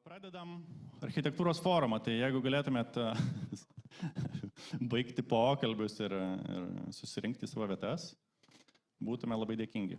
Pradedam architektūros forumą, tai jeigu galėtumėt baigti pokalbius ir susirinkti savo vietas, būtume labai dėkingi.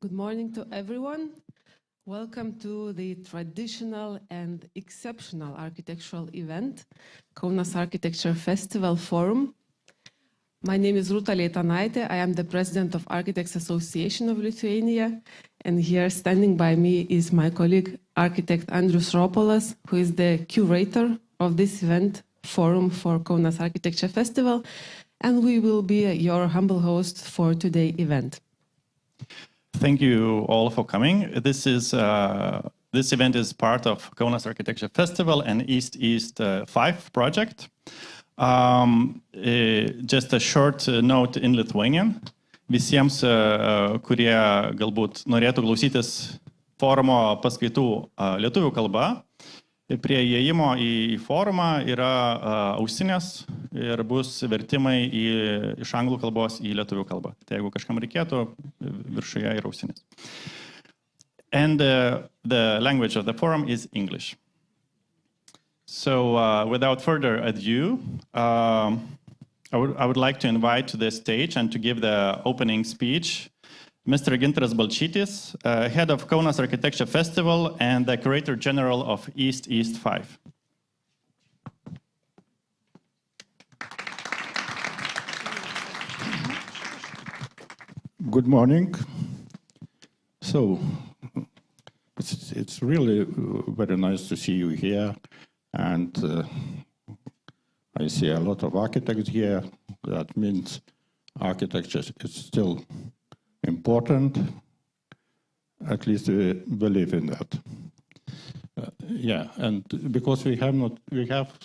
Good morning to everyone. Welcome to the traditional and exceptional architectural event, Kaunas Architecture Festival Forum. My name is Radula. I am the president of Architects Association of Lithuania, and here standing by me is my colleague, architect Andrius Ropolas, who is the curator of this event, Forum for Kaunas Architecture Festival, and we will be your humble host for today's event. Thank you all for coming. This event is part of Kaunas Architecture Festival and East 5 project. Just a short note in Lithuanian. Visiems, kurie galbūt norėtų klausytis forumo paskaitų lietuvių kalba, prie įėjimo į forumą yra ausinės ir bus vertimai iš anglų kalbos į lietuvių kalbą. Tai jeigu kažkam reikėtų, viršuje yra ausinės. And the language of the forum is English. So without further ado, I would like to invite to the stage and to give the opening speech Mr. Gintaras Balčytis, head of Kaunas Architecture Festival and the Curator General of East 5. Good morning. So, it's really very nice to see you here, and I see a lot of architects here. That means architecture is still important. At least we believe in that. Yeah, and because we have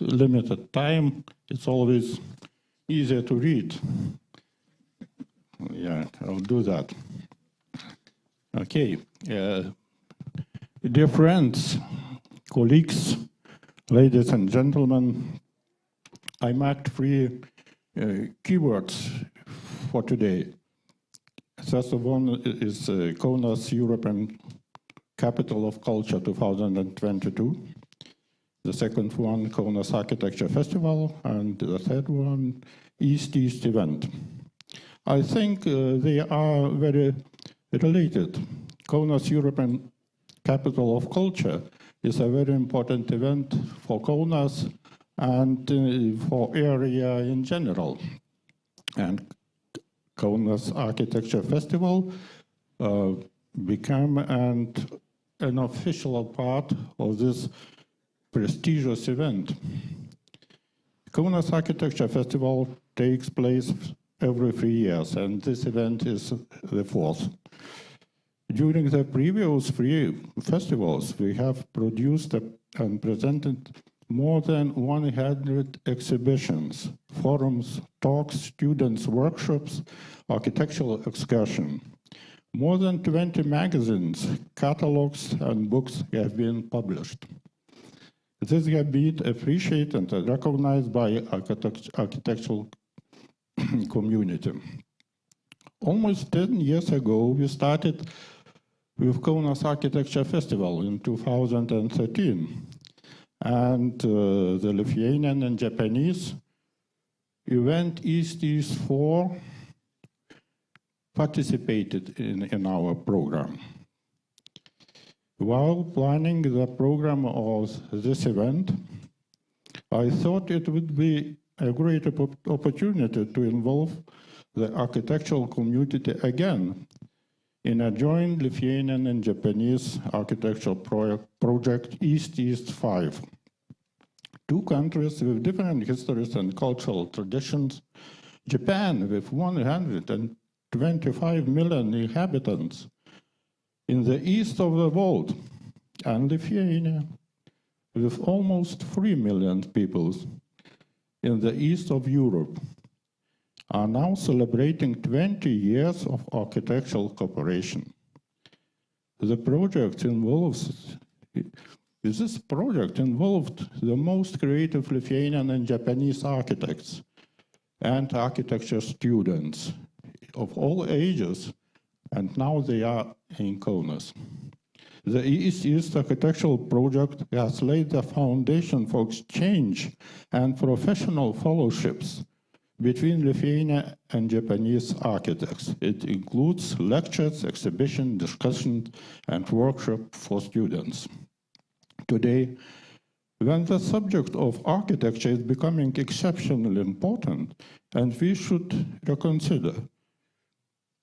limited time, it's always easier to read. Yeah, I'll do that. Okay. Dear friends, colleagues, ladies and gentlemen, I marked 3 keywords for today. First of all is Kaunas European Capital of Culture 2022. The second one, Kaunas Architecture Festival, and the third one, East-East event. I think they are very related. Kaunas European Capital of Culture is a very important event for Kaunas and for area in general. And Kaunas Architecture Festival became an official part of this prestigious event. Kaunas Architecture Festival takes place every 3 years, and this event is the 4th. During the previous 3 festivals, we have produced and presented more than 100 exhibitions, forums, talks, students' workshops, architectural excursion. More than 20 magazines, catalogs, and books have been published. This has been appreciated and recognized by architectural community. Almost 10 years ago, we started with Kaunas Architecture Festival in 2013. And the Lithuanian and Japanese event East-East 4 participated in our program. While planning the program of this event, I thought it would be a great opportunity to involve the architectural community again in a joint Lithuanian and Japanese architectural project East-East 5. 2 countries with different histories and cultural traditions. Japan with 125 million inhabitants in the east of the world, and Lithuania with almost 3 million people in the east of Europe, are now celebrating 20 years of architectural cooperation. This project involved the most creative Lithuanian and Japanese architects and architecture students of all ages, and now they are in Kaunas. The East-East architectural project has laid the foundation for exchange and professional fellowships between Lithuania and Japanese architects. It includes lectures, exhibition, discussion, and workshop for students. Today, when the subject of architecture is becoming exceptionally important, and we should reconsider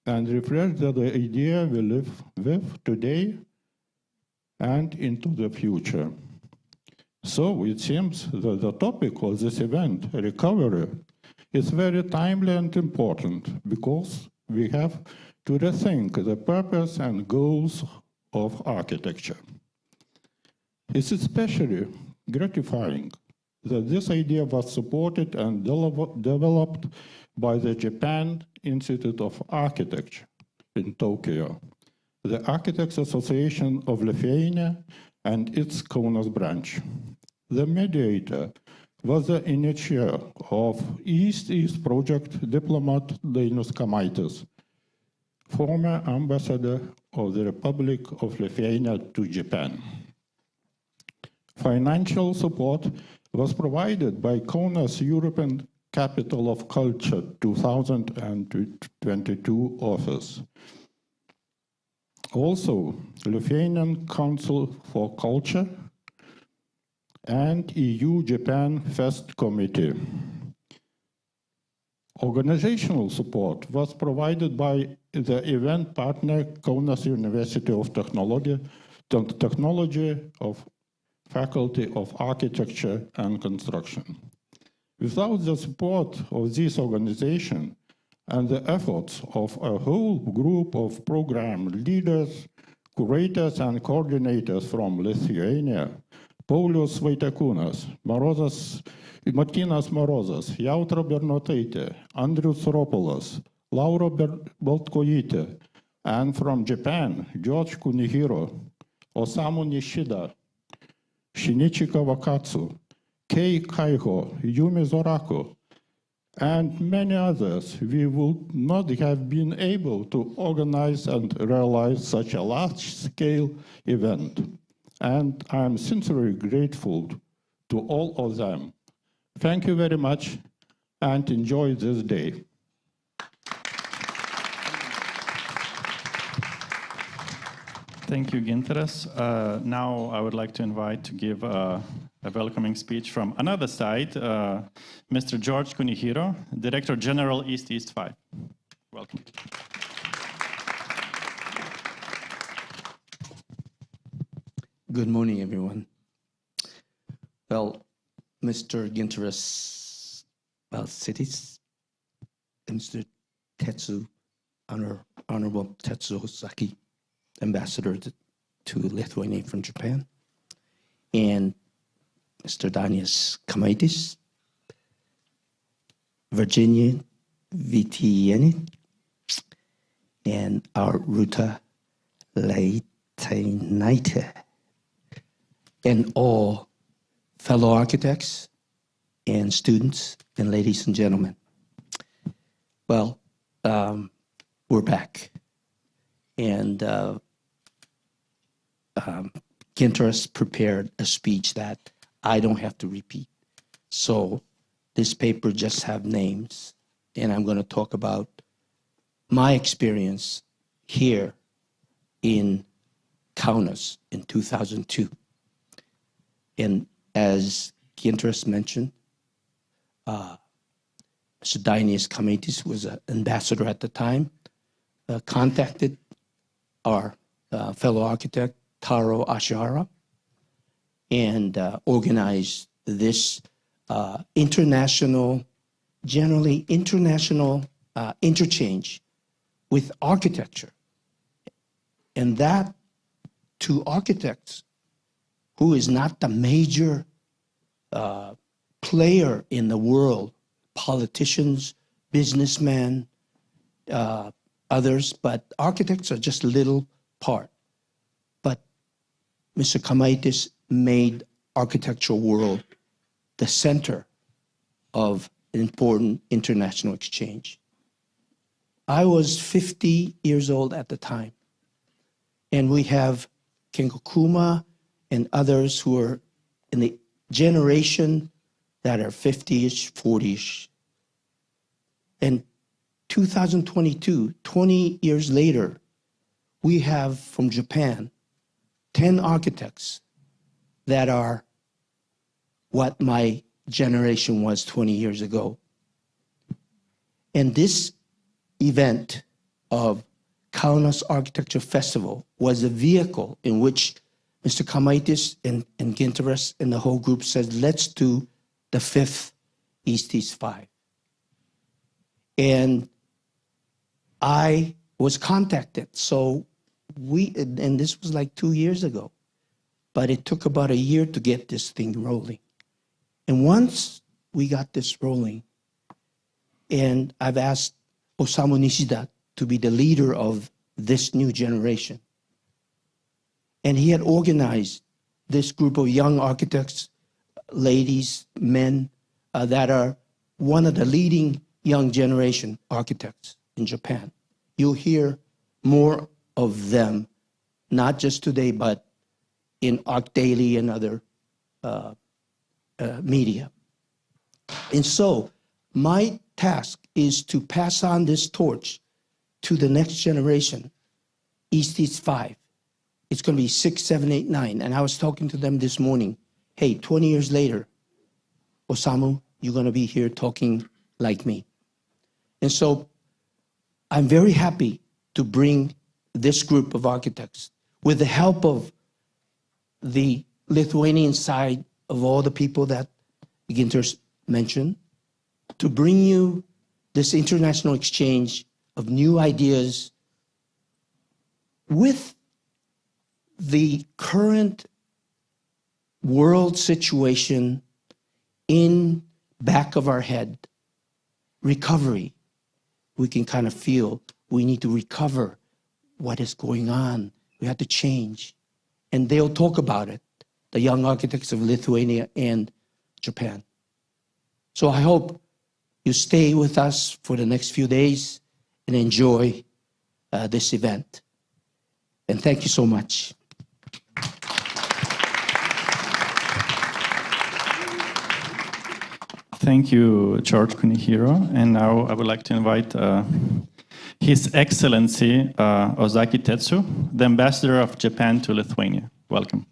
and refresh the idea we live with today and into the future. So it seems that the topic of this event, recovery, is very timely and important because we have to rethink the purpose and goals of architecture. It's especially gratifying that this idea was supported and developed by the Japan Institute of Architecture in Tokyo, the Architects Association of Lithuania, and its Kaunas branch. The mediator was the initiator of East-East project diplomat Dainius Kamaitis, former ambassador of the Republic of Lithuania to Japan. Financial support was provided by Kaunas European Capital of Culture 2022 office. Also, Lithuanian Council for Culture and EU-Japan Fest Committee. Organizational support was provided by the event partner Kaunas University of Technology of Faculty of Architecture and Construction. Without the support of this organization and the efforts of a whole group of program leaders, curators, and coordinators from Lithuania, Paulius Vaitekūnas, Martynas Morozas, Jautra Bernotaitė, Andrius Ropolas, Laura Baltkojytė, and from Japan, George Kunihiro, Osamu Nishida, Shinichi Kawakatsu, Kei Kaiho, Yumi Zorako, and many others. We would not have been able to organize and realize such a large-scale event. And I'm sincerely grateful to all of them. Thank you very much, and enjoy this day. Thank you, Gintaras. Now I would like to invite to give a welcoming speech from another side, Mr. George Kunihiro, Director General East 5. Welcome. Good morning, everyone. Well, Mr. Gintaras, cities, and Mr. Tetsu, Honorable Tetsu Saki, Ambassador to Lithuania from Japan, and Mr. Danius Kamaitis, Virginia Vitieni, and our Ruta Leitainaite, and all fellow architects and students and ladies and gentlemen. Well, we're back. And Gintaras prepared a speech that I don't have to repeat. So this paper just have names, and I'm going to talk about my experience here in Kaunas in 2002. And as Gintaras mentioned, Mr. Danius Kamaitis was an ambassador at the time, contacted our fellow architect, Taro Ashihara, and organized this generally international interchange with architecture. And that to architects who is not the major player in the world, politicians, businessmen, others, but architects are just a little part. But Mr. Kamaitis made architectural world the center of an important international exchange. I was 50 years old at the time, and we have Kenkokuma and others who are in the generation that are 50-ish, 40-ish. And 2022, 20 years later, we have from Japan 10 architects that are what my generation was 20 years ago. And this event of Kaunas Architecture Festival was a vehicle in which Mr. Kamaitis and Gintaras and the whole group said, let's do the 5th East 5. And I was contacted. So and this was like 2 years ago, but it took about a year to get this thing rolling. And once we got this rolling, and I've asked Osamu Nishida to be the leader of this new generation. And he had organized this group of young architects, ladies, men, that are one of the leading young generation architects in Japan. You'll hear more of them, not just today, but in Arc Daily and other media. And so my task is to pass on this torch to the next generation, East 5. It's going to be 6, 7, 8, 9. And I was talking to them this morning. Hey, 20 years later, Osamu, you're going to be here talking like me. And so I'm very happy to bring this group of architects with the help of the Lithuanian side of all the people that Gintaras mentioned, to bring you this international exchange of new ideas with the current world situation in back of our head, recovery. We can kind of feel we need to recover what is going on. We have to change. And they'll talk about it, the young architects of Lithuania and Japan. So I hope you stay with us for the next few days and enjoy this event. And thank you so much. Thank you, George Kunihiro. And now I would like to invite His Excellency Ozaki Tetsu, the Ambassador of Japan to Lithuania. Welcome.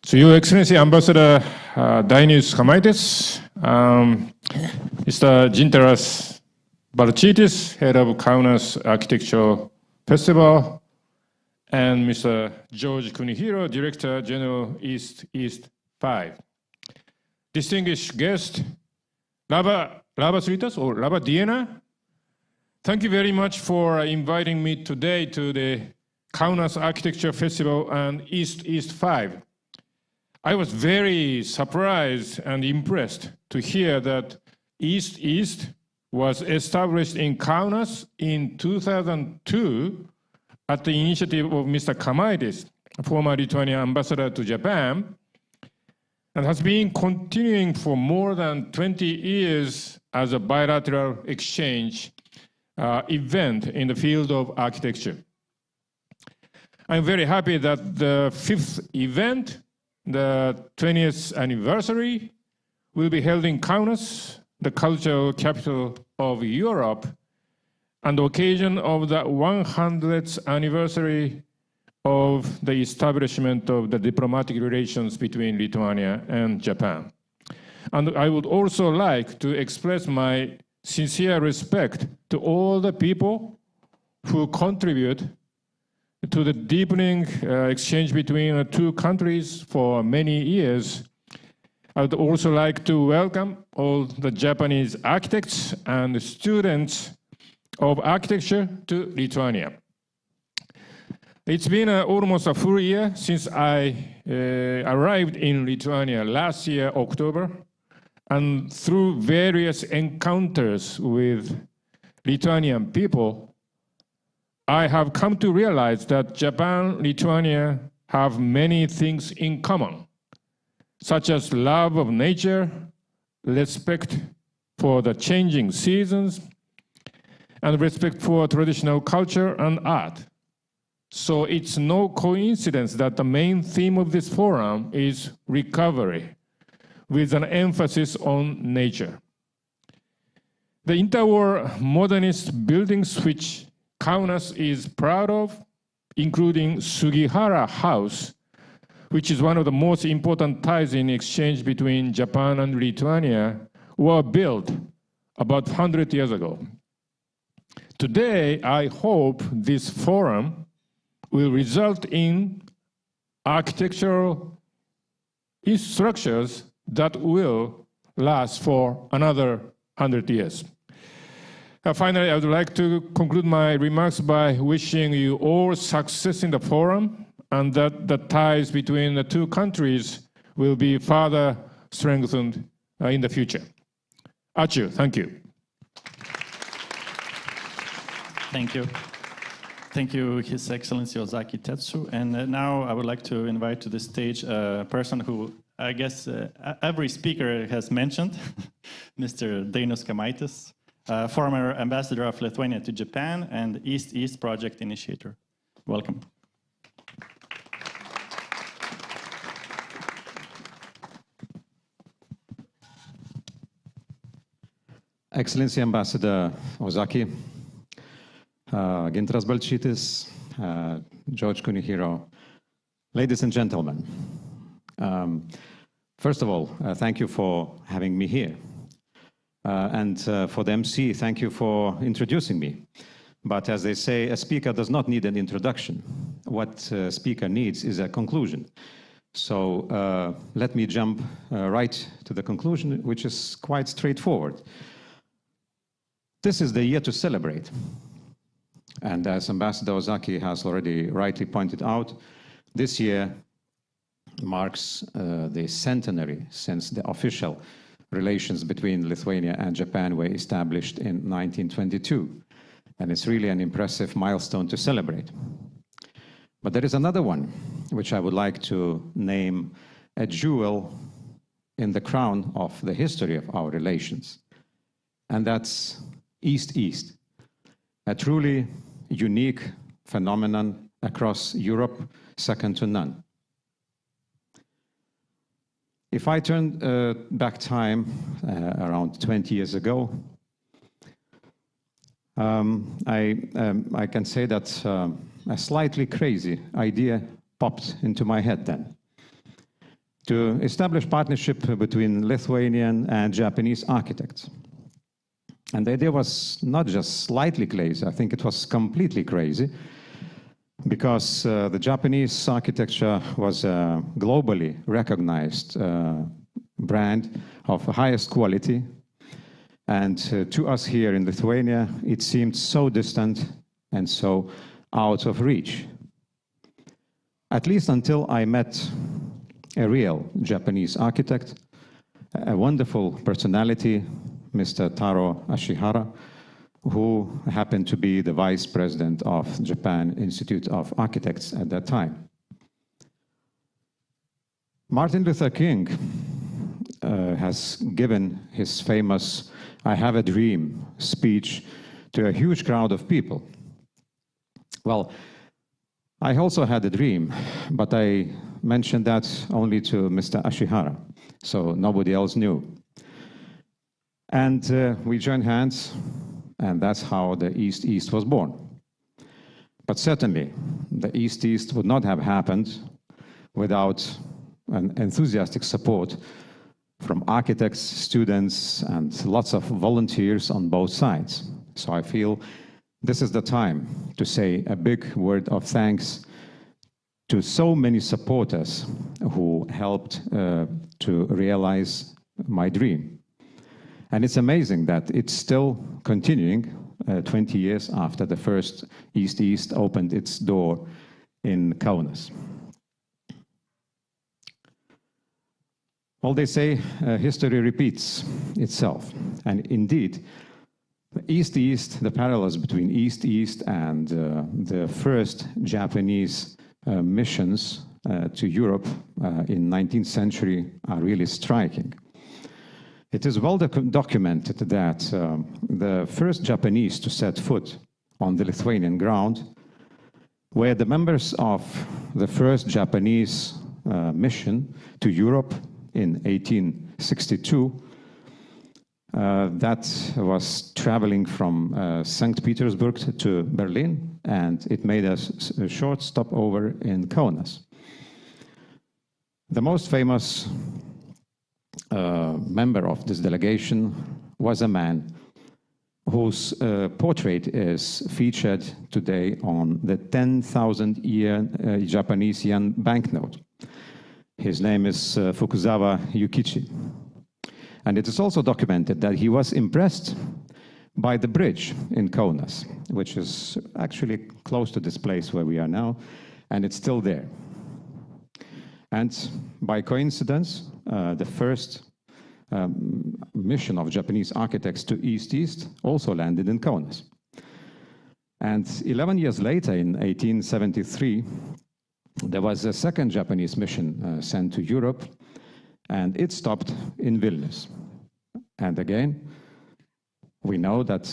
So, Your Excellency Ambassador Dainius Kamaitis, Mr. Gintaras Balčitis, head of Kaunas Architecture Festival, and Mr. George Kunihiro, Director General East 5. Distinguished guest, Lava Sritas or Lava Diena, thank you very much for inviting me today to the Kaunas Architecture Festival and East 5. I was very surprised and impressed to hear that East was established in Kaunas in 2002 at the initiative of Mr. Kamaitis, former Lithuanian ambassador to Japan, and has been continuing for more than 20 years as a bilateral exchange event in the field of architecture. I'm very happy that the 5th event, the 20th anniversary, will be held in Kaunas, the cultural capital of Europe, on the occasion of the 100th anniversary of the establishment of the diplomatic relations between Lithuania and Japan. And I would also like to express my sincere respect to all the people who contribute to the deepening exchange between the two countries for many years. I would also like to welcome all the Japanese architects and students of architecture to Lithuania. It's been almost a full year since I arrived in Lithuania last year, October, and through various encounters with Lithuanian people, I have come to realize that Japan and Lithuania have many things in common, such as love of nature, respect for the changing seasons, and respect for traditional culture and art. So it's no coincidence that the main theme of this forum is recovery, with an emphasis on nature. The interwar modernist buildings which Kaunas is proud of, including Sugihara House, which is one of the most important ties in exchange between Japan and Lithuania, were built about 100 years ago. Today, I hope this forum will result in architectural structures that will last for another 100 years. Finally, I would like to conclude my remarks by wishing you all success in the forum and that the ties between the two countries will be further strengthened in the future. Achu, thank you. Thank you. Thank you, His Excellency Ozaki Tetsu. And now I would like to invite to the stage a person who I guess every speaker has mentioned, Mr. Dainius Kamaitis, former ambassador of Lithuania to Japan and East project initiator. Welcome. Excellency Ambassador Ozaki, Gintaras Balčitis, George Kunihiro, ladies and gentlemen. First of all, thank you for having me here. And for the MC, thank you for introducing me. But as they say, a speaker does not need an introduction. What a speaker needs is a conclusion. So let me jump right to the conclusion, which is quite straightforward. This is the year to celebrate. And as Ambassador Ozaki has already rightly pointed out, this year marks the centenary since the official relations between Lithuania and Japan were established in 1922. And it's really an impressive milestone to celebrate. But there is another one, which I would like to name a jewel in the crown of the history of our relations. And that's East-East, a truly unique phenomenon across Europe, second to none. If I turn back time around 20 years ago, I can say that a slightly crazy idea popped into my head then, to establish partnership between Lithuanian and Japanese architects. And the idea was not just slightly crazy, I think it was completely crazy, because the Japanese architecture was a globally recognized brand of highest quality. And to us here in Lithuania, it seemed so distant and so out of reach. At least until I met a real Japanese architect, a wonderful personality, Mr. Taro Ashihara, who happened to be the vice president of Japan Institute of Architects at that time. Martin Luther King has given his famous "I Have a Dream" speech to a huge crowd of people. Well, I also had a dream, but I mentioned that only to Mr. Ashihara, so nobody else knew. And we joined hands, and that's how the East-East was born. But certainly, the East-East would not have happened without an enthusiastic support from architects, students, and lots of volunteers on both sides. So I feel this is the time to say a big word of thanks to so many supporters who helped to realize my dream. And it's amazing that it's still continuing 20 years after the first East-East opened its door in Kaunas. Well, they say history repeats itself. And indeed, East-East, the parallels between East-East and the first Japanese missions to Europe in 19th century are really striking. It is well documented that the first Japanese to set foot on the Lithuanian ground were the members of the first Japanese mission to Europe in 1862. That was traveling from St. Petersburg to Berlin, and it made a short stopover in Kaunas. The most famous member of this delegation was a man whose portrait is featured today on the 10,000 Japanese yen banknote. His name is Fukuzawa Yukichi. And it is also documented that he was impressed by the bridge in Kaunas, which is actually close to this place where we are now, and it's still there. And by coincidence, the first mission of Japanese architects to East-East also landed in Kaunas. And 11 years later, in 1873, there was a second Japanese mission sent to Europe, and it stopped in Vilnius. And again, we know that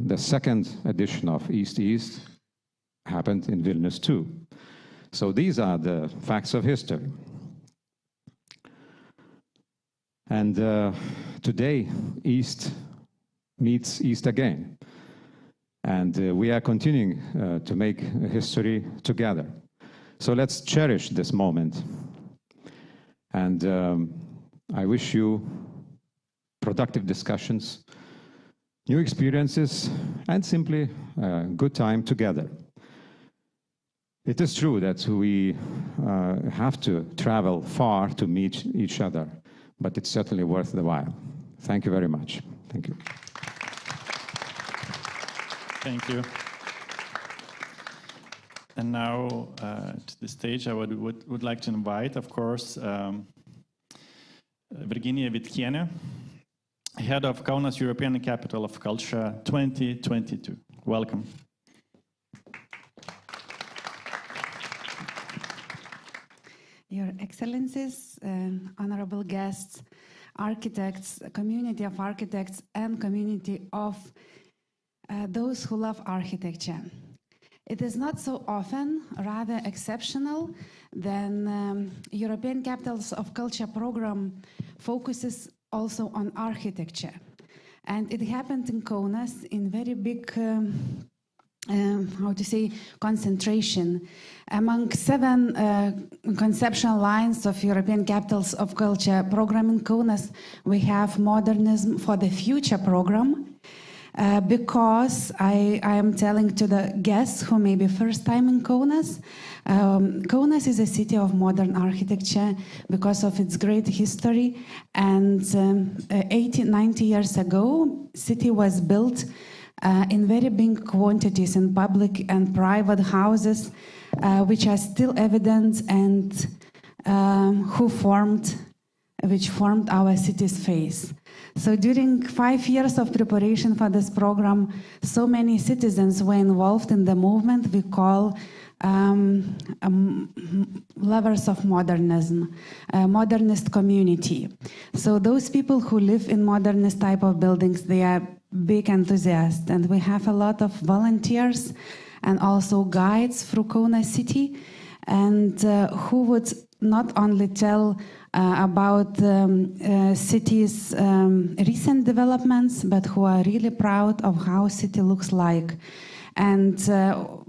the second edition of East-East happened in Vilnius too. So these are the facts of history. And today, East meets East again. And we are continuing to make history together. So let's cherish this moment. And I wish you productive discussions, new experiences, and simply a good time together. It is true that we have to travel far to meet each other, but it's certainly worth the while. Thank you very much. Thank you. Thank you. And now to the stage, I would like to invite, of course, Virginija Vitkienė, head of Kaunas European Capital of Culture 2022. Welcome. Your Excellencies, honorable guests, architects, community of architects, and community of those who love architecture. It is not so often, rather exceptional, than European Capitals of Culture program focuses also on architecture. And it happened in Kaunas in very big concentration. Among 7 conceptual lines of European Capitals of Culture program in Kaunas, we have Modernism for the Future program, because I am telling to the guests who may be first time in Kaunas, Kaunas is a city of modern architecture because of its great history, and 90 years ago, city was built in very big quantities in public and private houses, which are still evident and which formed our city's face. So during 5 years of preparation for this program, so many citizens were involved in the movement we call lovers of modernism, modernist community. So those people who live in modernist type of buildings, they are big enthusiasts, and we have a lot of volunteers and also guides through Kaunas city, and who would not only tell about city's recent developments, but who are really proud of how city looks like. And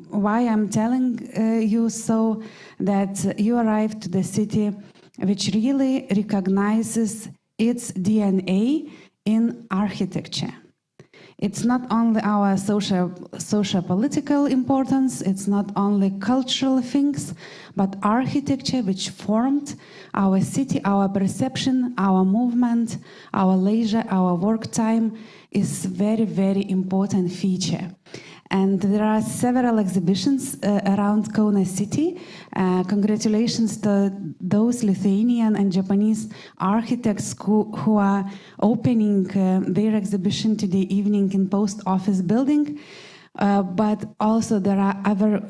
why I'm telling you so, that you arrived to the city which really recognizes its DNA in architecture. It's not only our social-political importance, it's not only cultural things, but architecture which formed our city, our perception, our movement, our leisure, our work time is very, very important feature. And there are several exhibitions around Kaunas city. Congratulations to those Lithuanian and Japanese architects who are opening their exhibition today evening in Post Office building. But also there are other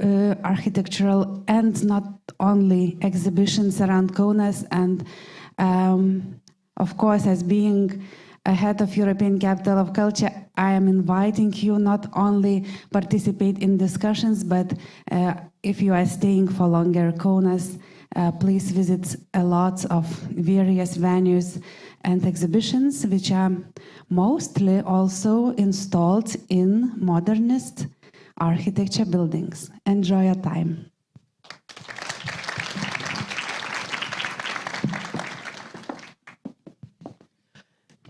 architectural and not only exhibitions around Kaunas. And of course, as being a head of European Capital of Culture, I am inviting you not only participate in discussions, but if you are staying for longer Kaunas, please visit a lot of various venues and exhibitions, which are mostly also installed in modernist architecture buildings. Enjoy your time.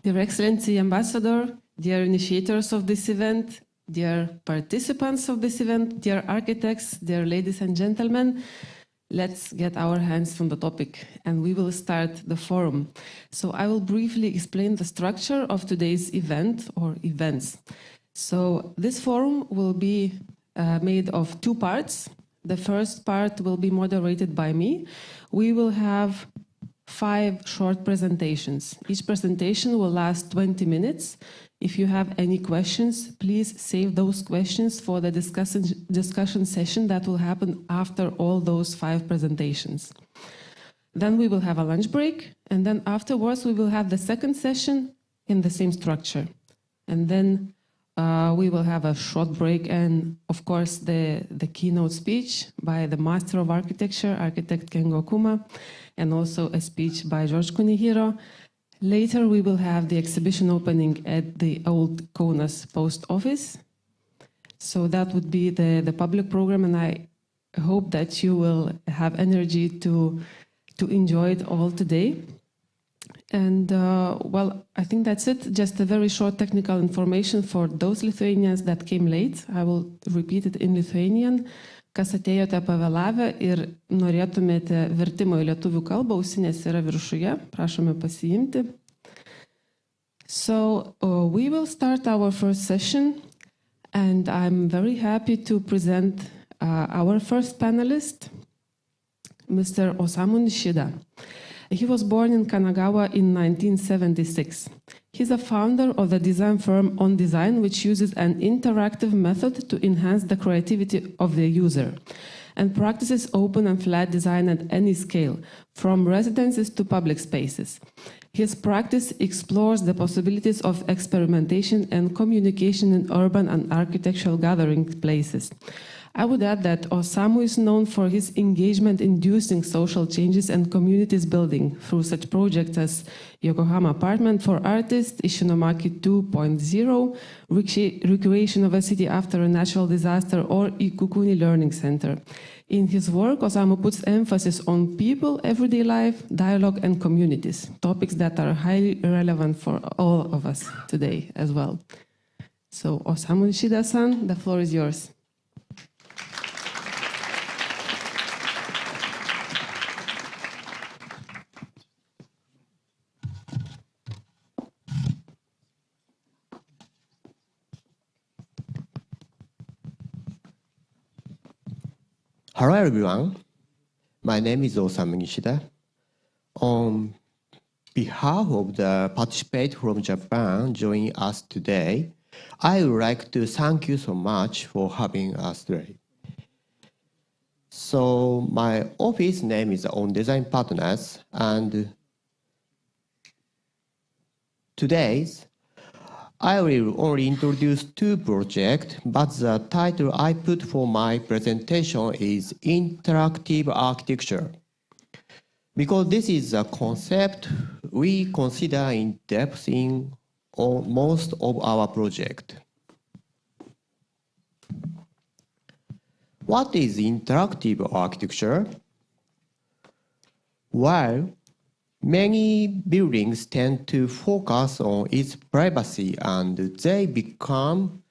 Your Excellency Ambassador, dear initiators of this event, dear participants of this event, dear architects, dear ladies and gentlemen, let's get our hands from the topic and we will start the forum. So I will briefly explain the structure of today's event or events. So this forum will be made of 2 parts. The first part will be moderated by me. We will have 5 short presentations. Each presentation will last 20 minutes. If you have any questions, please save those questions for the discussion session that will happen after all those 5 presentations. Then we will have a lunch break, and then afterwards we will have the second session in the same structure. And then we will have a short break and, of course, the keynote speech by the Master of Architecture, Architect Kengo Kuma, and also a speech by George Kunihiro. Later, we will have the exhibition opening at the old Kaunas post office. So that would be the public program, and I hope that you will have energy to enjoy it all today. And well, I think that's it. Just a very short technical information for those Lithuanians that came late. I will repeat it in Lithuanian. Kas atėjote pavėlavę ir norėtumėte vertimo į lietuvių kalbą, ausinės yra viršuje, prašome pasiimti. So we will start our first session, And I'm very happy to present our first panelist, Mr. Osamu Nishida. He was born in Kanagawa in 1976. He's a founder of the design firm On Design, which uses an interactive method to enhance the creativity of the user, and practices open and flat design at any scale, from residences to public spaces. His practice explores the possibilities of experimentation and communication in urban and architectural gathering places. I would add that Osamu is known for his engagement inducing social changes and communities building through such projects as Yokohama Apartment for Artists, Ishinomaki 2.0, recreation of a city after a natural disaster, or Ikukuni Learning Center. In his work, Osamu puts emphasis on people, everyday life, dialogue, and communities, topics that are highly relevant for all of us today as well. So, Osamu Nishida-san, the floor is yours. Hello everyone, my name is Osamu Nishida. On behalf of the participants from Japan joining us today, I would like to thank you so much for having us today. So my office name is On Design Partners, and today I will only introduce two projects, but the title I put for my presentation is Interactive Architecture, because this is a concept we consider in depth in most of our projects. What is interactive architecture? While many buildings tend to focus on its privacy and they come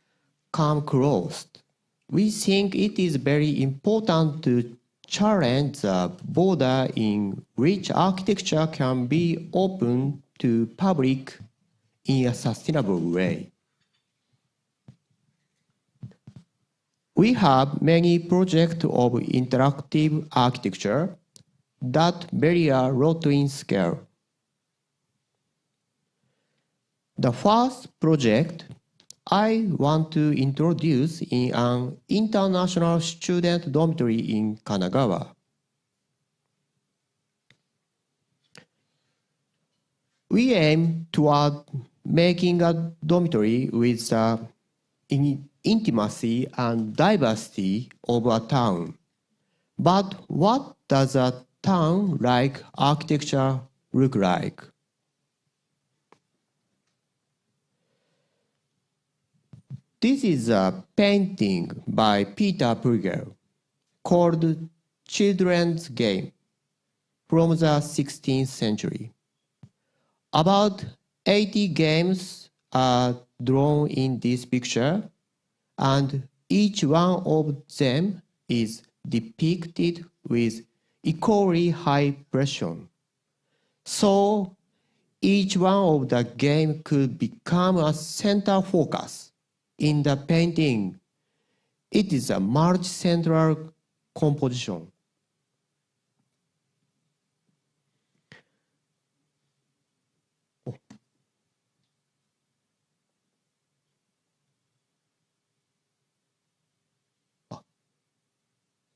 closed, we think it is very important to challenge the border in which architecture can be open to public in a sustainable way. We have many projects of interactive architecture that vary a lot in scale. The first project I want to introduce in an international student dormitory in Kanagawa. We aim toward making a dormitory with the intimacy and diversity of a town. But what does a town-like architecture look like? This is a painting by Peter Bruegel called Children's Game from the 16th century. About 80 games are drawn in this picture, and each one of them is depicted with equally high pressure. So each one of the game could become a center focus in the painting. It is a multi-central composition.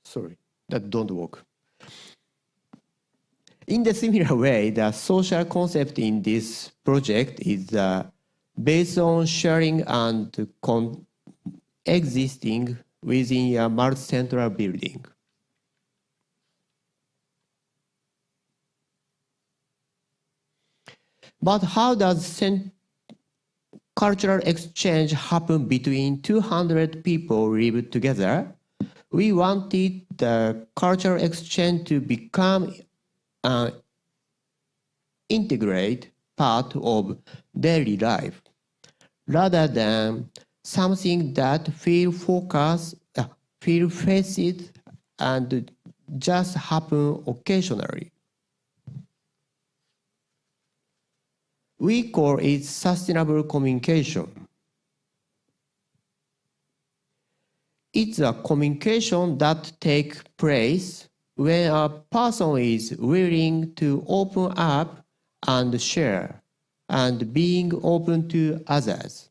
Sorry, that don't work. In the similar way, the social concept in this project is based on sharing and existing within a multi-central building. But how does cultural exchange happen between 200 people live together? We wanted the cultural exchange to become an integrated part of daily life, rather than something that feel faced and just happen occasionally. We call it sustainable communication. It's a communication that takes place when a person is willing to open up and share, and being open to others.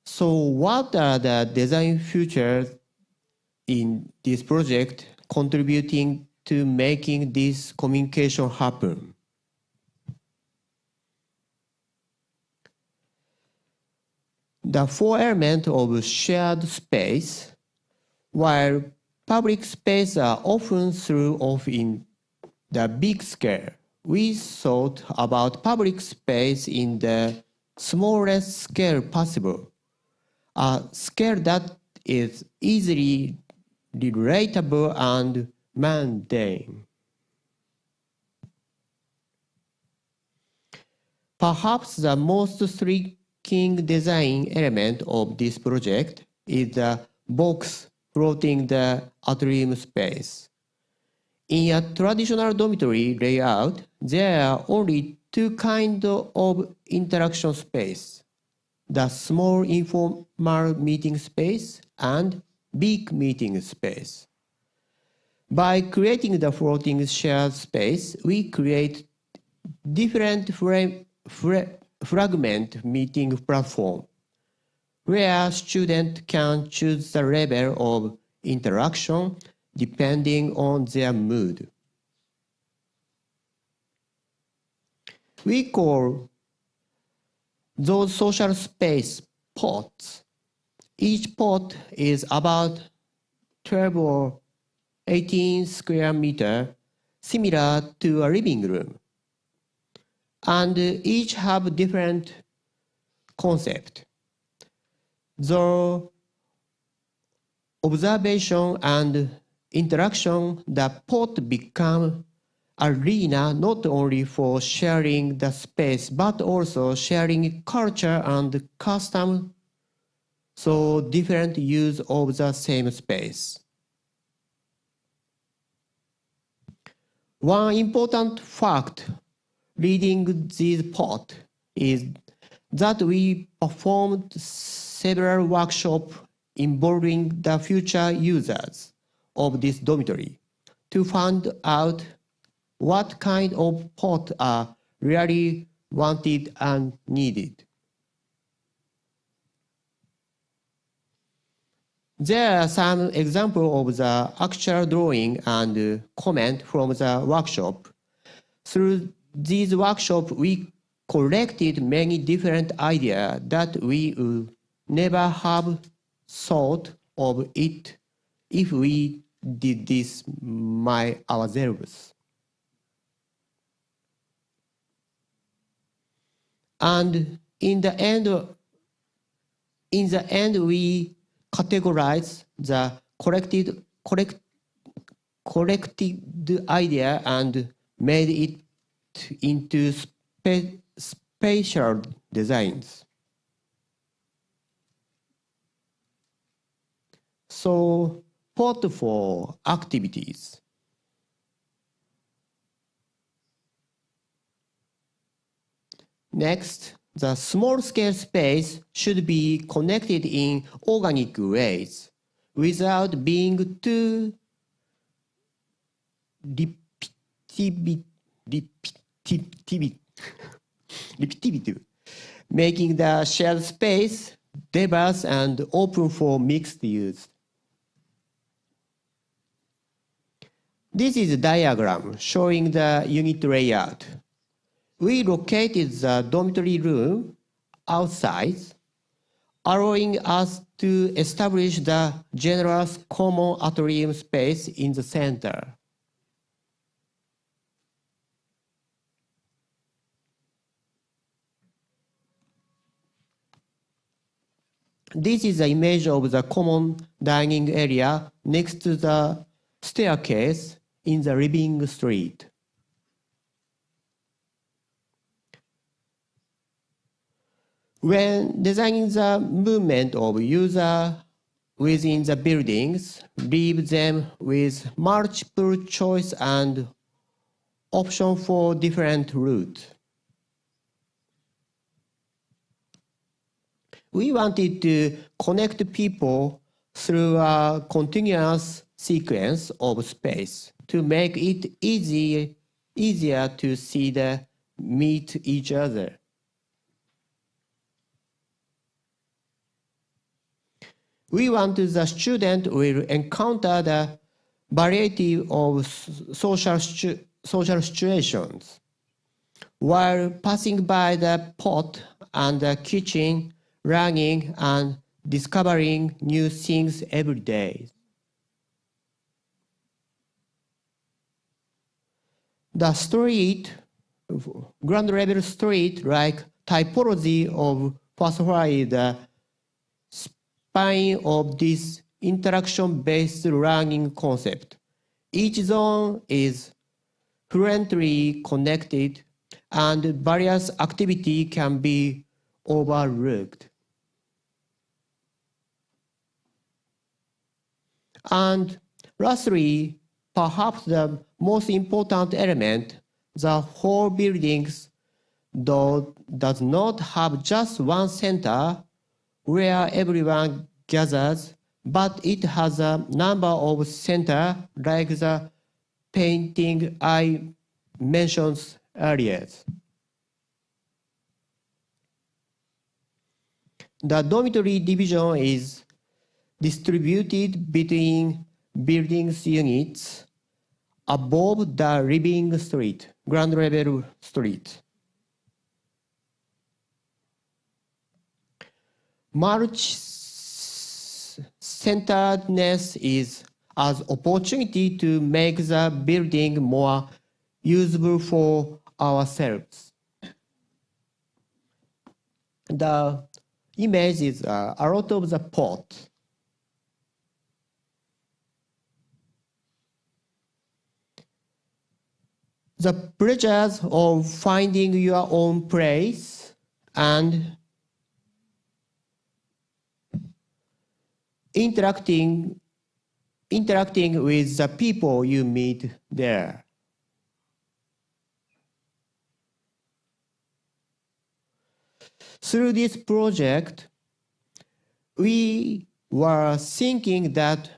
So what are the design features in this project contributing to making this communication happen? The four elements of shared space, while public spaces are often thought of in the big scale, we thought about public space in the smallest scale possible, a scale that is easily relatable and mundane. Perhaps the most striking design element of this project is the box floating the atrium space. In a traditional dormitory layout, there are only two kinds of interaction space: the small informal meeting space and big meeting space. By creating the floating shared space, we create different fragment meeting platform, where students can choose the level of interaction depending on their mood. We call those social space pods. Each pod is about 12 or 18 square meters, similar to a living room, and each have different concept. The observation and interaction, the pod become arena not only for sharing the space, but also sharing culture and custom, so different use of the same space. One important fact leading this pod is that we performed several workshops involving the future users of this dormitory to find out what kind of pods are really wanted and needed. There are some examples of the actual drawing and comment from the workshop. Through these workshops, we collected many different ideas that we would never have thought of it if we did this ourselves. And in the end, we categorize the collected idea and made it into spatial designs. So, pod for activities. Next, the small-scale space should be connected in organic ways without being too repetitive, making the shared space diverse and open for mixed use. This is a diagram showing the unit layout. We located the dormitory room outside, allowing us to establish the generous common atrium space in the center. This is the image of the common dining area next to the staircase in the living street. When designing the movement of users within the buildings, leave them with multiple choice and option for different routes. we wanted to connect people through a continuous sequence of space to make it easier to meet each other. We want the student will encounter the variety of social situations while passing by the pot and the kitchen, learning and discovering new things every day. The ground level street-like typology of first floor is the spine of this interaction-based learning concept. Each zone is fluently connected and various activity can be overlooked. And lastly, perhaps the most important element, the whole buildings does not have just one center where everyone gathers, but it has a number of centers like the painting I mentioned earlier. The dormitory division is distributed between buildings units above the living street, ground level street. Multi-centeredness is as opportunity to make the building more usable for ourselves. The image is a lot of the pot. The pleasures of finding your own place and interacting with the people you meet there. Through this project, we were thinking that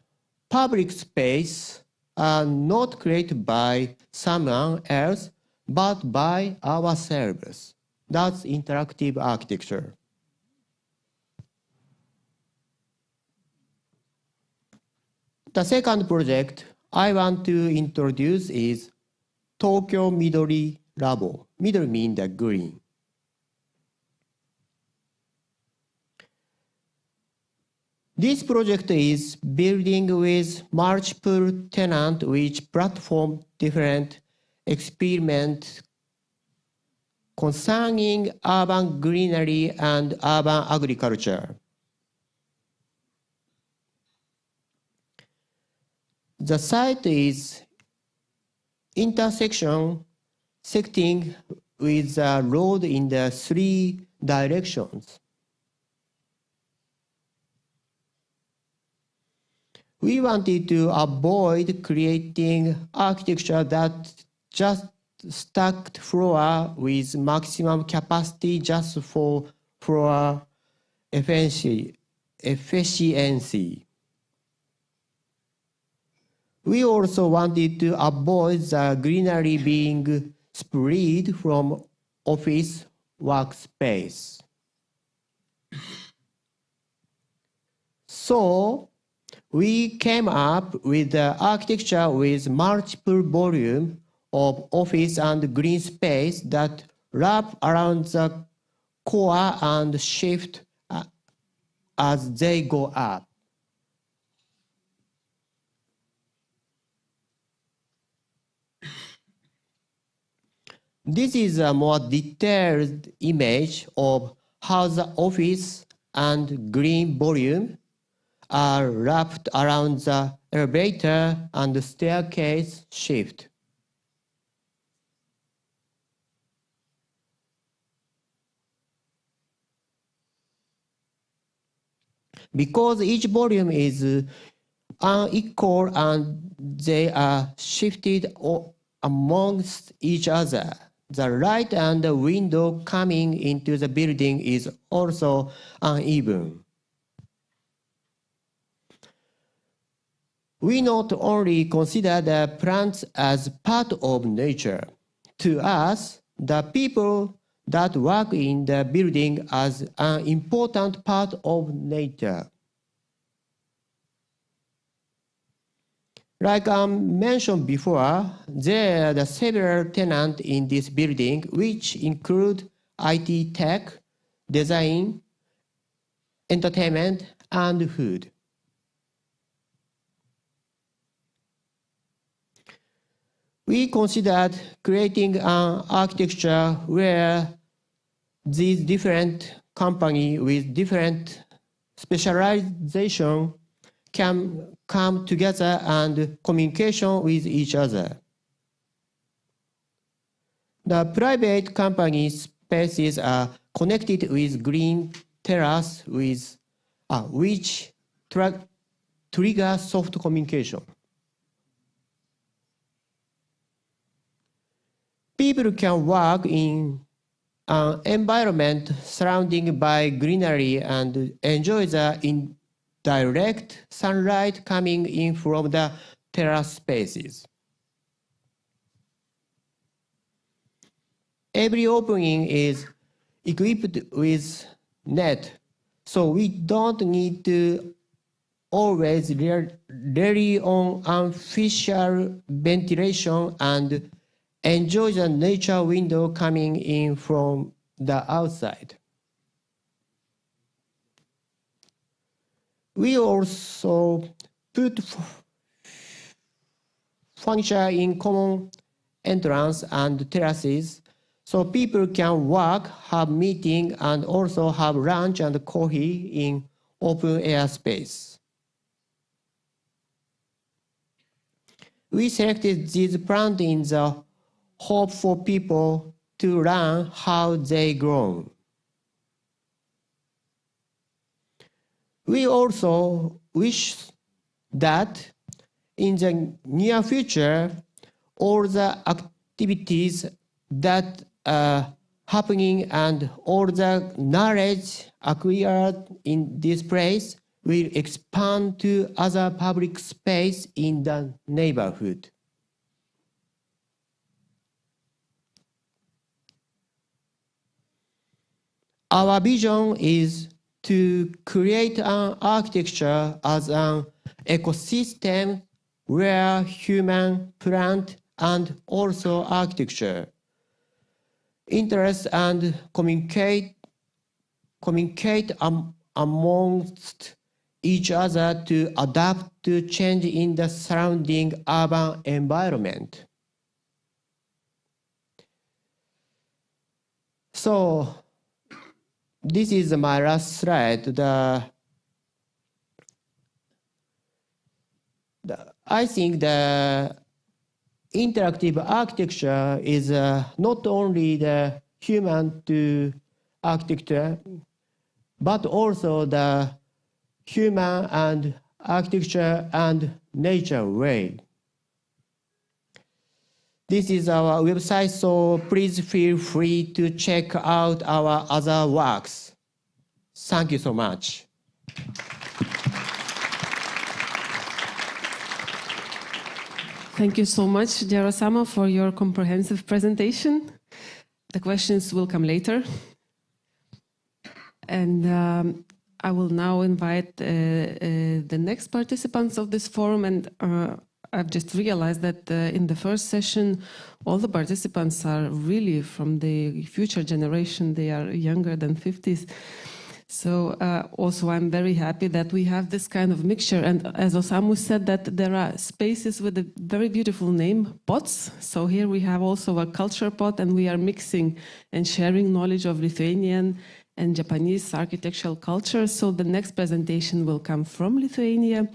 public space are not created by someone else, but by ourselves. That's interactive architecture. The second project I want to introduce is Tokyo Midori Labo. Midori means the green. This project is building with multiple tenants which platform different experiments concerning urban greenery and urban agriculture. The site is intersecting with the road in the 3 directions. We wanted to avoid creating architecture that just stacked floor with maximum capacity just for floor efficiency. We also wanted to avoid the greenery being spread from office workspace. So, we came up with the architecture with multiple volume of office and green space that wrap around the core and shift as they go up. This is a more detailed image of how the office and green volume are wrapped around the elevator and the staircase shift. Because each volume is unequal and they are shifted amongst each other, the light and the window coming into the building is also uneven. We not only consider the plants as part of nature. To us, the people that work in the building as an important part of nature. Like mentioned before, there are the several tenants in this building, which include IT tech, design, entertainment, and food. We considered creating an architecture where these different companies with different specialization can come together and communication with each other. The private company spaces are connected with green terrace with, which trigger soft communication. People can work in an environment surrounded by greenery and enjoy the indirect sunlight coming in from the terrace spaces. Every opening is equipped with net, so we don't need to always rely on artificial ventilation and enjoy the nature window coming in from the outside. We also put furniture in common entrance and terraces so people can work, have meeting, and also have lunch and coffee in open air space. We selected these plants in the hope for people to learn how they grow. We also wish that in the near future, all the activities that are happening and all the knowledge acquired in this place will expand to other public space in the neighborhood. Our vision is to create an architecture as an ecosystem where human, plant, and also architecture interest and communicate amongst each other to adapt to change in the surrounding urban environment. So, this is my last slide. I think the interactive architecture is not only the human to architecture, but also the human and architecture and nature way. This is our website, so please feel free to check out our other works. Thank you so much. Thank you so much, Jarosama, for your comprehensive presentation. The questions will come later. And I will now invite the next participants of this forum. And I've just realized that in the first session, all the participants are really from the future generation. They are younger than 50s. So also I'm very happy that we have this kind of mixture. And as Osamu said, that there are spaces with a very beautiful name, pots. So here we have also a culture pot, and we are mixing and sharing knowledge of Lithuanian and Japanese architectural culture. So the next presentation will come from Lithuania.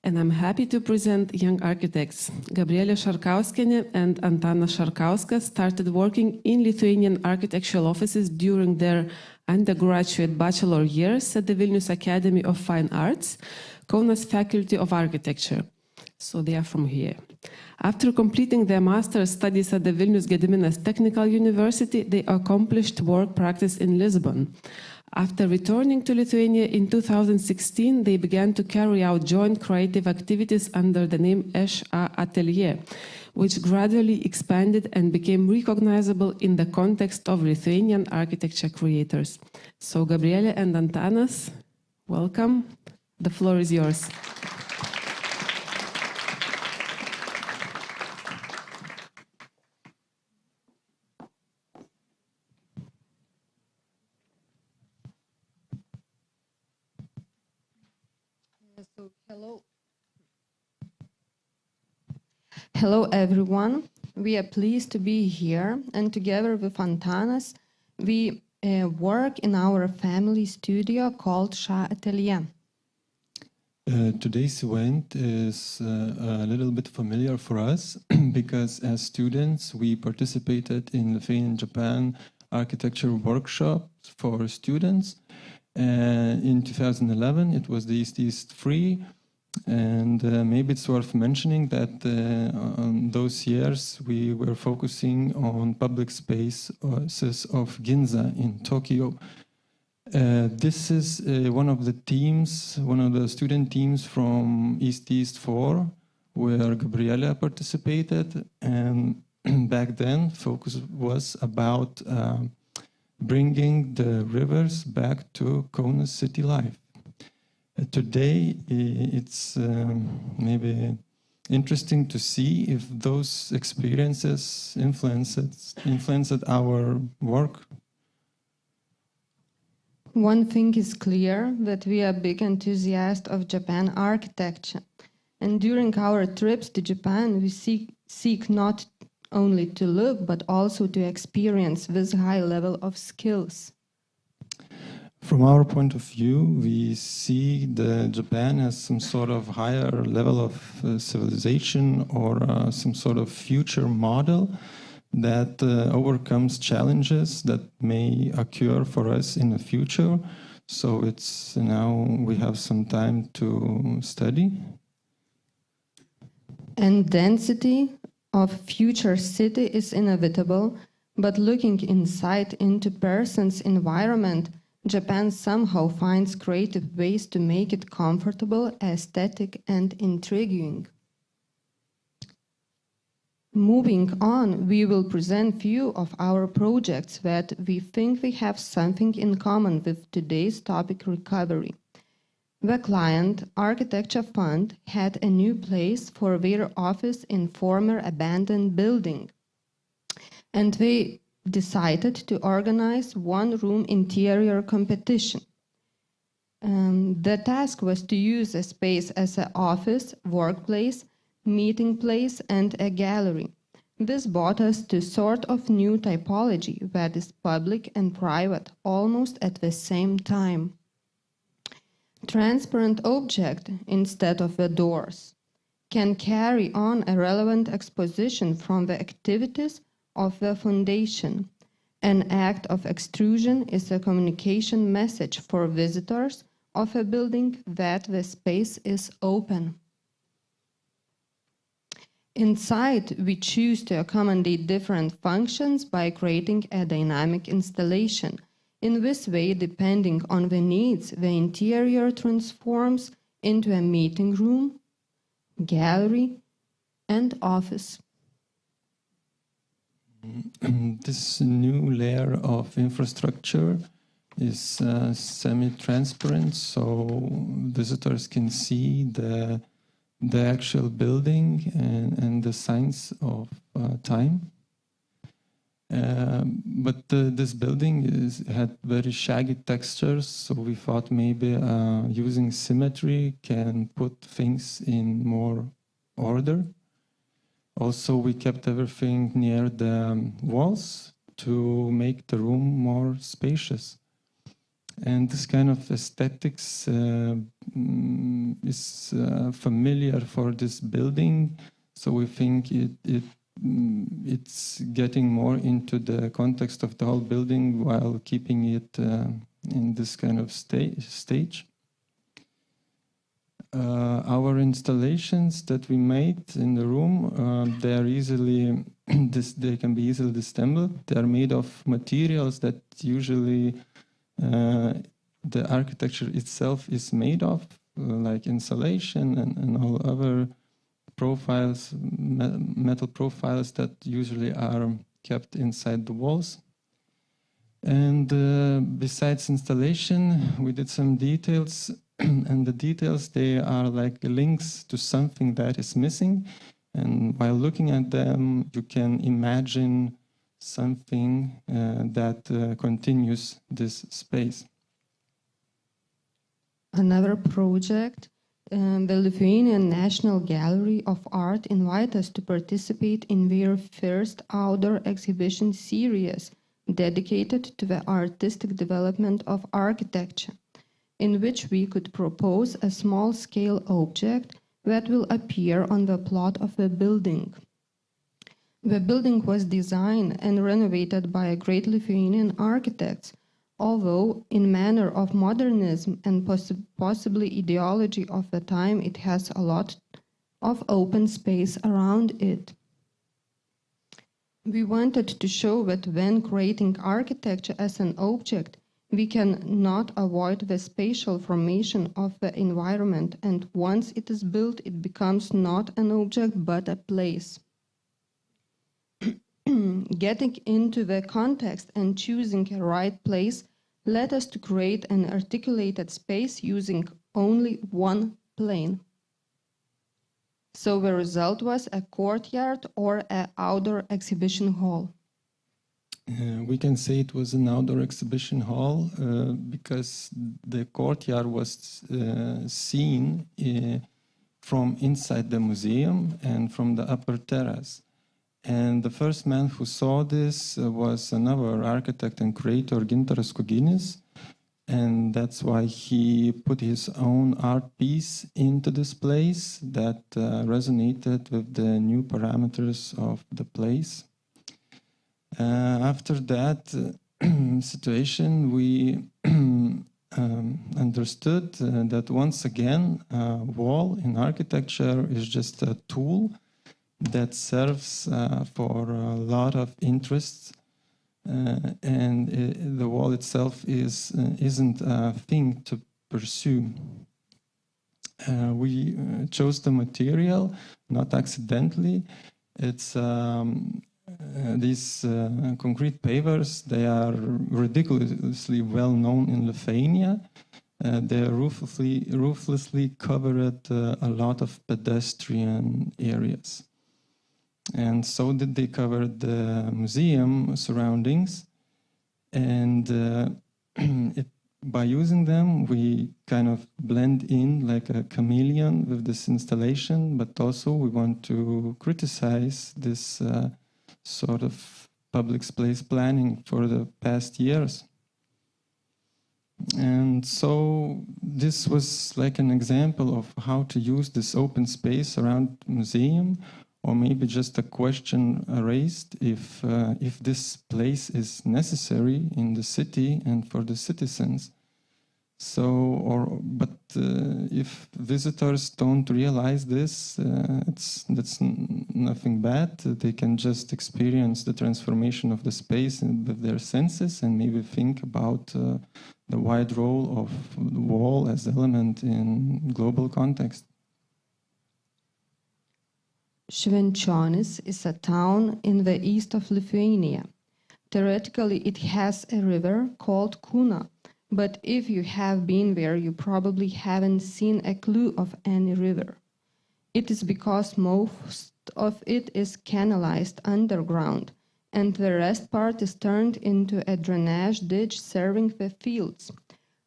And I'm happy to present young architects. Gabrielė Šarkauskienė and Antanas Šarkauskas started working in Lithuanian architectural offices during their undergraduate bachelor years at the Vilnius Academy of Fine Arts, Kaunas Faculty of Architecture. So they are from here. After completing their master's studies at the Vilnius Gediminas Technical University, they accomplished work practice in Lisbon. After returning to Lithuania in 2016, they began to carry out joint creative activities under the name ŠA Atelier, which gradually expanded and became recognizable in the context of Lithuanian architecture creators. So Gabriele and Antanas, welcome. The floor is yours. Hello everyone, we are pleased to be here, and together with Antanas we work in our family studio called ŠA Atelier. Today's event is a little bit familiar for us because as students we participated in Lithuania and Japan architecture workshops for students. In 2011 it was the East free. And maybe it's worth mentioning that on those years we were focusing on public spaces of Ginza in Tokyo. This is one of the teams, one of the student teams from East 4, where Gabriele participated. And back then, focus was about bringing the rivers back to Kaunas city life. Today, it's maybe interesting to see if those experiences influenced our work. One thing is clear, that we are big enthusiasts of Japan architecture. And during our trips to Japan, we seek not only to look, but also to experience this high level of skills. From our point of view, we see Japan as some sort of higher level of civilization or some sort of future model that overcomes challenges that may occur for us in the future. So it's now we have some time to study. And density of future city is inevitable, but looking inside into person's environment, Japan somehow finds creative ways to make it comfortable, aesthetic, and intriguing. Moving on, we will present few of our projects that we think we have something in common with today's topic, recovery. The client, Architecture Fund, had a new place for their office in former abandoned building, and they decided to organize one-room interior competition. The task was to use a space as an office, workplace, meeting place, and a gallery. This brought us to sort of new typology that is public and private almost at the same time. Transparent object instead of the doors can carry on a relevant exposition from the activities of the foundation. An act of extrusion is a communication message for visitors of a building that the space is open. Inside, we choose to accommodate different functions by creating a dynamic installation. In this way, depending on the needs, the interior transforms into a meeting room, gallery, and office. This new layer of infrastructure is semi-transparent, so visitors can see the actual building and the signs of time. But this building had very shaggy textures, so we thought maybe using symmetry can put things in more order. Also, we kept everything near the walls to make the room more spacious. And this kind of aesthetics is familiar for this building, so we think it's getting more into the context of the whole building while keeping it in this kind of stage. our installations that we made in the room, they are easily they can be easily disassembled. They are made of materials that usually the architecture itself is made of, like insulation and all other profiles, metal profiles that usually are kept inside the walls. And besides installation, we did some details, and the details, they are like links to something that is missing. And while looking at them, you can imagine something that continues this space. Another project, the Lithuanian National Gallery of Art invited us to participate in their first outdoor exhibition series dedicated to the artistic development of architecture, in which we could propose a small-scale object that will appear on the plot of the building. The building was designed and renovated by a great Lithuanian architects, although in manner of modernism and possibly ideology of the time, it has a lot of open space around it. We wanted to show that when creating architecture as an object, we can not avoid the spatial formation of the environment, and once it is built, it becomes not an object but a place. Getting into the context and choosing a right place led us to create an articulated space using only one plane. So the result was a courtyard or an outdoor exhibition hall. We can say it was an outdoor exhibition hall because the courtyard was seen from inside the museum and from the upper terrace. And the first man who saw this was another architect and creator, Gintaras Kuginis. And that's why he put his own art piece into this place that resonated with the new parameters of the place. After that situation, we understood that once again, wall in architecture is just a tool that serves for a lot of interests. And the wall itself isn't a thing to pursue. We chose the material, not accidentally. It's these concrete pavers. They are ridiculously well known in Lithuania. They ruthlessly covered a lot of pedestrian areas. And so did they cover the museum surroundings. And by using them, we kind of blend in like a chameleon with this installation, but also we want to criticize this sort of public space planning for the past years. And so this was like an example of how to use this open space around the museum, or maybe just a question raised if this place is necessary in the city and for the citizens. So, but if visitors don't realize this, that's nothing bad. They can just experience the transformation of the space with their senses and maybe think about the wide role of the wall as element in global context. Johannes is a town in the east of Lithuania. Theoretically, it has a river called Kaunas, but if you have been there, you probably haven't seen a clue of any river. It is because most of it is canalized underground, and the rest part is turned into a drainage ditch serving the fields.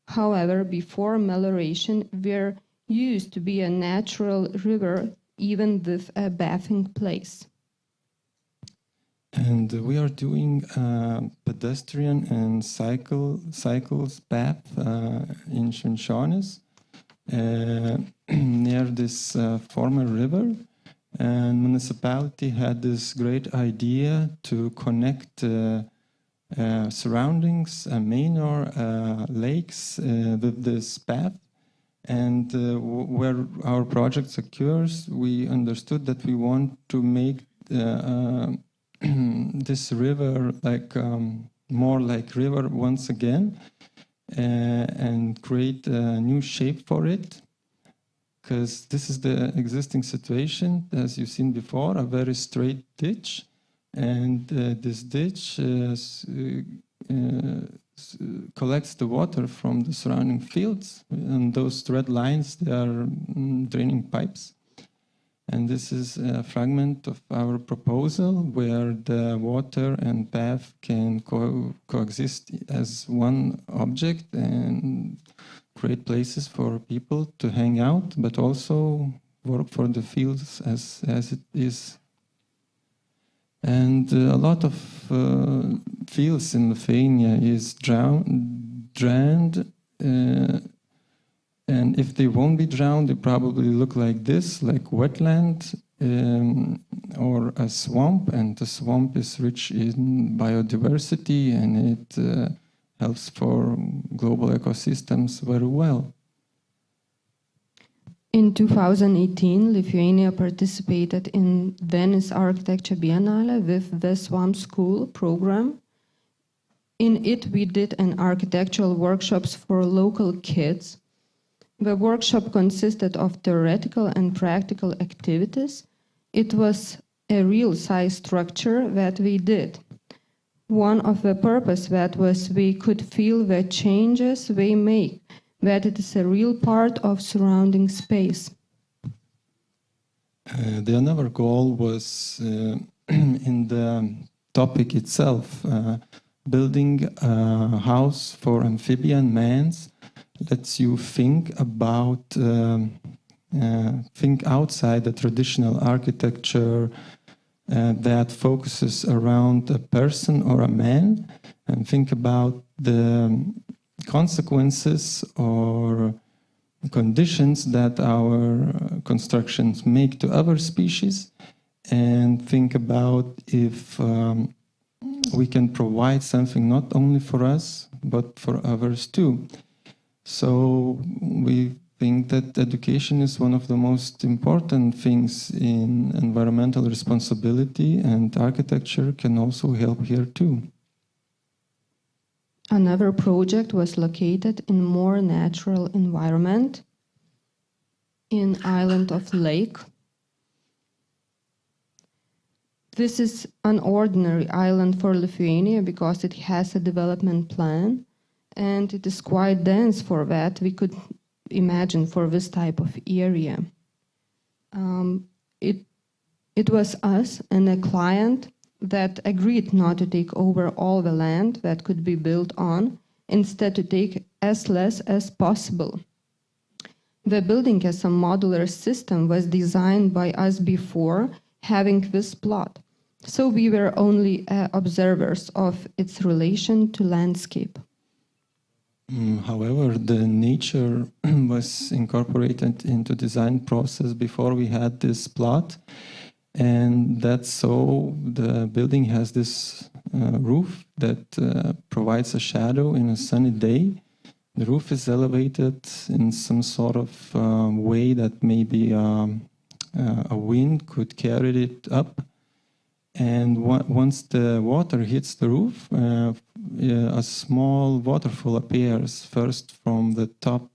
However, before melioration, there used to be a natural river, even with a bathing place. And we are doing pedestrian and cycles path in Johannes near this former river. And municipality had this great idea to connect surroundings, minor lakes with this path. And where our project occurs, we understood that we want to make this river like more like river once again, and create a new shape for it. Because this is the existing situation, as you've seen before, a very straight ditch. And this ditch collects the water from the surrounding fields. And those red lines, they are draining pipes. And this is a fragment of our proposal where the water and path can coexist as one object and create places for people to hang out, but also work for the fields as it is. And a lot of fields in Lithuania is drowned, and if they won't be drowned, they probably look like this, like wetland or a swamp. And the swamp is rich in biodiversity, and it helps for global ecosystems very well. In 2018, Lithuania participated in Venice Architecture Biennale with the Swamp School program. In it, we did an architectural workshops for local kids. The workshop consisted of theoretical and practical activities. It was a real-size structure that we did. One of the purpose that was we could feel the changes they make, that it is a real part of surrounding space. The another goal was in the topic itself, building a house for amphibian mans lets you think about, think outside the traditional architecture that focuses around a person or a man, and think about the consequences or conditions that our constructions make to other species, and think about if we can provide something not only for us, but for others too. So we think that education is one of the most important things in environmental responsibility, and architecture can also help here too. Another project was located in more natural environment in island of Lake. This is an ordinary island for Lithuania because it has a development plan, and it is quite dense for that we could imagine for this type of area. It was us and a client that agreed not to take over all the land that could be built on, instead to take as less as possible. The building as a modular system was designed by us before having this plot, so we were only observers of its relation to landscape. However, the nature was incorporated into design process before we had this plot, and that's so the building has this roof that provides a shadow in a sunny day. The roof is elevated in some sort of way that maybe a wind could carry it up. And once the water hits the roof, a small waterfall appears first from the top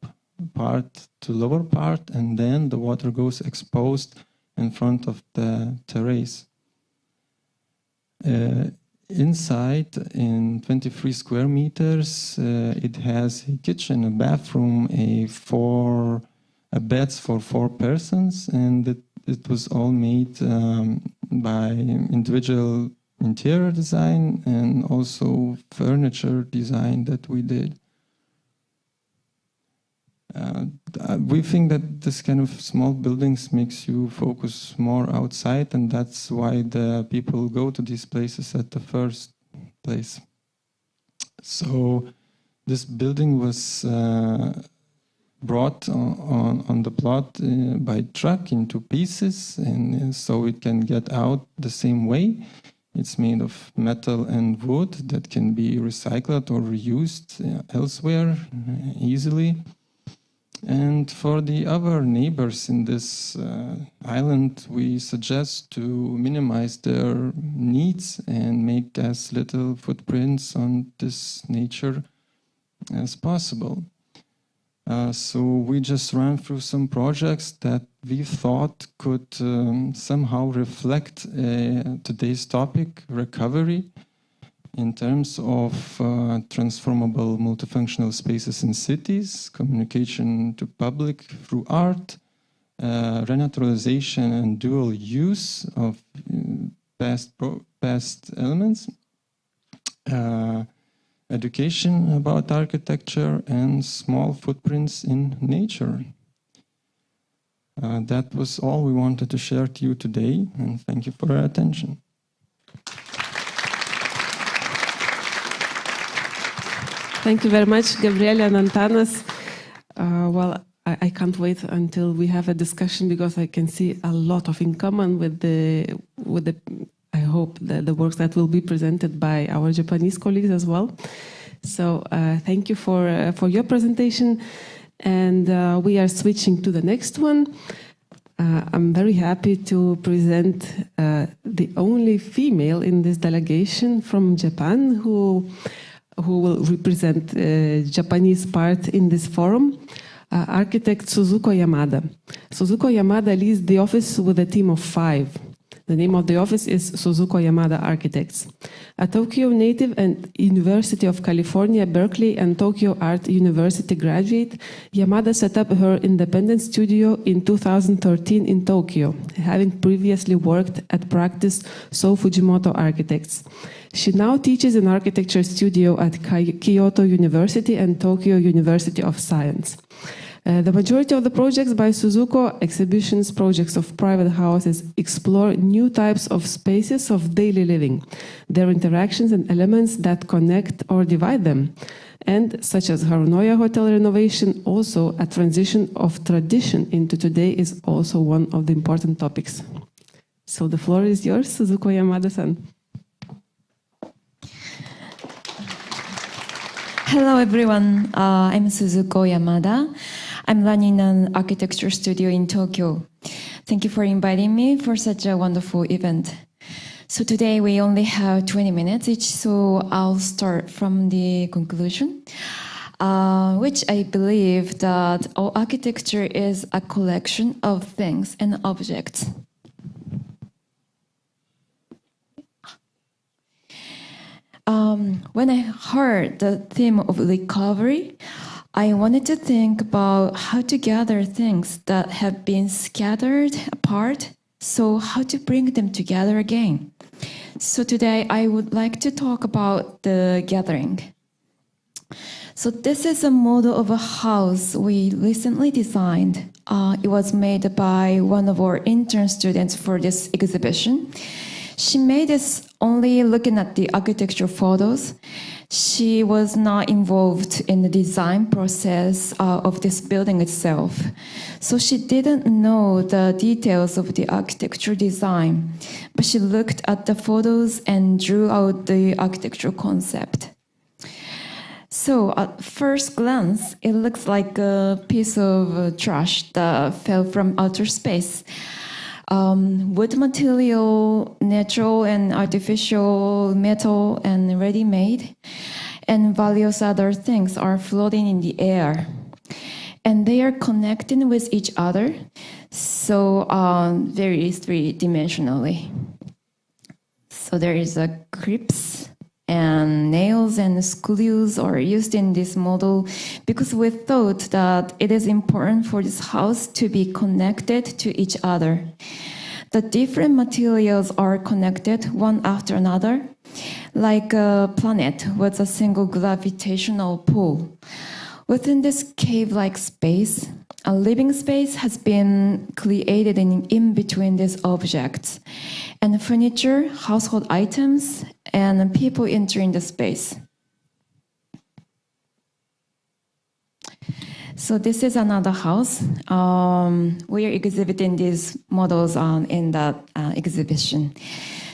part to lower part, and then the water goes exposed in front of the terrace. Inside, in 23 square meters, it has a kitchen, a bathroom, beds for 4 persons, and it was all made by individual interior design and also furniture design that we did. We think that this kind of small buildings makes you focus more outside, and that's why the people go to these places at the first place. So this building was brought on the plot by truck into pieces, and so it can get out the same way. It's made of metal and wood that can be recycled or reused elsewhere easily. And for the other neighbors in this island, we suggest to minimize their needs and make as little footprints on this nature as possible. So we just ran through some projects that we thought could somehow reflect today's topic, recovery, in terms of transformable multifunctional spaces in cities, communication to public through art, renaturalization and dual use of past elements, education about architecture, and small footprints in nature. That was all we wanted to share to you today, and thank you for your attention. Thank you very much, Gabriele and Antanas. Well, I can't wait until we have a discussion because I can see a lot of in common with the I hope the works that will be presented by our Japanese colleagues as well. So thank you for your presentation, and we are switching to the next one. I'm very happy to present the only female in this delegation from Japan who will represent Japanese part in this forum, architect Suzuko Yamada. Suzuko Yamada leads the office with a team of 5. The name of the office is Suzuko Yamada Architects. A Tokyo native and University of California, Berkeley, and Tokyo Art University graduate, Yamada set up her independent studio in 2013 in Tokyo, having previously worked at practice So Fujimoto Architects. She now teaches in architecture studio at Kyoto University and Tokyo University of Science. The majority of the projects by Suzuko, exhibitions, projects of private houses, explore new types of spaces of daily living, their interactions and elements that connect or divide them, and such as Harunoya Hotel renovation, also a transition of tradition into today is also one of the important topics. So the floor is yours, Suzuko Yamada-san. Hello everyone, I'm Suzuko Yamada. I'm running an architecture studio in Tokyo. Thank you for inviting me for such a wonderful event. So today we only have 20 minutes each, so I'll start from the conclusion, which I believe that all architecture is a collection of things and objects. When I heard the theme of recovery, I wanted to think about how to gather things that have been scattered apart, so how to bring them together again. So today I would like to talk about the gathering. So this is a model of a house we recently designed. It was made by one of our intern students for this exhibition. She made this only looking at the architecture photos. She was not involved in the design process of this building itself. So she didn't know the details of the architecture design, but she looked at the photos and drew out the architectural concept. So at first glance, it looks like a piece of trash that fell from outer space. Wood material, natural and artificial metal and ready-made, and various other things are floating in the air. And they are connecting with each other, so very three-dimensionally. So there is a crisps, and nails and screws are used in this model because we thought that it is important for this house to be connected to each other. The different materials are connected one after another, like a planet with a single gravitational pull. Within this cave-like space, a living space has been created in between these objects, and furniture, household items, and people entering the space. So this is another house. We are exhibiting these models in that exhibition.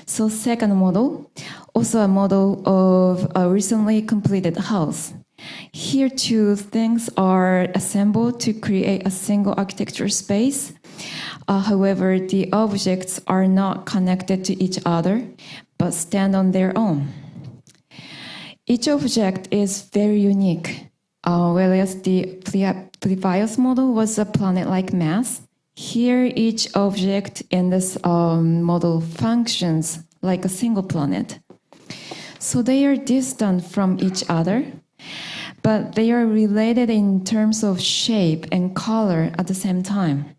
So second model, also a model of a recently completed house. Here two things are assembled to create a single architecture space. However, the objects are not connected to each other, but stand on their own. Each object is very unique, whereas the previous model was a planet-like mass. Here, each object in this model functions like a single planet. So they are distant from each other, but they are related in terms of shape and color at the same time.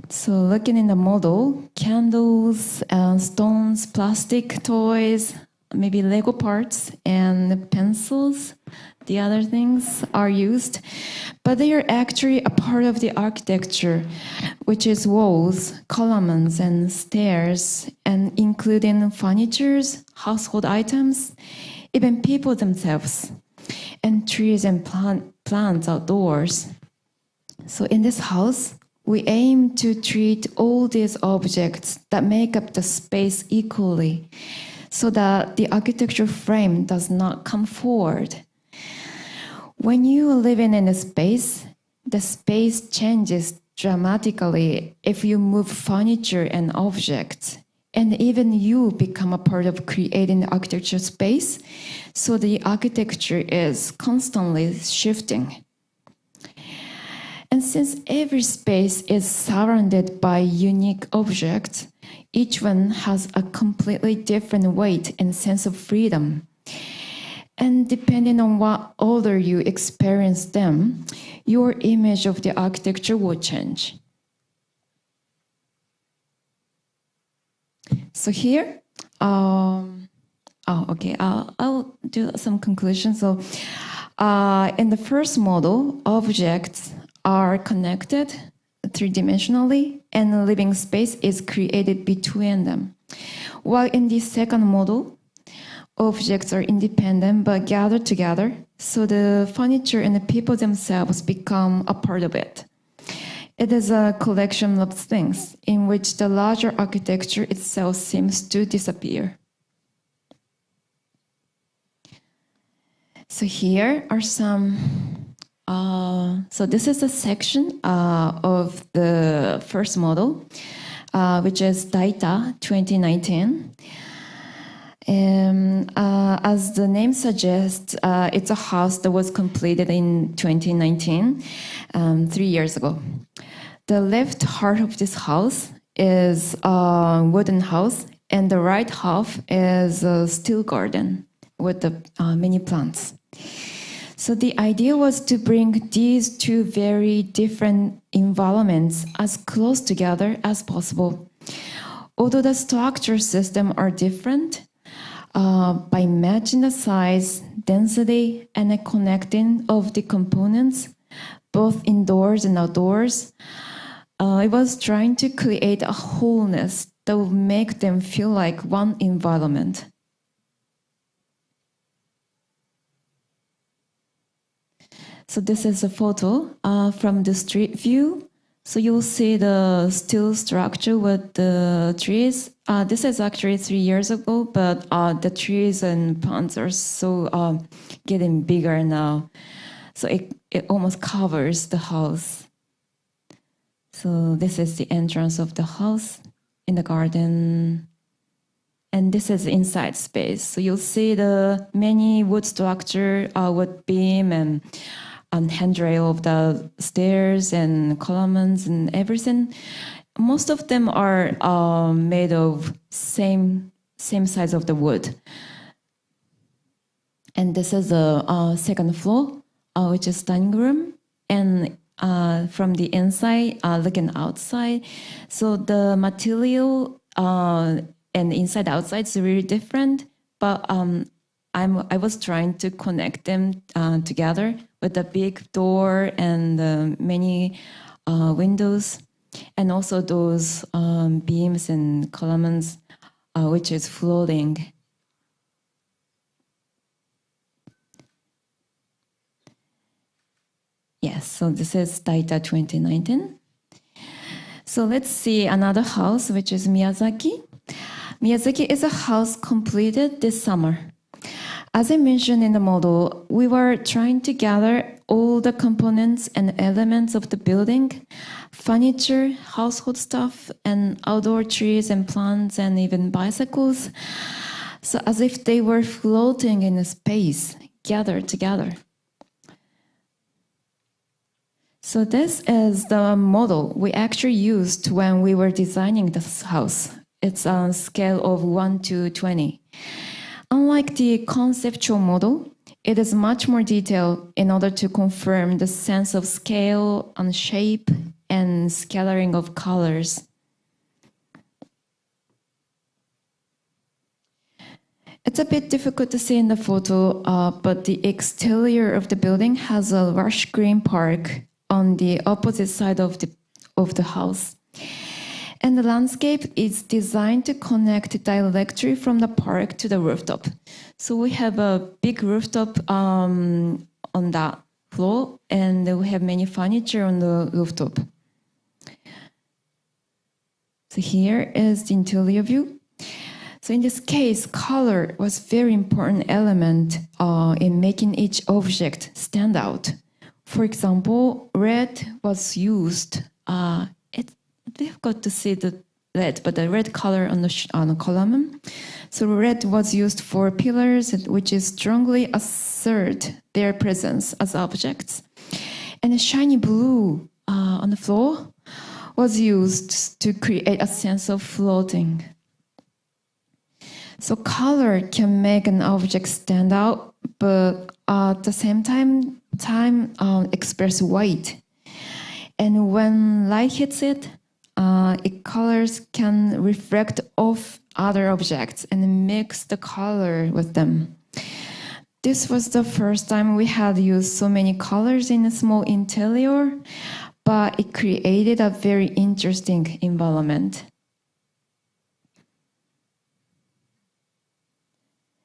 So looking in the model, candles, stones, plastic toys, maybe Lego parts, and pencils, the other things are used, but they are actually a part of the architecture, which is walls, columns, and stairs, and including furnitures, household items, even people themselves, and trees and plants outdoors. So in this house, we aim to treat all these objects that make up the space equally, so that the architectural frame does not come forward. When you are living in a space, the space changes dramatically if you move furniture and objects, and even you become a part of creating the architecture space, so the architecture is constantly shifting. And since every space is surrounded by unique objects, each one has a completely different weight and sense of freedom. And depending on what order you experience them, your image of the architecture will change. So here, I'll do some conclusions. So in the first model, objects are connected three-dimensionally, and a living space is created between them. While in the second model, objects are independent but gathered together, so the furniture and the people themselves become a part of it. It is a collection of things in which the larger architecture itself seems to disappear. So here are some so this is a section of the first model, which is Data 2019. As the name suggests, it's a house that was completed in 2019, 3 years ago. The left heart of this house is a wooden house, and the right half is a steel garden with the many plants. So the idea was to bring these two very different environments as close together as possible. Although the structure system are different, by matching the size, density, and the connecting of the components, both indoors and outdoors, it was trying to create a wholeness that would make them feel like one environment. So this is a photo from the street view. So you'll see the steel structure with the trees. This is actually 3 years ago, but the trees and plants are so getting bigger now. So it almost covers the house. So this is the entrance of the house in the garden. And this is inside space. So you'll see the many wood structure, wood beam and handrail of the stairs and columns and everything. Most of them are made of same size of the wood. And this is the second floor, which is dining room. And from the inside, looking outside, so the material and inside outside is really different. But I was trying to connect them together with the big door and many windows, and also those beams and columns, which is floating. Yes, so this is Data 2019. So let's see another house, which is Miyazaki. Miyazaki is a house completed this summer. As I mentioned in the model, we were trying to gather all the components and elements of the building, furniture, household stuff, and outdoor trees and plants and even bicycles, so as if they were floating in a space, gathered together. So this is the model we actually used when we were designing this house. It's on a scale of 1 to 20. Unlike the conceptual model, it is much more detailed in order to confirm the sense of scale and shape and scattering of colors. It's a bit difficult to see in the photo, but the exterior of the building has a lush green park on the opposite side of the house. And the landscape is designed to connect directly from the park to the rooftop. So we have a big rooftop on that floor, and we have many furniture on the rooftop. So here is the interior view. So in this case, color was a very important element in making each object stand out. For example, red was used. It's difficult to see the red, but the red color on the column. So red was used for pillars, which is strongly assert their presence as objects. And a shiny blue on the floor was used to create a sense of floating. So color can make an object stand out, but at the same time express weight. And when light hits it, colors can reflect off other objects and mix the color with them. This was the first time we had used so many colors in a small interior, but it created a very interesting environment.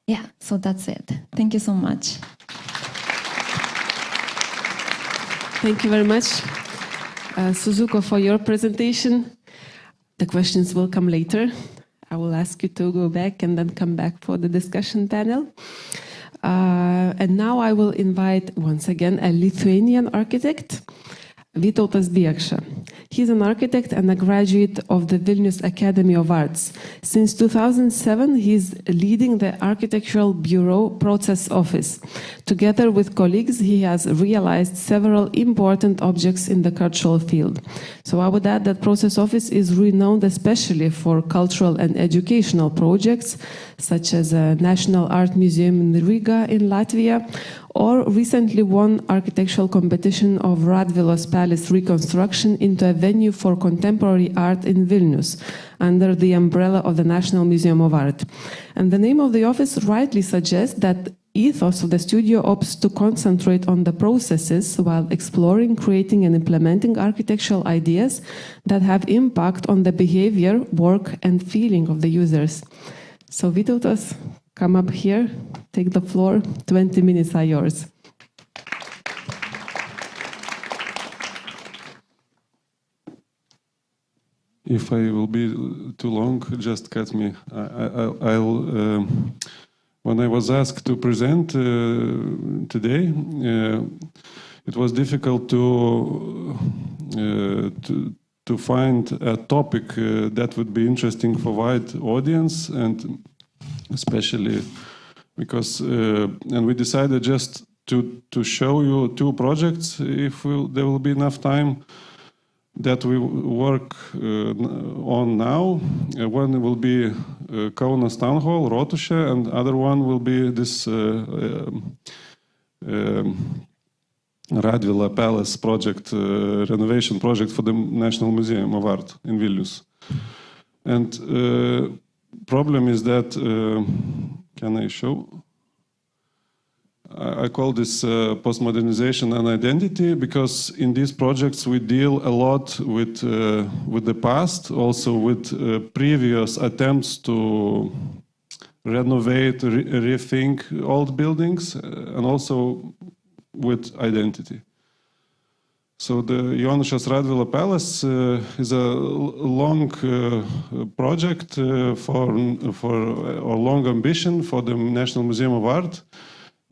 Yeah, so that's it. Thank you so much. Thank you very much, Suzuko, for your presentation. The questions will come later. I will ask you to go back and then come back for the discussion panel. And now I will invite once again a Lithuanian architect, Vytautas Biekša. He's an architect and a graduate of the Vilnius Academy of Arts. Since 2007, he's leading the Architectural Bureau Process Office. Together with colleagues, he has realized several important objects in the cultural field. So I would add that Process Office is renowned especially for cultural and educational projects, such as a National Art Museum in Riga in Latvia, or recently won architectural competition of Radvilos Palace reconstruction into a venue for contemporary art in Vilnius, under the umbrella of the National Museum of Art. And the name of the office rightly suggests that ethos of the studio opts to concentrate on the processes while exploring, creating and implementing architectural ideas that have impact on the behavior, work and feeling of the users. So Vytautas, come up here, take the floor, 20 minutes are yours. If I will be too long, just cut me. When I was asked to present today, it was difficult to find a topic that would be interesting for wide audience, and especially because and we decided just to show you two projects if there will be enough time that we work on now. One will be Kaunas Town Hall, Rotušė, and other one will be this Radvila Palace project, renovation project for the National Museum of Art in Vilnius. And problem is that, can I show? I call this postmodernization and identity, because in these projects we deal a lot with the past, also with previous attempts to renovate, rethink old buildings, and also with identity. So the Johannes Radula Palace is a long project or long ambition for the National Museum of Art.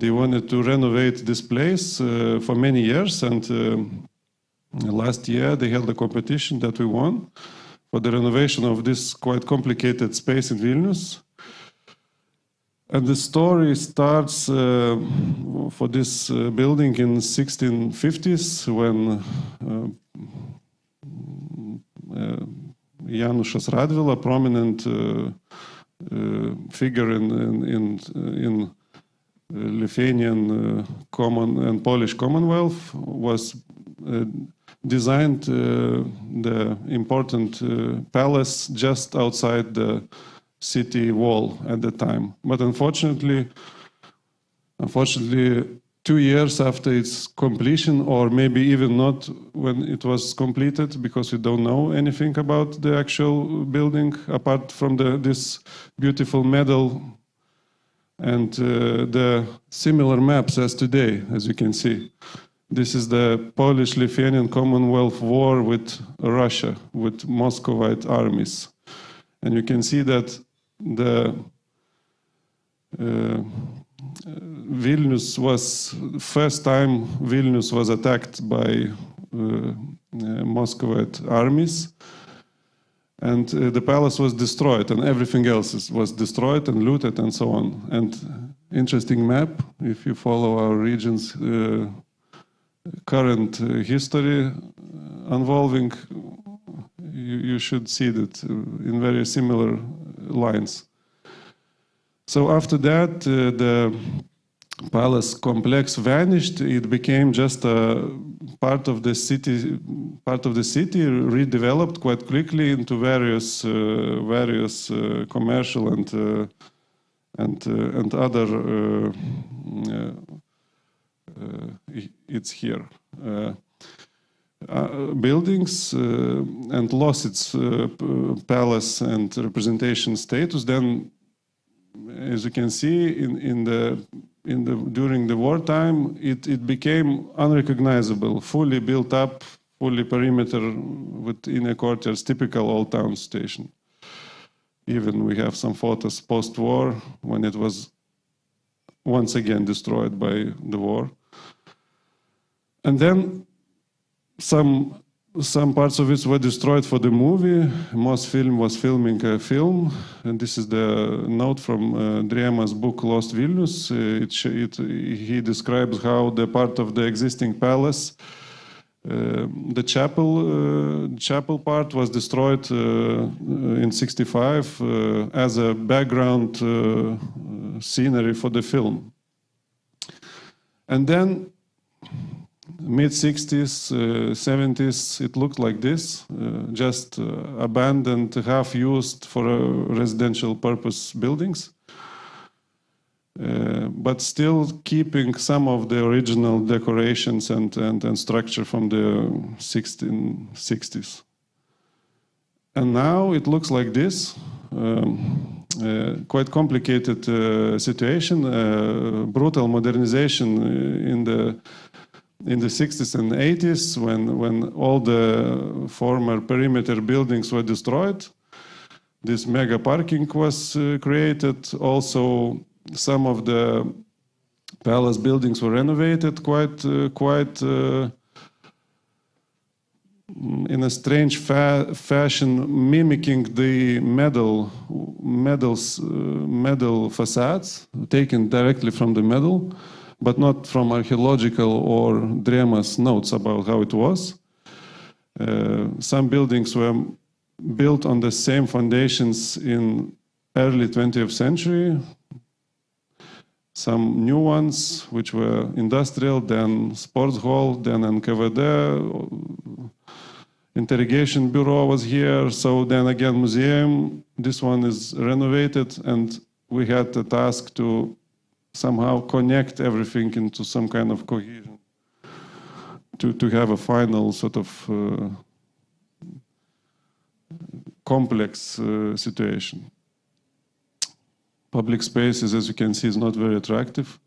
They wanted to renovate this place for many years, and last year they held a competition that we won for the renovation of this quite complicated space in Vilnius. And the story starts for this building in 1650s when Johannes Radvila, a prominent figure in Lithuanian and Polish Commonwealth, was designed the important palace just outside the city wall at the time. But unfortunately, 2 years after its completion, or maybe even not when it was completed, because we don't know anything about the actual building apart from this beautiful medal and the similar maps as today, as you can see. This is the Polish-Lithuanian Commonwealth War with Russia, with Muscovite armies. And you can see that the Vilnius was first time Vilnius was attacked by Muscovite armies, and the palace was destroyed, and everything else was destroyed and looted and so on. And interesting map, if you follow our region's current history involving, you should see that in very similar lines. So after that, the palace complex vanished. It became just a part of the city, redeveloped quite quickly into various commercial and other. It's here. Buildings and lost its palace and representation status. Then, as you can see, during the wartime, it became unrecognizable, fully built up, fully perimeter with inner courtyards, typical old town station. Even we have some photos post-war when it was once again destroyed by the war. And then some parts of it were destroyed for the movie. Mosfilm was filming a film, and this is the note from Drėma's book Lost Vilnius. He describes how the part of the existing palace, the chapel part, was destroyed in '65 as a background scenery for the film. And then mid-60s, 70s, it looked like this, just abandoned, half-used for residential purpose buildings, but still keeping some of the original decorations and structure from the 1660s. And now it looks like this. Quite complicated situation, brutal modernization in the 60s and 80s when all the former perimeter buildings were destroyed. This mega parking was created. Also, some of the palace buildings were renovated quite in a strange fashion, mimicking the medal facades taken directly from the medal, but not from archaeological or Drėma's notes about how it was. Some buildings were built on the same foundations in early 20th century. Some new ones, which were industrial, then sports hall, then NKVD, interrogation bureau was here. So then again, museum. This one is renovated, and we had the task to somehow connect everything into some kind of cohesion, to have a final sort of complex situation. Public spaces, as you can see, is not very attractive.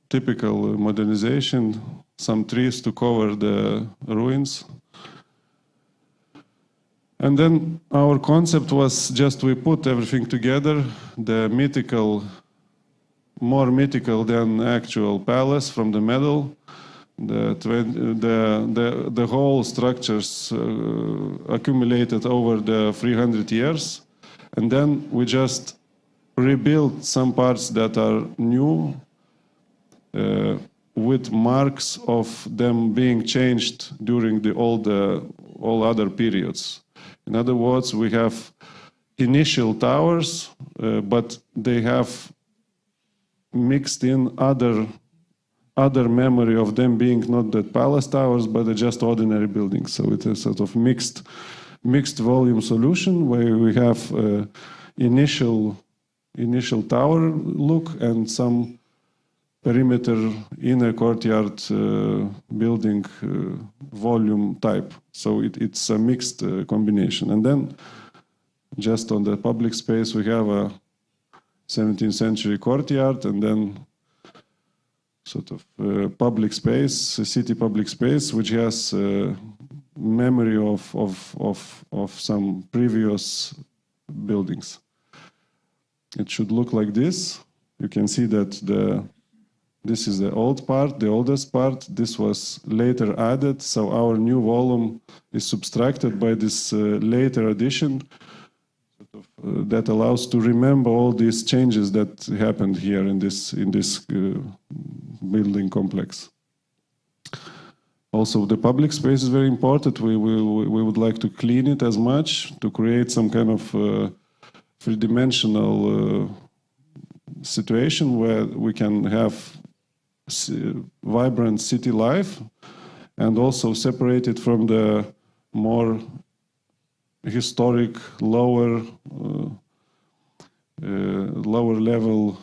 typical modernization, some trees to cover the ruins. And then our concept was just we put everything together, the mythical, more mythical than actual palace from the middle, the whole structures accumulated over the 300 years. And then we just rebuilt some parts that are new with marks of them being changed during all other periods. In other words, we have initial towers, but they have mixed in other memory of them being not the palace towers, but just ordinary buildings. So it's a sort of mixed volume solution where we have initial tower look and some perimeter inner courtyard building volume type. So it's a mixed combination. And then just on the public space, we have a 17th century courtyard and then sort of public space, a city public space, which has memory of some previous buildings. It should look like this. You can see that this is the old part, the oldest part. This was later added, so our new volume is subtracted by this later addition that allows to remember all these changes that happened here in this building complex. Also, the public space is very important. We would like to clean it as much to create some kind of three-dimensional situation where we can have vibrant city life and also separate it from the more historic lower level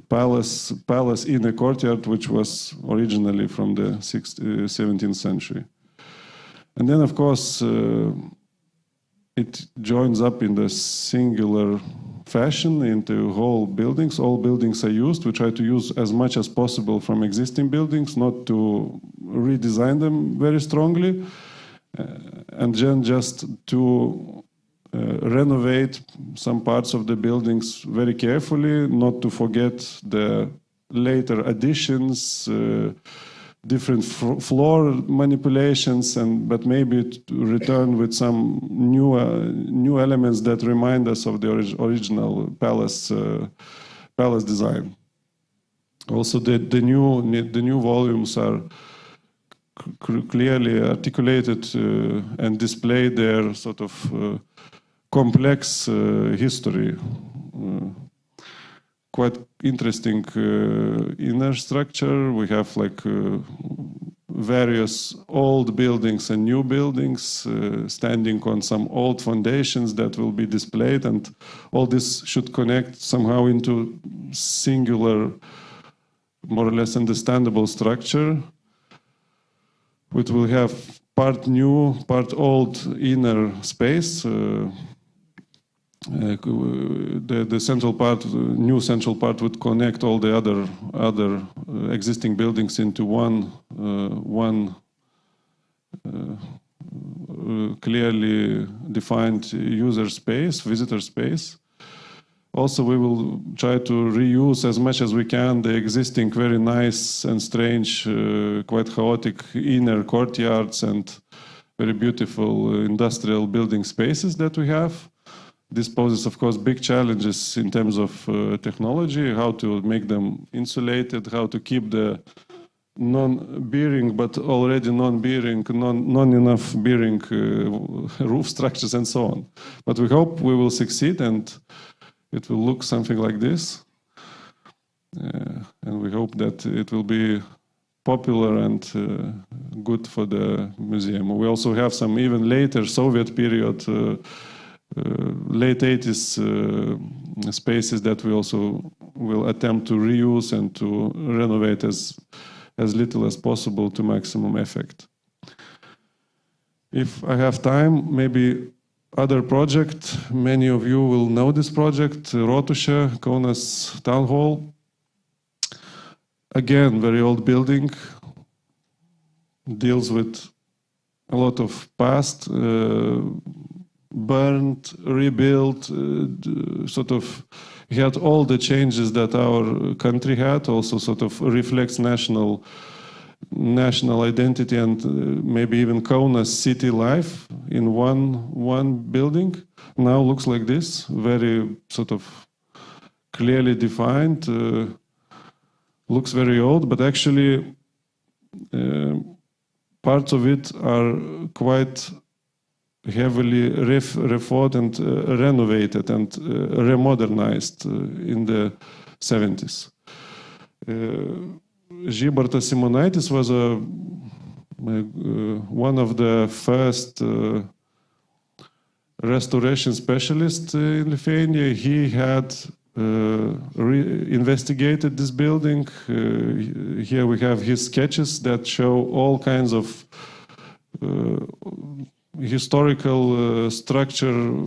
palace in a courtyard, which was originally from the 17th century. And then, of course, it joins up in the singular fashion into whole buildings. All buildings are used. We try to use as much as possible from existing buildings, not to redesign them very strongly, and then just to renovate some parts of the buildings very carefully, not to forget the later additions, different floor manipulations, but maybe to return with some new elements that remind us of the original palace design. Also, the new volumes are clearly articulated and display their sort of complex history. Quite interesting inner structure. We have like various old buildings and new buildings standing on some old foundations that will be displayed, and all this should connect somehow into singular, more or less understandable structure, which will have part new, part old inner space. The central part, new central part, would connect all the other existing buildings into one clearly defined user space, visitor space. Also, we will try to reuse as much as we can the existing very nice and strange, quite chaotic inner courtyards and very beautiful industrial building spaces that we have. This poses, of course, big challenges in terms of technology, how to make them insulated, how to keep the non-bearing, but already non-bearing, non-enough bearing roof structures and so on. But we hope we will succeed and it will look something like this. And we hope that it will be popular and good for the museum. We also have some even later Soviet period late 80s spaces that we also will attempt to reuse and to renovate as little as possible to maximum effect. If I have time, maybe other project. Many of you will know this project, Rotusha, Kaunas Town Hall. Again, very old building, deals with a lot of past, burned, rebuilt, sort of had all the changes that our country had, also sort of reflects national identity and maybe even Kaunas city life in one building. Now looks like this, very sort of clearly defined, looks very old, but actually parts of it are quite heavily refought and renovated and remodernized in the 70s. Žybartas Simonaitis was one of the first restoration specialists in Lithuania. He had investigated this building. Here we have his sketches that show all kinds of historical structure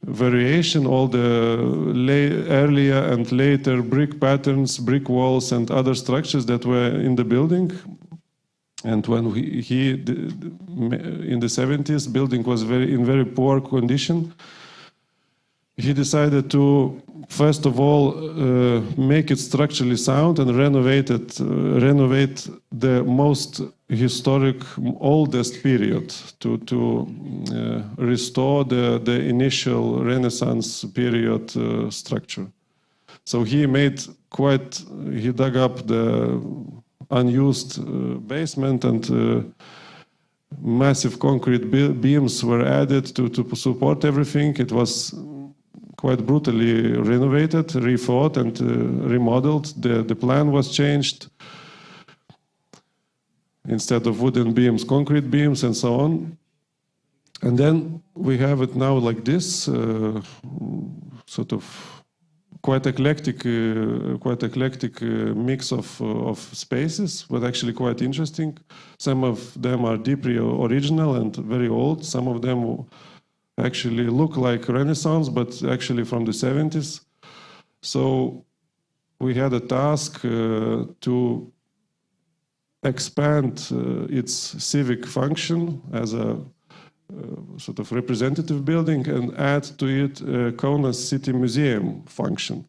variation, all the earlier and later brick patterns, brick walls, and other structures that were in the building. And when he in the 70s, building was in very poor condition. He decided to, first of all, make it structurally sound and renovate the most historic, oldest period to restore the initial Renaissance period structure. So he dug up the unused basement, and massive concrete beams were added to support everything. It was quite brutally renovated, rethought, and remodeled. The plan was changed. Instead of wooden beams, concrete beams, and so on. And then we have it now like this, sort of quite eclectic mix of spaces, but actually quite interesting. Some of them are deeply original and very old. Some of them actually look like Renaissance, but actually from the 70s. So we had a task to expand its civic function as a sort of representative building and add to it a Kaunas City Museum function,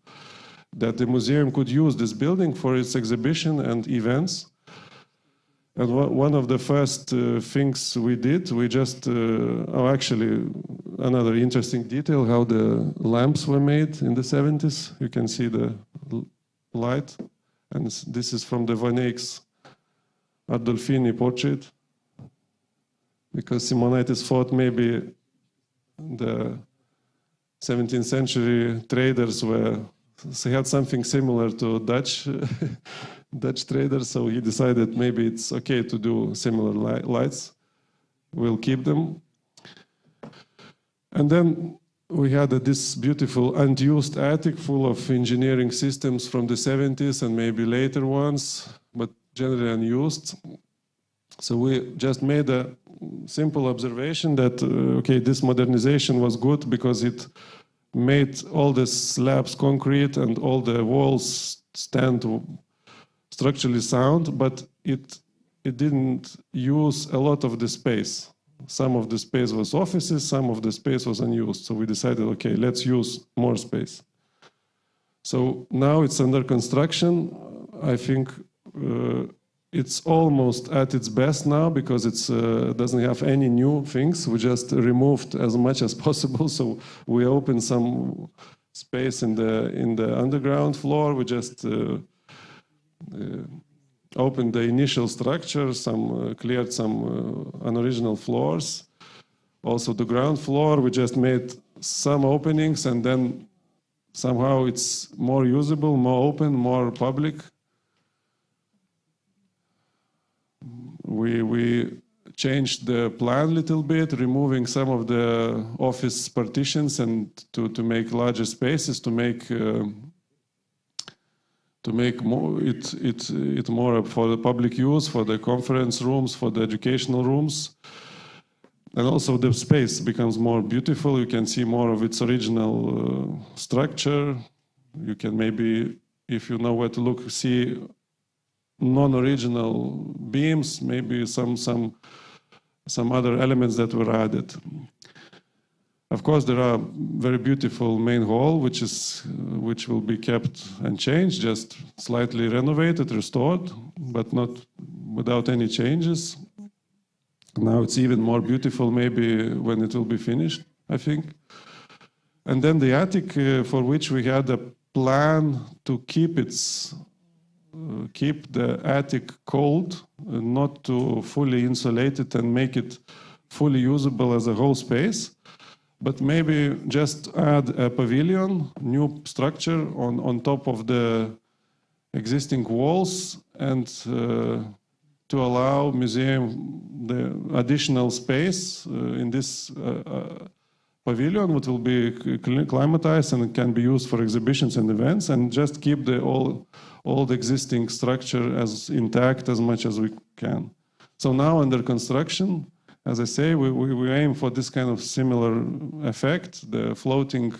that the museum could use this building for its exhibition and events. And one of the first things we did, we just, actually, another interesting detail, how the lamps were made in the 70s. You can see the light. And this is from the Van Eyck's Ardolfini portrait, because Simonaitis thought maybe the 17th century traders had something similar to Dutch traders, so he decided maybe it's okay to do similar lights. We'll keep them. And then we had this beautiful unused attic full of engineering systems from the 70s and maybe later ones, but generally unused. So we just made a simple observation that, okay, this modernization was good because it made all the slabs concrete and all the walls stand structurally sound, but it didn't use a lot of the space. Some of the space was offices, some of the space was unused. So we decided, okay, let's use more space. So now it's under construction. I think it's almost at its best now because it doesn't have any new things. We just removed as much as possible. So we opened some space in the underground floor. We just opened the initial structure, cleared some unoriginal floors. Also the ground floor, we just made some openings, and then somehow it's more usable, more open, more public. We changed the plan a little bit, removing some of the office partitions and to make larger spaces, to make it more for the public use, for the conference rooms, for the educational rooms. And also the space becomes more beautiful. You can see more of its original structure. You can maybe, if you know where to look, see non-original beams, maybe some other elements that were added. Of course, there are very beautiful main hall, which will be kept and changed, just slightly renovated, restored, but not without any changes. Now it's even more beautiful, maybe when it will be finished, I think. And then the attic, for which we had a plan to keep the attic cold, not to fully insulate it and make it fully usable as a whole space, but maybe just add a pavilion, new structure on top of the existing walls, and to allow museum the additional space in this pavilion, which will be climatized and can be used for exhibitions and events, and just keep the old existing structure as intact as much as we can. So now under construction, as I say, we aim for this kind of similar effect, the floating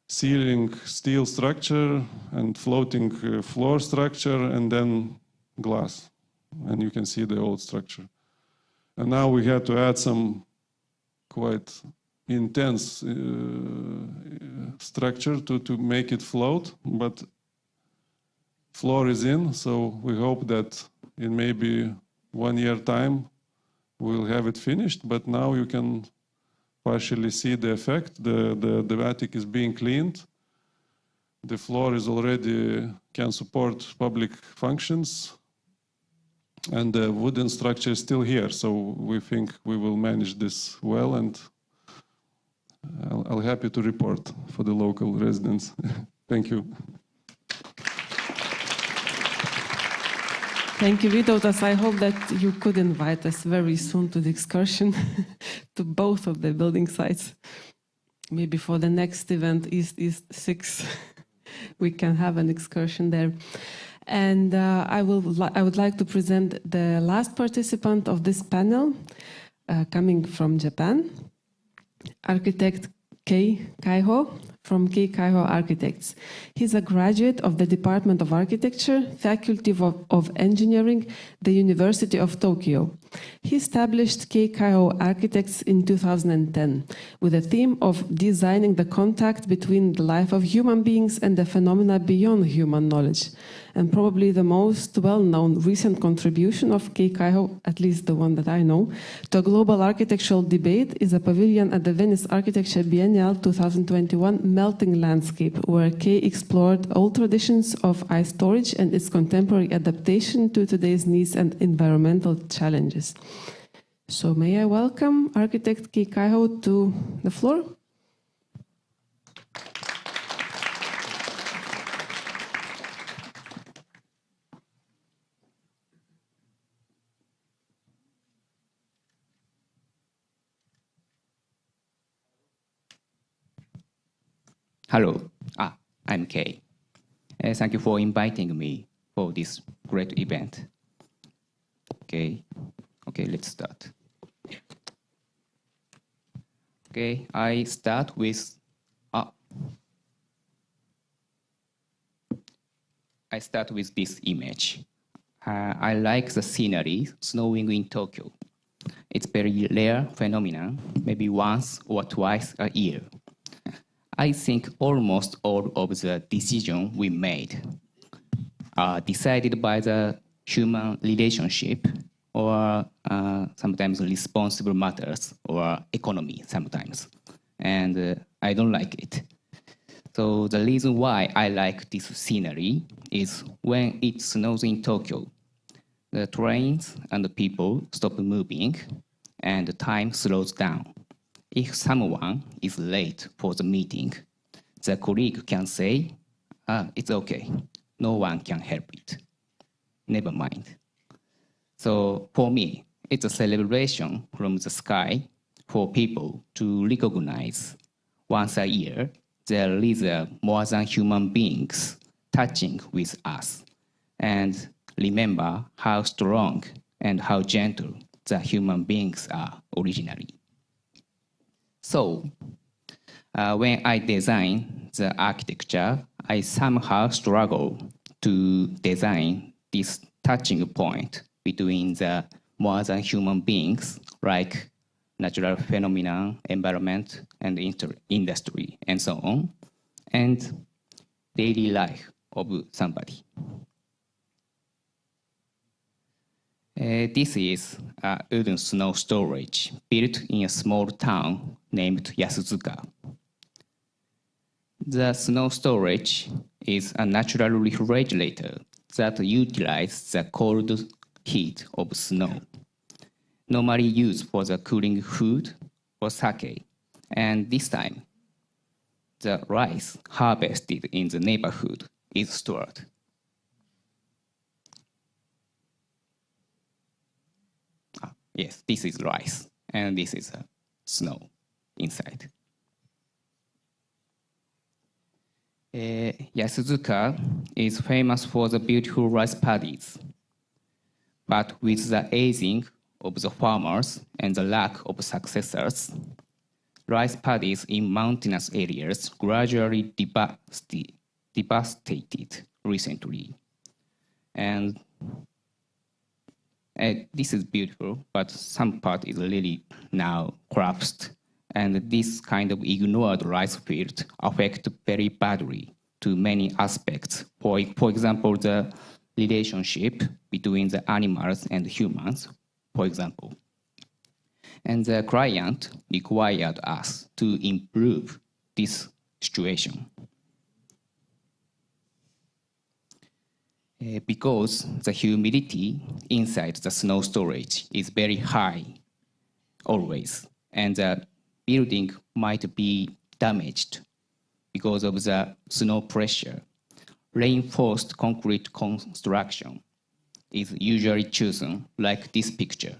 ceiling steel structure and floating floor structure, and then glass. And you can see the old structure. And now we had to add some quite intense structure to make it float, but floor is in, so we hope that in maybe 1 year time we'll have it finished. But now you can partially see the effect. The attic is being cleaned. The floor is already can support public functions, and the wooden structure is still here. So we think we will manage this well, and I'll happy to report for the local residents. Thank you. Thank you, Vytautas. I hope that you could invite us very soon to the excursion to both of the building sites. Maybe for the next event, East 6, we can have an excursion there. And I would like to present the last participant of this panel, coming from Japan, architect Kei Kaiho from Kei Kaiho Architects. He's a graduate of the Department of Architecture, Faculty of Engineering, the University of Tokyo. He established Kei Kaiho Architects in 2010 with a theme of designing the contact between the life of human beings and the phenomena beyond human knowledge. And probably the most well-known recent contribution of Kei Kaiho, at least the one that I know, to a global architectural debate is a pavilion at the Venice Architecture Biennial 2021 Melting Landscape, where Kei explored old traditions of ice storage and its contemporary adaptation to today's needs and environmental challenges. So may I welcome architect Kei Kaiho to the floor? Hello, I'm Kei. Thank you for inviting me for this great event. Okay, let's start. Okay, I start with this image. I like the scenery snowing in Tokyo. It's very rare phenomenon, maybe once or twice a year. I think almost all of the decisions we made are decided by the human relationship, or sometimes responsible matters, or economy sometimes. And I don't like it. So the reason why I like this scenery is when it snows in Tokyo, the trains and the people stop moving and the time slows down. If someone is late for the meeting, the colleague can say, it's okay, no one can help it. Never mind. So for me, it's a celebration from the sky for people to recognize once a year there is more than human beings touching with us, and remember how strong and how gentle the human beings are originally. So, when I design the architecture, I somehow struggle to design this touching point between the more than human beings, like natural phenomena, environment, and industry, and so on, and daily life of somebody. This is a wooden snow storage built in a small town named Yasuzuka. The snow storage is a natural refrigerator that utilizes the cold heat of snow, normally used for the cooling food or sake. And this time, the rice harvested in the neighborhood is stored. Yes, this is rice, and this is snow inside. Yasuzuka is famous for the beautiful rice paddies, but with the aging of the farmers and the lack of successors, rice paddies in mountainous areas gradually devastated recently. And this is beautiful, but some part is really now collapsed. And this kind of ignored rice field affect very badly to many aspects. For example, the relationship between the animals and humans, for example. And the client required us to improve this situation. Because the humidity inside the snow storage is very high, always, and the building might be damaged because of the snow pressure. Reinforced concrete construction is usually chosen, like this picture.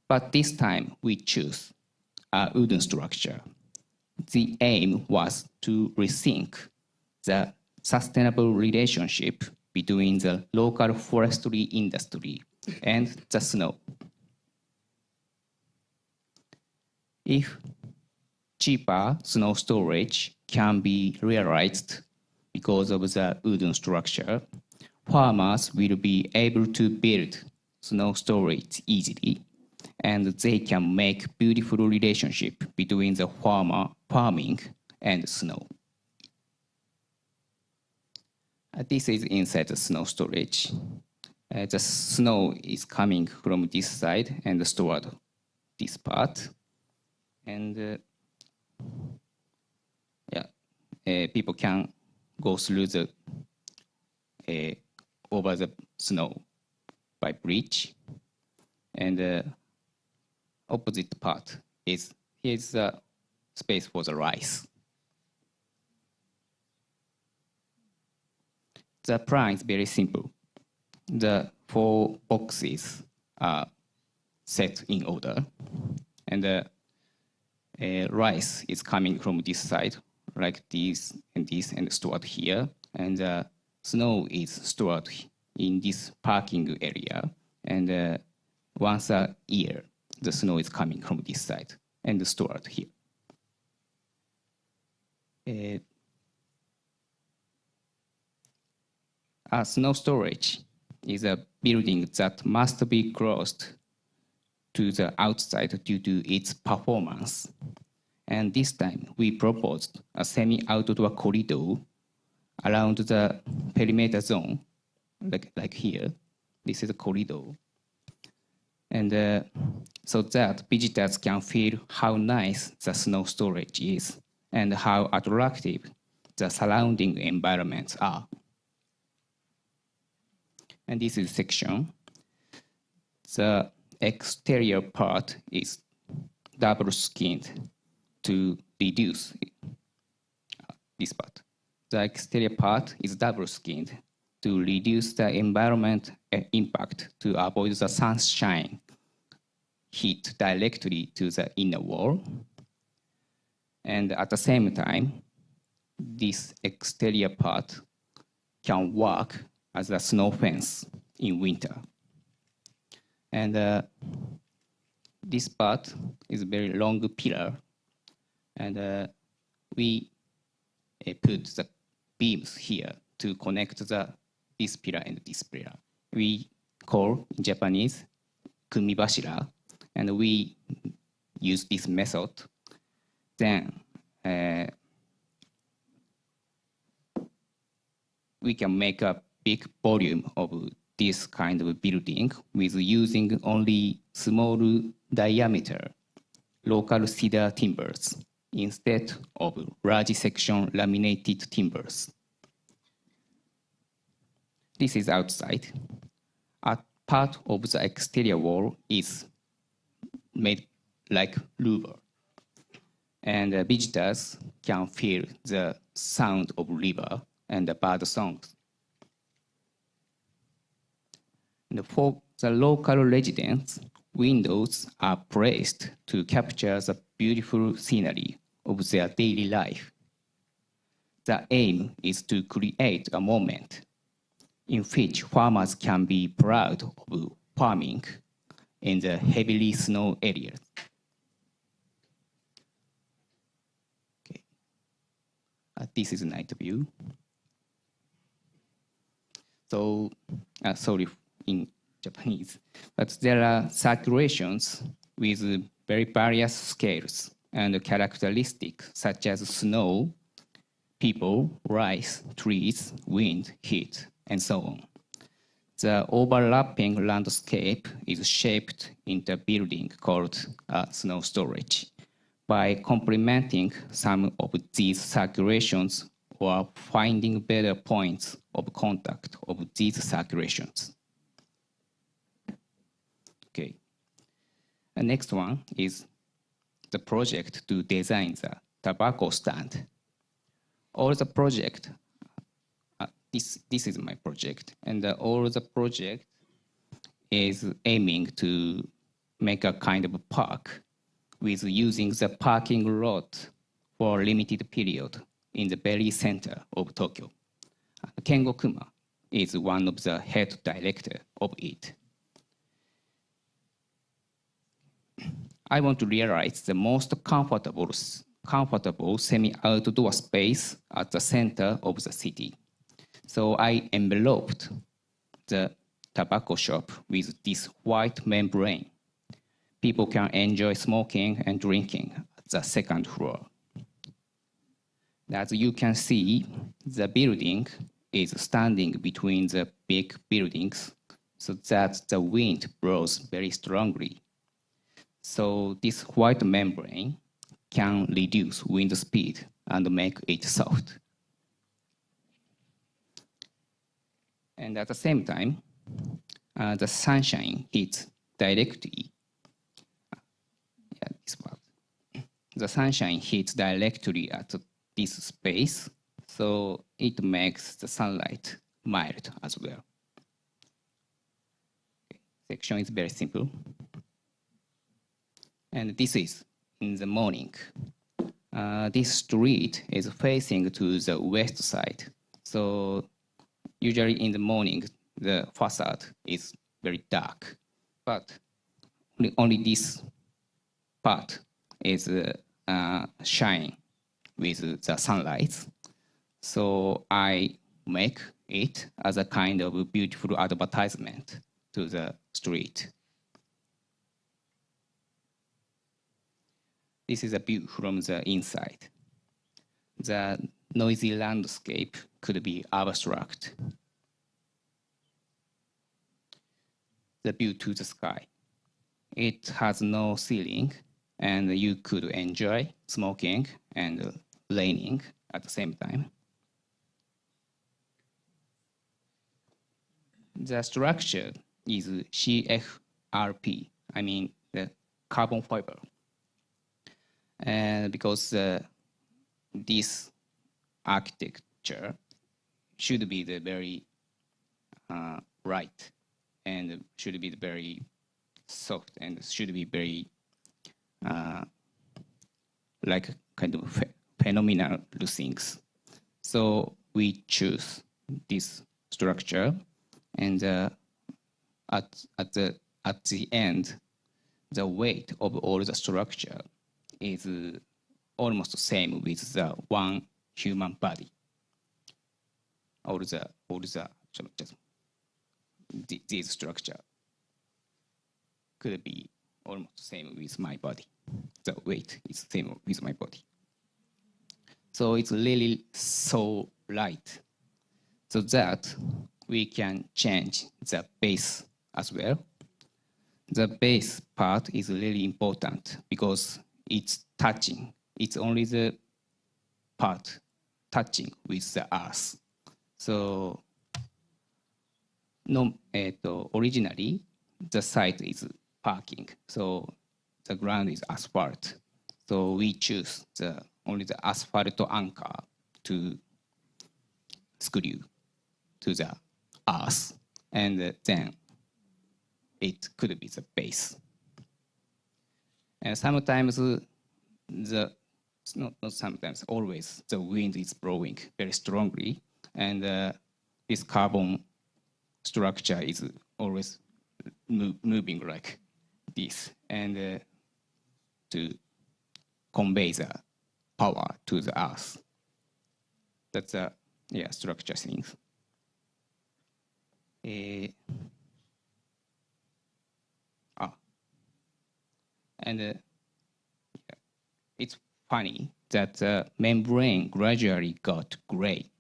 But this time we choose a wooden structure. The aim was to rethink the sustainable relationship between the local forestry industry and the snow. If cheaper snow storage can be realized because of the wooden structure, farmers will be able to build snow storage easily, and they can make beautiful relationship between the farming and snow. This is inside the snow storage. The snow is coming from this side and stored this part. And people can go through the over the snow by bridge. And the opposite part is here's the space for the rice. The plan is very simple. The 4 boxes are set in order, and the rice is coming from this side, like this, and stored here. And the snow is stored in this parking area. And once a year, the snow is coming from this side and stored here. A snow storage is a building that must be closed to the outside due to its performance. And this time, we proposed a semi-outdoor corridor around the perimeter zone, like here. This is a corridor. And so that visitors can feel how nice the snow storage is and how attractive the surrounding environments are. And this is section. The exterior part is double-skinned to reduce this part. The exterior part is double-skinned to reduce the environment impact to avoid the sunshine heat directly to the inner wall. And at the same time, this exterior part can work as a snow fence in winter. And this part is a very long pillar. And we put the beams here to connect this pillar and this pillar. We call in Japanese kumibashira, and we use this method. Then we can make a big volume of this kind of building with using only small diameter local cedar timbers instead of large section laminated timbers. This is outside. A part of the exterior wall is made like louver, and visitors can feel the sound of river and the bird songs. And for the local residents, windows are placed to capture the beautiful scenery of their daily life. The aim is to create a moment in which farmers can be proud of farming in the heavily snow areas. Okay. This is night view. So, sorry in Japanese, but there are circulations with very various scales and characteristics such as snow, people, rice, trees, wind, heat, and so on. The overlapping landscape is shaped into a building called snow storage by complementing some of these circulations or finding better points of contact of these circulations. Okay. The next one is the project to design the tobacco stand. All the project, this is my project, and all the project is aiming to make a kind of park with using the parking lot for a limited period in the very center of Tokyo. Kengo Kuma is one of the head director of it. I want to realize the most comfortable semi-outdoor space at the center of the city. So I enveloped the tobacco shop with this white membrane. People can enjoy smoking and drinking at the second floor. As you can see, the building is standing between the big buildings so that the wind blows very strongly. So this white membrane can reduce wind speed and make it soft. And at the same time, the sunshine hits directly. This part. The sunshine hits directly at this space, so it makes the sunlight mild as well. Okay. Section is very simple. And this is in the morning. This street is facing to the west side. So usually in the morning, the facade is very dark, but only this part is shine with the sunlight. So I make it as a kind of beautiful advertisement to the street. This is a view from the inside. The noisy landscape could be abstract. The view to the sky. It has no ceiling, and you could enjoy smoking and raining at the same time. The structure is CFRP, I mean the carbon fiber. And because this architecture should be the very right and should be very soft and should be very like kind of phenomenal things. So we choose this structure, and at at the end, the weight of all the structure is almost the same with the one human body. This structure could be almost the same with my body. The weight is the same with my body. So it's really so light, so that we can change the base as well. The base part is really important because it's touching. It's only the part touching with the earth. So originally, the site is parking, so the ground is asphalt. So we choose only the asphalt anchor to screw to the earth, and then it could be the base. And sometimes not sometimes, always the wind is blowing very strongly, and this carbon structure is always moving like this, and to convey the power to the earth. That's a structure thing. And it's funny that the membrane gradually got gray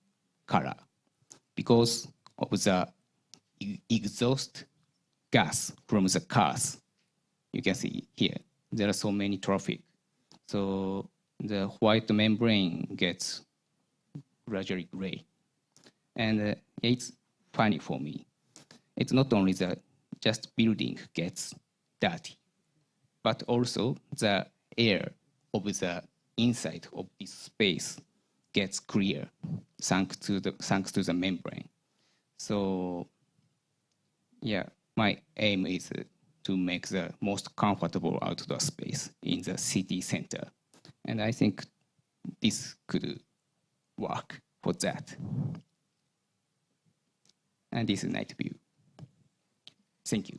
color because of the exhaust gas from the cars. You can see here, there are so many traffic. So the white membrane gets gradually gray. And it's funny for me. It's not only just building gets dirty, but also the air of the inside of this space gets clear thanks to the membrane. So my aim is to make the most comfortable outdoor space in the city center. And I think this could work for that. And this is night view. Thank you.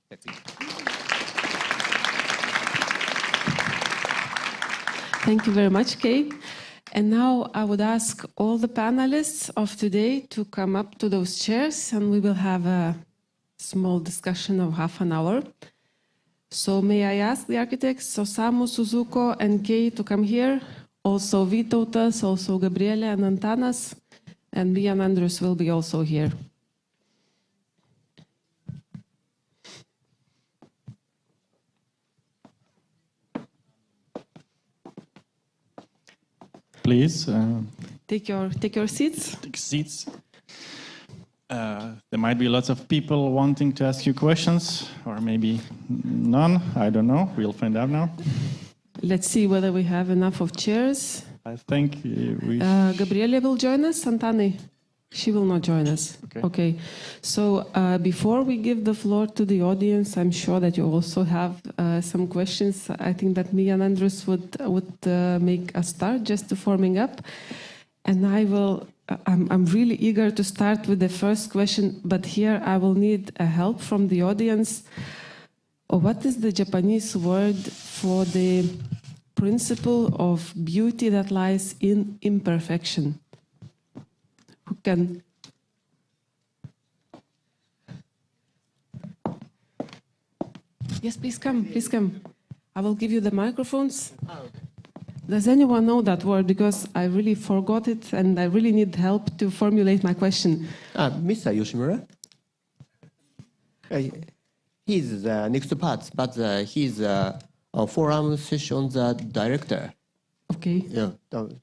That's it. Thank you very much, Kay. And now I would ask all the panelists of today to come up to those chairs, and we will have a small discussion of half an hour. So may I ask the architects, Osamu, Suzuko, and Kay to come here. Also Vytautas, also Gabriele and Antanas, and me and Andrews will be also here. Please. Take your seats. Take seats. There might be lots of people wanting to ask you questions, or maybe none. I don't know. We'll find out now. Let's see whether we have enough of chairs. I think we... Gabriele will join us. Santani, she will not join us. Okay. So before we give the floor to the audience, I'm sure that you also have some questions. I think that me and Andrews would make a start just to forming up. And I'm really eager to start with the first question, but here I will need a help from the audience. What is the Japanese word for the principle of beauty that lies in imperfection? Who can? Yes, please come, please come. I will give you the microphones. Does anyone know that word? Because I really forgot it and I really need help to formulate my question. Mr. Yoshimura? He's next part, but he's on forum session the director. Okay. Yeah,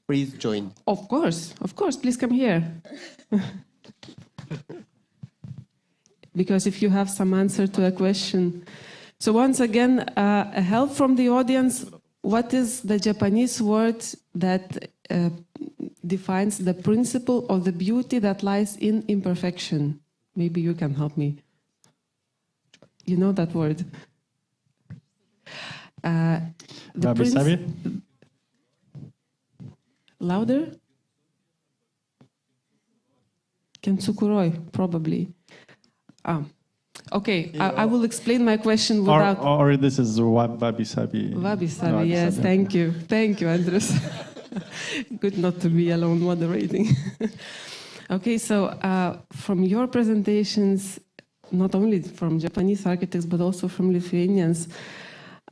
please join. Of course, please come here. Because if you have some answer to a question. So once again, a help from the audience. What is the Japanese word that defines the principle of the beauty that lies in imperfection? Maybe you can help me. You know that word. Louder? Kentsukuroi, probably. Okay, I will explain my question without... Or this is wabi-sabi. Wabi-sabi, yes, thank you. Thank you, Andres. Good not to be alone moderating. Okay, so from your presentations, not only from Japanese architects, but also from Lithuanians,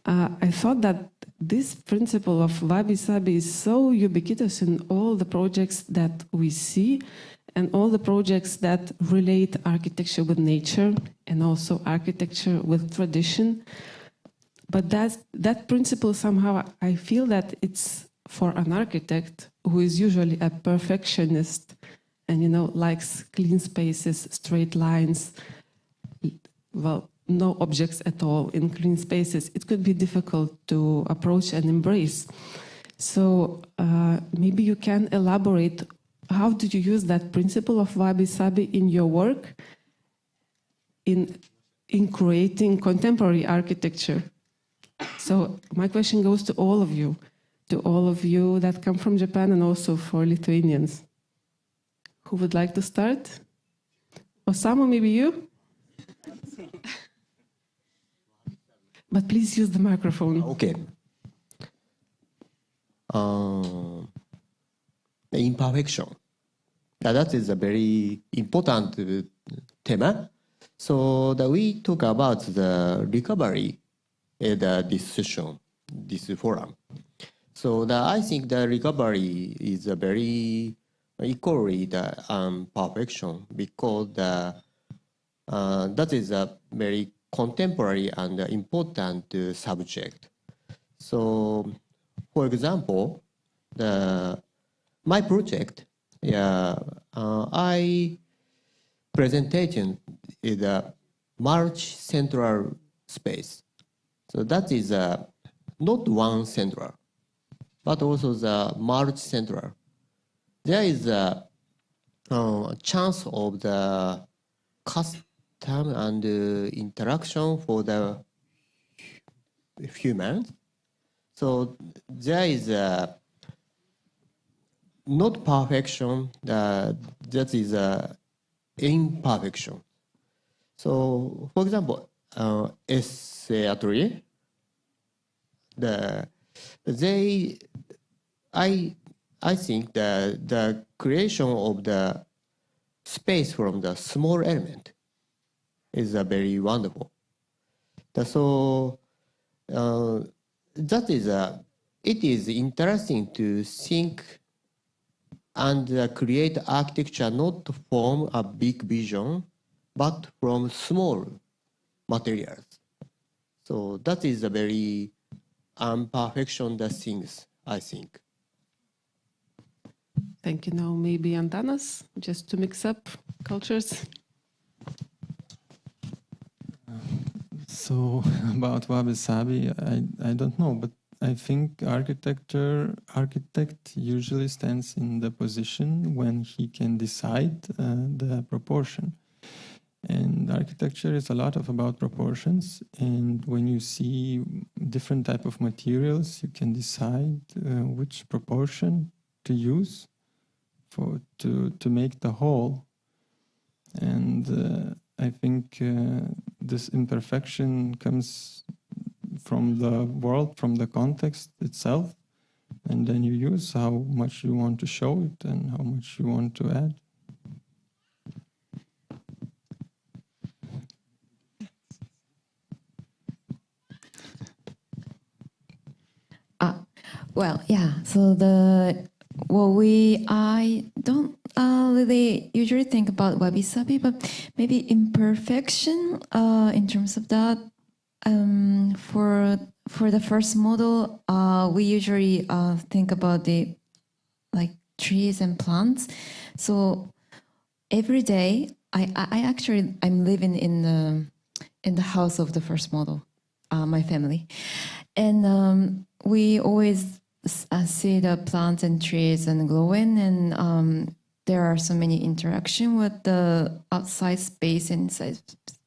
I thought that this principle of wabi-sabi is so ubiquitous in all the projects that we see and all the projects that relate architecture with nature and also architecture with tradition. But that principle somehow, I feel that it's for an architect who is usually a perfectionist and, likes clean spaces, straight lines, well, no objects at all in clean spaces, it could be difficult to approach and embrace. So maybe you can elaborate, how do you use that principle of wabi-sabi in your work in creating contemporary architecture? So my question goes to all of you that come from Japan and also for Lithuanians. Who would like to start? Osamu, maybe you? But please use the microphone. Okay. The imperfection. That is a very important theme. So that we talk about the recovery in this session, this forum. So I think the recovery is a very equally the perfection, because that is a very contemporary and important subject. So, for example, my project, I presentation is a multi-central space. So that is not one central, but also the multi-central. There is a chance of the custom and interaction for the humans. So there is a not perfection, that is imperfection. So, for example, essay atelier, I think the creation of the space from the small element is very wonderful. So it is interesting to think and create architecture not from a big vision, but from small materials. So that is a very imperfection the things, I think. Thank you. Now maybe Antanas, just to mix up cultures. So about wabi-sabi, I don't know, but I think architect usually stands in the position when he can decide the proportion. And architecture is a lot about proportions. And when you see different type of materials, you can decide which proportion to use to make the whole. And I think this imperfection comes from the world, from the context itself, and then you use how much you want to show it and how much you want to add. Well, yeah. So I don't really usually think about wabi-sabi, but maybe imperfection in terms of that. For the first model, we usually think about the trees and plants. So every day, I'm living in the house of the first model, my family, and we always see the plants and trees and glowing, and there are so many interaction with the outside space and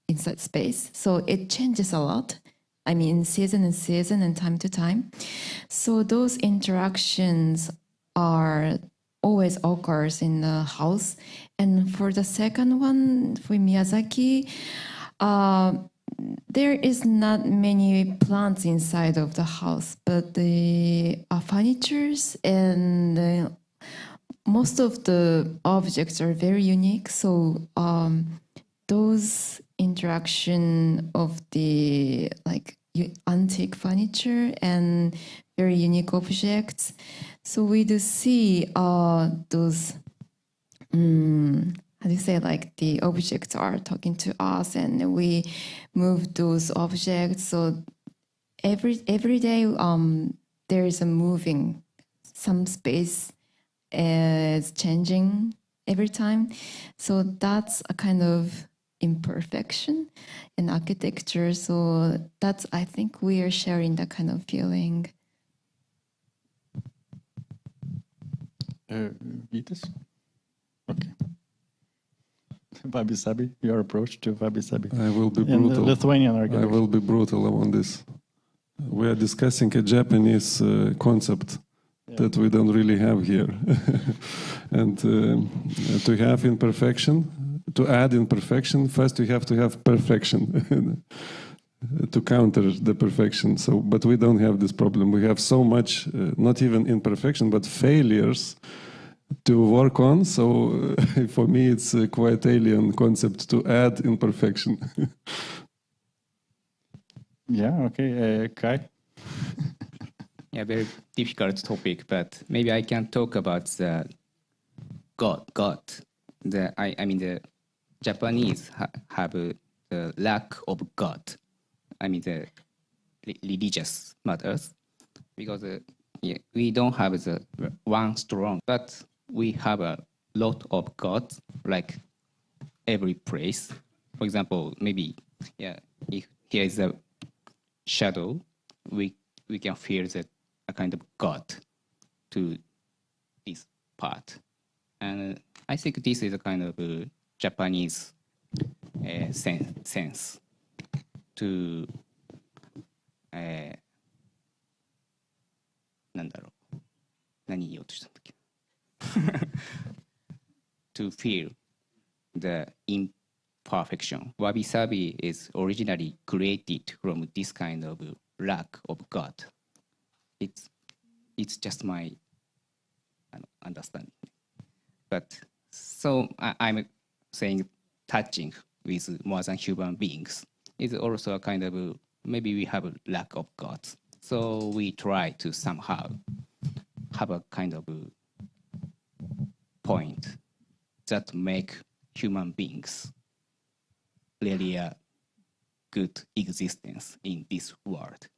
inside space. So it changes a lot. I mean, season and time to time. So those interactions are always occurs in the house. And for the second one, for Miyazaki, there is not many plants inside of the house, but the furnitures and most of the objects are very unique. So those interaction of the antique furniture and very unique objects. So we do see those. How do you say, the objects are talking to us and we move those objects. So every day there is a moving, some space is changing every time. So that's a kind of imperfection in architecture. So that's, I think we are sharing that kind of feeling. Vytis? Okay. Wabi-sabi, your approach to wabi-sabi. I will be brutal. Lithuanian architecture. I will be brutal on this. We are discussing a Japanese concept that we don't really have here. And to have imperfection, to add imperfection, first you have to have perfection to counter the perfection. So, but we don't have this problem. We have so much, not even imperfection, but failures to work on. So for me, it's a quite alien concept to add imperfection. Yeah, okay. Kai? Yeah, very difficult topic, but maybe I can talk about the God. I mean, the Japanese have the lack of God. I mean, the religious matters, because we don't have the one strong, but we have a lot of gods, like every place. For example, maybe, if here is a shadow, we can feel that a kind of God to this part. And I think this is a kind of Japanese sense to to feel the imperfection. Wabi-sabi is originally created from this kind of lack of God. It's just my understanding. But so I'm saying touching with more than human beings is also a kind of, maybe we have a lack of God. So we try to somehow have a kind of point that make human beings really a good existence in this world.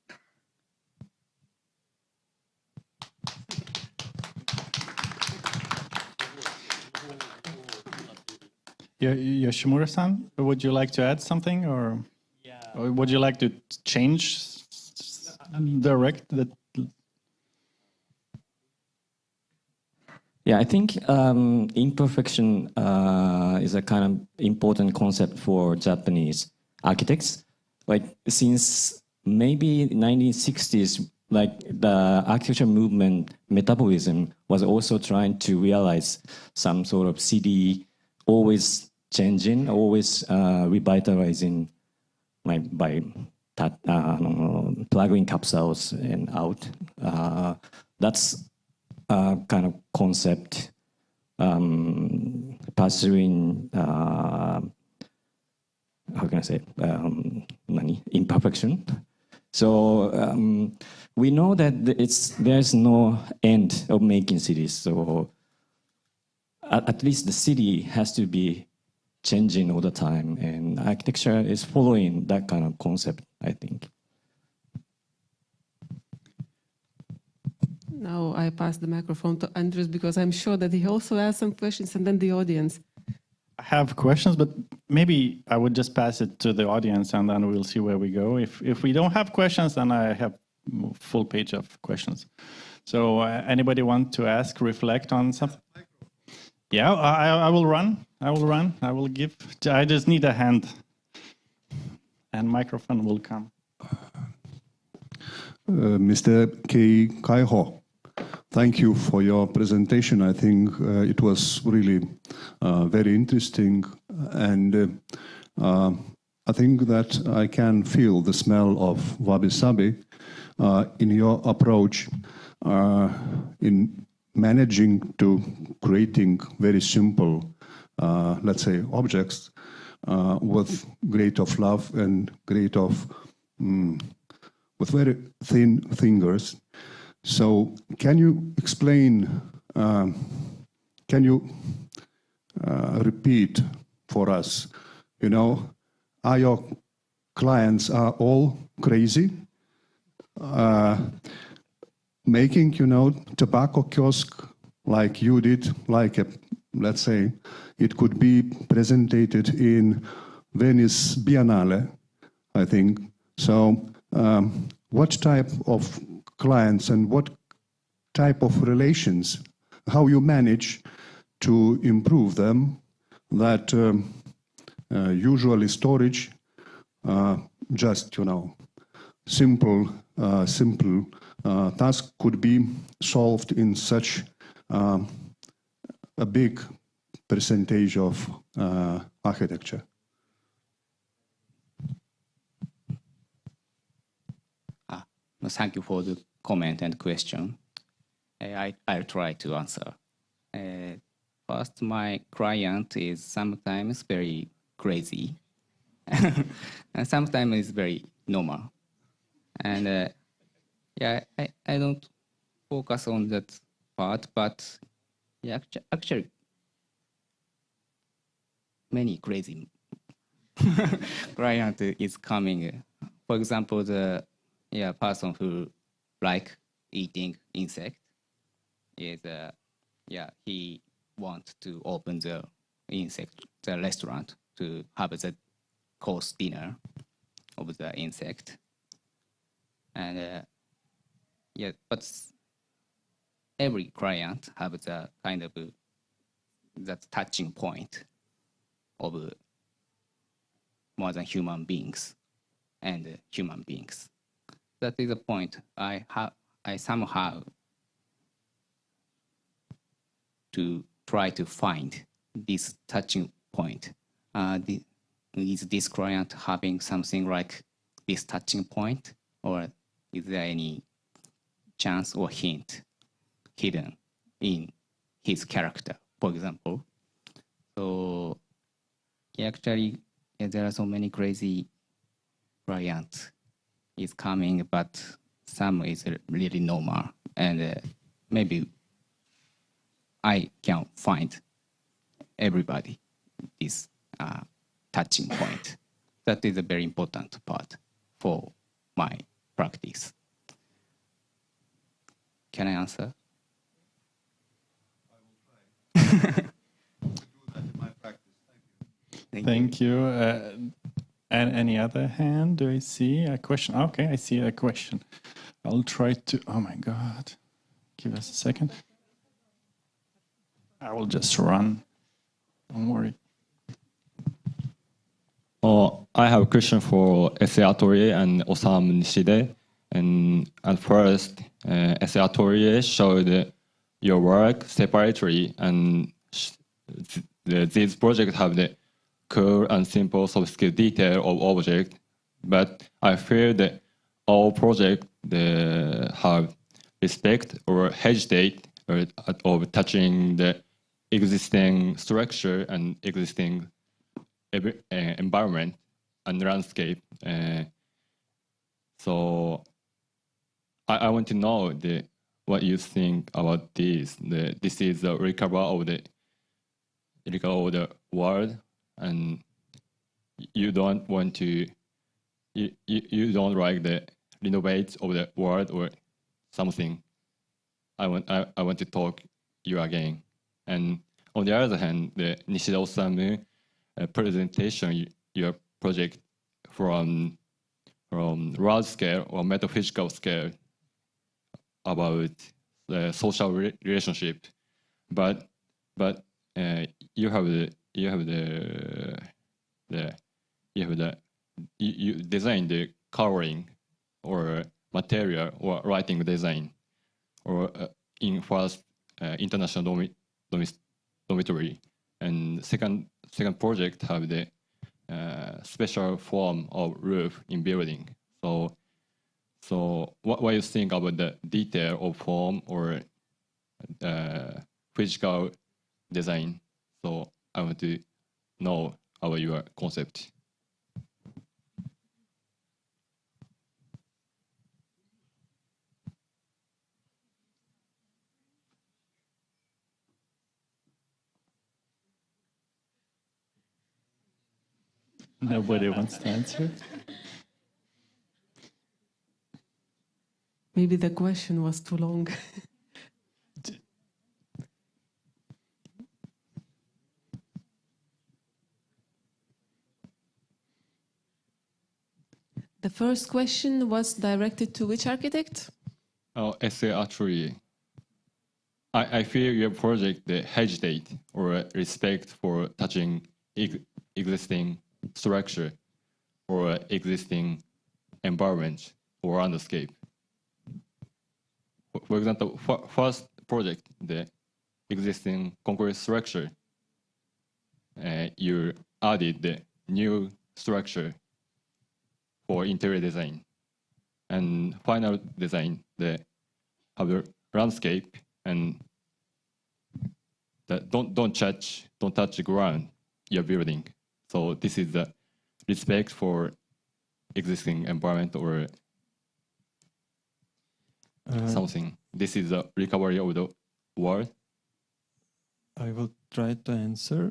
Yoshimura-san, would you like to add something, or would you like to change, direct that? Yeah, I think imperfection is a kind of important concept for Japanese architects. Like since maybe 1960s, like the architecture movement, Metamodernism, was also trying to realize some sort of city always changing, always revitalizing, like by plugging capsules and out. That's a kind of concept pursuing, how can I say, imperfection. So we know that there's no end of making cities. So at least the city has to be changing all the time, and architecture is following that kind of concept, I think. Now I pass the microphone to Andres because I'm sure that he also has some questions, and then the audience. I have questions, but maybe I would just pass it to the audience and then we'll see where we go. If we don't have questions, then I have a full page of questions. So anybody want to ask, reflect on something? Yeah, I will run. I will give. I just need a hand. And microphone will come. Mr. Kei Kaiho, thank you for your presentation. I think it was really very interesting. And I think that I can feel the smell of wabi-sabi in your approach in managing to creating very simple, let's say, objects with great of love and great of, with very thin fingers. So can you explain, can you repeat for us, you know, are your clients are all crazy? Making, you know, tobacco kiosk like you did, like a, let's say, it could be presented in Venice Biennale, I think. So what type of clients and what type of relations, how you manage to improve them, that usually storage, just, you know, simple task could be solved in such a big percentage of architecture. Thank you for the comment and question. I'll try to answer. First, my client is sometimes very crazy, and sometimes it's very normal. And yeah, I don't focus on that part, but yeah, actually, many crazy client is coming. For example, the person who like eating insect is he wants to open the restaurant to have the course dinner of the insect. And but every client have the kind of that touching point of more than human beings and human beings. That is the point I somehow to try to find this touching point. Is this client having something like this touching point, or is there any chance or hint hidden in his character, for example? So actually, there are so many crazy clients is coming, but some is really normal, and maybe I can find everybody this touching point. That is a very important part for my practice. Can I answer? I will try. Do that in my practice. Thank you. And any other hand? Do I see a question? Okay, I see a question. I'll try to. Oh my God! Give us a second. I will just run. Don't worry. I have a question for Essay Atelier and Osamu Nishide. And at first, Essay Atelier showed your work separately, and these projects have the cool and simple soft skill detail of object. But I feel that all projects have respect or hesitate of touching the existing structure and existing environment and landscape. So I want to know what you think about this. This is the recover of the world, and you don't want to you don't like the renovate of the world or something. I want to talk you again. And on the other hand, the Nishida Osamu presentation your project from large scale or metaphysical scale about the social relationship, but you design the coloring or material or writing design, or in first international dormitory, and second project have the special form of roof in building. So what you think about the detail of form or physical design? So I want to know about your concept. Nobody wants to answer. Maybe the question was too long. The first question was directed to which architect? Essay actually, I feel your project hesitate or respect for touching existing structure or existing environment or landscape. For example, first project, the existing concrete structure, you added the new structure for interior design. And final design, the landscape and don't touch the ground you're building. So this is the respect for existing environment or something. This is the recovery of the world. I will try to answer.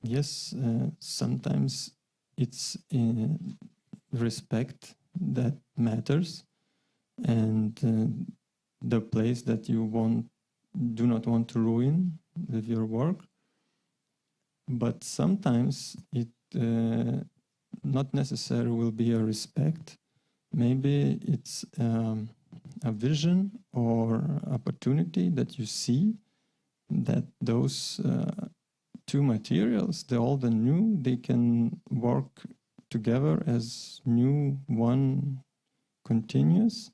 Yes, sometimes it's respect that matters, and the place that you do not want to ruin with your work. But sometimes it not necessarily will be a respect. Maybe it's a vision or opportunity that you see that those two materials, the old and new, they can work together as new one continuous,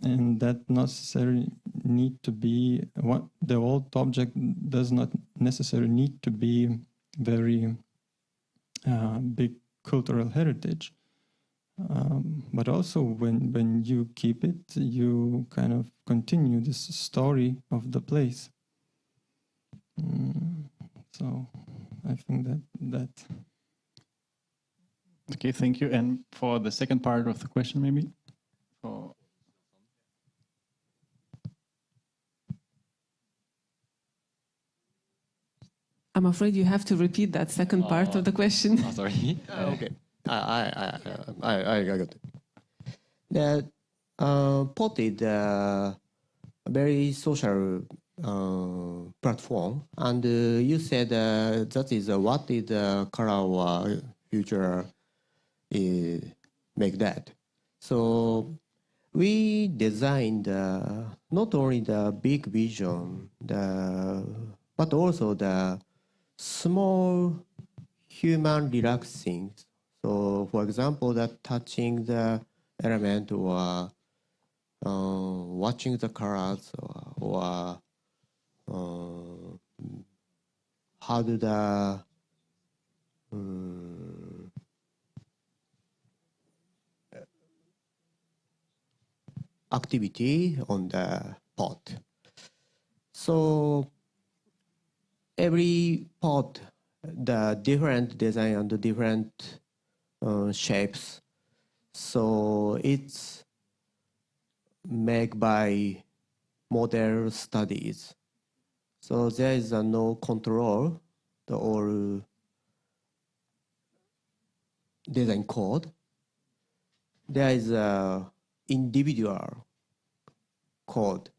and that necessarily need to be what the old object does not necessarily need to be very big cultural heritage, but also when you keep it, you kind of continue this story of the place. So I think that. Okay, thank you. And for the second part of the question, maybe? I'm afraid you have to repeat that second part of the question. Sorry. Okay. I got it. The pot is a very social platform, and you said that is what is the color or future make that. So we designed not only the big vision, but also the small human relaxing. So, for example, that touching the element or watching the colors or how do the activity on the pot. So every pot, the different design and the different shapes. So it's made by model studies. So there is no control or design code. There is a individual code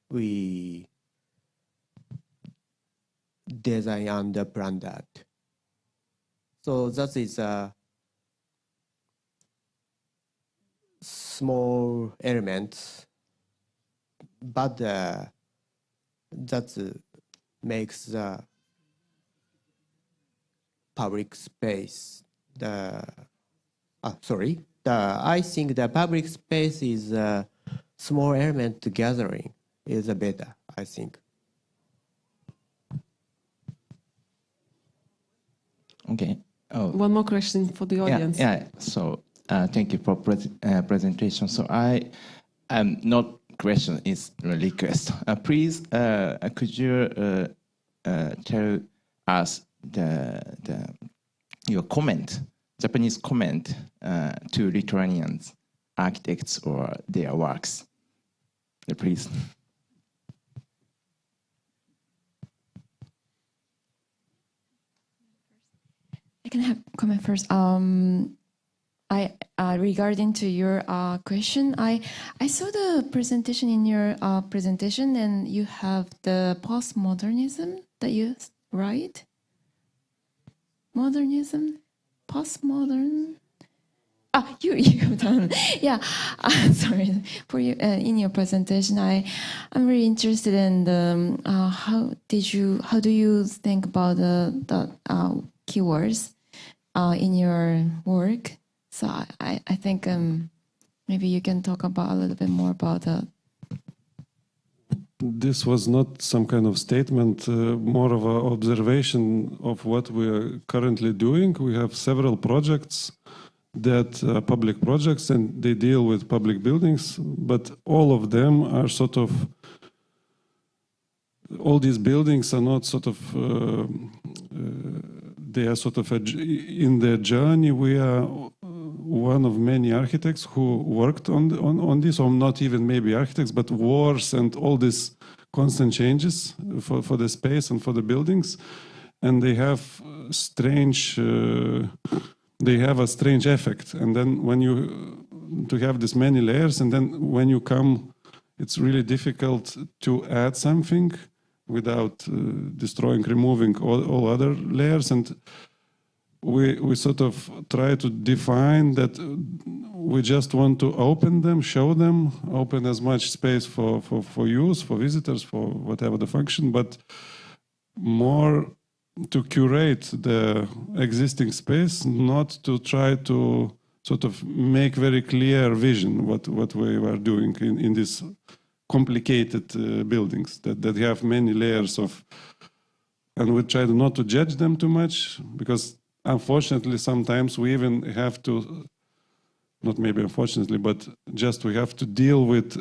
we design and plan that. So that is a small element, but that makes the public space. I think the public space is a small element gathering is better, I think. Okay. Oh. One more question for the audience. Yeah. So thank you for presentation. So I am not question, is a request. Please, could you tell us your comment, Japanese comment to Lithuanian architects or their works, please. I can have comment first. Regarding to your question, I saw the presentation in your presentation, and you have the postmodernism that you right? Modernism, postmodern. You have done. Yeah, sorry for you. In your presentation, I'm really interested in the how do you think about the keywords in your work? So I think maybe you can talk about a little bit more about that. This was not some kind of statement, more of an observation of what we are currently doing. We have several projects that are public projects, and they deal with public buildings, but all of them are sort of, all these buildings are not sort of, they are sort of, in their journey, we are one of many architects who worked on this, or not even maybe architects, but wars and all these constant changes for the space and for the buildings. And they have strange, they have a strange effect. And then when to have this many layers, and then when you come, it's really difficult to add something without destroying, removing all other layers. And we sort of try to define that we just want to open them, show them, open as much space for use, for visitors, for whatever the function, but more to curate the existing space, not to try to sort of make very clear vision what we were doing in these complicated buildings that have many layers of, and we try not to judge them too much, because unfortunately sometimes we even have to, not maybe unfortunately, but just we have to deal with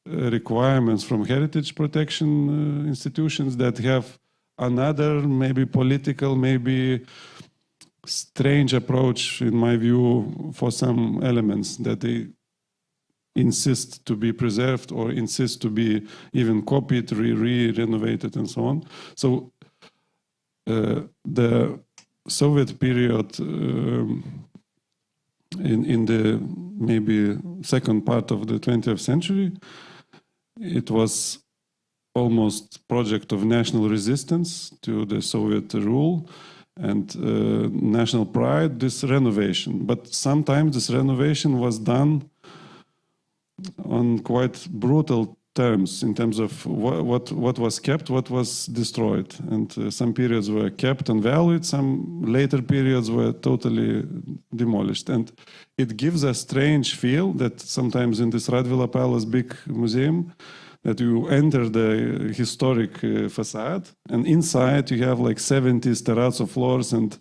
requirements from heritage protection institutions that have another maybe political, maybe strange approach, in my view, for some elements that they insist to be preserved or insist to be even copied, renovated, and so on. So the Soviet period in the maybe second part of the 20th century, it was almost project of national resistance to the Soviet rule and national pride, this renovation. But sometimes this renovation was done on quite brutal terms in terms of what was kept, what was destroyed. And some periods were kept and valued, some later periods were totally demolished. And it gives a strange feel that sometimes in this Radula Palace big museum, that you enter the historic facade, and inside you have like 70s terrazzo floors and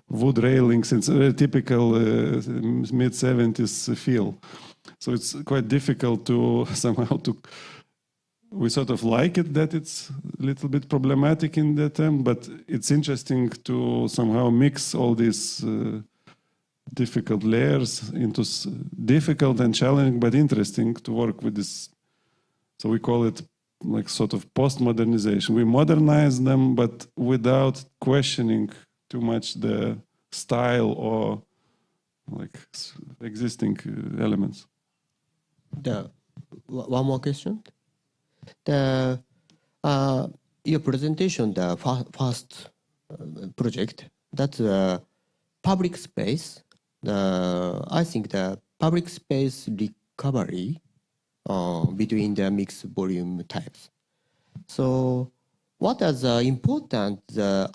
wood railings. It's a very typical mid-70s feel. So it's quite difficult to somehow we sort of like it that it's a little bit problematic in that term, but it's interesting to somehow mix all these difficult layers into difficult and challenging, but interesting to work with this. So we call it like sort of postmodernization. We modernize them, but without questioning too much the style or like existing elements. One more question. Your presentation, the first project, that's public space. I think the public space recovery between the mixed volume types. So what is the important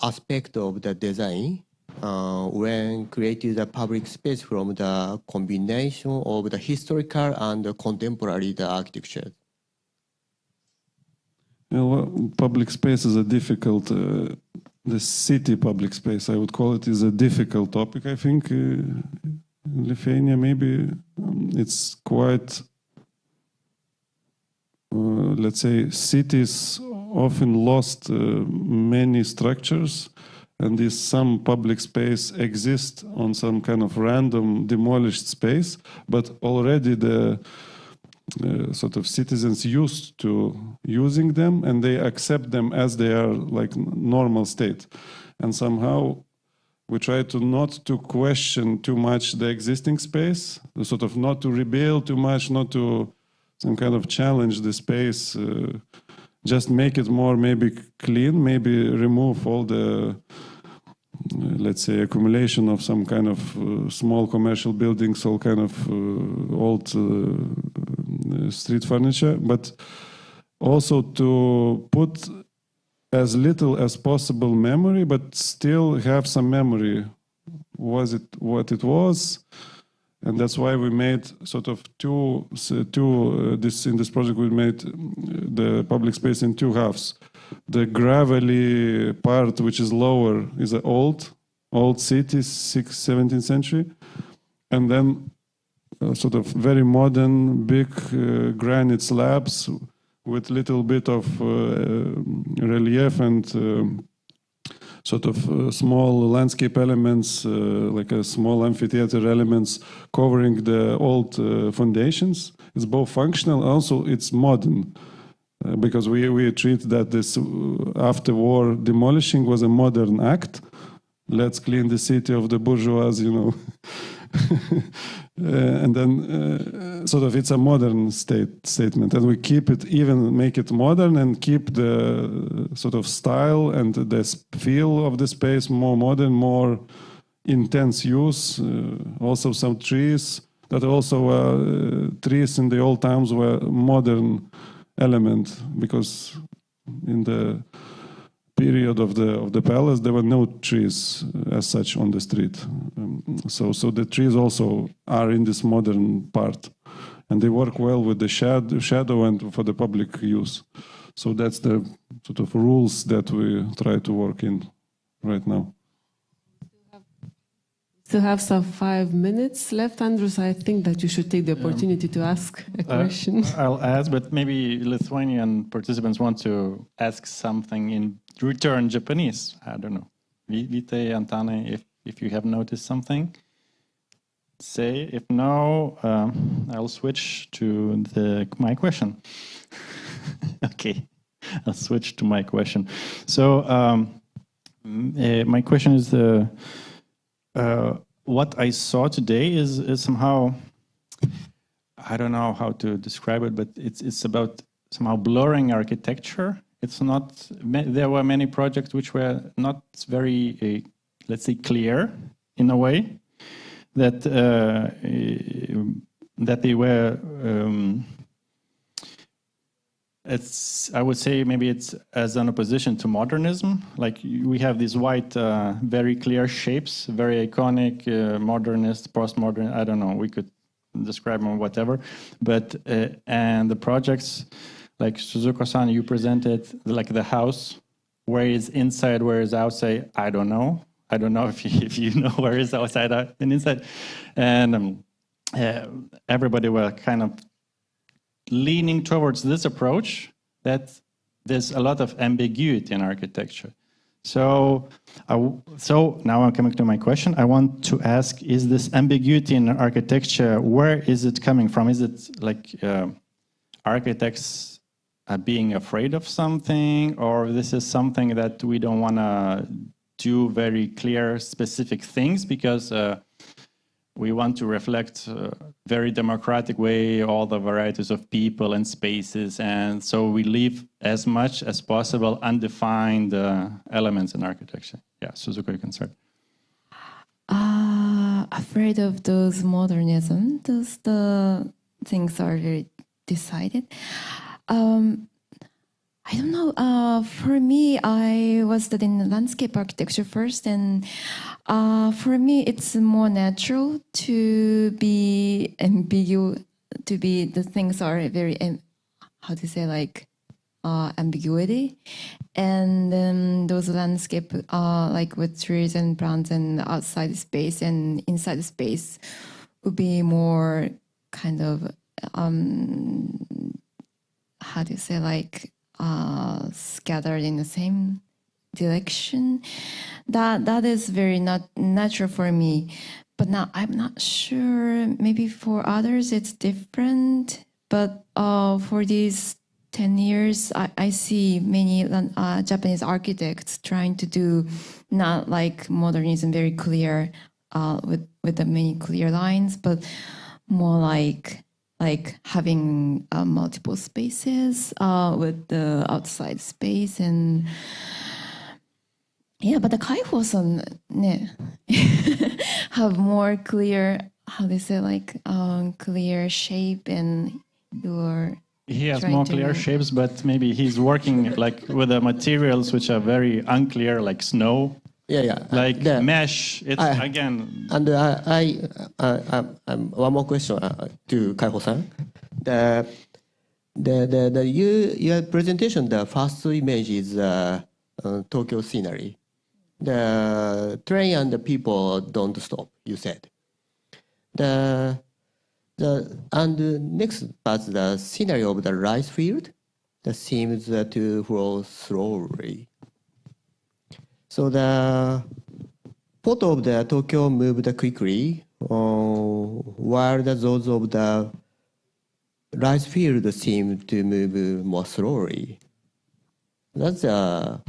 aspect of the design when creating the public space from the combination of the historical and the contemporary architecture? Well, public space is a difficult the city public space, I would call it, is a difficult topic. I think in Lithuania maybe it's quite, let's say, cities often lost many structures, and this some public space exists on some kind of random demolished space, but already the sort of citizens used to using them, and they accept them as they are, like normal state. And somehow we try to not to question too much the existing space, sort of not to rebuild too much, not to some kind of challenge the space, just make it more maybe clean, maybe remove all the let's say accumulation of some kind of small commercial buildings, all kind of old street furniture, but also to put as little as possible memory, but still have some memory. Was it what it was? And that's why we made sort of in this project we made the public space in two halves. The gravelly part, which is lower, is an old city, 17th century, and then sort of very modern, big granite slabs with little bit of relief and sort of small landscape elements, like a small amphitheater elements covering the old foundations. It's both functional, also it's modern. Because we treat that this after-war demolishing was a modern act. Let's clean the city of the bourgeois, and then sort of it's a modern statement, and we keep it, even make it modern, and keep the sort of style and the feel of the space more modern, more intense use. Also some trees that also trees in the old times were modern element, because in the period of the palace there were no trees as such on the street, so the trees also are in this modern part, and they work well with the shadow and for the public use. So that's the sort of rules that we try to work in right now. Still have some 5 minutes left, Andrus. I think that you should take the opportunity to ask a question. I'll ask, but maybe Lithuanian participants want to ask something in return Japanese. I don't know. Vite, Antane, if you have noticed something, say. If no, I'll switch to my question. Okay, I'll switch to my question. So my question is what I saw today is somehow, I don't know how to describe it, but it's about somehow blurring architecture. It's not, there were many projects which were not very, let's say, clear in a way, that they were, I would say maybe it's as an opposition to modernism. Like we have these white, very clear shapes, very iconic, modernist, postmodern, I don't know, we could describe them whatever. But, and the projects, like Suzuko-san, you presented like the house, where is inside, where is outside, I don't know. I don't know if you know where is outside and inside. And everybody were kind of leaning towards this approach, that there's a lot of ambiguity in architecture. So now I'm coming to my question. I want to ask, is this ambiguity in architecture, where is it coming from? Is it like architects being afraid of something, or this is something that we don't want to do very clear, specific things because we want to reflect very democratic way all the varieties of people and spaces, and so we leave as much as possible undefined elements in architecture. Yeah, Suzuko, you can start. Afraid of those modernism, the things are very decided. I don't know. For me, I was studying landscape architecture first, and for me, it's more natural to be ambiguous. To be the things are very, how to say, like ambiguity, and then those landscape like with trees and plants and outside space and inside the space would be more kind of how do you say, like scattered in the same direction. That is very not natural for me. But now I'm not sure. Maybe for others it's different. But for these 10 years, I see many Japanese architects trying to do not like modernism very clear with the many clear lines, but more like having multiple spaces with the outside space. And yeah, but the Kaiho-san have more clear, how they say, like clear shape, and you're he has more clear shapes, but maybe he's working like with the materials which are very unclear, like snow. Yeah. Like mesh. It's again. And one more question to Kaiho-san. Your presentation, the first image is Tokyo scenery. The train and the people don't stop, you said. And next part, the scenery of the rice field that seems to flow slowly. So the photo of the Tokyo moved quickly, while those of the rice field seem to move more slowly. That's a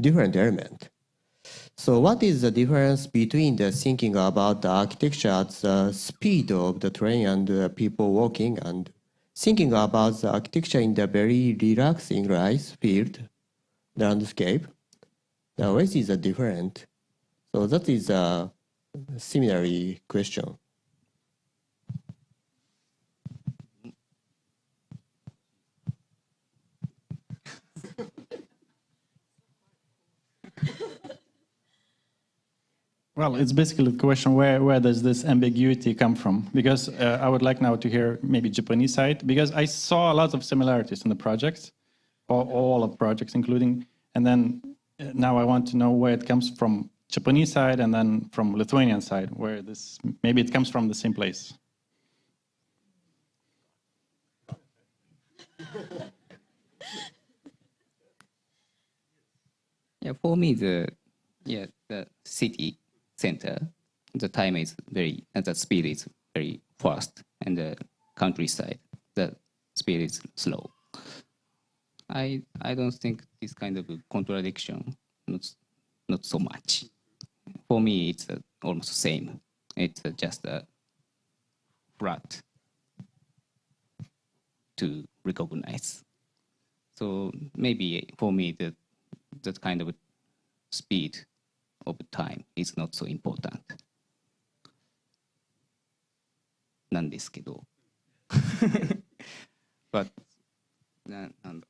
different element. So what is the difference between the thinking about the architecture at the speed of the train and the people walking, and thinking about the architecture in the very relaxing rice field, the landscape? The ways is different. So that is a similar question. Well, it's basically the question, where does this ambiguity come from? Because I would like now to hear maybe Japanese side, because I saw a lot of similarities in the projects, or all of projects including, and then now I want to know where it comes from Japanese side and then from Lithuanian side, where this, maybe it comes from the same place. Yeah, for me, the city center, the time is very, and the speed is very fast, and the countryside, the speed is slow. I don't think this kind of contradiction, not so much. For me, it's almost the same. It's just a flat to recognize. So maybe for me, that kind of speed of time is not so important. なんですけど。But なんだろう。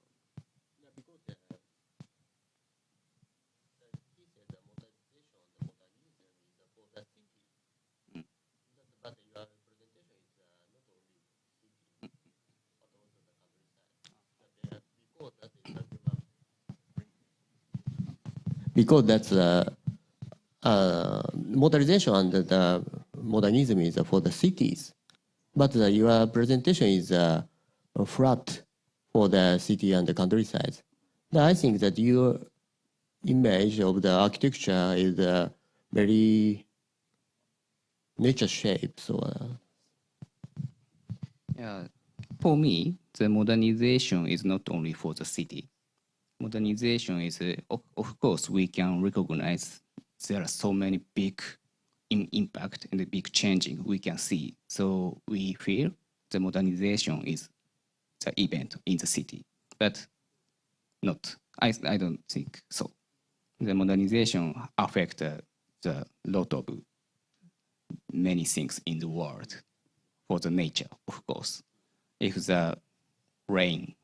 Because that's modernization and the modernism is for the cities, but your presentation is flat for the city and the countryside. I think that your image of the architecture is very nature shape. So, yeah, for me, the modernization is not only for the city. Modernization is, of course, we can recognize there are so many big impact and the big changing we can see. So we feel the modernization is the event in the city, but not. I don't think so. The modernization affect the lot of many things in the world for the nature, of course. If the rain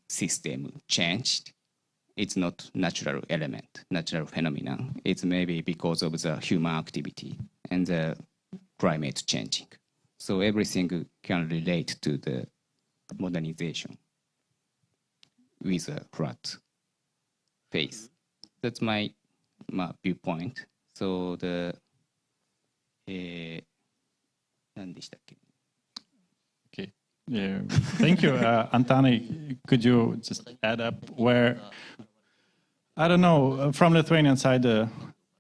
system changed, it's not natural element, natural phenomenon. It's maybe because of the human activity. And climate changing. So everything can relate to the modernization with a flat face. That's my viewpoint. So the 何でしたっけ? Okay. Yeah. Thank you, Antani. Could you just add up where, I don't know, from Lithuanian side, the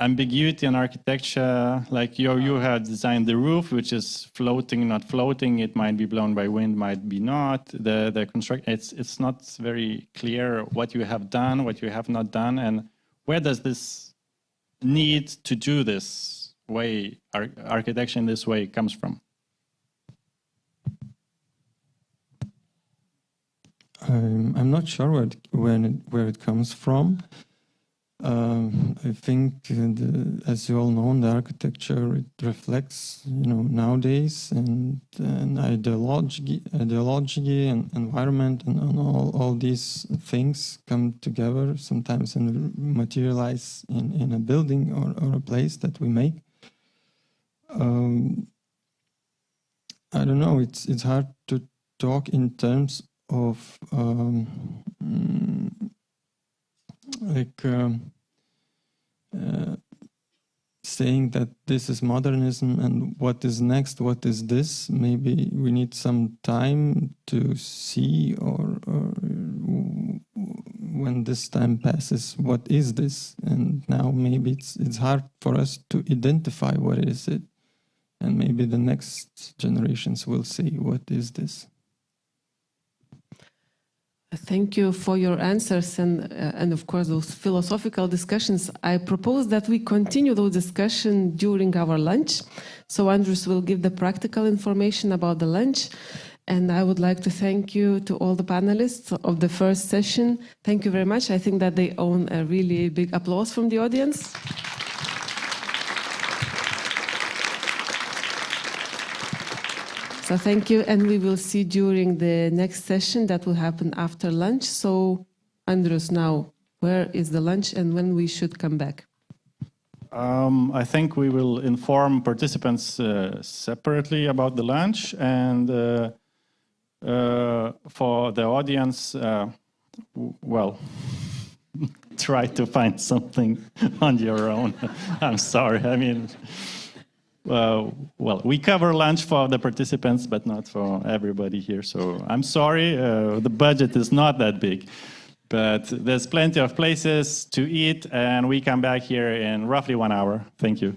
ambiguity in architecture, like you have designed the roof, which is floating, not floating. It might be blown by wind, might be not. The construction, it's not very clear what you have done, what you have not done, and where does this need to do this way, architecture in this way comes from? I'm not sure where it comes from. I think, as you all know, the architecture, it reflects, nowadays and ideology and environment and all these things come together sometimes and materialize in a building or a place that we make. I don't know. It's hard to talk in terms of saying that this is modernism and what is next, what is this. Maybe we need some time to see, or when this time passes, what is this? And now maybe it's hard for us to identify what is it. And maybe the next generations will say, what is this? Thank you for your answers and of course those philosophical discussions. I propose that we continue those discussions during our lunch. So Andrews will give the practical information about the lunch. And I would like to thank you to all the panelists of the first session. Thank you very much. I think that they own a really big applause from the audience. So thank you, and we will see during the next session that will happen after lunch. So, Andrews, now, where is the lunch and when we should come back? I think we will inform participants separately about the lunch, and for the audience, well, try to find something on your own. I'm sorry, I mean... well, we cover lunch for the participants, but not for everybody here. So I'm sorry, the budget is not that big. But there's plenty of places to eat, and we come back here in roughly 1 hour. Thank you.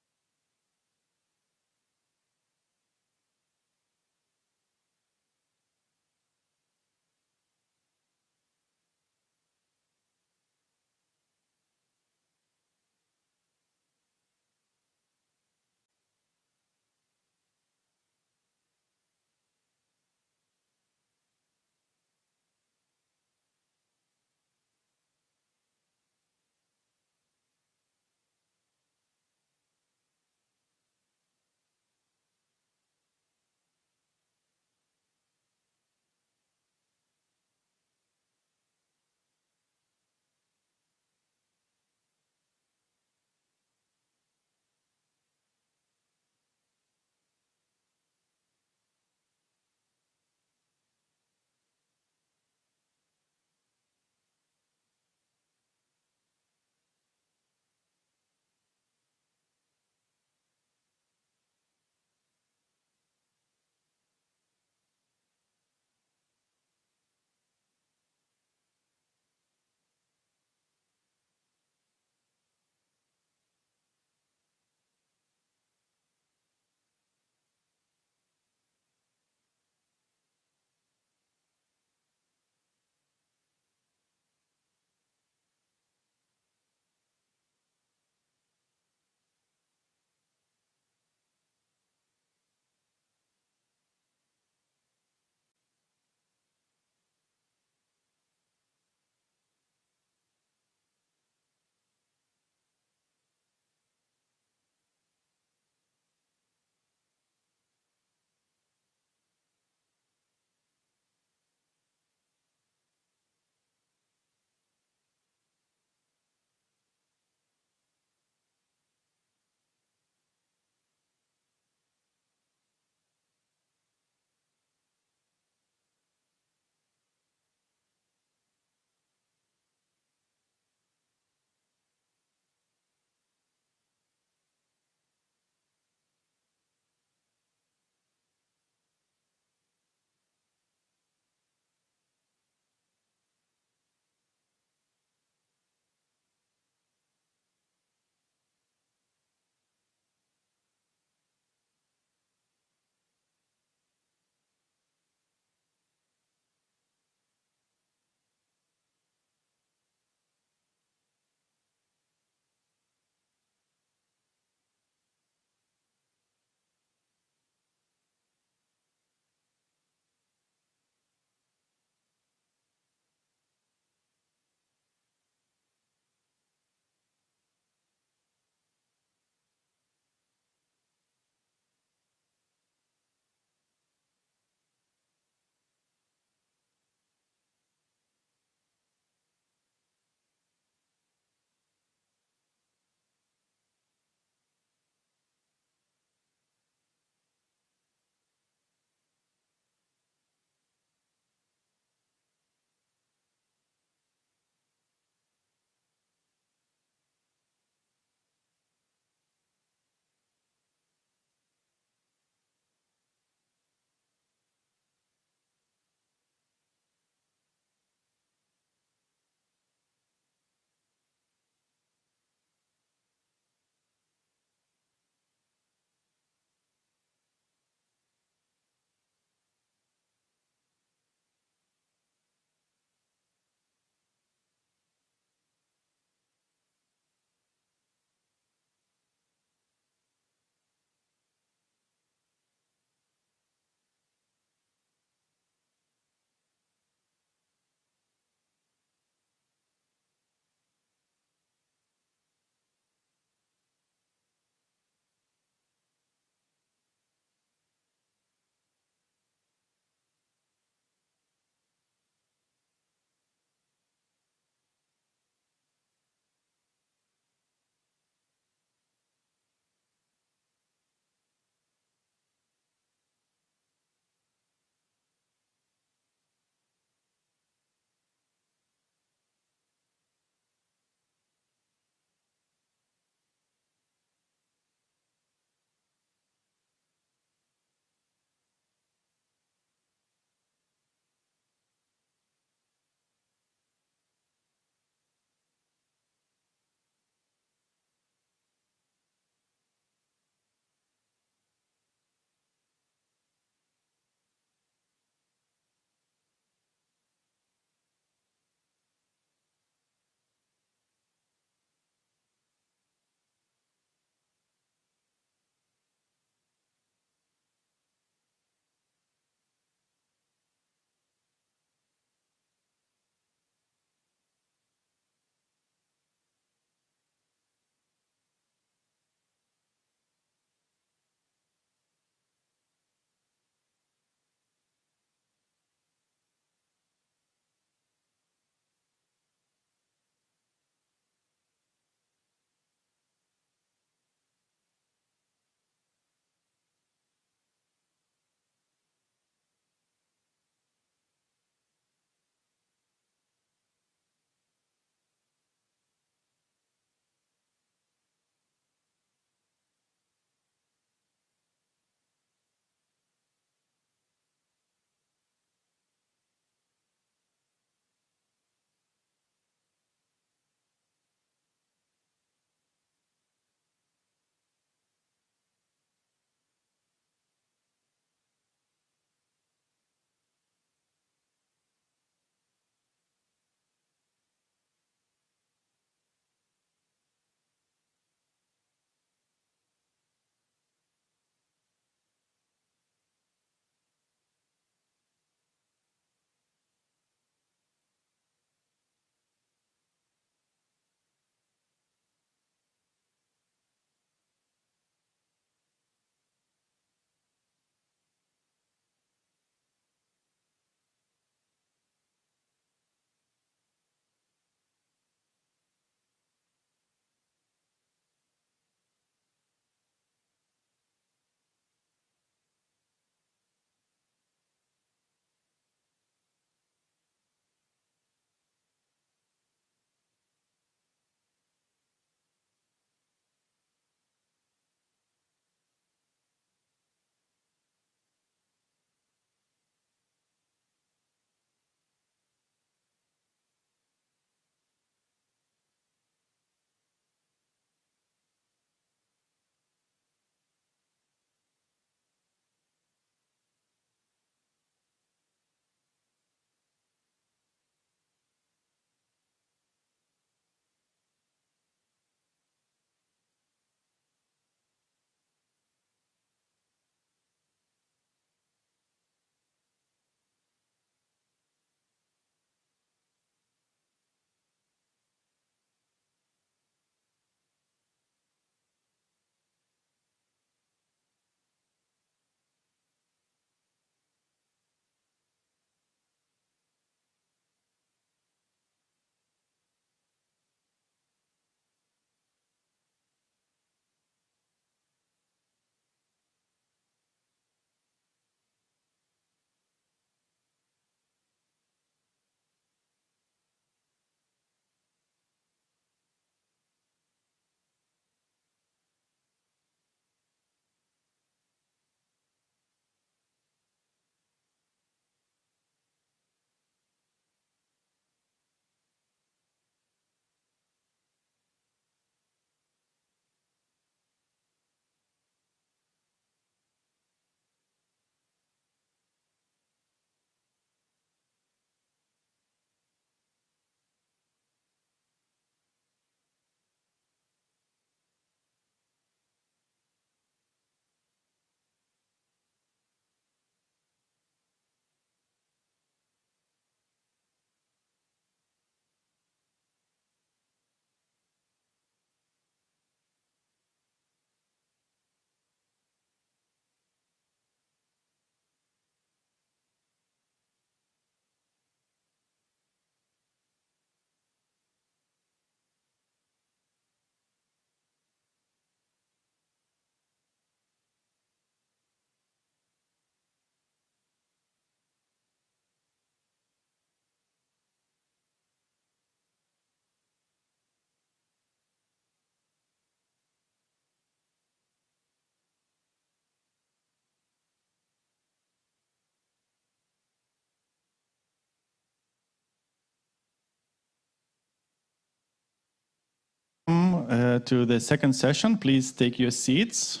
to the second session. Please take your seats.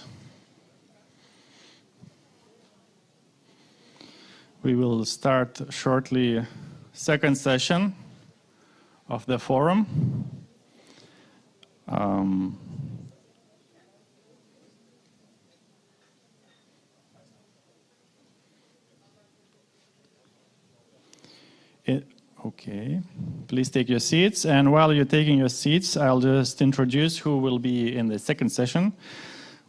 We will start shortly second session of the forum. Okay, please take your seats. And while you're taking your seats, I'll just introduce who will be in the second session.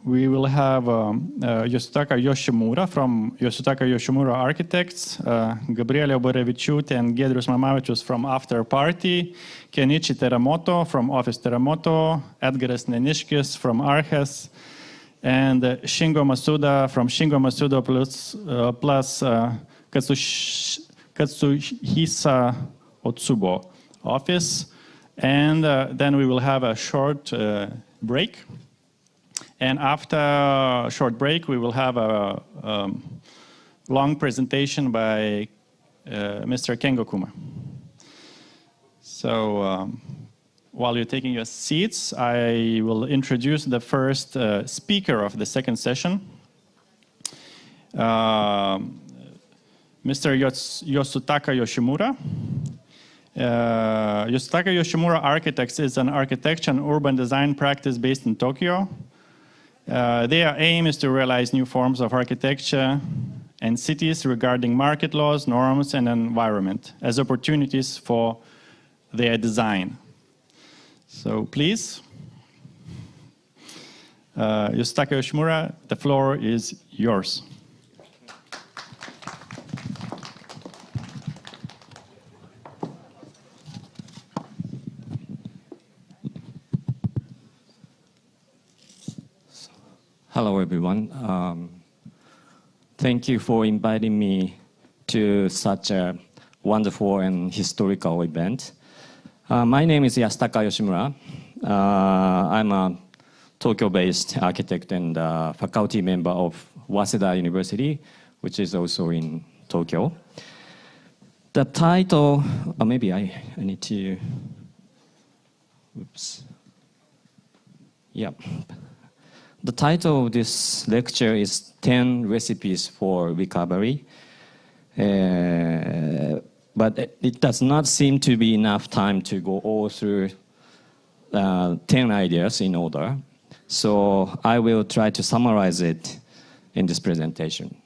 We will have Yosutaka Yoshimura from Yosutaka Yoshimura Architects, Gabrielė Borevičiūtė and Giedrius Mamavičius from After Party, Kenichi Teramoto from Office Teramoto, Edgaras Neniškis from Arches, and Shingo Masuda from Shingo Masuda plus Katsuhisa Otsubo Office. And then we will have a short break. And after a short break, we will have a long presentation by Mr. Kengo Kuma. So while you're taking your seats, I will introduce the first speaker of the second session, Mr. Yosutaka Yoshimura. Yosutaka Yoshimura Architects is an architecture and urban design practice based in Tokyo. Their aim is to realize new forms of architecture and cities regarding market laws, norms, and environment as opportunities for their design. So please, Yosutaka Yoshimura, the floor is yours. Hello, everyone. Thank you for inviting me to such a wonderful and historical event. My name is Yasutaka Yoshimura. I'm a Tokyo-based architect and faculty member of Waseda University, which is also in Tokyo. The title, maybe I need to, oops. Yeah. The title of this lecture is 10 Recipes for Recovery. But it does not seem to be enough time to go all through 10 ideas in order. So I will try to summarize it in this presentation.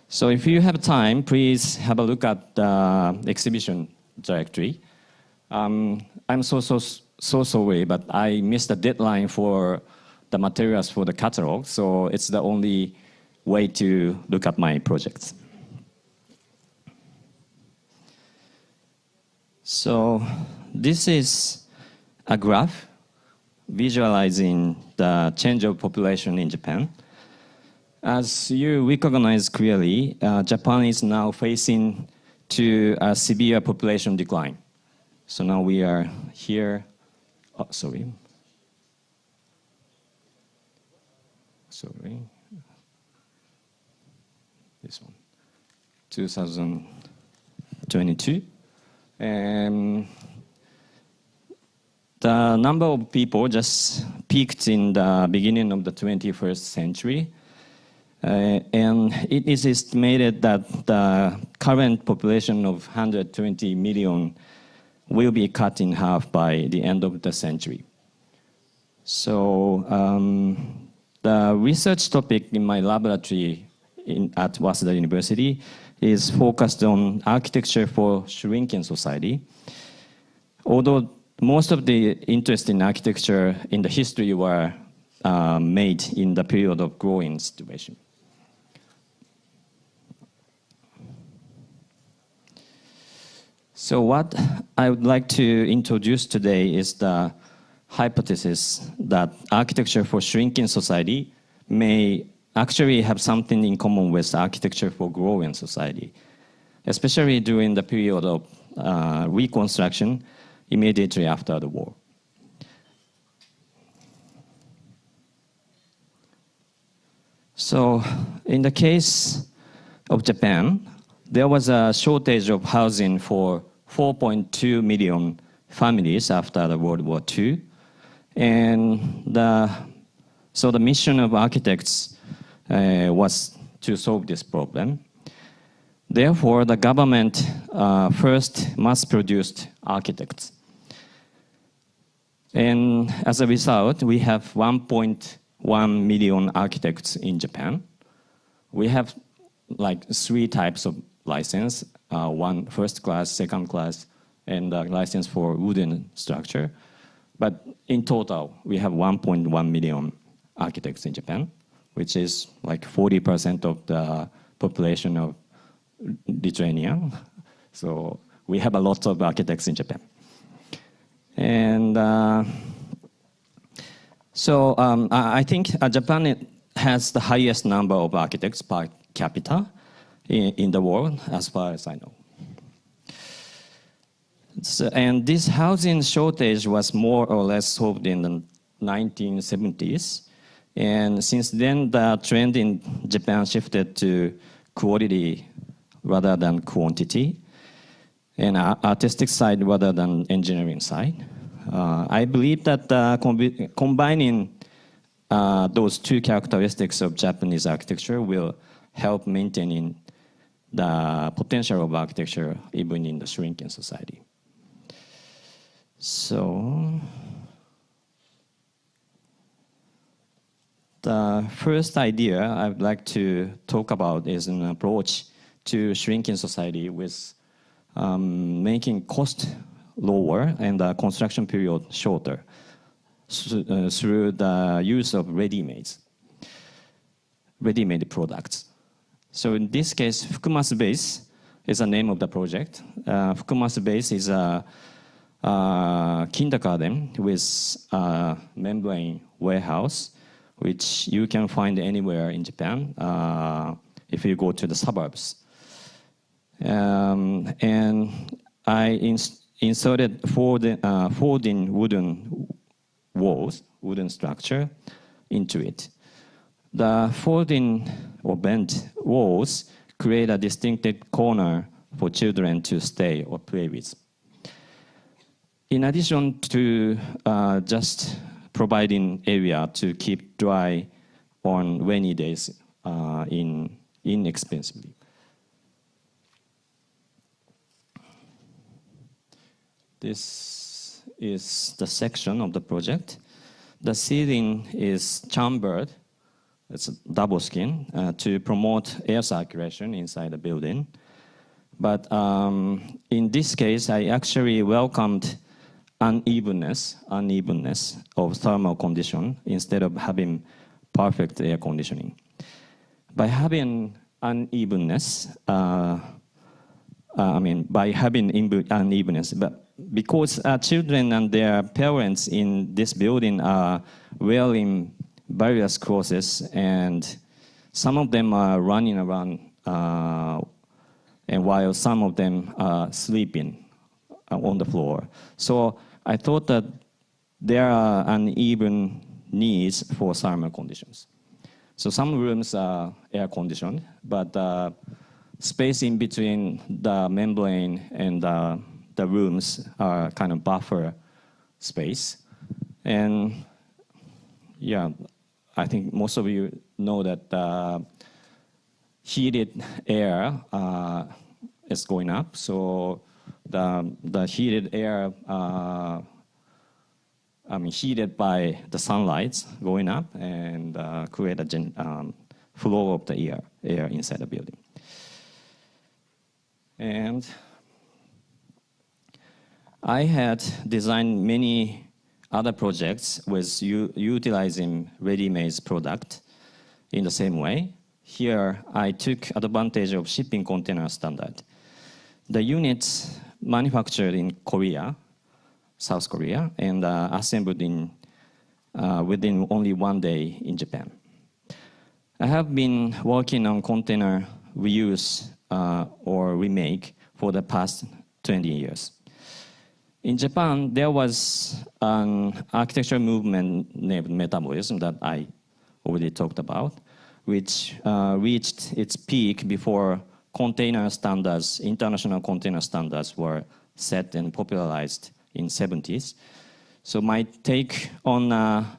So if you have time, please have a look at the exhibition directory. I'm so sorry, but I missed the deadline for the materials for the catalog, so it's the only way to look at my projects. So this is a graph visualizing the change of population in Japan. As you recognize clearly, Japan is now facing to a severe population decline. So now we are here, this one, 2022. The number of people just peaked in the beginning of the 21st century. And it is estimated that the current population of 120 million will be cut in half by the end of the century. So the research topic in my laboratory at Waseda University is focused on architecture for shrinking society. Although most of the interest in architecture in the history were made in the period of growing situation. So what I would like to introduce today is the hypothesis that architecture for shrinking society may actually have something in common with architecture for growing society, especially during the period of reconstruction immediately after the war. So in the case of Japan, there was a shortage of housing for 4.2 million families after the World War II. And so the mission of architects was to solve this problem. Therefore, the government first mass-produced architects. And as a result, we have 1.1 million architects in Japan. We have like 3 types of license, one first class, second class, and a license for wooden structure. But in total, we have 1.1 million architects in Japan, which is like 40% of the population of Lithuania. So we have a lot of architects in Japan. And I think Japan has the highest number of architects per capita in the world, as far as I know. So, and this housing shortage was more or less solved in the 1970s. And since then, the trend in Japan shifted to quality rather than quantity, and artistic side rather than engineering side. I believe that combining those 2 characteristics of Japanese architecture will help maintaining the potential of architecture even in the shrinking society. So the first idea I'd like to talk about is an approach to shrinking society with making cost lower and the construction period shorter through the use of ready-made products. So in this case, Fukumasu Base is the name of the project. Fukumasu Base is a kindergarten with a membrane warehouse, which you can find anywhere in Japan if you go to the suburbs. And I inserted folding wooden walls, wooden structure into it. The folding or bent walls create a distinctive corner for children to stay or play with. In addition to just providing area to keep dry on rainy days inexpensively. This is the section of the project. The ceiling is chambered, it's a double skin, to promote air circulation inside the building. But in this case, I actually welcomed unevenness of thermal condition instead of having perfect air conditioning. By having unevenness, but because children and their parents in this building are wearing various clothes, and some of them are running around, and while some of them are sleeping on the floor. So I thought that there are uneven needs for thermal conditions. So some rooms are air conditioned, but space in between the membrane and the rooms are kind of buffer space. And yeah, I think most of you know that heated air is going up. So the heated air, heated by the sunlight going up and create a flow of the air inside the building. And I had designed many other projects with utilizing ready-made product in the same way. Here, I took advantage of shipping container standard. The units manufactured in Korea, South Korea, and assembled within only 1 day in Japan. I have been working on container reuse or remake for the past 20 years. In Japan, there was an architectural movement named Metamodernism that I already talked about, which reached its peak before container standards, international container standards were set and popularized in 70s. So might take on a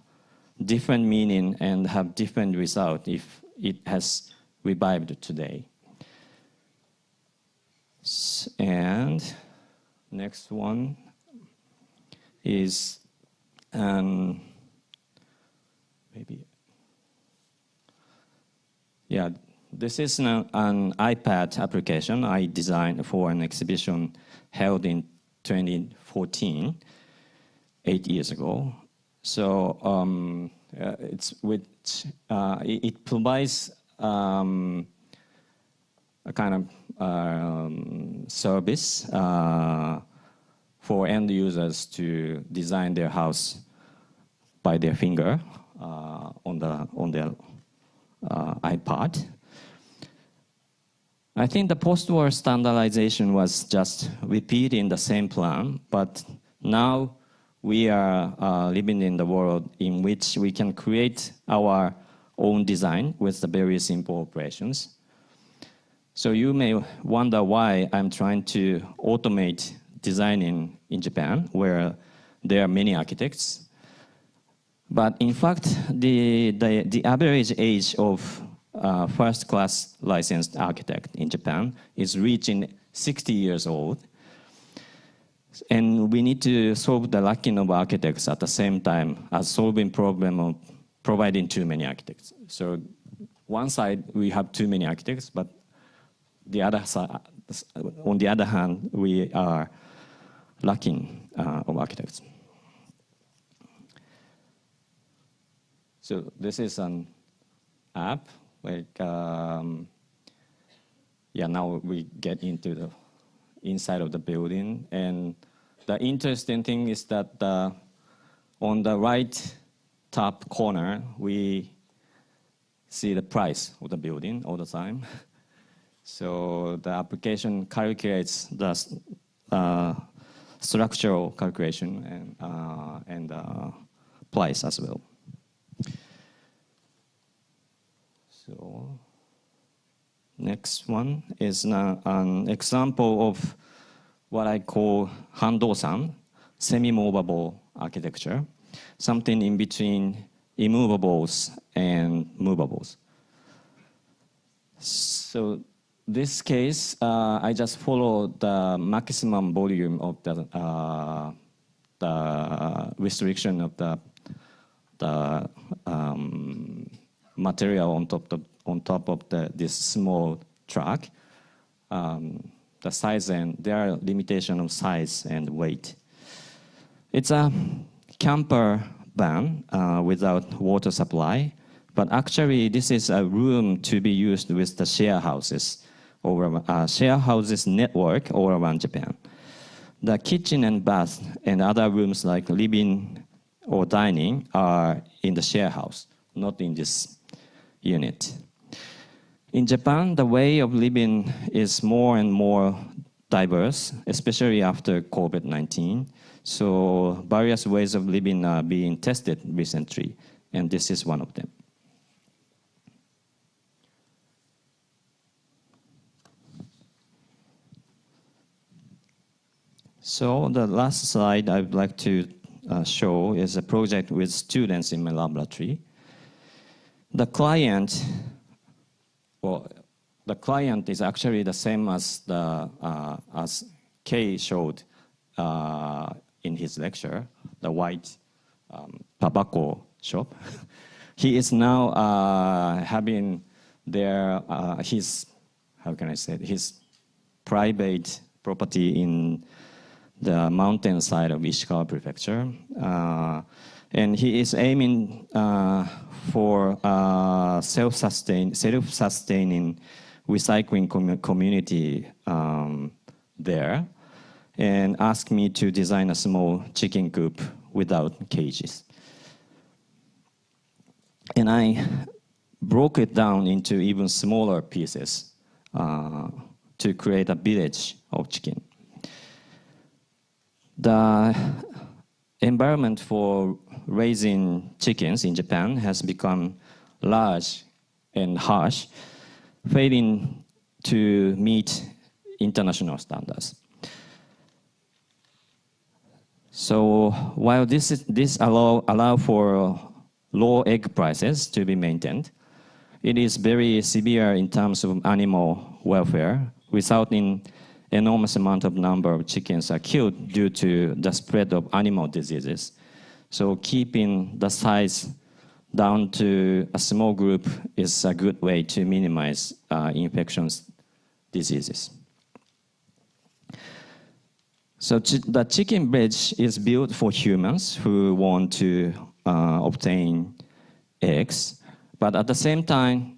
different meaning and have different result if it has revived today. And next one is maybe, yeah, this is an iPad application I designed for an exhibition held in 2014, 8 years ago. So it provides a kind of service for end users to design their house by their finger on their iPad. I think the post-war standardization was just repeating the same plan, but now we are living in the world in which we can create our own design with the very simple operations. So you may wonder why I'm trying to automate designing in Japan, where there are many architects. But in fact, the average age of first-class licensed architect in Japan is reaching 60 years old. And we need to solve the lacking of architects at the same time as solving problem of providing too many architects. So one side, we have too many architects, but the other side, on the other hand, we are lacking of architects. So this is an app, like, yeah, now we get into the inside of the building. And the interesting thing is that on the right top corner, we see the price of the building all the time. So the application calculates the structural calculation and price as well. So next one is an example of what I call Handosan, semi-movable architecture, something in between immovables and movables. So this case, I just follow the maximum volume of the restriction of the material on top of this small truck. The size, and there are limitations of size and weight. It's a camper van without water supply, but actually this is a room to be used with the share houses network all around Japan. The kitchen and bath and other rooms like living or dining are in the share house, not in this unit. In Japan, the way of living is more and more diverse, especially after COVID-19. So various ways of living are being tested recently, and this is one of them. So the last slide I would like to show is a project with students in my laboratory. The client is actually the same as as Kei showed in his lecture, the white tobacco shop. He is now having his private property in the mountain side of Ishikawa Prefecture. And he is aiming for self-sustaining recycling community there, and asked me to design a small chicken coop without cages. And I broke it down into even smaller pieces to create a village of chicken. The environment for raising chickens in Japan has become large and harsh, failing to meet international standards. So while this allow for low egg prices to be maintained, it is very severe in terms of animal welfare, resulting enormous amount of number of chickens are killed due to the spread of animal diseases. So keeping the size down to a small group is a good way to minimize infections diseases. So the chicken bridge is built for humans who want to obtain eggs, but at the same time,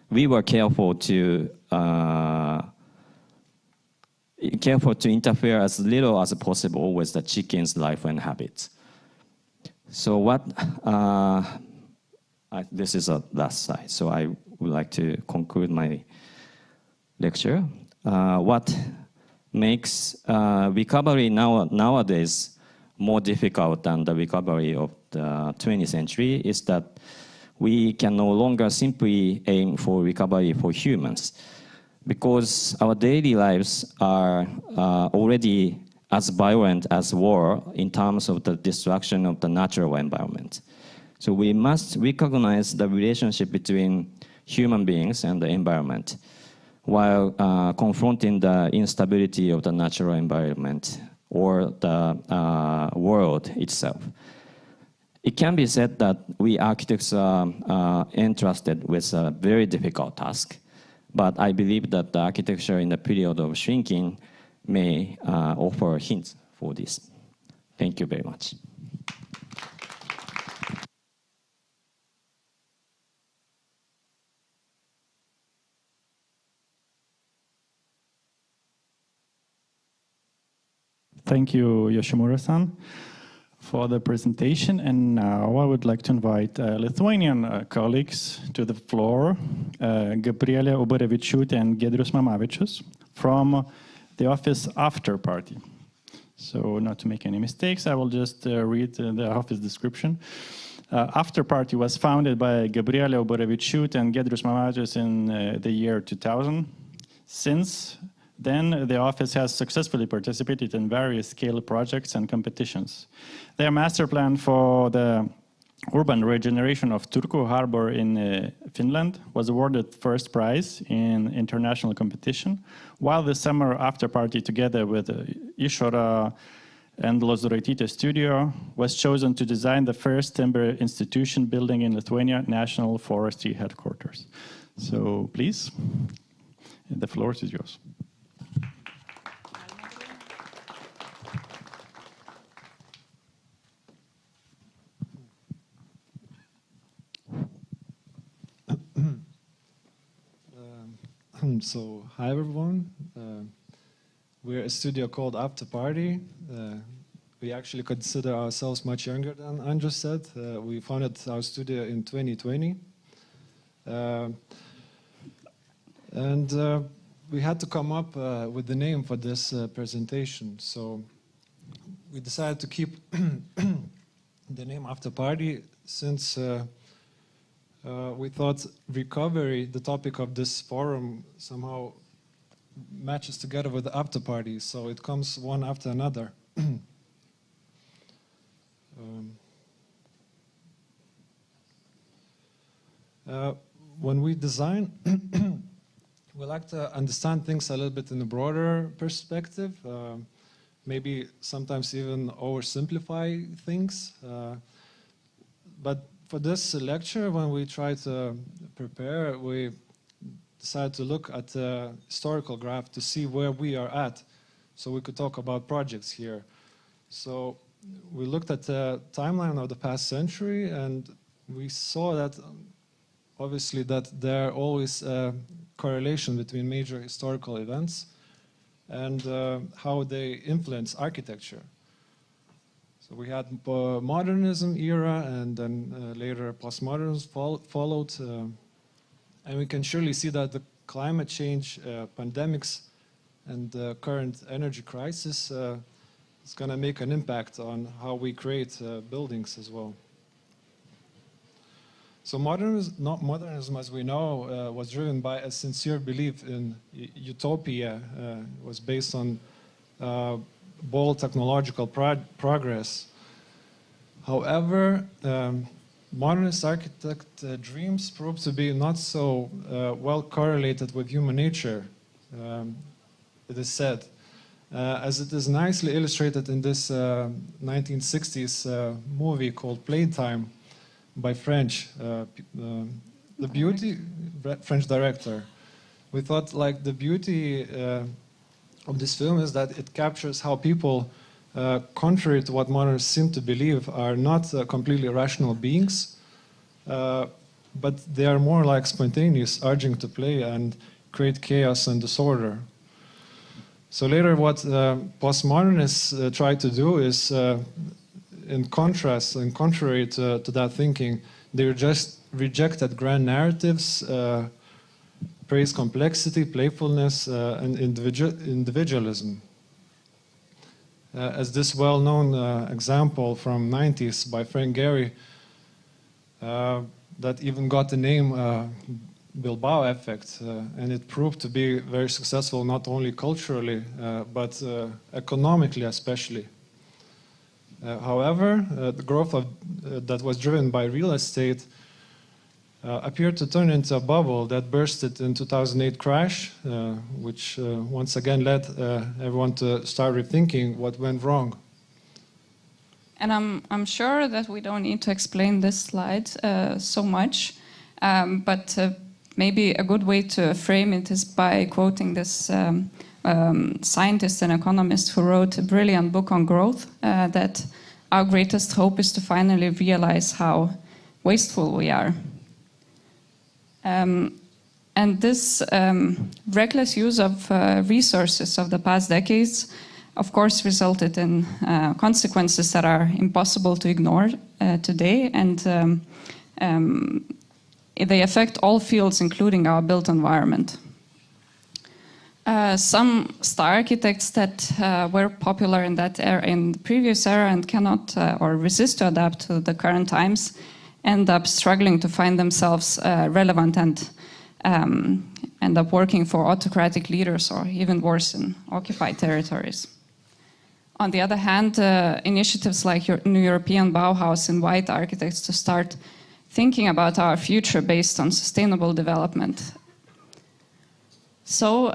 we were careful to interfere as little as possible with the chicken's life and habits. So this is the last slide. So I would like to conclude my lecture. What makes recovery nowadays more difficult than the recovery of the 20th century is that we can no longer simply aim for recovery for humans, because our daily lives are already as violent as war in terms of the destruction of the natural environment. So we must recognize the relationship between human beings and the environment while confronting the instability of the natural environment or the world itself. It can be said that we architects are entrusted with a very difficult task, but I believe that the architecture in the period of shrinking may offer hints for this. Thank you very much. Thank you, Yoshimura-san, for the presentation. And now I would like to invite Lithuanian colleagues to the floor, Gabrielė Ubarevičiūtė and Giedrius Mamavičius from the office After Party. So not to make any mistakes, I will just read the office description. After Party was founded by Gabrielė Ubarevičiūtė and Giedrius Mamavičius in the year 2000. Since then, the office has successfully participated in various scale projects and competitions. Their master plan for the urban regeneration of Turku Harbor in Finland was awarded first prize in international competition, while the summer After Party, together with Išora and Lozuraitytė Studio, was chosen to design the first timber institution building in Lithuania, National Forestry Headquarters. So please, the floor is yours. So, hi everyone. We're a studio called After Party. We actually consider ourselves much younger than Andrew said. We founded our studio in 2020. And we had to come up with the name for this presentation. So we decided to keep the name After Party since we thought recovery, the topic of this forum, somehow matches together with the after party, so it comes one after another. When we design, we like to understand things a little bit in a broader perspective, maybe sometimes even oversimplify things. But for this lecture, when we try to prepare, we decided to look at the historical graph to see where we are at, so we could talk about projects here. So we looked at the timeline of the past century, and we saw that obviously that there are always a correlation between major historical events and how they influence architecture. So we had modernism era, and then later postmodernism followed. And we can surely see that the climate change, pandemics, and the current energy crisis is going to make an impact on how we create buildings as well. So modernism, as we know, was driven by a sincere belief in utopia. It was based on bold technological progress. However, modernist architect dreams prove to be not so well correlated with human nature, it is said, as it is nicely illustrated in this 1960s movie called Playtime by French, the beauty, French director. We thought like the beauty of this film is that it captures how people, contrary to what modernists seem to believe, are not completely rational beings, but they are more like spontaneous, urging to play and create chaos and disorder. So later what postmodernists try to do is, in contrast and contrary to that thinking, they just rejected grand narratives, praise complexity, playfulness, and individualism. As this well-known example from 90s by Frank Gehry, that even got the name Bilbao effect, and it proved to be very successful not only culturally, but economically especially. However, the growth that was driven by real estate appeared to turn into a bubble that bursted in 2008 crash, which once again led everyone to start rethinking what went wrong. And I'm sure that we don't need to explain this slide so much, but maybe a good way to frame it is by quoting this scientist and economist who wrote a brilliant book on growth, that our greatest hope is to finally realize how wasteful we are. And this reckless use of resources of the past decades, of course, resulted in consequences that are impossible to ignore today, and they affect all fields, including our built environment. Some star architects that were popular in that era, in the previous era, and cannot or resist to adapt to the current times, end up struggling to find themselves relevant and end up working for autocratic leaders, or even worse, in occupied territories. On the other hand, initiatives like New European Bauhaus invite architects to start thinking about our future based on sustainable development. So,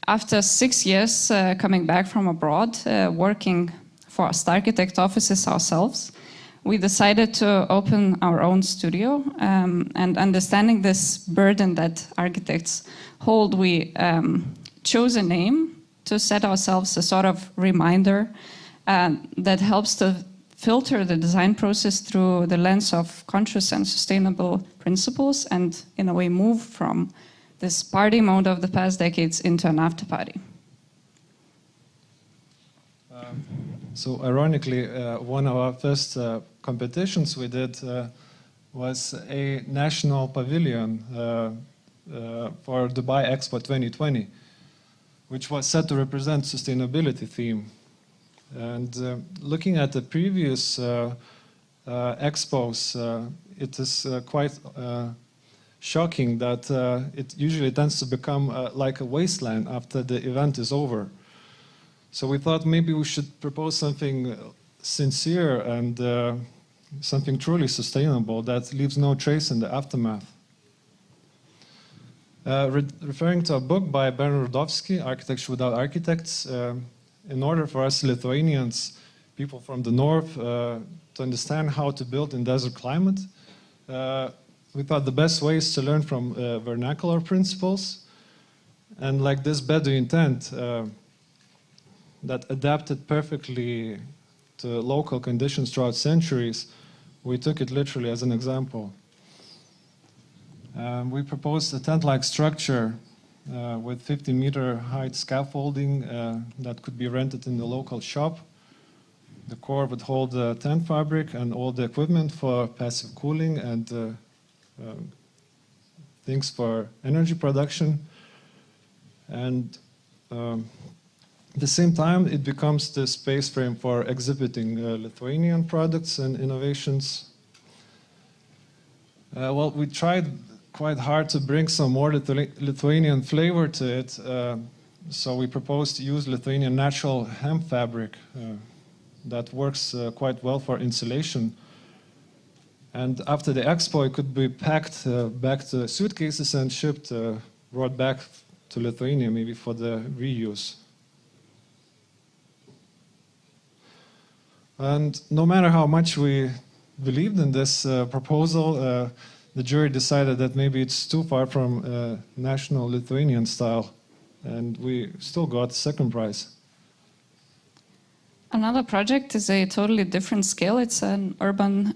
after 6 years coming back from abroad, working for star architect offices ourselves, we decided to open our own studio, and understanding this burden that architects hold, we chose a name to set ourselves a sort of reminder that helps to filter the design process through the lens of conscious and sustainable principles, and in a way move from this party mode of the past decades into an after party. So ironically, one of our first competitions we did was a national pavilion for Dubai Expo 2020, which was set to represent sustainability theme. And looking at the previous expos, it is quite shocking that it usually tends to become like a wasteland after the event is over. So we thought maybe we should propose something sincere and something truly sustainable that leaves no trace in the aftermath. Referring to a book by Baron Rudovsky, Architecture Without Architects, in order for us Lithuanians, people from the north, to understand how to build in desert climate, we thought the best way is to learn from vernacular principles, and like this Bedouin tent that adapted perfectly to local conditions throughout centuries, we took it literally as an example. We proposed a tent-like structure with 50-meter height scaffolding that could be rented in the local shop. The core would hold the tent fabric and all the equipment for passive cooling and things for energy production. And at the same time, it becomes the space frame for exhibiting Lithuanian products and innovations. Well, we tried quite hard to bring some more Lithuanian flavor to it, So we proposed to use Lithuanian natural hemp fabric that works quite well for insulation. And after the expo, it could be packed back to suitcases and shipped, brought back to Lithuania, maybe for the reuse. And no matter how much we believed in this proposal, the jury decided that maybe it's too far from national Lithuanian style, and we still got second prize. Another project is a totally different scale. It's an urban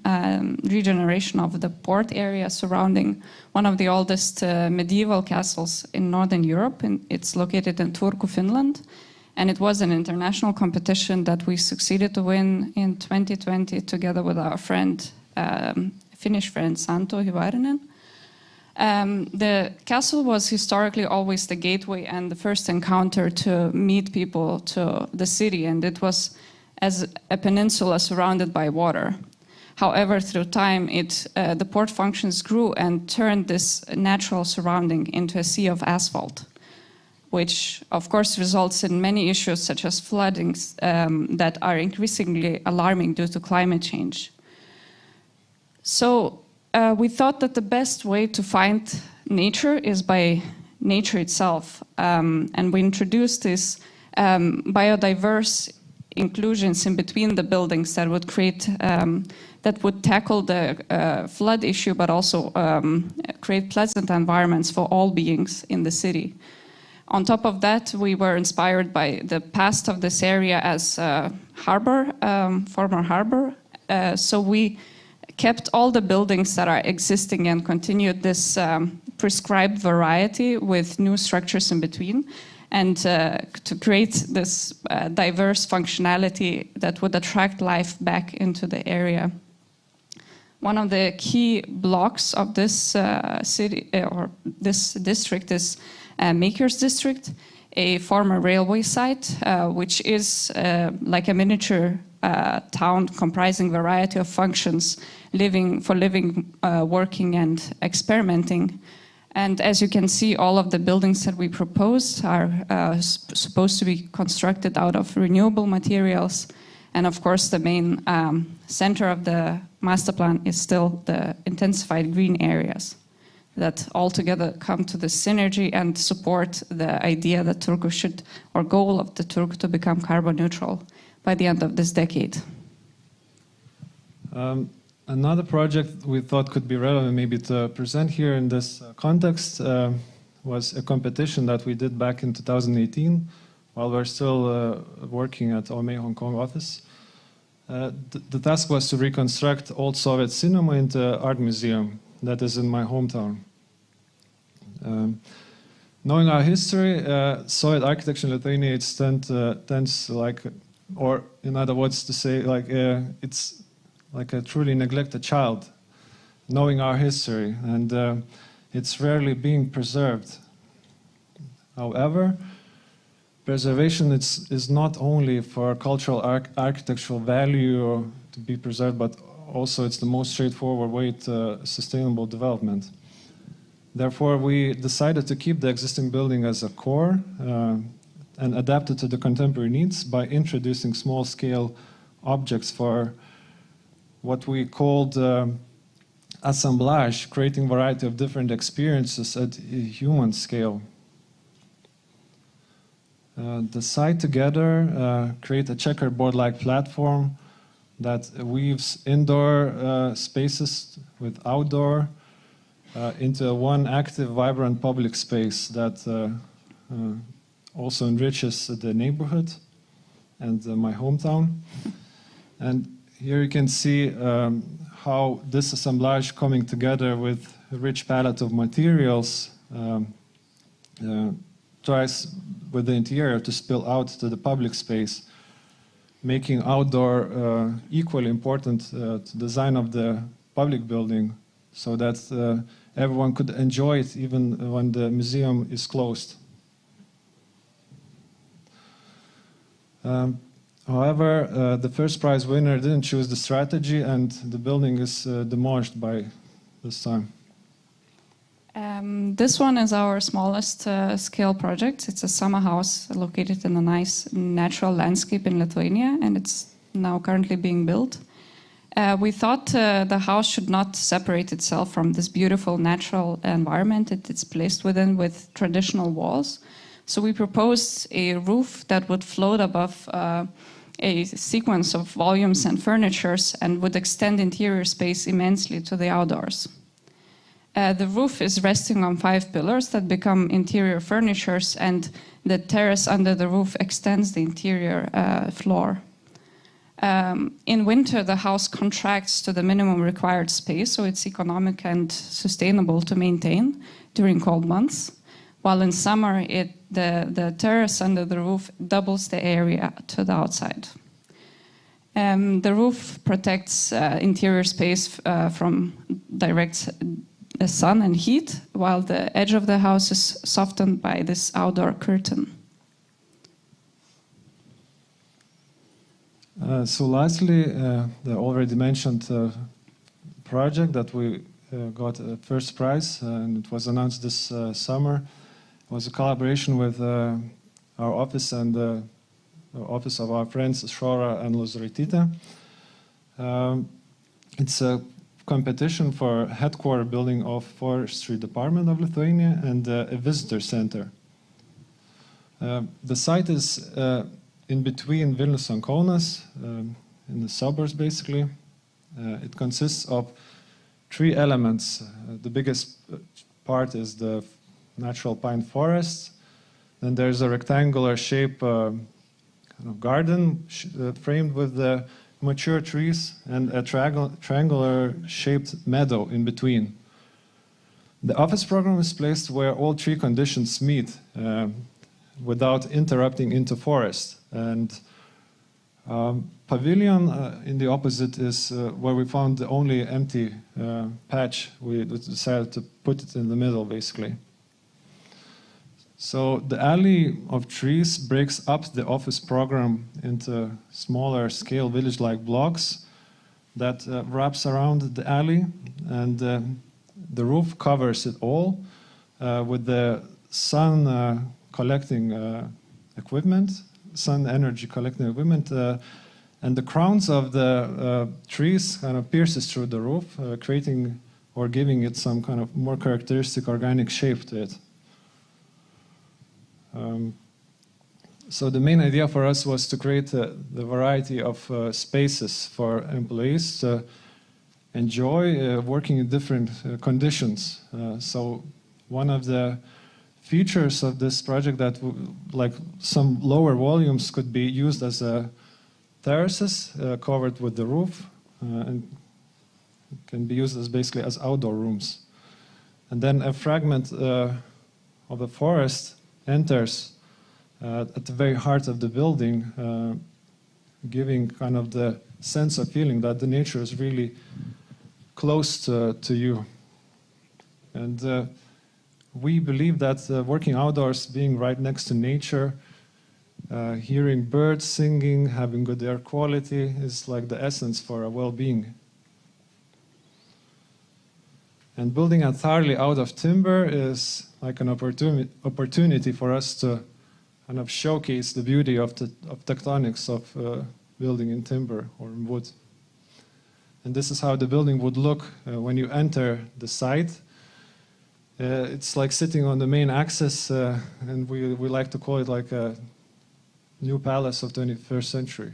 regeneration of the port area surrounding one of the oldest medieval castles in Northern Europe. And it's located in Turku, Finland. And it was an international competition that we succeeded to win in 2020 together with our friend, Finnish friend Santo Hyvarinen. The castle was historically always the gateway and the first encounter to meet people to the city, and it was as a peninsula surrounded by water. However, through time, the port functions grew and turned this natural surrounding into a sea of asphalt, which of course results in many issues such as floodings that are increasingly alarming due to climate change. So we thought that the best way to find nature is by nature itself. And we introduced this biodiverse inclusions in between the buildings that would create, that would tackle the flood issue, but also create pleasant environments for all beings in the city. On top of that, we were inspired by the past of this area as a harbor, former harbor. So we kept all the buildings that are existing and continued this prescribed variety with new structures in between, and to create this diverse functionality that would attract life back into the area. One of the key blocks of this city or this district is Makers District, a former railway site, which is like a miniature town comprising variety of functions, living, working, and experimenting. And as you can see, all of the buildings that we proposed are supposed to be constructed out of renewable materials. And of course, the main center of the master plan is still the intensified green areas that altogether come to the synergy and support the idea that Turku should, or goal of the Turku to become carbon neutral by the end of this decade. Another project we thought could be relevant maybe to present here in this context was a competition that we did back in 2018 while we're still working at OMA Hong Kong office. The task was to reconstruct old Soviet cinema into art museum that is in my hometown. Knowing our history, Soviet architecture in Lithuania tends like, or in other words to say, like it's like a truly neglected child, knowing our history, and it's rarely being preserved. However, preservation is not only for cultural architectural value to be preserved, but also it's the most straightforward way to sustainable development. Therefore, we decided to keep the existing building as a core and adapt it to the contemporary needs by introducing small-scale objects for what we called assemblage, creating variety of different experiences at a human scale. The site together create a checkerboard-like platform that weaves indoor spaces with outdoor into one active, vibrant public space that also enriches the neighborhood and my hometown. And here you can see how this assemblage coming together with a rich palette of materials tries with the interior to spill out to the public space, making outdoor equally important to design of the public building so that everyone could enjoy it even when the museum is closed. However, the first prize winner didn't choose the strategy, and the building is demolished by this time. This one is our smallest scale project. It's a summer house located in a nice natural landscape in Lithuania, and it's now currently being built. We thought the house should not separate itself from this beautiful natural environment it's placed within with traditional walls. So we proposed a roof that would float above a sequence of volumes and furnitures and would extend interior space immensely to the outdoors. The roof is resting on 5 pillars that become interior furnitures, and the terrace under the roof extends the interior floor. In winter, the house contracts to the minimum required space, so it's economic and sustainable to maintain during cold months, while in summer, the terrace under the roof doubles the area to the outside. The roof protects interior space from direct sun and heat, while the edge of the house is softened by this outdoor curtain. So lastly, the already mentioned project that we got a first prize, and it was announced this summer, was a collaboration with our office and the office of our friends Šora and Lozuraitytė. It's a competition for headquarter building of Forestry Department of Lithuania and a visitor center. The site is in between Vilnius and Kaunas, in the suburbs basically. It consists of 3 elements. The biggest part is the natural pine forest. Then there's a rectangular shape kind of garden framed with the mature trees and a triangular shaped meadow in between. The office program is placed where all 3 conditions meet without interrupting into forest. And pavilion in the opposite is where we found the only empty patch. We decided to put it in the middle, basically. So the alley of trees breaks up the office program into smaller scale village-like blocks that wraps around the alley, and the roof covers it all with the sun collecting equipment, sun energy collecting equipment, and the crowns of the trees kind of pierces through the roof, creating or giving it some kind of more characteristic organic shape to it. So the main idea for us was to create the variety of spaces for employees to enjoy working in different conditions. So one of the features of this project that like some lower volumes could be used as terraces covered with the roof and can be used as basically as outdoor rooms. And then a fragment of the forest enters at the very heart of the building, giving kind of the sense of feeling that the nature is really close to you. And we believe that working outdoors, being right next to nature, hearing birds singing, having good air quality is like the essence for a well-being. And building entirely out of timber is like an opportunity for us to kind of showcase the beauty of tectonics of building in timber or in wood. And this is how the building would look when you enter the site. It's like sitting on the main axis, and we like to call it like a new palace of 21st century.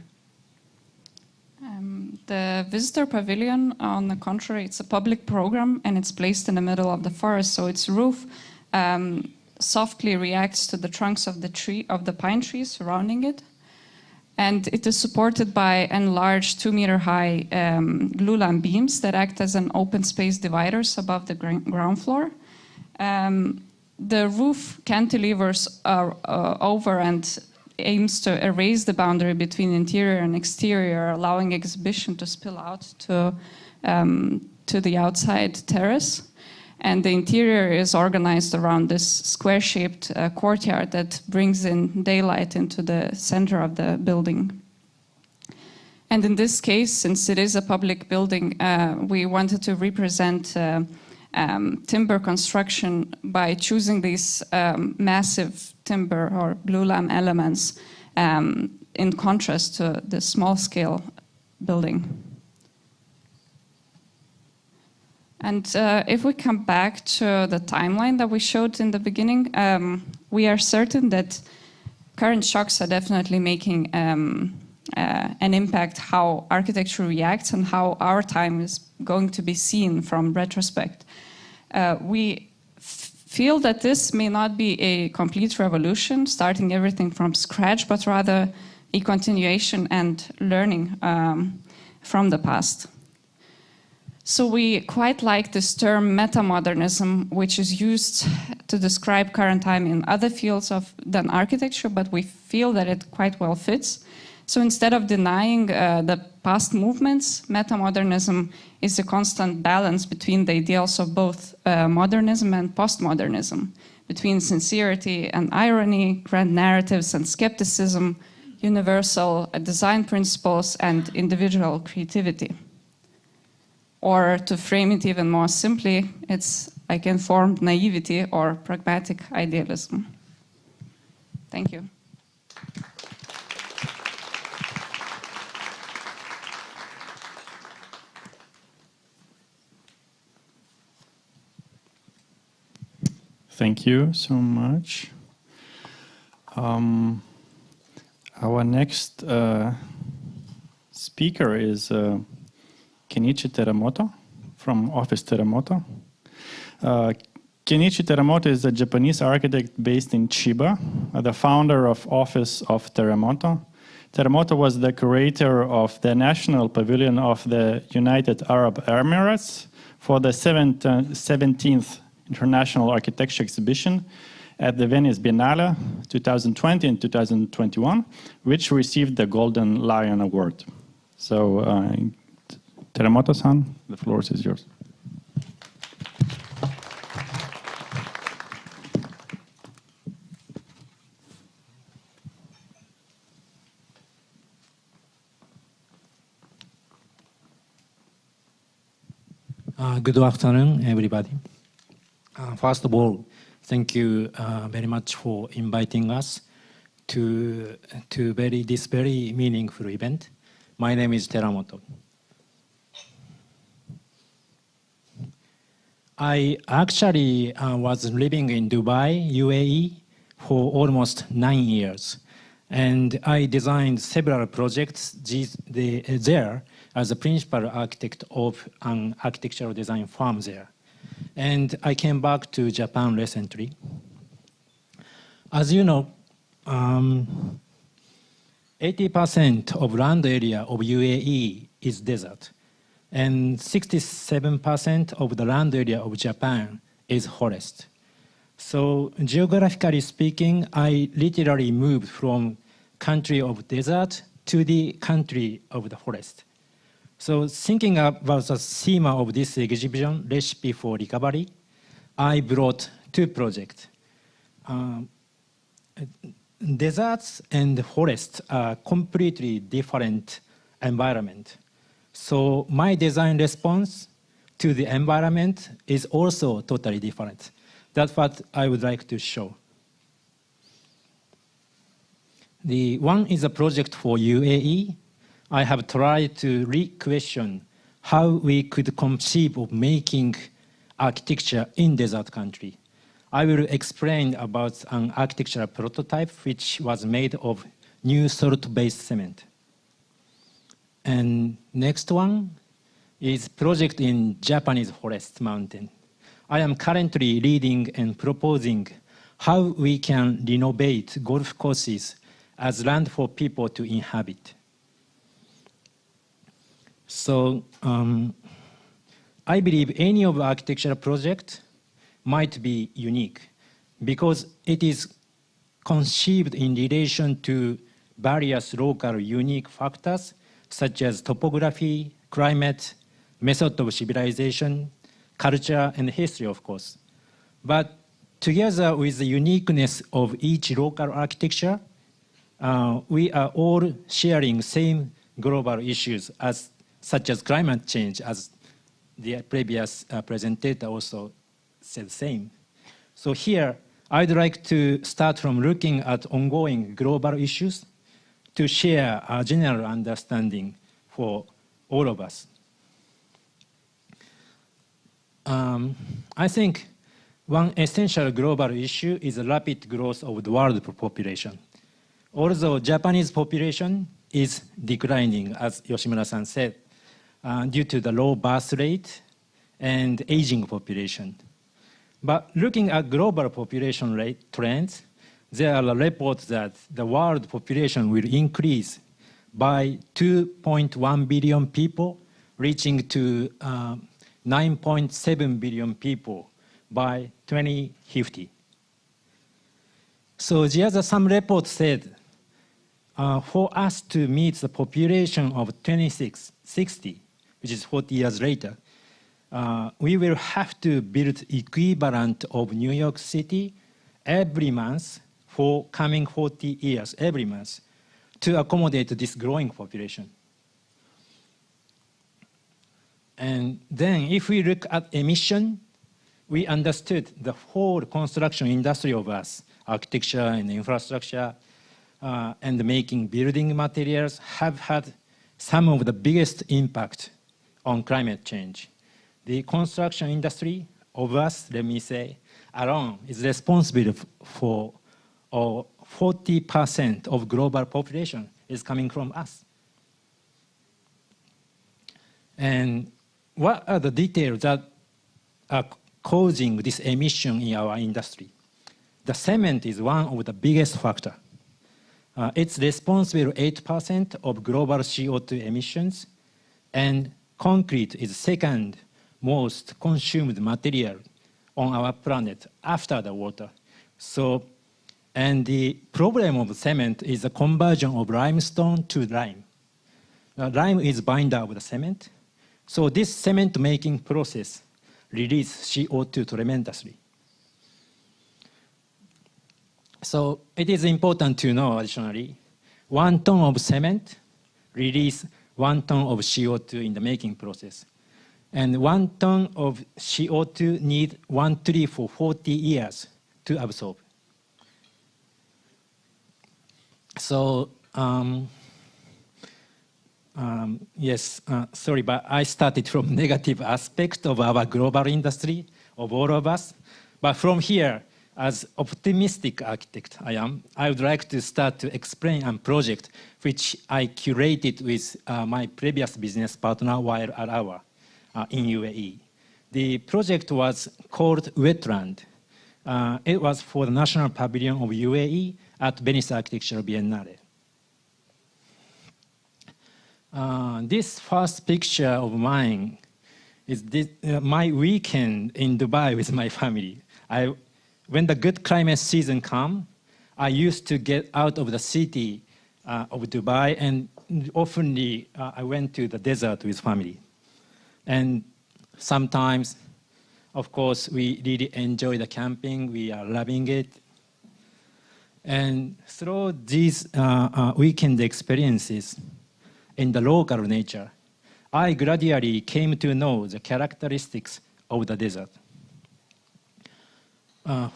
The Visitor Pavilion, on the contrary, it's a public program and it's placed in the middle of the forest, so its roof softly reacts to the trunks of the pine trees surrounding it. And it is supported by enlarged 2-meter-high glulam beams that act as an open space dividers above the ground floor. The roof cantilevers are over and aims to erase the boundary between interior and exterior, allowing exhibition to spill out to the outside terrace. And the interior is organized around this square-shaped courtyard that brings in daylight into the center of the building. And in this case, since it is a public building, we wanted to represent timber construction by choosing these massive timber or glulam elements in contrast to the small-scale building. And if we come back to the timeline that we showed in the beginning, we are certain that current shocks are definitely making an impact how architecture reacts and how our time is going to be seen from retrospect. We feel that this may not be a complete revolution, starting everything from scratch, but rather a continuation and learning from the past. So we quite like this term metamodernism, which is used to describe current time in other fields than architecture, but we feel that it quite well fits. So instead of denying the past movements, metamodernism is a constant balance between the ideals of both modernism and postmodernism, between sincerity and irony, grand narratives and skepticism, universal design principles and individual creativity. Or to frame it even more simply, it's like informed naivety or pragmatic idealism. Thank you. Thank you so much. Our next speaker is Kenichi Teramoto from Office Teramoto. Kenichi Teramoto is a Japanese architect based in Chiba, the founder of Office of Teramoto. Teramoto was the curator of the National Pavilion of the United Arab Emirates for the 17th International Architecture Exhibition at the Venice Biennale 2020 and 2021, which received the Golden Lion Award. So, Teramoto-san, the floor is yours. Good afternoon, everybody. First of all, thank you very much for inviting us to this very meaningful event. My name is Teramoto. I actually was living in Dubai, UAE, for almost 9 years. And I designed several projects there as a principal architect of an architectural design firm there. And I came back to Japan recently. As you know, 80% of land area of UAE is desert. And 67% of the land area of Japan is forest. So geographically speaking, I literally moved from country of desert to the country of the forest. So thinking about the theme of this exhibition, Recipe for Recovery, I brought 2 projects. Deserts and forests are completely different environment. So my design response to the environment is also totally different. That's what I would like to show. The one is a project for UAE. I have tried to re-question how we could conceive of making architecture in desert country. I will explain about an architectural prototype which was made of new salt-based cement. And next one is project in Japanese forest mountain. I am currently leading and proposing how we can renovate golf courses as land for people to inhabit. So I believe any of the architectural project might be unique because it is conceived in relation to various local unique factors such as topography, climate, method of civilization, culture, and history, of course. But together with the uniqueness of each local architecture, we are all sharing same global issues such as climate change, as the previous presenter also said the same. So here, I'd like to start from looking at ongoing global issues to share a general understanding for all of us. I think one essential global issue is the rapid growth of the world population. Although Japanese population is declining, as Yoshimura-san said, due to the low birth rate and aging population. But looking at global population rate trends, there are reports that the world population will increase by 2.1 billion people, reaching to 9.7 billion people by 2050. So some reports said, for us to meet the population of 2660, which is 40 years later, we will have to build equivalent of New York City every month for coming 40 years, every month, to accommodate this growing population. And then if we look at emission, we understood the whole construction industry of us, architecture and infrastructure, and making building materials have had some of the biggest impact on climate change. The construction industry of us, let me say, alone is responsible for 40% of global population is coming from us. And what are the details that are causing this emission in our industry? The cement is one of the biggest factors. It's responsible for 8% of global CO2 emissions, and concrete is second most consumed material on our planet after the water. So, and the problem of cement is the conversion of limestone to lime. Lime is binder of the cement. So this cement making process releases CO2 tremendously. So it is important to know additionally, 1 ton of cement releases 1 ton of CO2 in the making process. And 1 ton of CO2 needs 1 tree for 40 years to absorb. So, sorry, but I started from negative aspect of our global industry, of all of us. But from here, as optimistic architect I would like to start to explain a project which I curated with my previous business partner while at our in UAE. The project was called Wetland. It was for the National Pavilion of UAE at Venice Architecture Biennale. This first picture of mine is my weekend in Dubai with my family. When the good climate season comes, I used to get out of the city of Dubai, and often I went to the desert with family. And sometimes, of course, we really enjoy the camping. We are loving it. And through these weekend experiences in the local nature, I gradually came to know the characteristics of the desert.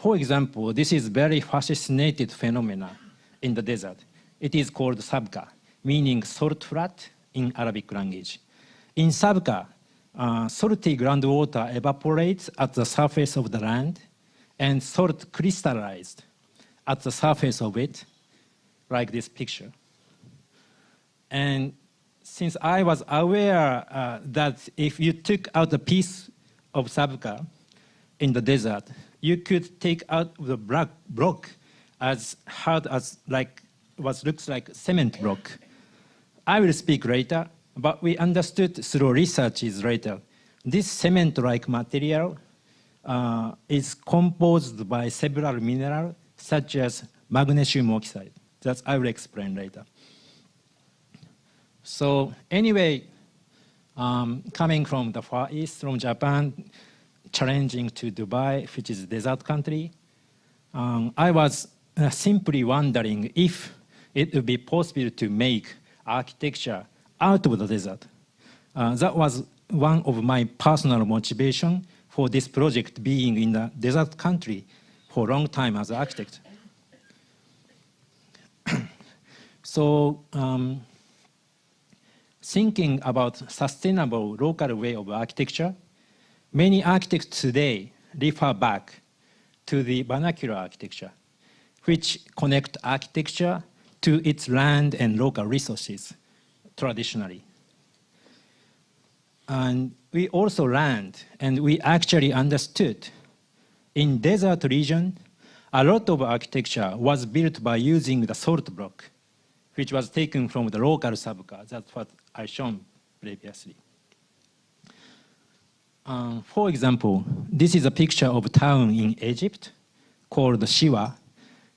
For example, this is very fascinating phenomena in the desert. It is called sabka, meaning salt flat in Arabic language. In sabka, salty groundwater evaporates at the surface of the land, and salt crystallized at the surface of it, like this picture. And since I was aware that if you took out a piece of sabka in the desert, you could take out the block as hard as what looks like cement block. I will speak later, but we understood through researches later. This cement-like material is composed by several minerals, such as magnesium oxide. That I will explain later. So anyway, coming from the Far East, from Japan, challenging to Dubai, which is a desert country, I was simply wondering if it would be possible to make architecture out of the desert. That was one of my personal motivation for this project being in the desert country for a long time as an architect. So thinking about sustainable local way of architecture, many architects today refer back to the vernacular architecture, which connect architecture to its land and local resources traditionally. And we also learned, and we actually understood, in desert region, a lot of architecture was built by using the salt block, which was taken from the local sabka. That's what I shown previously. For example, this is a picture of a town in Egypt called Shiwa,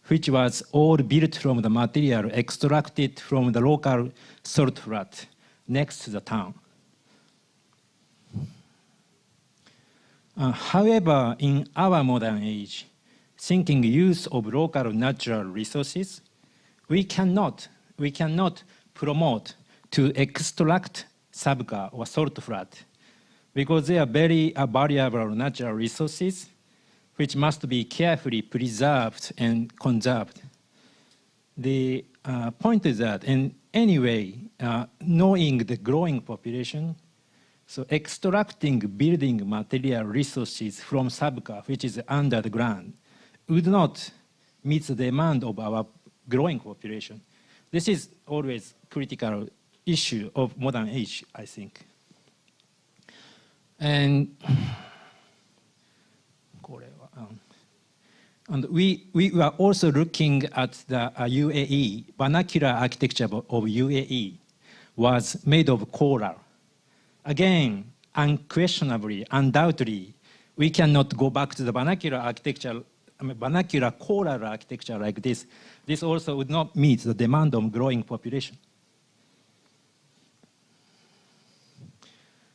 which was all built from the material extracted from the local salt flat next to the town. However, in our modern age, thinking use of local natural resources, we cannot promote to extract sabka or salt flat because they are very variable natural resources which must be carefully preserved and conserved. The point is that, in any way, knowing the growing population, so extracting building material resources from sabka, which is under the ground, would not meet the demand of our growing population. This is always critical issue of modern age, I think. And we were also looking at the UAE, vernacular architecture of UAE was made of coral. Again, unquestionably, undoubtedly, we cannot go back to the vernacular architecture, vernacular coral architecture like this. This also would not meet the demand of growing population.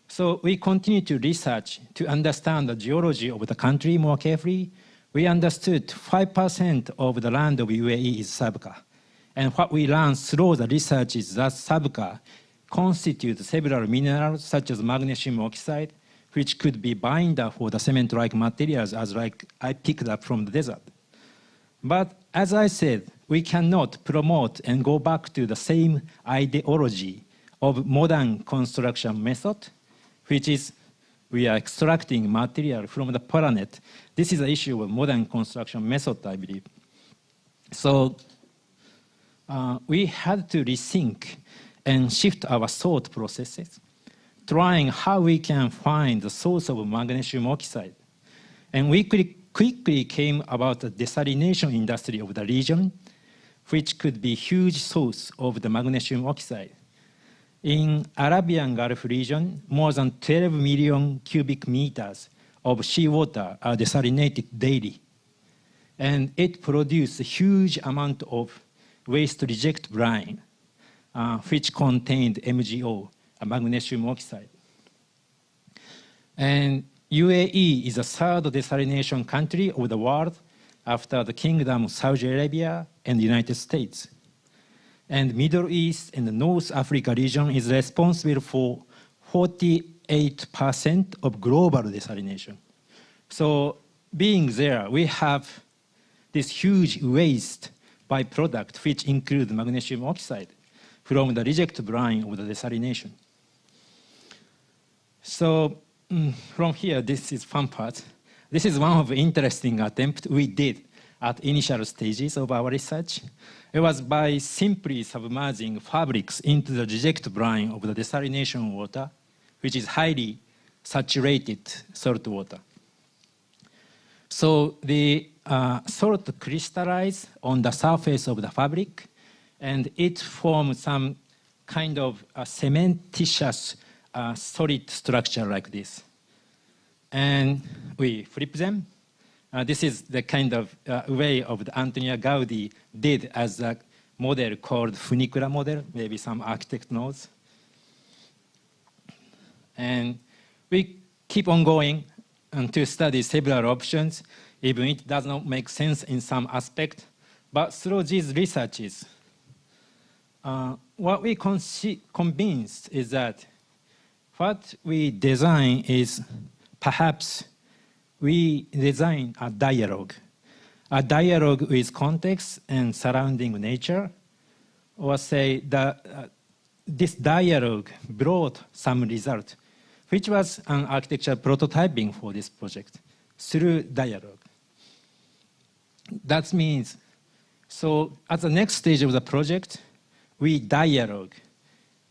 So we continue to research to understand the geology of the country more carefully. We understood 5% of the land of UAE is sabka. And what we learned through the research is that sabka constitutes several minerals such as magnesium oxide, which could be binder for the cement-like materials as like I picked up from the desert. But as I said, we cannot promote and go back to the same ideology of modern construction method, which is we are extracting material from the planet. This is the issue of modern construction method, I believe. So we had to rethink and shift our thought processes, trying how we can find the source of magnesium oxide. And we quickly came about the desalination industry of the region, which could be a huge source of the magnesium oxide. In Arabian Gulf region, more than 12 million cubic meters of seawater are desalinated daily. And it produces a huge amount of waste reject brine, which contained MgO, magnesium oxide. And UAE is the third desalination country of the world after the Kingdom of Saudi Arabia and the United States. And Middle East and the North Africa region is responsible for 48% of global desalination. So being there, we have this huge waste byproduct, which includes magnesium oxide from the reject brine of the desalination. So from here, this is fun part. This is one of the interesting attempts we did at initial stages of our research. It was by simply submerging fabrics into the reject brine of the desalination water, which is highly saturated salt water. So the salt crystallized on the surface of the fabric, and it formed some kind of a cementitious solid structure like this. And we flip them. This is the kind of way of the Antonio Gaudi did as a model called funicular model. Maybe some architect knows. And we keep on going to study several options, even it does not make sense in some aspect. But through these researches, what we convinced is that what we design is perhaps we design a dialogue with context and surrounding nature, or say that this dialogue brought some result, which was an architecture prototyping for this project through dialogue. That means, so at the next stage of the project, we dialogue.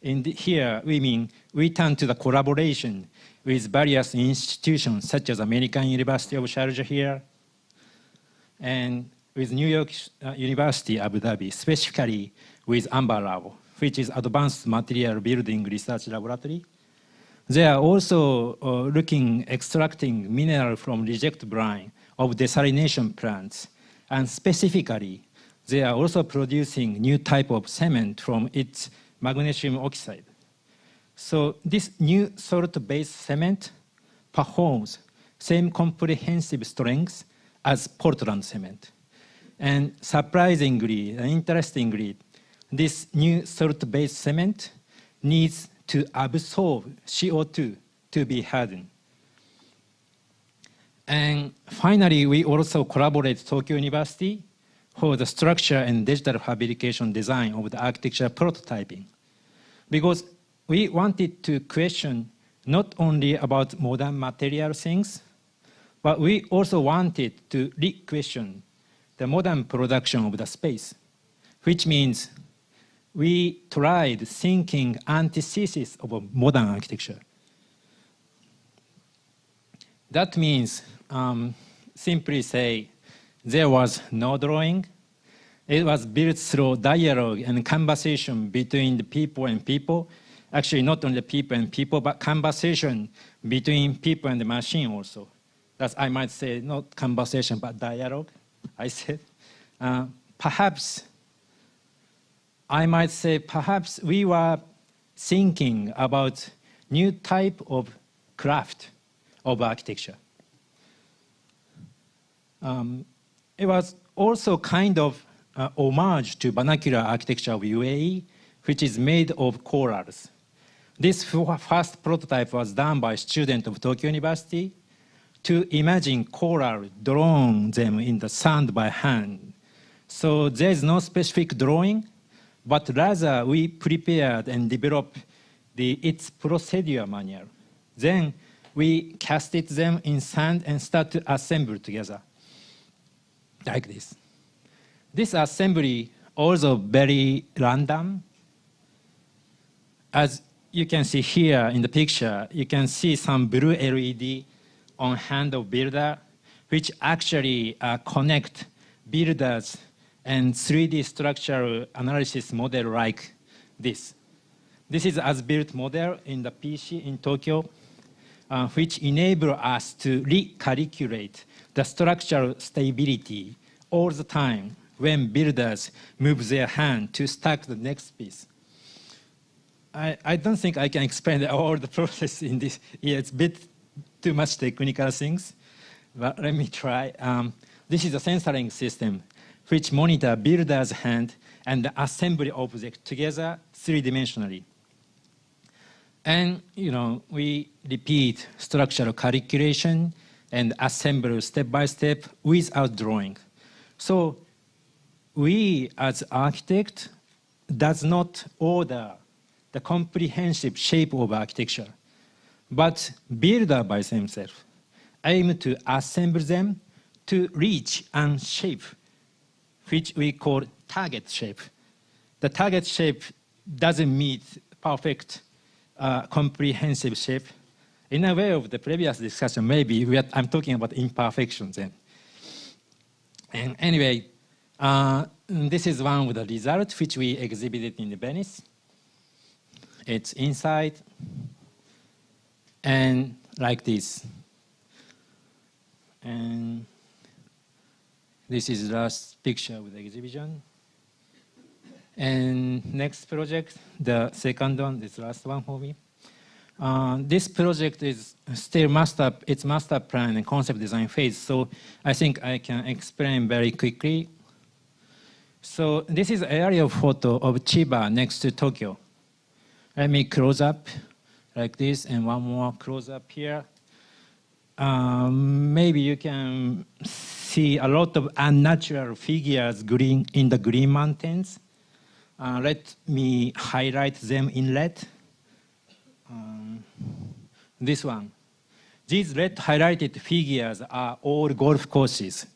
Here, we mean we turn to the collaboration with various institutions, such as American University of Sharjah here, and with New York University, Abu Dhabi, specifically with AMBER Lab, which is Advanced Material Building Research Laboratory. They are also extracting mineral from reject brine of desalination plants. And specifically, they are also producing new type of cement from its magnesium oxide. So this new salt-based cement performs same comprehensive strength as Portland cement. And surprisingly and interestingly, this new salt-based cement needs to absorb CO2 to be hardened. And finally, we also collaborate with Tokyo University for the structure and digital fabrication design of the architecture prototyping. Because we wanted to question not only about modern material things, but we also wanted to re-question the modern production of the space, which means we tried thinking antithesis of a modern architecture. That means, simply say, there was no drawing. It was built through dialogue and conversation between the people and people. Actually, not only people and people, but conversation between people and the machine also. That's, I might say, not conversation, but dialogue, I said. Perhaps, I might say, perhaps we were thinking about new type of craft of architecture. It was also kind of homage to vernacular architecture of UAE, which is made of corals. This first prototype was done by a student of Tokyo University to imagine coral, drawing them in the sand by hand. So there is no specific drawing, but rather we prepared and developed its procedure manual. Then we casted them in sand and start to assemble together, like this. This assembly also very random. As you can see here in the picture, you can see some blue LED on hand of builder, which actually connect builders and 3D structural analysis model like this. This is as-built model in the PC in Tokyo, which enable us to recalculate the structural stability all the time when builders move their hand to stack the next piece. I don't think I can explain all the process in this. Yeah, it's a bit too much technical things, but let me try. This is a sensoring system which monitor builder's hand and the assembly object together three-dimensionally. And we repeat structural calculation and assemble step by step without drawing. So we as architect does not order the comprehensive shape of architecture, but builder by themselves aim to assemble them to reach a shape which we call target shape. The target shape doesn't meet perfect comprehensive shape. In a way of the previous discussion, maybe I'm talking about imperfections then. And anyway, this is one of the results which we exhibited in Venice. It's inside and like this. And this is the last picture with the exhibition. And next project, the second one, this last one for me. This project is still its master plan and concept design phase, so I think I can explain very quickly. So this is an aerial photo of Chiba next to Tokyo. Let me close up like this, and one more close up here. Maybe you can see a lot of unnatural figures green in the Green Mountains. Let me highlight them in red. This one. These red highlighted figures are all golf courses.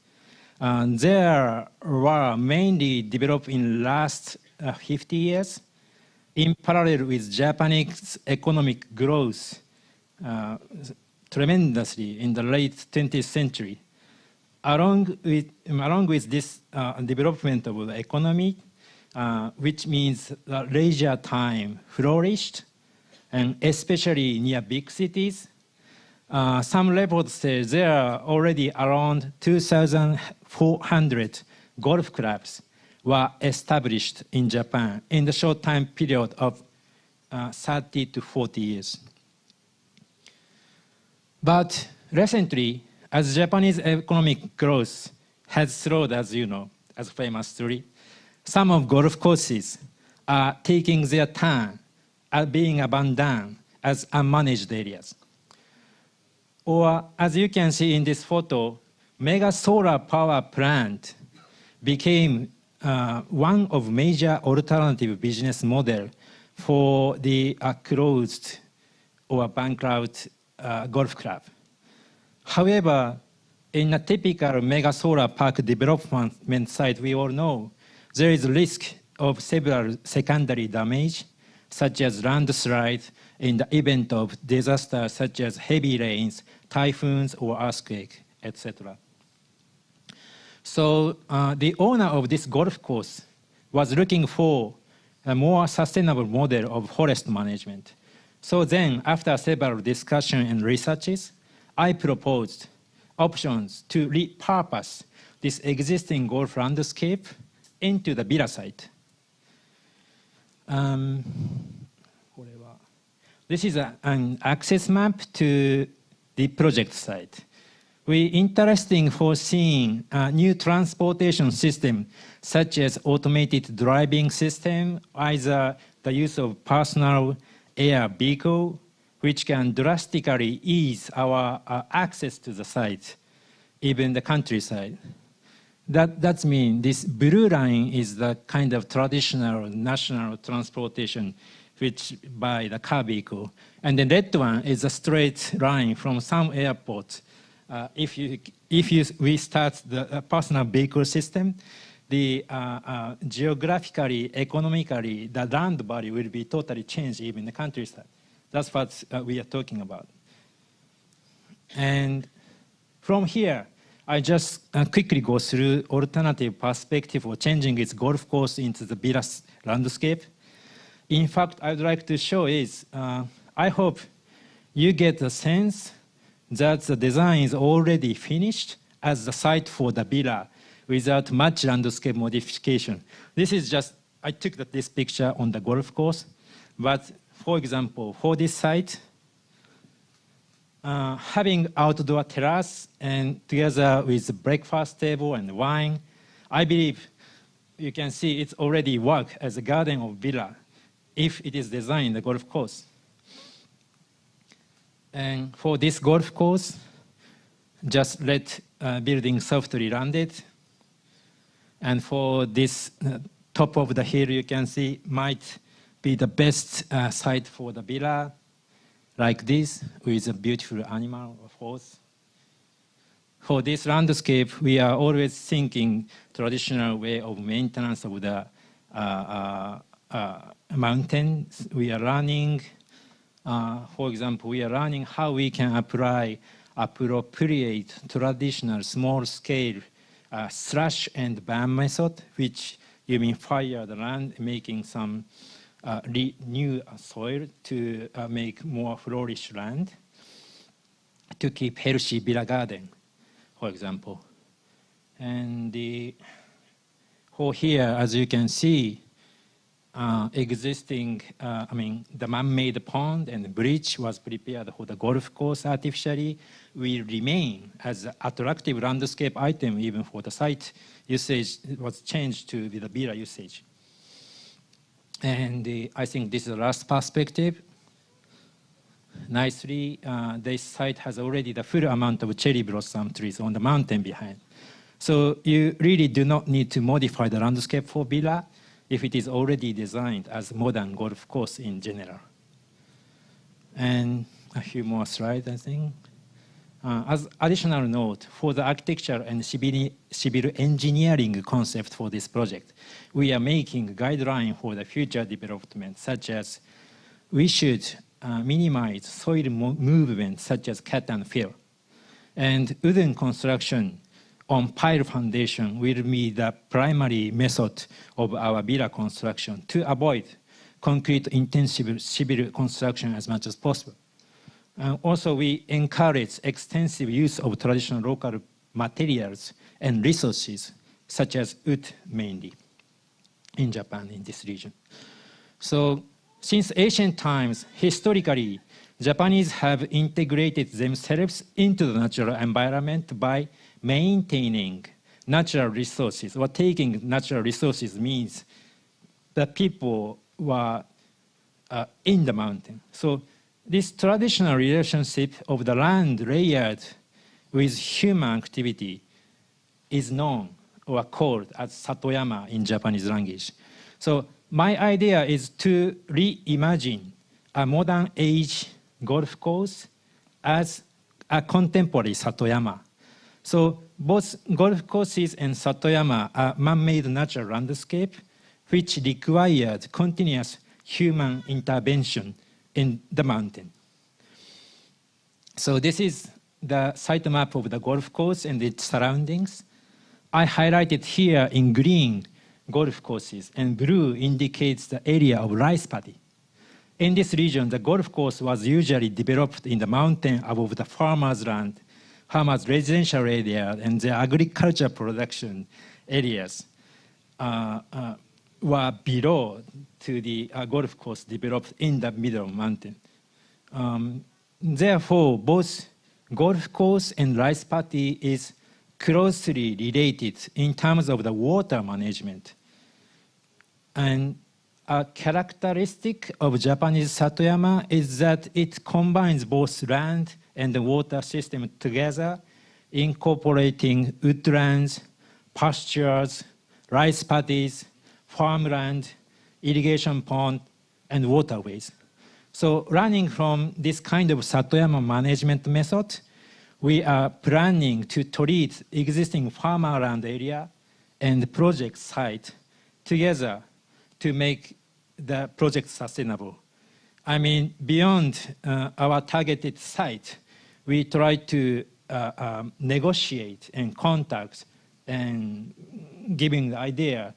They were mainly developed in last 50 years in parallel with Japanese economic growth tremendously in the late 20th century. Along with this development of the economy, which means that leisure time flourished, and especially near big cities. Some reports say there are already around 2,400 golf clubs were established in Japan in the short time period of 30 to 40 years. But recently, as Japanese economic growth has slowed, as you know, as a famous story, some of golf courses are taking their turn at being abandoned as unmanaged areas. Or, as you can see in this photo, mega solar power plant became one of major alternative business model for the closed or bankrupt golf club. However, in a typical mega solar park development site, we all know there is a risk of several secondary damage, such as landslide in the event of disasters such as heavy rains, typhoons, or earthquake, etc. So the owner of this golf course was looking for a more sustainable model of forest management. So then, after several discussions and researches, I proposed options to repurpose this existing golf landscape into the villa site. This is an access map to the project site. We interesting for seeing a new transportation system, such as automated driving system, either the use of personal air vehicle, which can drastically ease our access to the site, even the countryside. That means this blue line is the kind of traditional national transportation which by the car vehicle. And the red one is a straight line from some airport. If we start the personal vehicle system, the geographically, economically, the land value will be totally changed even in the countryside. That's what we are talking about. And from here, I just quickly go through alternative perspective for changing its golf course into the villa landscape. In fact, I'd like to show is, I hope you get the sense that the design is already finished as the site for the villa without much landscape modification. This is just, I took this picture on the golf course, but for example, for this site, having outdoor terrace and together with breakfast table and wine, I believe you can see it's already work as a garden or villa if it is designed in the golf course. And for this golf course, just let building softly landed. And for this top of the hill, you can see might be the best site for the villa, like this, with a beautiful animal, of course. For this landscape, we are always thinking traditional way of maintenance of the mountains. We are learning, for example, we are learning how we can apply appropriate traditional small-scale slash and burn method, which you mean fire the land, making some new soil to make more flourish land, to keep healthy villa garden, for example. And for here, as you can see, existing, the man-made pond and bridge was prepared for the golf course artificially, will remain as an attractive landscape item even for the site usage. It was changed to the villa usage. And I think this is the last perspective. nicely. This site has already the full amount of cherry blossom trees on the mountain behind. So you really do not need to modify the landscape for villa if it is already designed as modern golf course in general. And a few more slides, I think. As additional note, for the architecture and civil engineering concept for this project, we are making a guideline for the future development, such as we should minimize soil movement, such as cut and fill. And wooden construction on pile foundation will be the primary method of our villa construction to avoid concrete intensive civil construction as much as possible. Also, we encourage extensive use of traditional local materials and resources, such as wood mainly, in Japan, in this region. So, since ancient times, historically, Japanese have integrated themselves into the natural environment by maintaining natural resources, or taking natural resources means the people were in the mountain. So this traditional relationship of the land layered with human activity is known or called as Satoyama in Japanese language. So my idea is to reimagine a modern age golf course as a contemporary Satoyama. So both golf courses and Satoyama are man-made natural landscape which required continuous human intervention in the mountain. So this is the site map of the golf course and its surroundings. I highlighted here in green golf courses, and blue indicates the area of rice paddy. In this region, the golf course was usually developed in the mountain above the farmers' land, farmers' residential area, and the agriculture production areas were below to the golf course developed in the middle mountain. Therefore, both golf course and rice paddy is closely related in terms of the water management. And a characteristic of Japanese Satoyama is that it combines both land and the water system together, incorporating woodlands, pastures, rice paddies, farmland, irrigation pond, and waterways. So running from this kind of Satoyama management method, we are planning to treat existing farmland area and project site together to make the project sustainable. I mean, beyond our targeted site, we try to negotiate and contact and giving the idea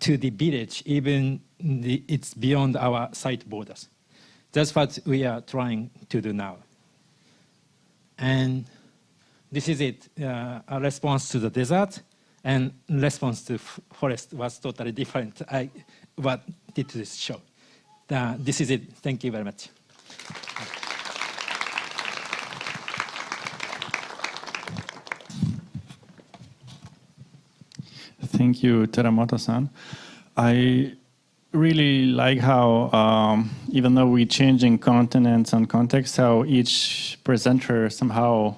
to the village, even it's beyond our site borders. That's what we are trying to do now. And this is it. A response to the desert and response to forest was totally different. What did this show? This is it. Thank you very much. Thank you, Teramoto-san. I really like how, even though we're changing continents and context, how each presenter somehow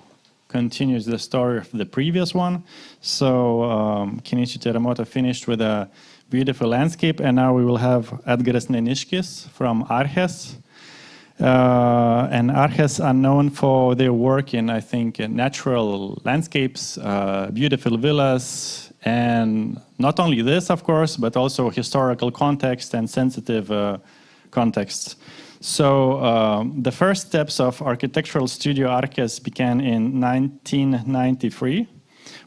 continues the story of the previous one. So Kenichi Teramoto finished with a beautiful landscape, and now we will have Edgaras Neniškis from Arches. And Arches are known for their work in, I think, natural landscapes, beautiful villas, and not only this, of course, but also historical context and sensitive contexts. So the first steps of architectural studio Arches began in 1993,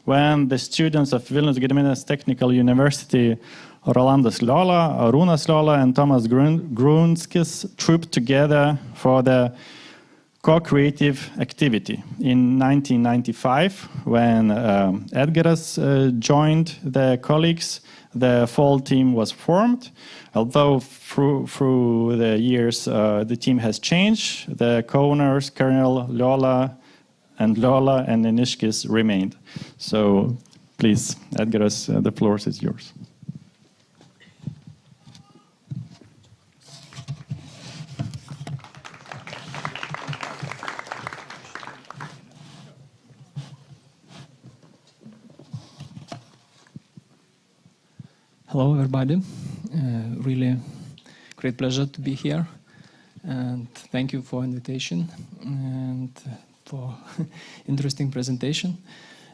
when the students of Vilnius Gediminas Technical University, Rolandas Liola, Arūnas Liola, and Tomas Grunskis trooped together for the co-creative activity. In 1995, when Edgaras joined the colleagues, the fall team was formed. Although through the years the team has changed, the co-owners, Colonel Liola and Neniškis remained. So please, Edgaras, the floor is yours. Hello, everybody. Really great pleasure to be here. And thank you for invitation and for interesting presentation.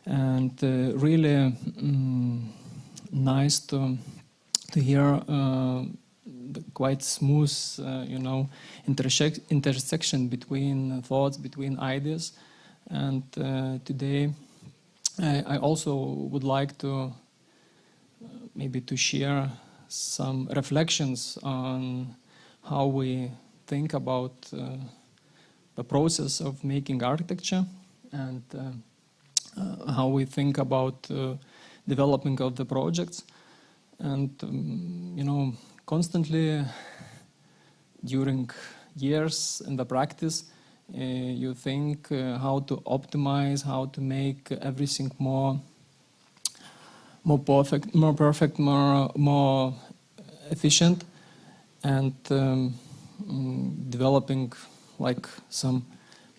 And really nice to hear the quite smooth, intersection between thoughts, between ideas. And today I also would like to maybe to share some reflections on how we think about the process of making architecture and how we think about developing of the projects. And constantly during years in the practice, you think how to optimize, how to make everything more perfect, more efficient, and developing like some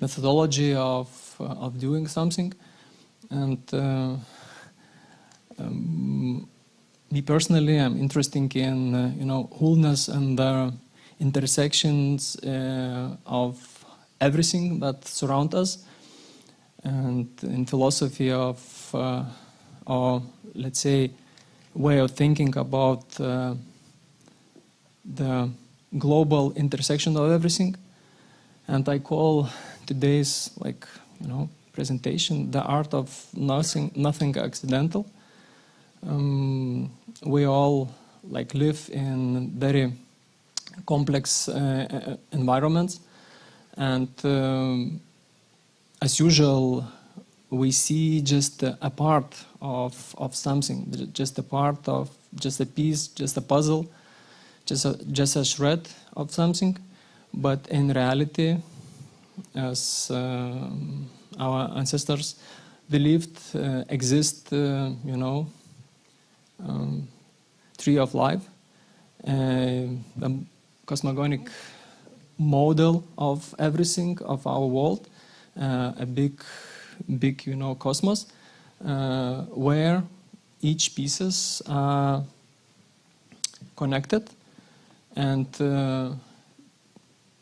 methodology of doing something. And me personally, I'm interested in wholeness and the intersections of everything that surrounds us, and in philosophy of or let's say way of thinking about the global intersection of everything. And I call today's presentation the art of nothing accidental. We all live in very complex environments, and as usual we see just a part of something, just a part of just a piece, just a puzzle, just a shred of something. But in reality, as our ancestors believed, exist tree of life, the cosmogonic model of everything of our world, a big cosmos, where each pieces are connected, and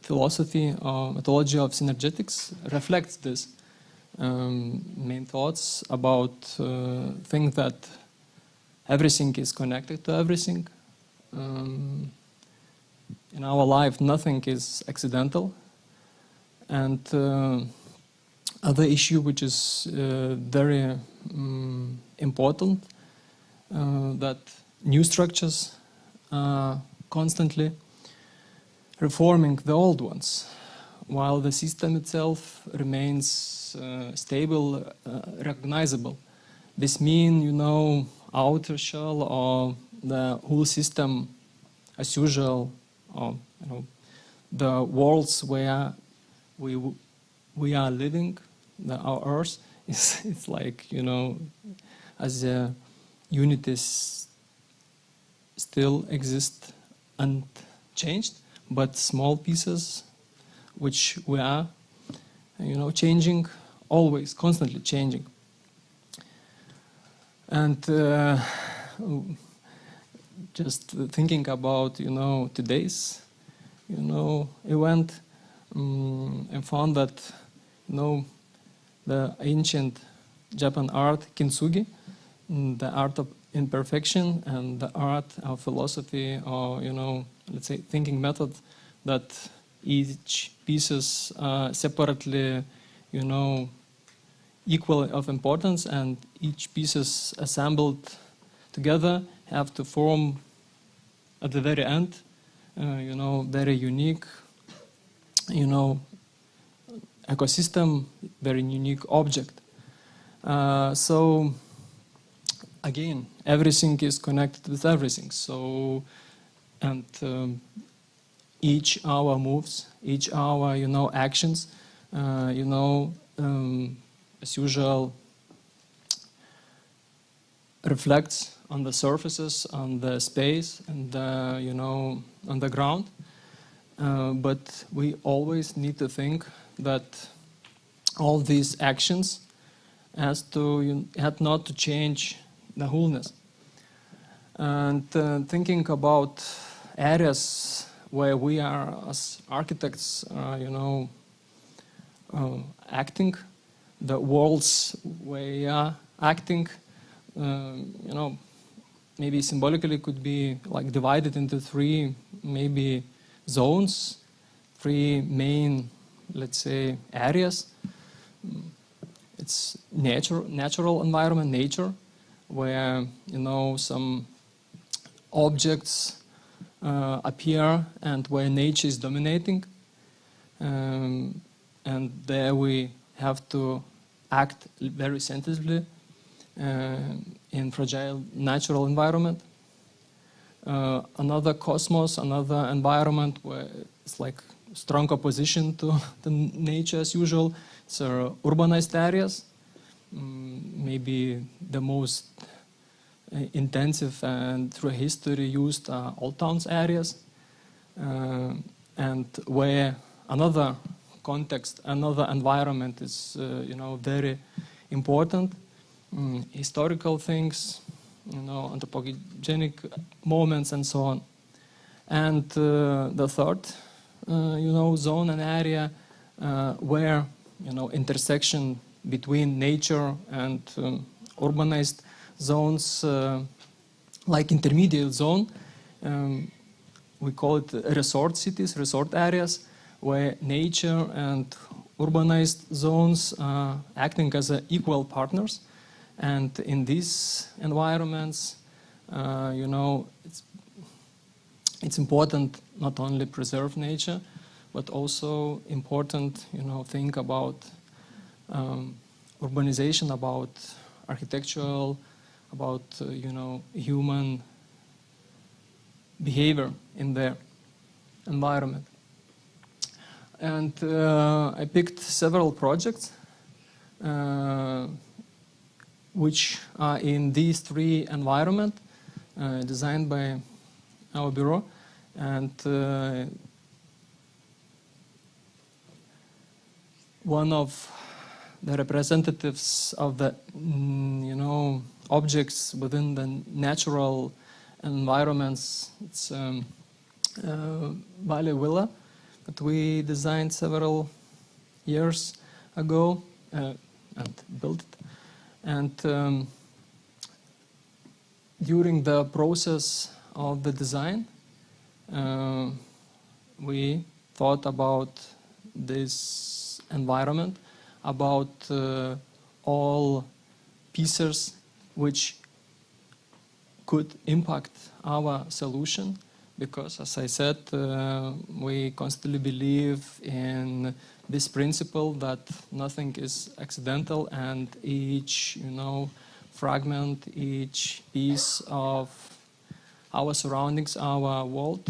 philosophy or methodology of synergetics reflects this. Main thoughts about think that everything is connected to everything. In our life, nothing is accidental. And other issue which is very important, that new structures are constantly reforming the old ones, while the system itself remains stable, recognizable. This means, outer shell or the whole system, as usual, or the worlds where we are living, our Earth is like as a unity still exist unchanged, but small pieces which we are changing, always constantly changing. And just thinking about today's event, and found that the ancient Japan art kintsugi, the art of imperfection, and the art of philosophy, or let's say thinking method, that each pieces are separately equal of importance, and each pieces assembled together have to form at the very end very unique ecosystem, very unique object. So again, everything is connected with everything. So, and each our moves, each our actions, as usual, reflects on the surfaces, on the space, and on the ground. But we always need to think that all these actions had not to change the wholeness. And thinking about areas where we are as architects, acting, the worlds where we are acting, maybe symbolically could be like divided into three maybe zones, three main, let's say, areas. It's natural environment, nature, where some objects appear and where nature is dominating, and there we have to act very sensitively in fragile natural environment. Another cosmos, another environment where it's like strong opposition to the nature as usual. It's urbanized areas, maybe the most intensive and through history used old towns areas, and where another context, another environment is very important. Historical things, anthropogenic moments and so on. And the third, zone and area where, intersection between nature and urbanized zones, like intermediate zone, we call it resort cities, resort areas, where nature and urbanized zones are acting as equal partners. And in these environments, it's important not only preserve nature, but also important, think about urbanization, about architectural, about human behavior in their environment. And I picked several projects which are in these three environments, designed by our bureau. And one of the representatives of the objects within the natural environments, it's Valley Villa that we designed several years ago and built it. And during the process of the design, we thought about this environment, about all pieces which could impact our solution, because, as I said, we constantly believe in this principle that nothing is accidental, and each, fragment, each piece of our surroundings, our world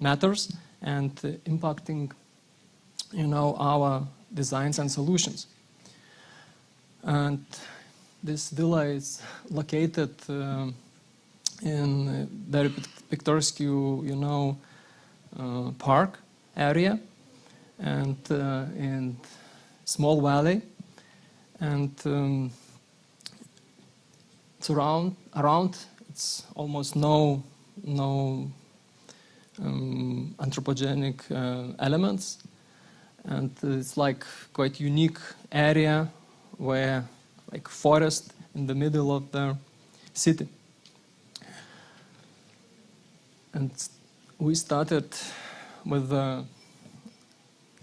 matters and impacting, our designs and solutions. And this villa is located in a very picturesque, park area, and in small valley, and it's around it's almost no anthropogenic elements, and it's like quite unique area where like forest in the middle of the city. And we started with a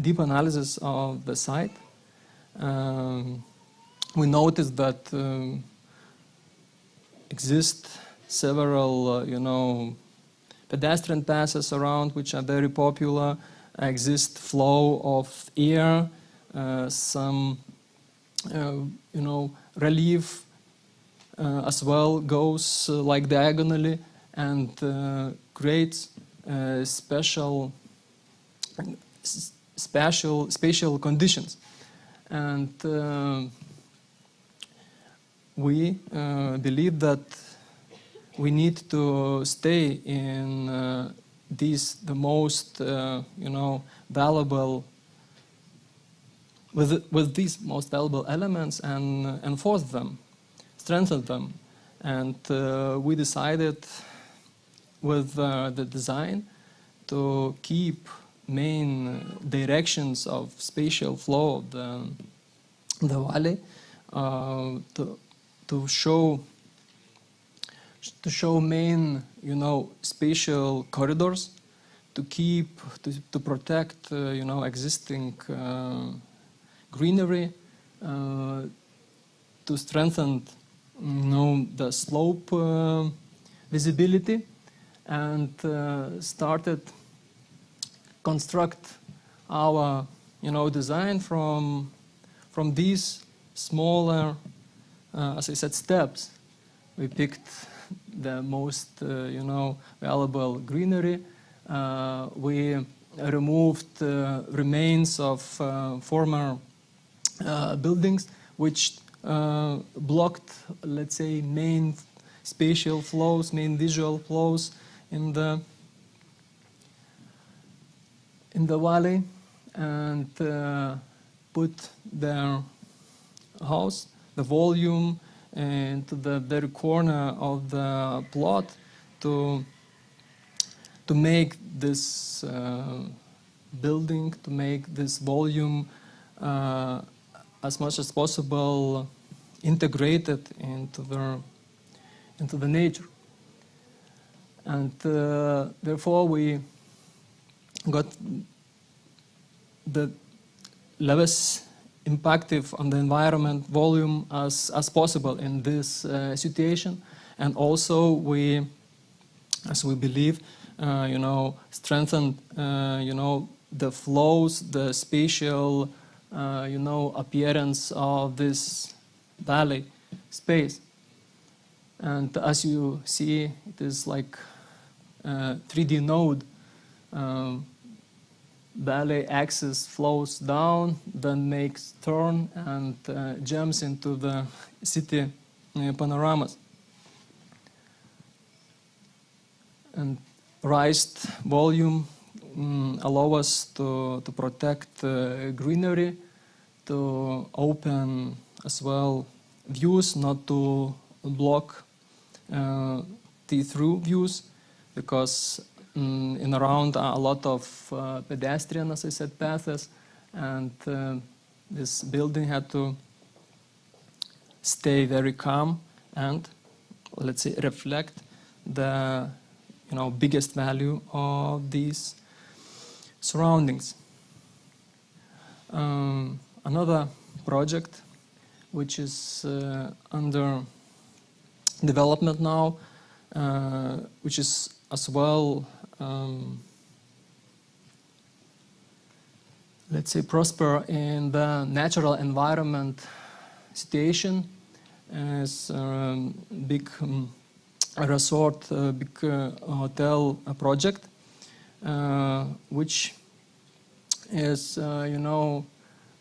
deep analysis of the site. We noticed that exist several, pedestrian passes around, which are very popular. Exist flow of air, some, relief as well goes like diagonally, and creates spatial conditions. And we believe that we need to stay in the most valuable, with these most valuable elements, and enforce them, strengthen them, And we decided with the design to keep main directions of spatial flow of the valley, to show main, spatial corridors, to keep, to protect, existing greenery, to strengthen, the slope visibility, and started construct our, design from these smaller, as I said, steps. We picked the most, valuable greenery. We removed remains of former buildings, which blocked, let's say, main spatial flows, main visual flows in the valley, and put their house, the volume, into the very corner of the plot to make this building, to make this volume as much as possible integrated into the nature. And therefore we got the less impactive on the environment volume as possible in this situation. And also we, as we believe, strengthen, the flows, the spatial, appearance of this valley space. And as you see, it is like a 3D node. Valley axis flows down, then makes turn and jumps into the city panoramas. And raised volume allow us to protect greenery, to open as well views, not to block the through views, because in around a lot of pedestrian, as I said, paths, and this building had to stay very calm and, let's say, reflect the biggest value of these surroundings. Another project which is under development now, which is as well, let's say, prosper in the natural environment situation, as big resort, big hotel project, which is,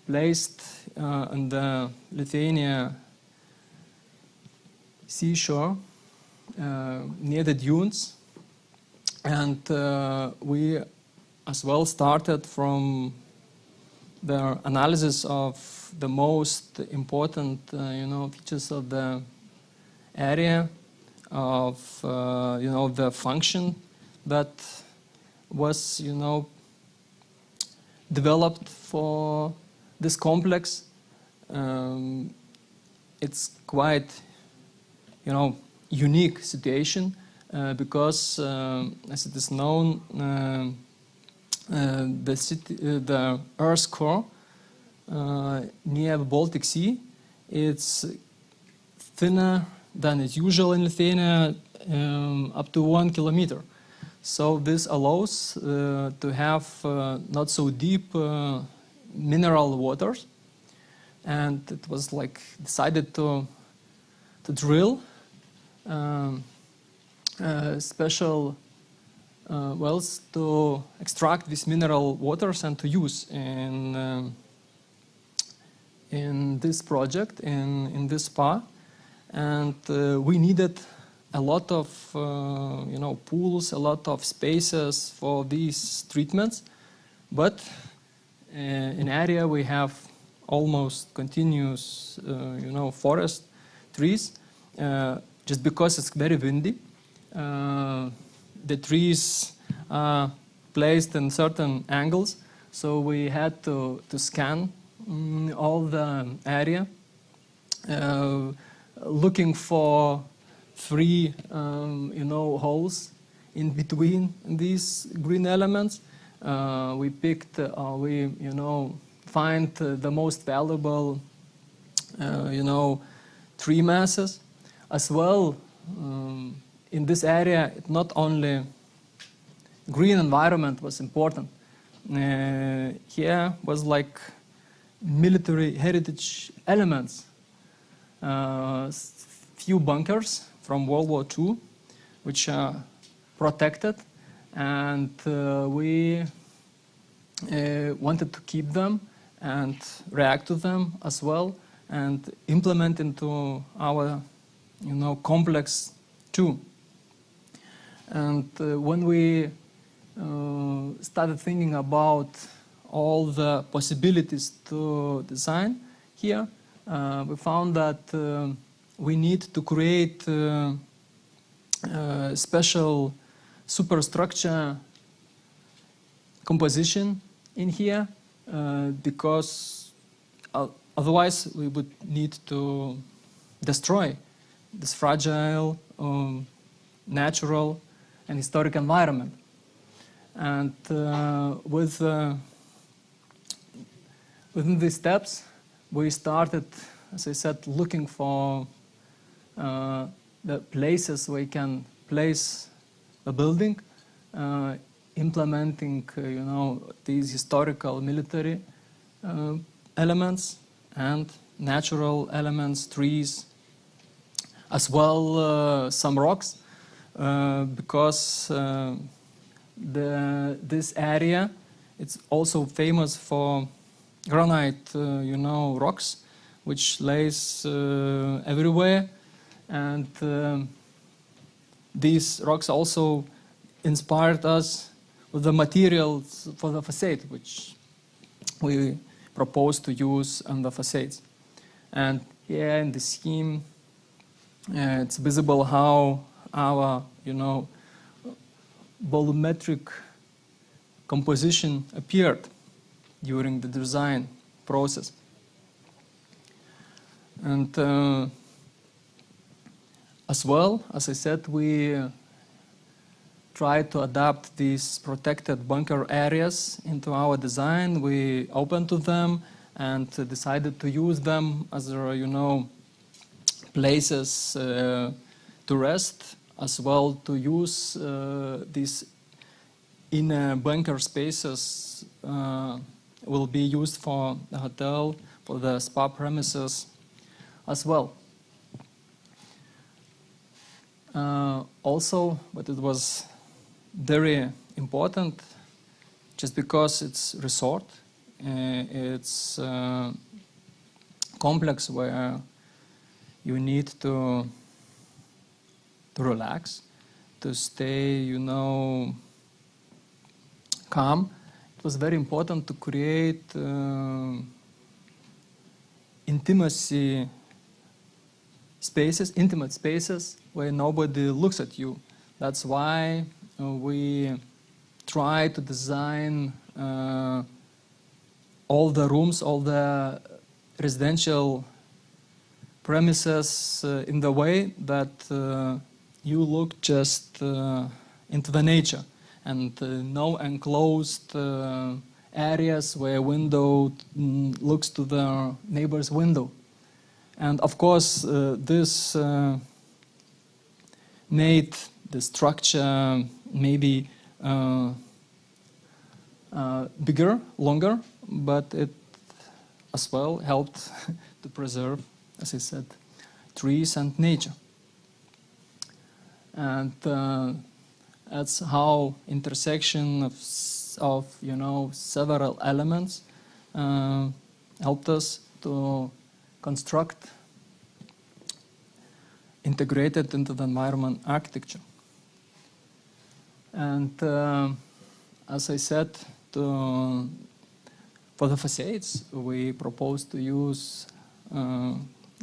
placed on the Lithuania seashore near the dunes. And we as well started from the analysis of the most important, features of the area, of, the function that was, developed for this complex. It's quite, unique situation. Because, as it is known, the Earth's core near the Baltic Sea, it's thinner than is usual in Lithuania, up to 1 kilometer. So this allows to have not so deep mineral waters, and it was like decided to drill special wells to extract these mineral waters and to use in this project, in this spa. And we needed a lot of pools, a lot of spaces for these treatments, but in area we have almost continuous forest trees. just because it's very windy. The trees are placed in certain angles, so we had to scan all the area, looking for free, holes in between these green elements. We picked, find the most valuable, tree masses. As well, in this area, not only green environment was important. Here was like military heritage elements. Few bunkers from World War II, which are protected, and we wanted to keep them and react to them as well, and implement into our, complex too. And when we started thinking about all the possibilities to design here, we found that we need to create special superstructure composition in here, because otherwise we would need to destroy this fragile, natural and historic environment. And within these steps, we started, as I said, looking for the places where we can place a building, implementing, these historical military elements and natural elements, trees, as well some rocks, because this area, it's also famous for granite, rocks, which lays everywhere, and these rocks also inspired us with the materials for the facade, which we propose to use on the facades. And here in the scheme, it's visible how our, volumetric composition appeared during the design process. And as well, as I said, we tried to adapt these protected bunker areas into our design. We opened to them and decided to use them as, places to rest, as well to use these inner bunker spaces will be used for the hotel, for the spa premises as well. Also, but it was very important, just because it's resort, it's complex where you need to relax, to stay, calm. It was very important to create intimate spaces where nobody looks at you. That's why we try to design all the rooms, all the residential premises in the way that you look just into the nature, and no enclosed areas where window looks to the neighbor's window. And of course, this made the structure maybe bigger, longer, but it as well helped to preserve, as I said, trees and nature. And that's how intersection of several elements helped us to construct integrated into the environment architecture. And as I said, for the facades, we propose to use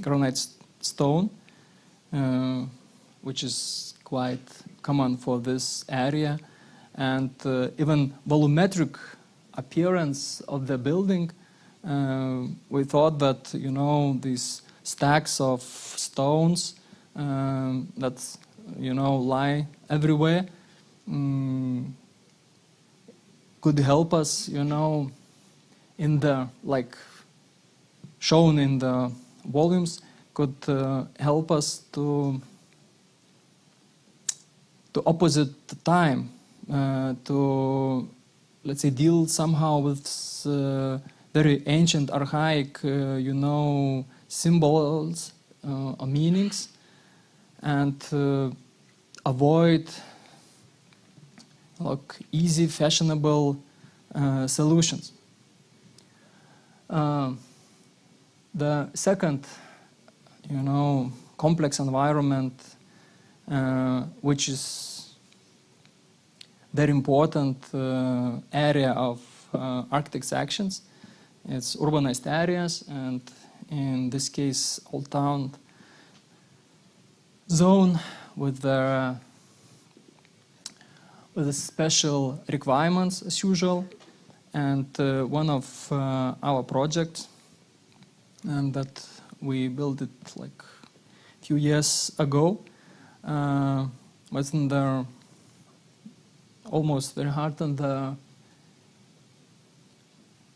granite stone which is quite common for this area, and even volumetric appearance of the building. We thought that, you know, these stacks of stones that, you know, lie everywhere could help us, you know, in the, like, shown in the volumes, could help us to opposite the time, to, let's say, deal somehow with very ancient, archaic, you know, symbols or meanings, and avoid like easy, fashionable solutions. The second, you know, complex environment, which is very important area of architects' actions, it's urbanized areas, and in this case, Old Town zone with the special requirements as usual, and one of our projects, and that we built it like a few years ago, was in the almost very hard in the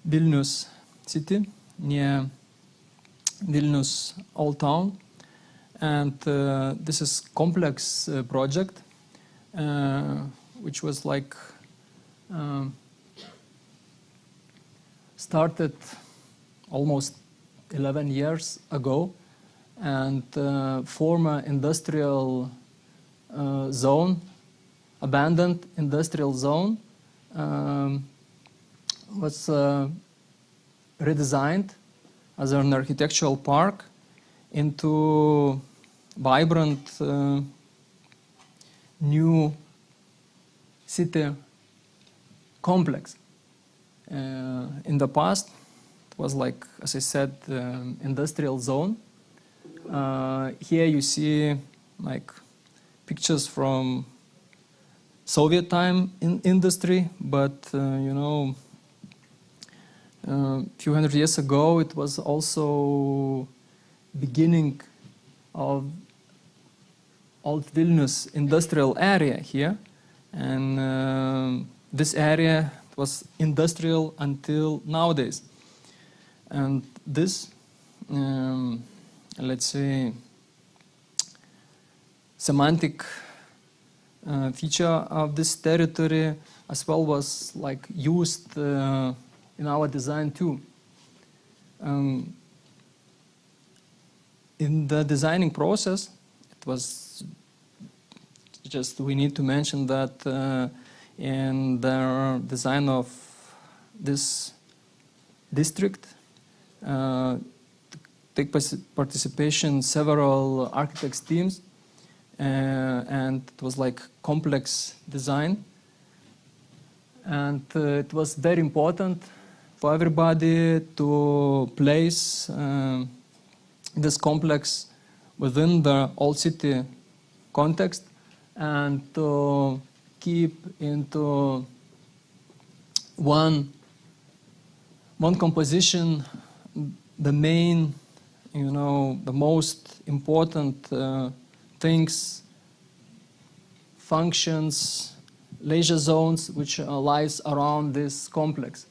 Vilnius city, near Vilnius Old Town, and this is complex project, which was like started almost 11 years ago, and former industrial zone, abandoned industrial zone, was redesigned as an architectural park into vibrant new city complex. In the past, it was like, as I said, industrial zone. Here you see like pictures from Soviet time in industry, but you know, a few hundred years ago, it was also beginning of Old Vilnius industrial area here, and this area was industrial until nowadays. And this, let's say, semantic feature of this territory as well was like used in our design too. In the designing process, it was just, we need to mention that in the design of this district, take participation several architects teams, and it was like complex design, and it was very important for everybody to place this complex within the old city context and to keep into one composition the main, you know, the most important things, functions, leisure zones which lies around this complex.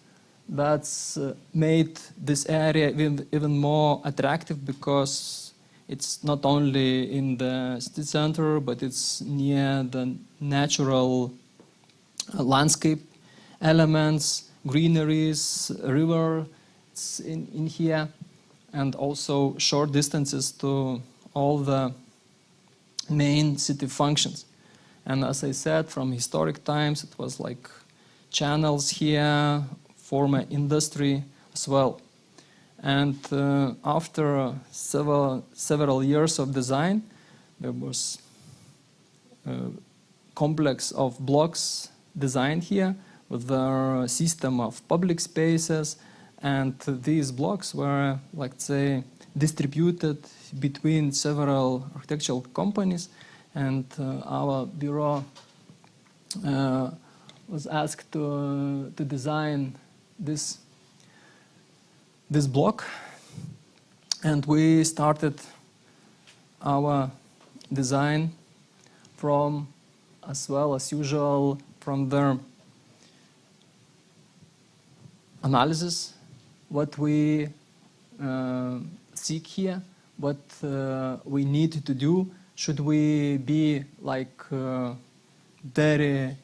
That's made this area even more attractive because it's not only in the city center, but it's near the natural landscape elements, greeneries, river in here, and also short distances to all the main city functions. And as I said, from historic times, it was like channels here, former industry as well. And after several years of design, there was a complex of blocks designed here with a system of public spaces, and these blocks were, like, say, distributed between several architectural companies, and our bureau was asked to design this block, and we started our design from, as well as usual, from the analysis, what we seek here, what we need to do. Should we be like very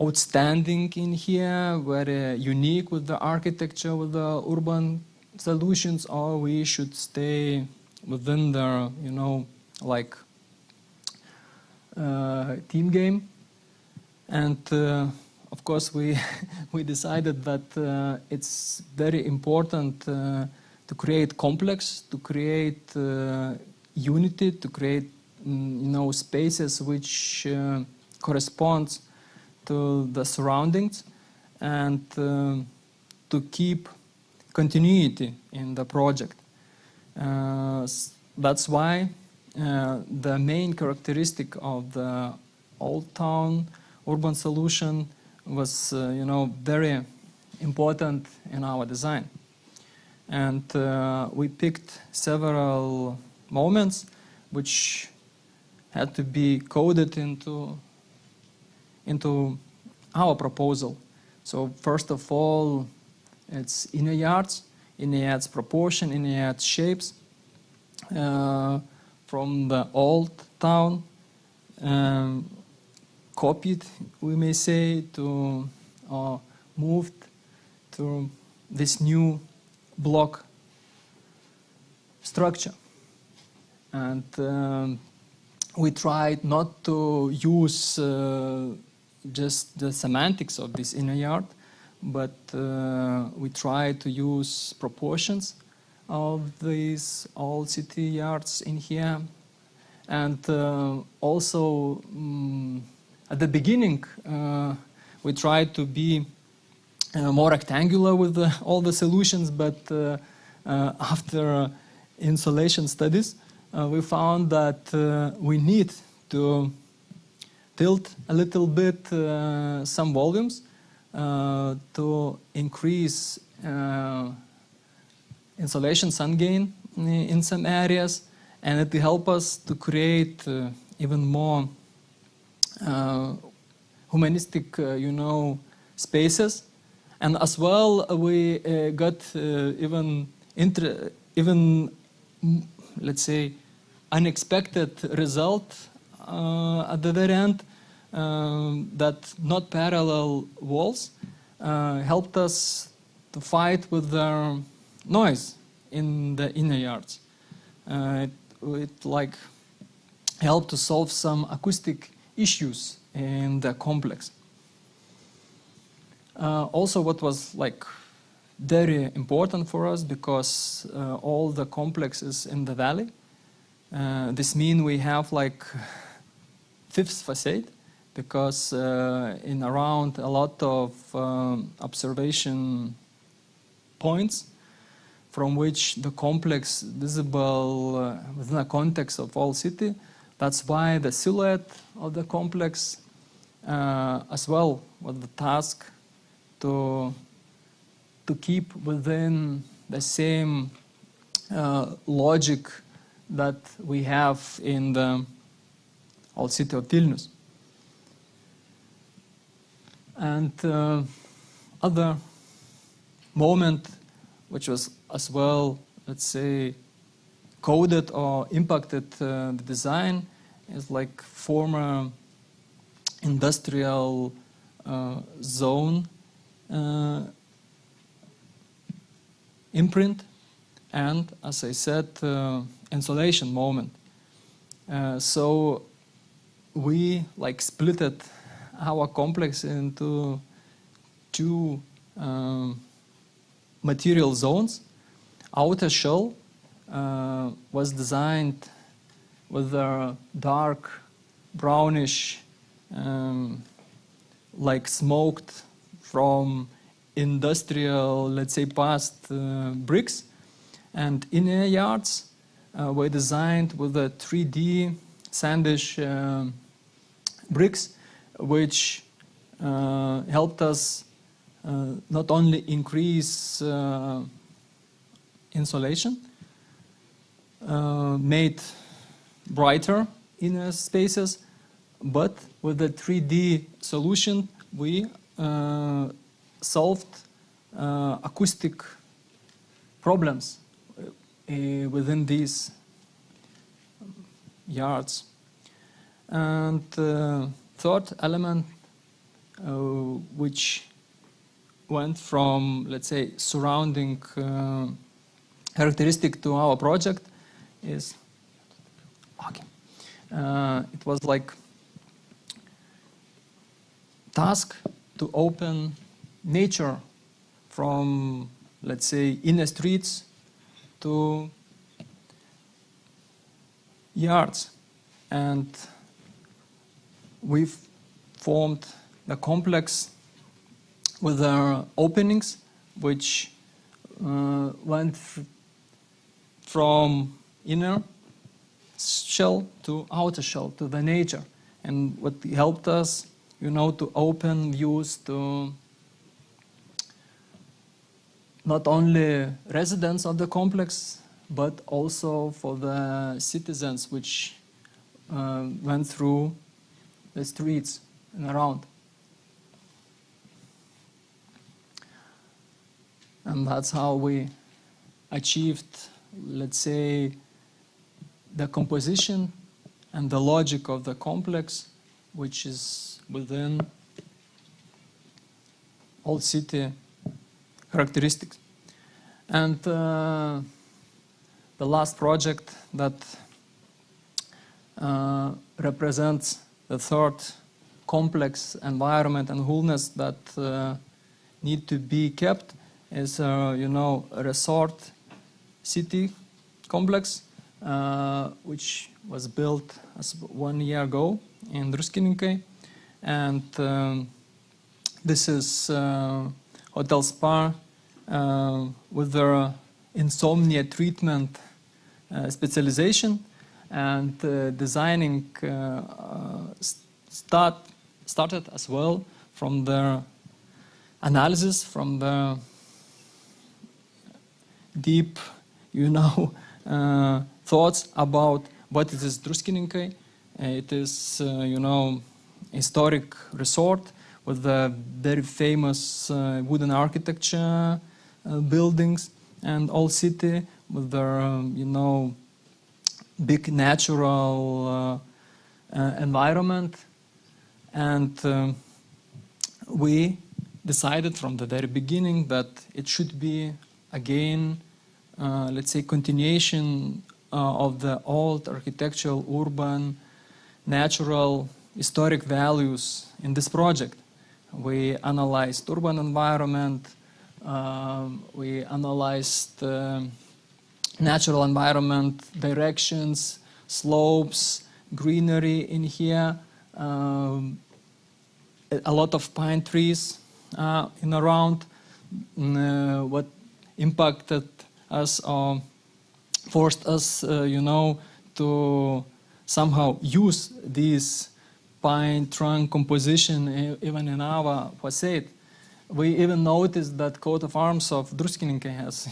outstanding in here, very unique with the architecture, with the urban solutions, or we should stay within the, you know, like team game? And of course, we decided that it's very important to create complex, to create unity, to create you know, spaces which corresponds to the surroundings, and to keep continuity in the project. That's why the main characteristic of the Old Town urban solution was, you know, very important in our design. And we picked several moments which had to be coded into our proposal. So first of all, it's inner yards proportion, inner yards shapes, from the Old Town, copied, we may say, to moved to this new block structure. And we tried not to use just the semantics of this inner yard, but we tried to use proportions of these old city yards in here. And also at the beginning we tried to be more rectangular with all the solutions, but after insulation studies we found that we need to tilt a little bit some volumes to increase insulation sun gain in some areas, and it helped us to create even more humanistic, you know, spaces. And as well, we got even let's say unexpected result at the very end, that not parallel walls helped us to fight with the noise in the inner yards. It like helped to solve some acoustic issues in the complex. Also, what was like very important for us, because all the complex is in the valley. This means we have like fifth facade, because in around a lot of observation points from which the complex visible within the context of all city. That's why the silhouette of the complex as well was the task to keep within the same logic that we have in the old city of Vilnius. And other moment which was as well, let's say, coded or impacted the design is like former industrial zone imprint, and as I said, insulation moment. So we like splitted our complex into two material zones. Outer shell was designed with a dark brownish, like smoked from industrial, let's say, past bricks, and inner yards were designed with a 3D sandish bricks, which helped us not only increase insulation, made brighter inner spaces, but with the 3D solution we solved acoustic problems within these yards. And third element, which went from, let's say, surrounding characteristic to our project, is it was like task to open nature from, let's say, inner streets to yards. And we've formed the complex with our openings, which went from inner shell to outer shell, to the nature. And what helped us, to open views to not only residents of the complex, but also for the citizens which went through the streets and around. And that's how we achieved, let's say, the composition and the logic of the complex, which is within old city characteristics. And the last project that represents the third complex environment and wholeness that need to be kept is, a resort city complex, which was built 1 year ago in Druskininkai. And this is hotel spa with their insomnia treatment specialization, and designing started as well from their analysis, from the deep, thoughts about what it is Druskininkai. It is, historic resort with the very famous wooden architecture buildings, and old city with their, big natural environment. And we decided from the very beginning that it should be again, let's say, continuation of the old architectural, urban, natural, historic values in this project. We analyzed urban environment, we analyzed natural environment, directions, slopes, greenery in here, a lot of pine trees in around, what impacted us or forced us, to somehow use this pine trunk composition even in our facade. We even noticed that coat of arms of Druskininkai has,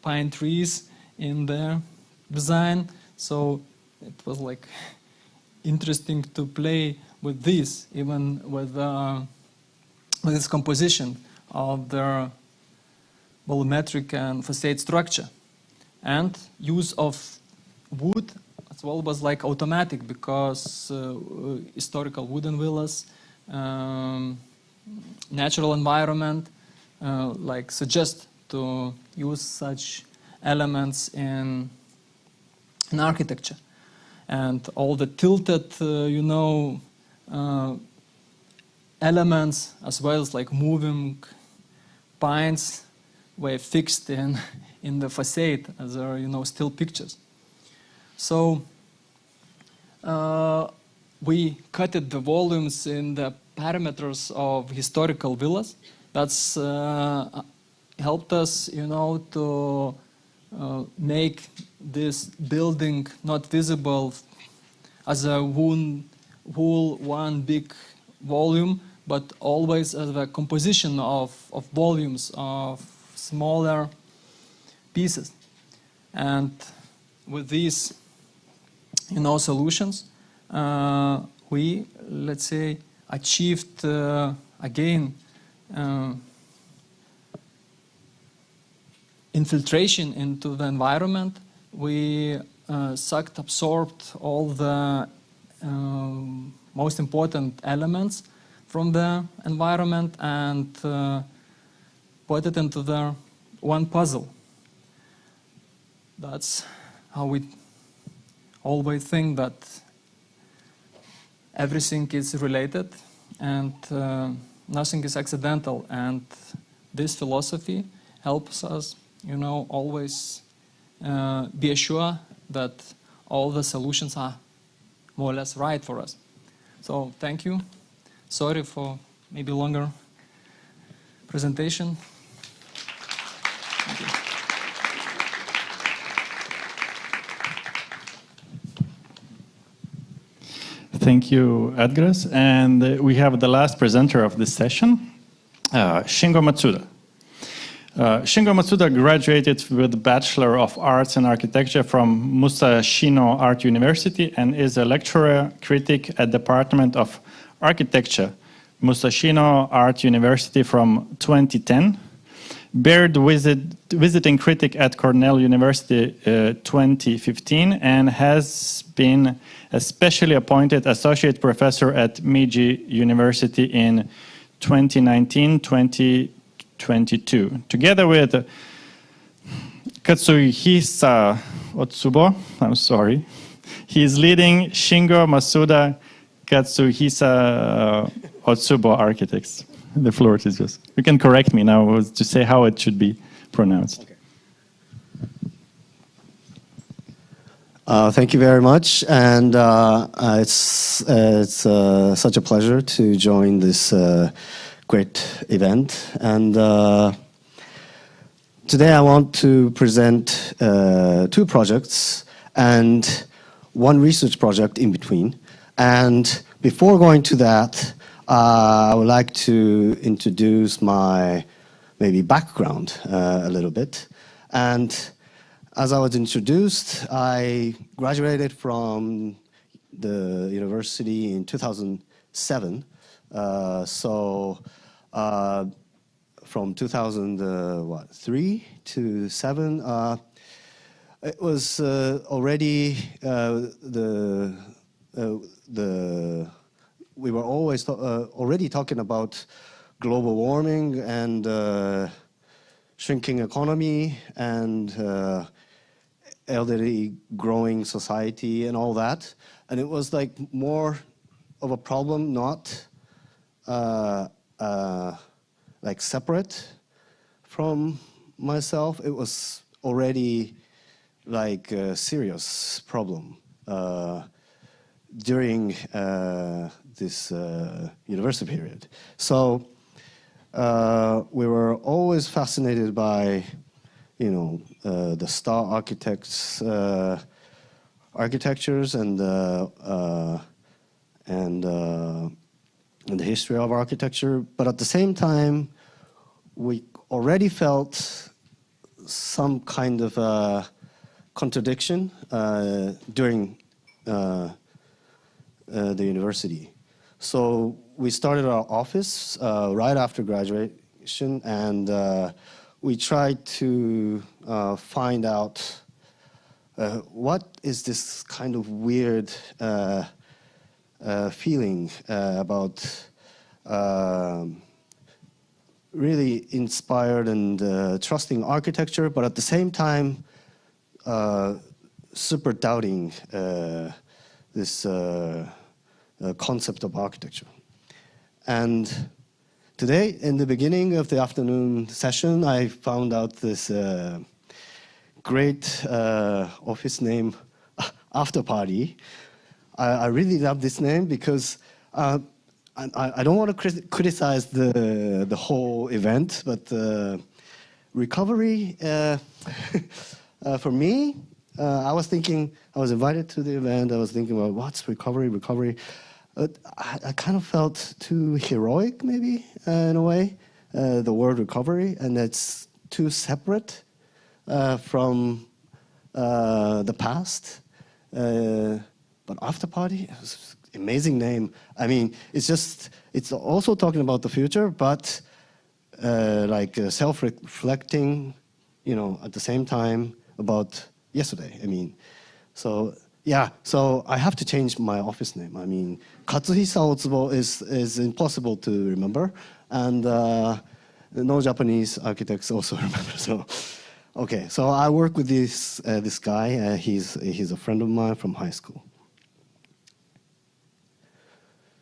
pine trees in their design. So it was like interesting to play with this, even with this composition of their volumetric and facade structure. And use of wood as well was like automatic, because historical wooden villas, natural environment, like suggest to use such elements in architecture. And all the tilted, elements, as well as like moving pines, were fixed in the facade as are, still pictures. So we cutted the volumes in the parameters of historical villas. That's helped us, to make this building not visible as a one big volume, but always as a composition of volumes of smaller pieces. And with these, solutions, we, let's say, achieved again infiltration into the environment. We absorbed all the most important elements from the environment and put it into the one puzzle. That's how we always think that everything is related and nothing is accidental. And this philosophy helps us, always be assured that all the solutions are more or less right for us. So thank you. Sorry for maybe longer presentation. Thank you. Thank you, Edgaras. And we have the last presenter of this session, Shingo Matsuda. Shingo Matsuda graduated with Bachelor of Arts in Architecture from Musashino Art University and is a lecturer critic at Department of Architecture, Musashino Art University from 2010. Baird visiting critic at Cornell University 2015 and has been a specially appointed associate professor at Meiji University in 2019-2022. Together with Katsuhisa Otsubo, I'm sorry, he is leading Shingo Matsuda Katsuhisa Otsubo Architects. The floor is just, you can correct me now to say how it should be pronounced. Okay. Thank you very much, and it's such a pleasure to join this great event. And today I want to present 2 projects and 1 research project in between. And before going to that, I would like to introduce my maybe background a little bit. And as I was introduced, I graduated from the university in 2007. From 2003 to 7, it was already we were always already talking about global warming and shrinking economy and elderly growing society and all that. And it was like more of a problem, not like separate from myself. It was already like a serious problem during this university period. So we were always fascinated by, the star architects, architectures and the history of architecture. But at the same time, we already felt some kind of contradiction during the university. So we started our office right after graduation, and we tried to find out what is this kind of weird feeling about really inspired and trusting architecture, but at the same time super doubting this concept of architecture. And today, in the beginning of the afternoon session, I found out this great office name, After Party. I really love this name because I don't want to criticize the whole event, but recovery, for me, I was invited to the event. I was thinking about what's recovery. I kind of felt too heroic, maybe, in a way, the word recovery, and it's too separate from the past. But After Party, it was an amazing name. I mean, it's also talking about the future, but self-reflecting, at the same time about yesterday. I mean, so I have to change my office name. I mean, Katsuhisa Otsubo is impossible to remember, and no Japanese architects also remember. So, okay, so I work with this guy. He's a friend of mine from high school.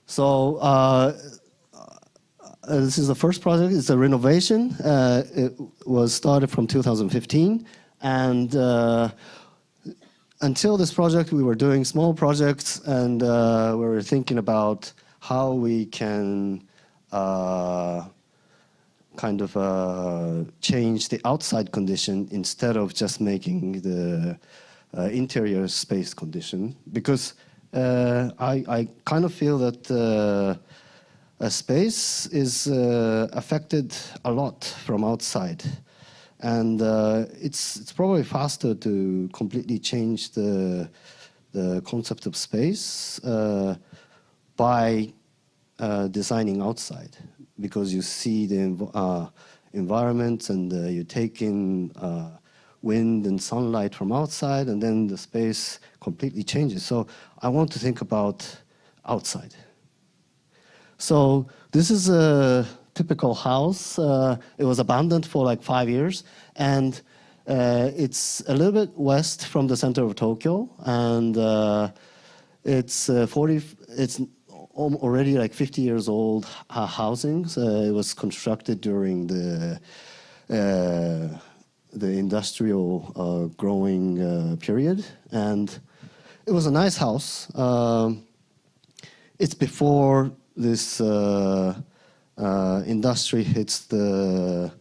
So this is the first project. It's a renovation. It was started from 2015, and until this project, we were doing small projects, and we were thinking about how we can change the outside condition instead of just making the interior space condition. Because I kind of feel that a space is affected a lot from outside. And it's probably faster to completely change the concept of space by designing outside, because you see the environment and you take in wind and sunlight from outside, and then the space completely changes. So I want to think about outside. So this is a typical house. It was abandoned for like 5 years, and it's a little bit west from the center of Tokyo, and it's already like 50 years old housing. So it was constructed during the industrial growing period, and it was a nice house. It's before this industry hits the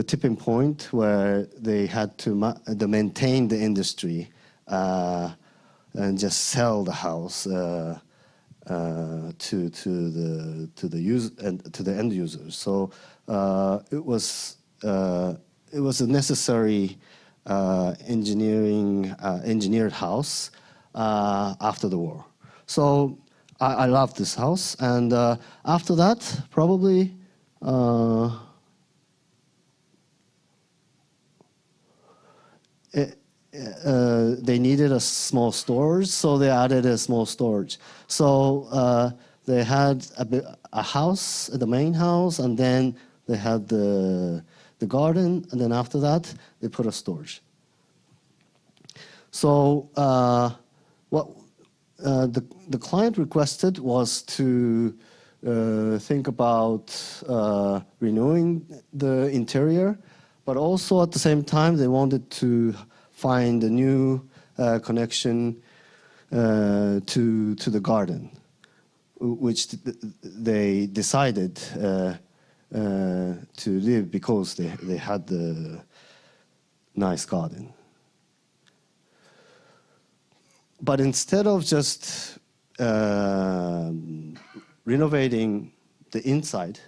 tipping point where they had to maintain the industry and just sell the house to the end users. So it was a necessary engineered house after the war. So I love this house, and after that, probably they needed a small storage, so they added a small storage. So they had a house, the main house, and then they had the garden, and then after that, they put a storage. So what the client requested was to think about renewing the interior, but also at the same time they wanted to find a new connection to the garden, which they decided to live because they had the nice garden. But instead of just renovating the inside,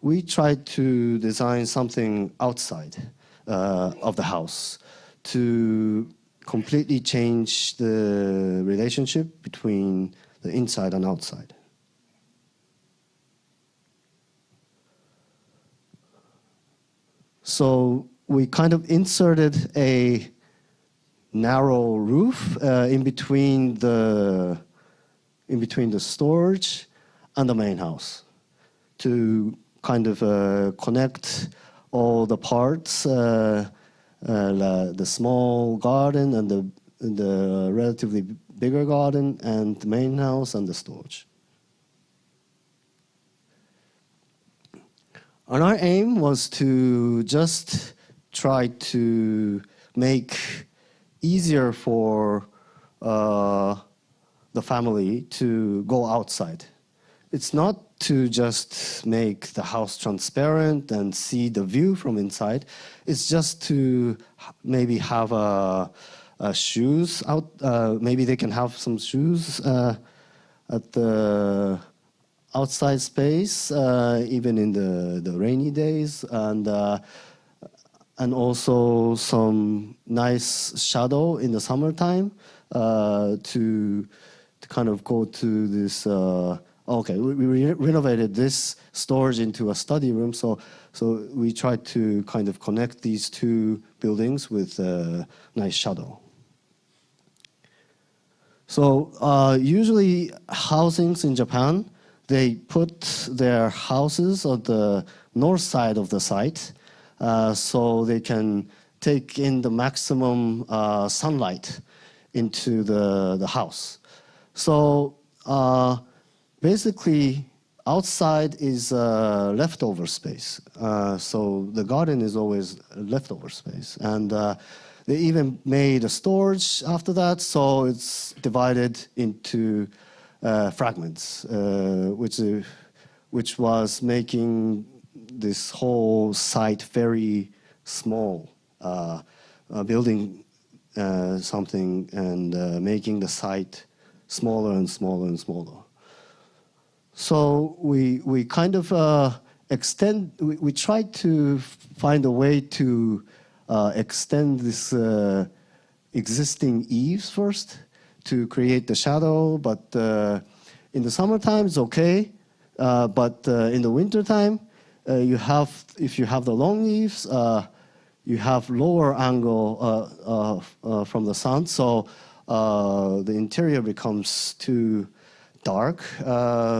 we tried to design something outside of the house to completely change the relationship between the inside and outside. So we kind of inserted a narrow roof in between the storage and the main house to kind of connect all the parts, the small garden and the relatively bigger garden and the main house and the storage. And our aim was to just try to make easier for the family to go outside. It's not to just make the house transparent and see the view from inside. It's just to maybe have a shoes out. Maybe they can have some shoes at the outside space, even in the rainy days, and also some nice shadow in the summertime to kind of go to this. Okay, we renovated this storage into a study room, so we tried to kind of connect these two buildings with nice shadow. So usually housings in Japan, they put their houses on the north side of the site so they can take in the maximum sunlight into the house. So basically, outside is leftover space. So the garden is always leftover space. And they even made a storage after that, so it's divided into fragments, which was making this whole site very small, building something and making the site smaller and smaller and smaller. So we kind of we tried to find a way to extend this existing eaves first to create the shadow, but in the summertime it's okay, but in the wintertime, if you have the long eaves, you have lower angle from the sun, so the interior becomes too dark.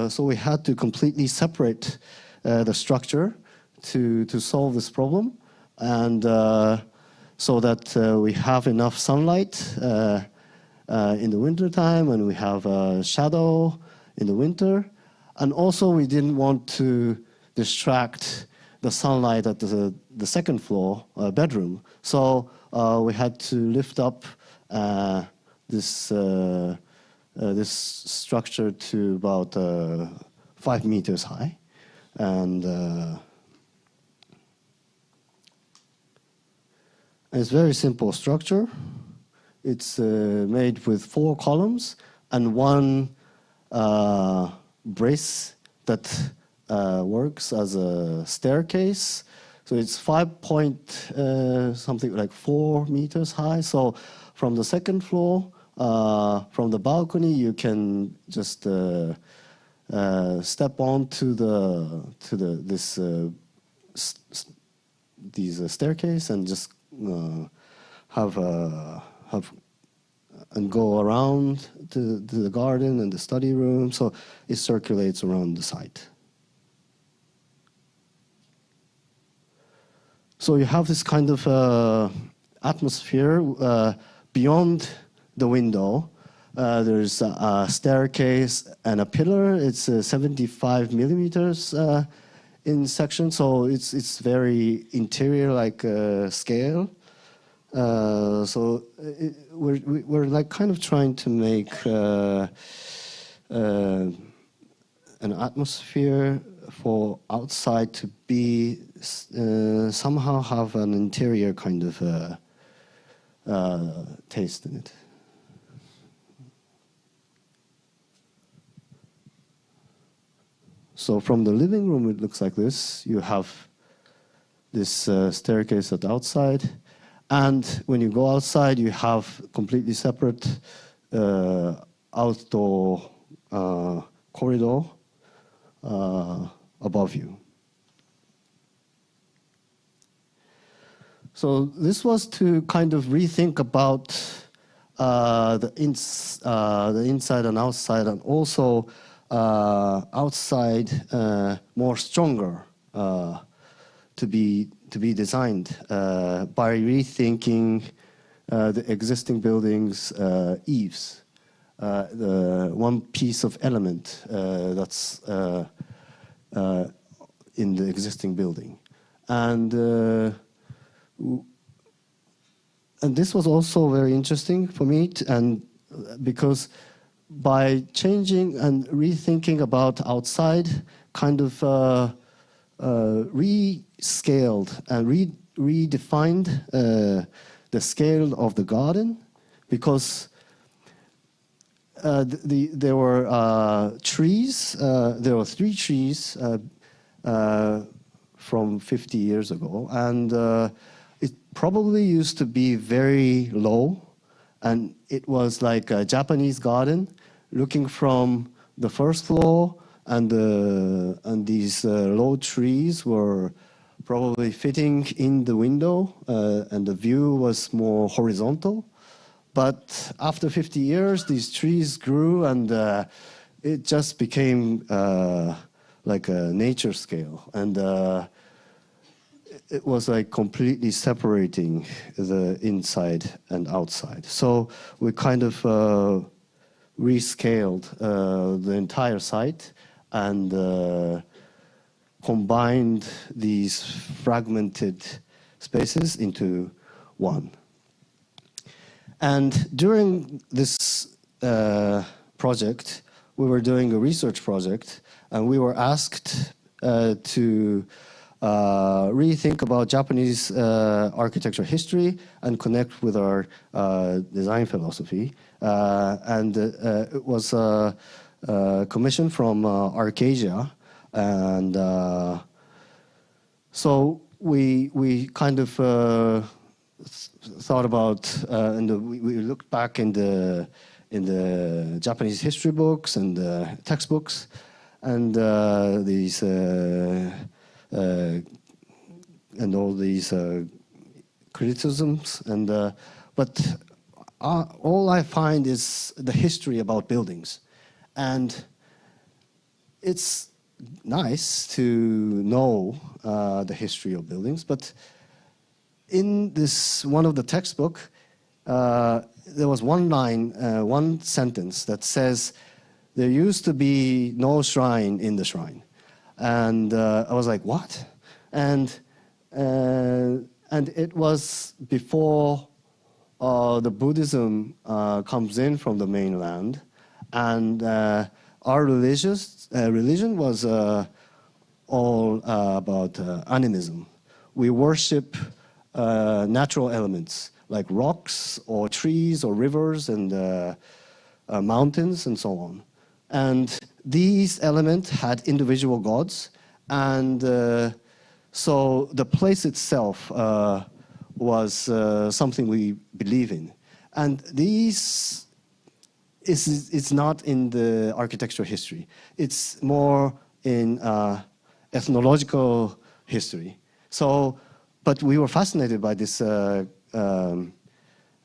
So we had to completely separate the structure to solve this problem, and so that we have enough sunlight in the winter time, and we have shadow in the winter. And also we didn't want to distract the sunlight at the second floor bedroom. So we had to lift up this structure to about 5 meters high. And it's a very simple structure. It's made with 4 columns and 1 brace that works as a staircase. So it's 4 meters high. So from the second floor, from the balcony, you can just step on to these staircase and just have and go around to the garden and the study room. So it circulates around the site. So you have this kind of atmosphere beyond the window. There's a staircase and a pillar. It's 75 millimeters in section, so it's very interior-like scale. So we're like kind of trying to make an atmosphere for outside to be somehow have an interior kind of taste in it. So from the living room, it looks like this. You have this staircase at the outside. And when you go outside, you have completely separate outdoor corridor above you. So this was to kind of rethink about the inside and outside, and also outside more stronger to be designed by rethinking the existing buildings' eaves. The one piece of element that's in the existing building, and this was also very interesting for me, because by changing and rethinking about outside, kind of rescaled and redefined the scale of the garden, because there were trees. There were 3 trees from 50 years ago, and it probably used to be very low, and it was like a Japanese garden, looking from the first floor, and these low trees were probably fitting in the window, and the view was more horizontal. But after 50 years, these trees grew, and it just became like a nature scale, and it was like completely separating the inside and outside. So we kind of rescaled the entire site and combined these fragmented spaces into one. And during this project, we were doing a research project, and we were asked to rethink about Japanese architecture history and connect with our design philosophy. And it was a commission from Arcasia, and so we kind of thought about, and we looked back in the Japanese history books and textbooks, and these and all these criticisms, and but all I find is the history about buildings, and it's nice to know the history of buildings, but in this one of the textbook, there was one line, one sentence that says, there used to be no shrine in the shrine. And I was like, what? And it was before the Buddhism comes in from the mainland, and our religion was all about animism. We worship natural elements like rocks or trees or rivers and mountains and so on. And these elements had individual gods, and so the place itself was something we believe in. And these is not in the architectural history. It's more in ethnological history. So, but we were fascinated by this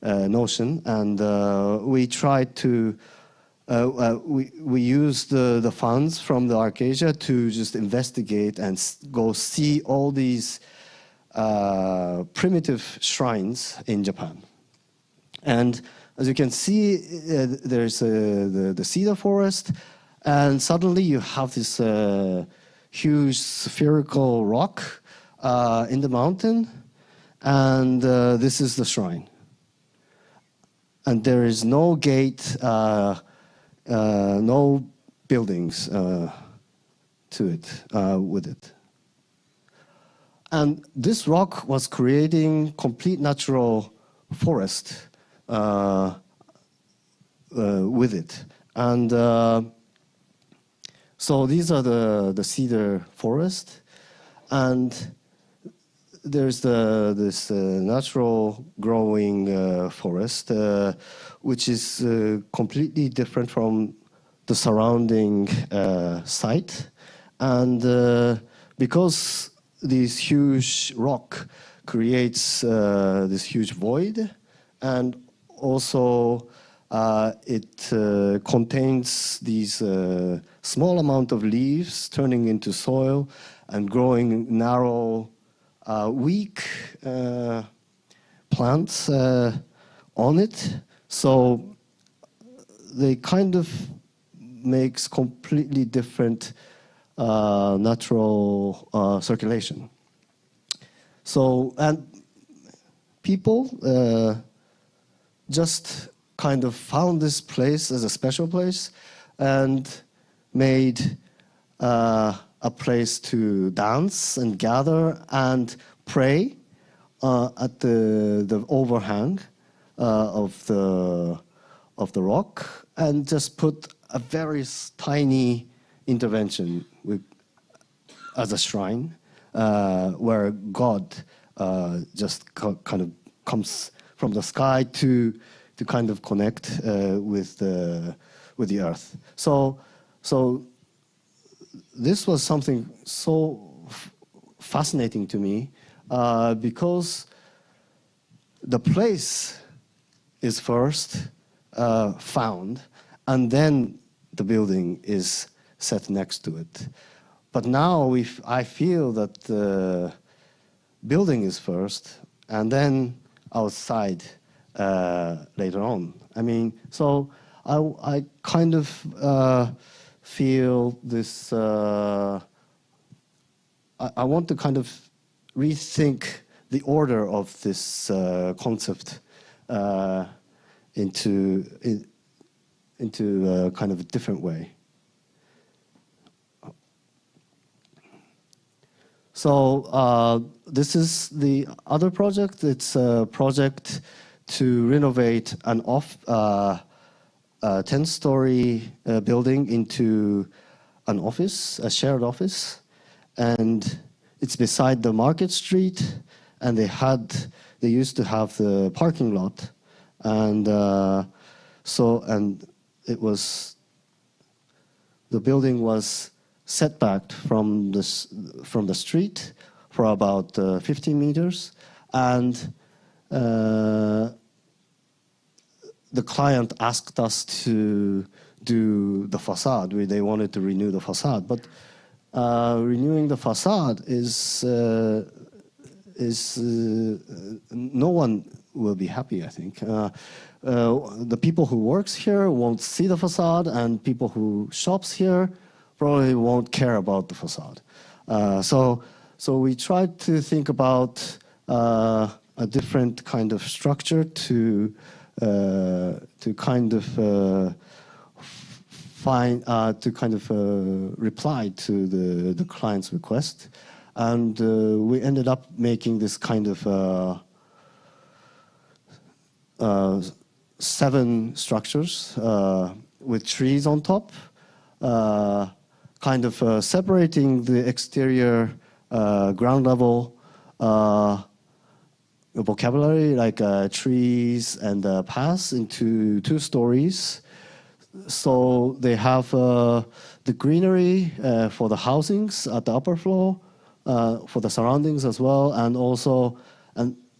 notion, and we tried to we used the funds from the Arcasia to just investigate and go see all these primitive shrines in Japan. And as you can see, there's the cedar forest, and suddenly you have this huge spherical rock in the mountain, and this is the shrine. And there is no gate, no buildings to it, with it. And this rock was creating complete natural forest with it. And so these are the cedar forest, and there's this natural growing forest, which is completely different from the surrounding site. And because this huge rock creates this huge void, and also it contains these small amount of leaves turning into soil and growing narrow, weak plants on it. So they kind of makes completely different natural circulation. So, and people just kind of found this place as a special place and made a place to dance and gather and pray at the overhang of the rock and just put a very tiny intervention as a shrine where God just kind of comes from the sky to kind of connect with the earth. So this was something so fascinating to me because the place is first found, and then the building is set next to it. But now I feel that the building is first, and then outside later on. I mean, so I kind of feel this. I want to kind of rethink the order of this concept into kind of a different way. So this is the other project. It's a project to renovate an 10-story building into an office, a shared office, and it's beside the market street. And they used to have the parking lot, and the building was set back from the street for about 15 meters, and the client asked us to do the facade. They wanted to renew the facade, but renewing the facade is no one will be happy, I think. The people who works here won't see the facade, and people who shops here probably won't care about the facade. So we tried to think about a different kind of structure to kind of reply to the client's request. And we ended up making this kind of 7 structures with trees on top, kind of separating the exterior ground level vocabulary, like trees and paths, into 2 stories. So they have the greenery for the housings at the upper floor, for the surroundings as well, and also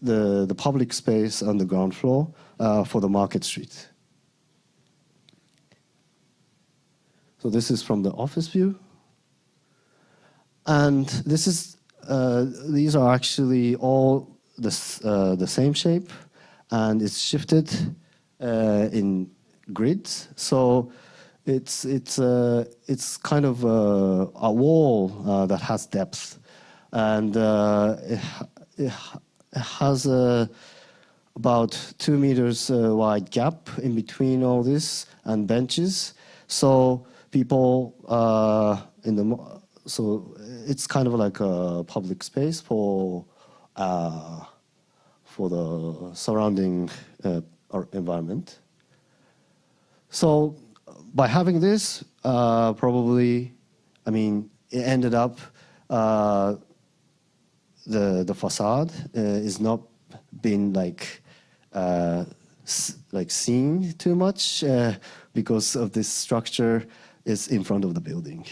the public space on the ground floor for the market street. So this is from the office view. And this is these are actually all the same shape, and it's shifted in grids. So it's kind of a wall that has depth, and it has about 2 meters wide gap in between all this and benches. So people so it's kind of like a public space for the surrounding environment. So by having this, probably, I mean, it ended up the facade is not been like seen too much because of this structure is in front of the building.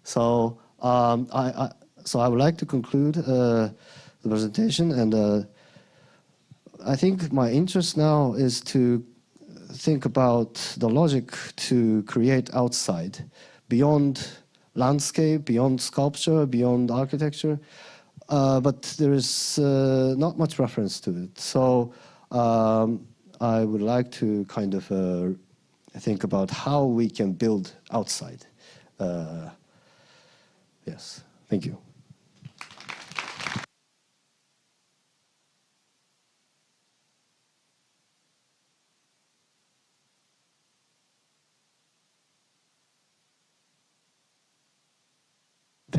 So I would like to conclude the presentation, and I think my interest now is to think about the logic to create outside, beyond landscape, beyond sculpture, beyond architecture, but there is not much reference to it. So I would like to kind of think about how we can build outside. Yes, thank you.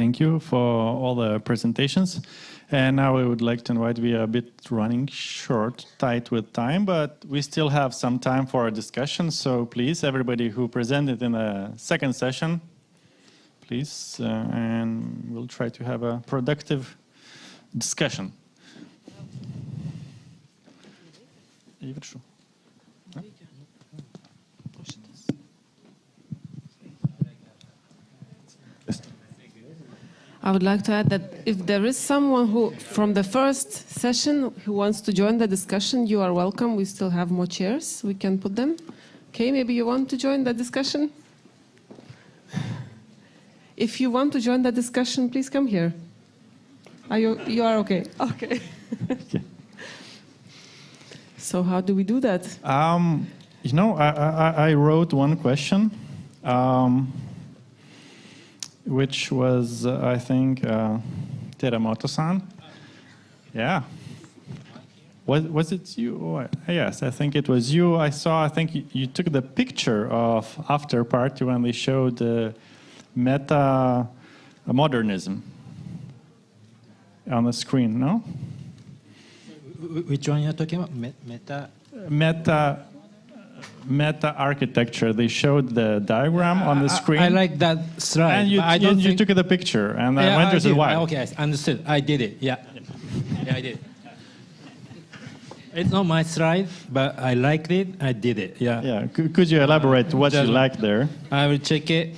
Thank you for all the presentations. And now I would like to invite, we are a bit running short, tight with time, but we still have some time for a discussion. So please, everybody who presented in the second session, please, and we'll try to have a productive discussion. I would like to add that if there is someone who, from the first session, who wants to join the discussion, you are welcome. We still have more chairs. We can put them. Okay, maybe you want to join the discussion? If you want to join the discussion, please come here. You are okay? Okay. So how do we do that? You know, I wrote one question. Which was, I think, Teramoto-san. Yeah. Was it you? Oh, yes, I think it was you. I think you took the picture of after party when they showed Metamodernism on the screen, no? Which one you're talking about? Meta architecture. They showed the diagram on the screen. I like that slide. And you took the picture, and I wondered why. Okay, I understood. I did it. Yeah, I did. It's not my slide, but I liked it. I did it. Yeah. Yeah. Could you elaborate what you liked there? I will check it.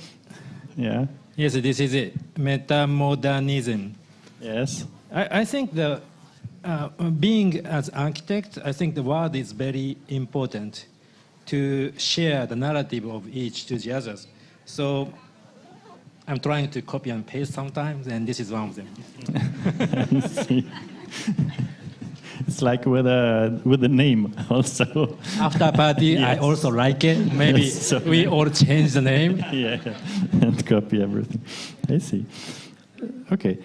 Yeah. Yes, this is it. Metamodernism. Yes. I think being as architect, I think the word is very important to share the narrative of each to the others. So I'm trying to copy and paste sometimes, and this is one of them. It's like with a name also. After party, yes. I also like it. Maybe yes, we all change the name. Yeah, and copy everything. I see. Okay.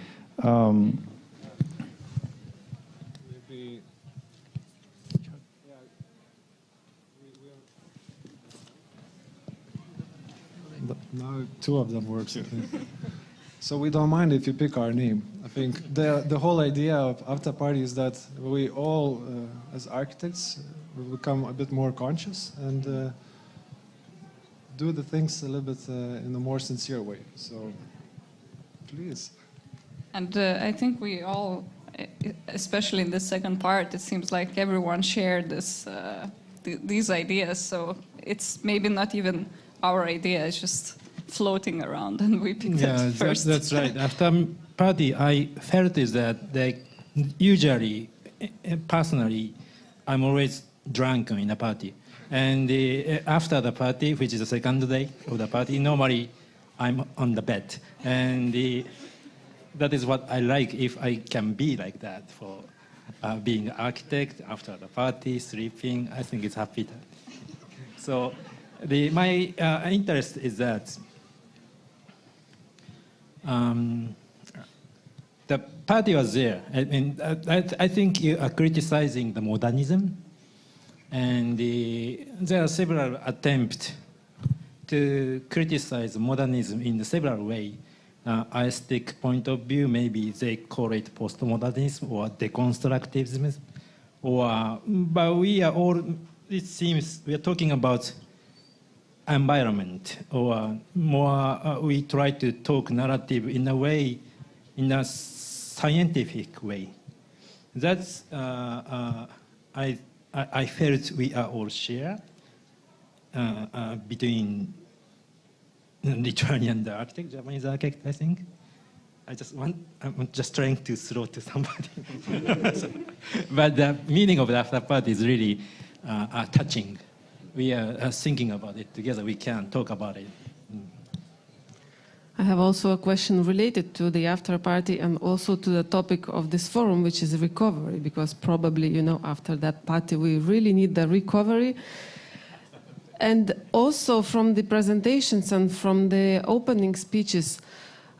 Now two of them works. So we don't mind if you pick our name. I think the whole idea of after party is that we all, as architects, will become a bit more conscious and do the things a little bit in a more sincere way. So please. And I think we all, especially in the second part, it seems like everyone shared these ideas. So it's maybe not even our idea, it's just floating around and we picked it first. That's right. After party, I felt is that usually, personally, I'm always drunk in a party. And after the party, which is the second day of the party, normally I'm on the bed. And that is what I like, if I can be like that for being an architect after the party, sleeping. I think it's happy. So my interest is that the party was there. I think you are criticizing the modernism, and there are several attempts to criticize modernism in several ways. Aesthetic point of view, maybe they call it postmodernism or deconstructivism, but we are all. It seems we are talking about environment, or more we try to talk narrative in a way, in a scientific way. That's I felt we are all share between Lithuanian architect, Japanese architect. I think I'm just trying to throw to somebody, but the meaning of the after party is really touching. We are thinking about it together. We can talk about it. I have also a question related to the after party and also to the topic of this forum, which is recovery, because probably, after that party, we really need the recovery. And also from the presentations and from the opening speeches,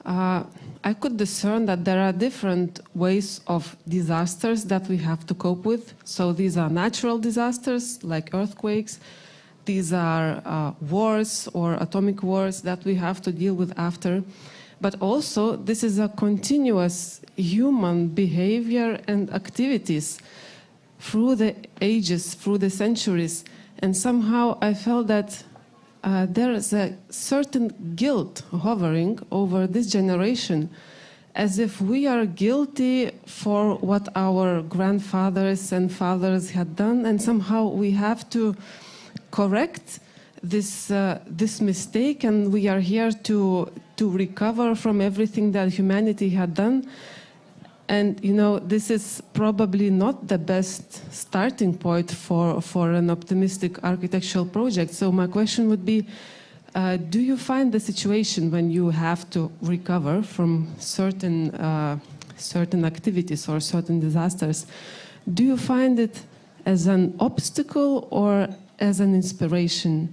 I could discern that there are different ways of disasters that we have to cope with. So these are natural disasters like earthquakes. These are wars or atomic wars that we have to deal with after. but also this is a continuous human behavior and activities through the ages, through the centuries. And somehow I felt that there is a certain guilt hovering over this generation, as if we are guilty for what our grandfathers and fathers had done, and somehow we have to correct this mistake, and we are here to recover from everything that humanity had done. And this is probably not the best starting point for an optimistic architectural project. So my question would be, do you find the situation when you have to recover from certain activities or certain disasters, do you find it as an obstacle or as an inspiration?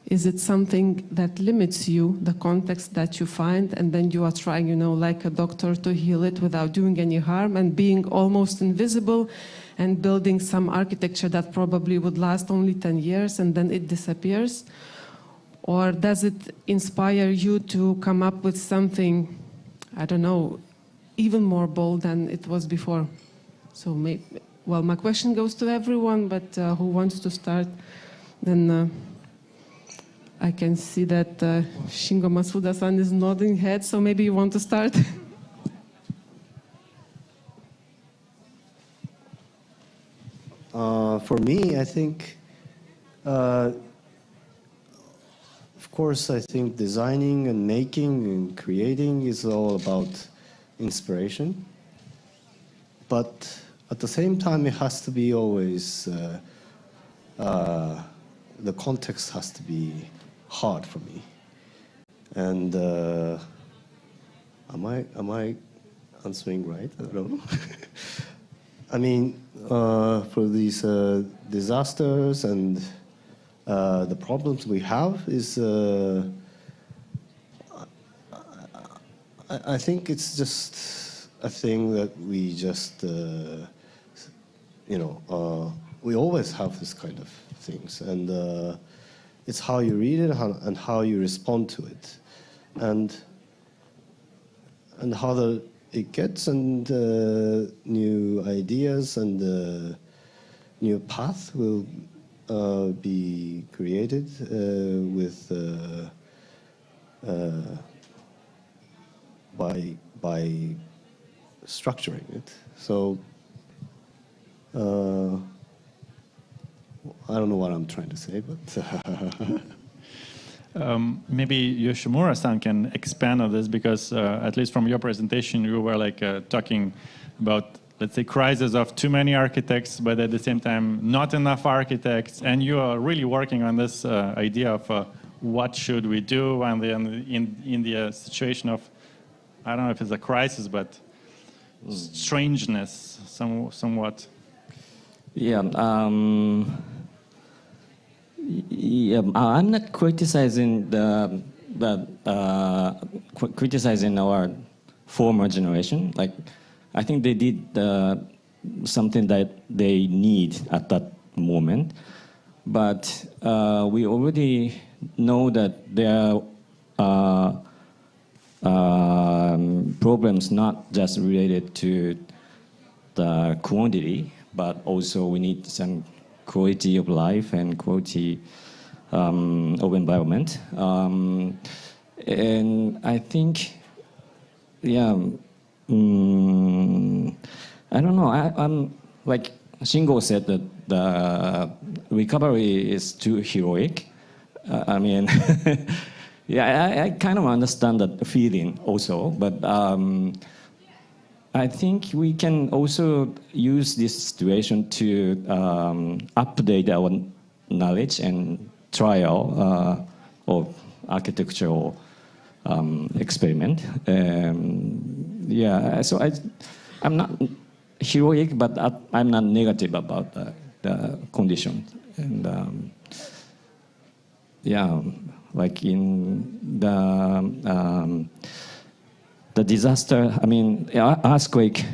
Is it something that limits you, the context that you find, and then you are trying, like a doctor, to heal it without doing any harm and being almost invisible and building some architecture that probably would last only 10 years and then it disappears? Or does it inspire you to come up with something, I don't know, even more bold than it was before? So, my question goes to everyone, but who wants to start? Then I can see that Shingo Masuda-san is nodding head, so maybe you want to start? For me, I think, of course, I think designing and making and creating is all about inspiration. But at the same time, it has to be always, the context has to be hard for me. And am I answering right? I don't know. I mean, for these disasters and the problems we have is, I think it's just a thing that we just, we always have this kind of things, and it's how you read it and how you respond to it, and how it gets, and new ideas and new path will be created by structuring it. So I don't know what I'm trying to say, but maybe Yoshimura-san can expand on this, because at least from your presentation, you were talking about, let's say, crisis of too many architects, but at the same time, not enough architects. And you are really working on this idea of what should we do, and in the situation of, I don't know if it's a crisis, but strangeness, somewhat. Yeah. I'm not criticizing criticizing our former generation. I think they did something that they need at that moment, but we already know that there are problems not just related to the quantity, but also we need some quality of life and quality of environment. And I think, I don't know, I'm like Shingo said that the recovery is too heroic. I mean, I kind of understand that feeling also, but I think we can also use this situation to update our knowledge and trial of architectural experiment. So I'm not heroic, but I'm not negative about the condition. And like in the disaster, I mean, earthquake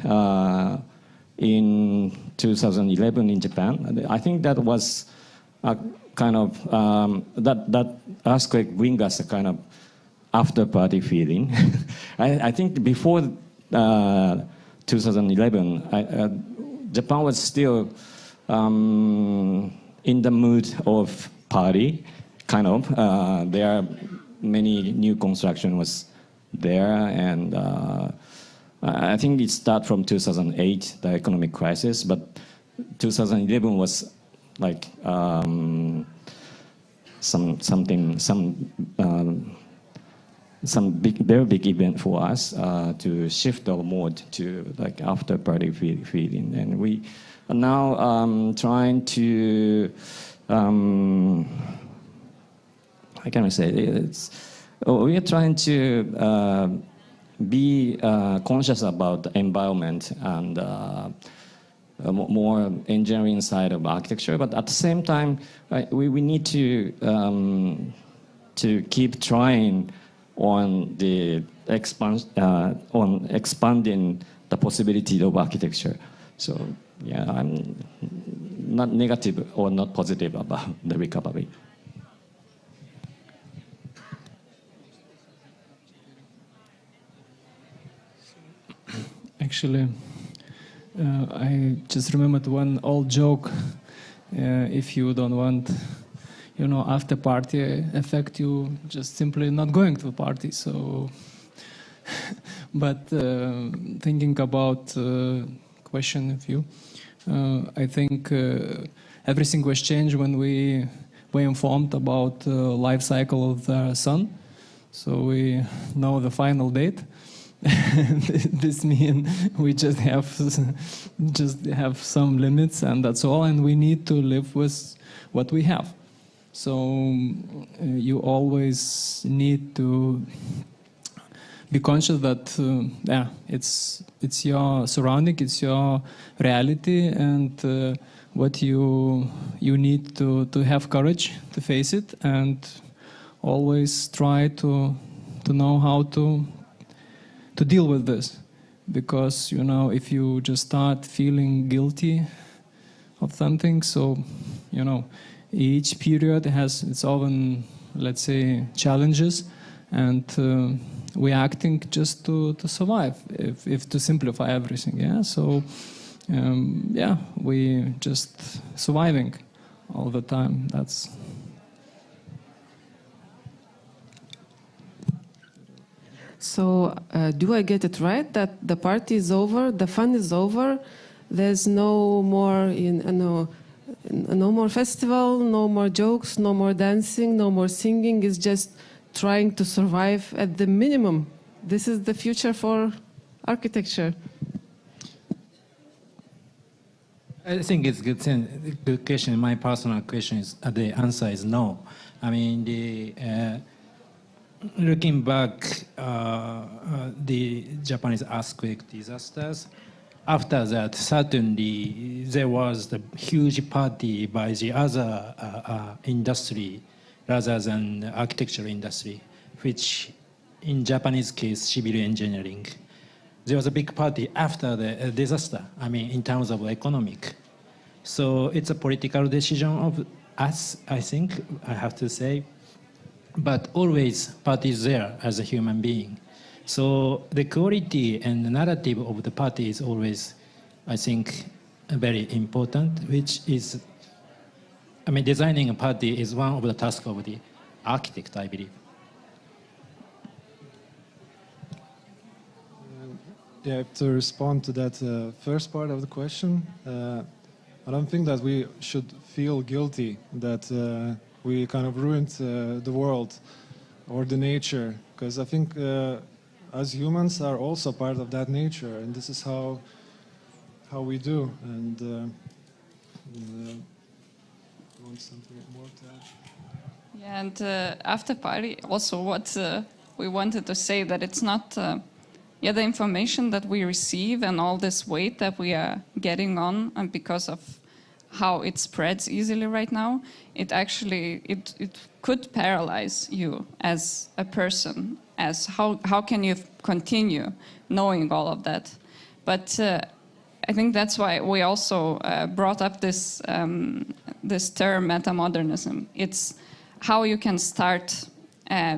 in 2011 in Japan, I think that was a kind of, that earthquake bring us a kind of after party feeling. I think before 2011, Japan was still in the mood of party, kind of. There are many new construction was there, and I think it started from 2008, the economic crisis, but 2011 was like some very big event for us to shift our mood to like after party feeling, and we are now trying to how can I say it? We are trying to be conscious about the environment and more engineering side of architecture, but at the same time, we need to keep trying on the expanding the possibility of architecture. So yeah, I'm not negative or not positive about the recovery. Actually, I just remembered one old joke. If you don't want, after party effect, you just simply not going to the party. So, but thinking about question of you, I think everything was changed when we were informed about life cycle of the sun. So we know the final date. This means we just have some limits, and that's all, and we need to live with what we have. So you always need to be conscious that it's your surrounding, it's your reality, and what you need to have courage to face it, and always try to know how to deal with this, because if you just start feeling guilty of something, so each period has its own, let's say, challenges, and we're acting just to survive, if to simplify everything. So we just surviving all the time. That's. So, do I get it right that the party is over, the fun is over, there's no more, no more festival, no more jokes, no more dancing, no more singing? It's just trying to survive at the minimum. This is the future for architecture. I think it's a good question. My personal question is, the answer is no. I mean, looking back, the Japanese earthquake disasters, after that, certainly there was the huge party by the other industry rather than architecture industry, which in Japanese case, civil engineering. There was a big party after the disaster, I mean, in terms of economic. So it's a political decision of us, I think, I have to say. But always party is there as a human being. So the quality and the narrative of the party is always, I think, very important, which is, I mean, designing a party is one of the tasks of the architect, I believe. To respond to that first part of the question, I don't think that we should feel guilty that we kind of ruined the world or the nature, because I think as humans are also part of that nature, and this is how we do. And want something more to add? Yeah, and after party, also what we wanted to say that it's not, the information that we receive and all this weight that we are getting on, and because of how it spreads easily right now, it actually, it could paralyze you as a person, as how can you continue knowing all of that? But I think that's why we also brought up this this term metamodernism. It's how you can start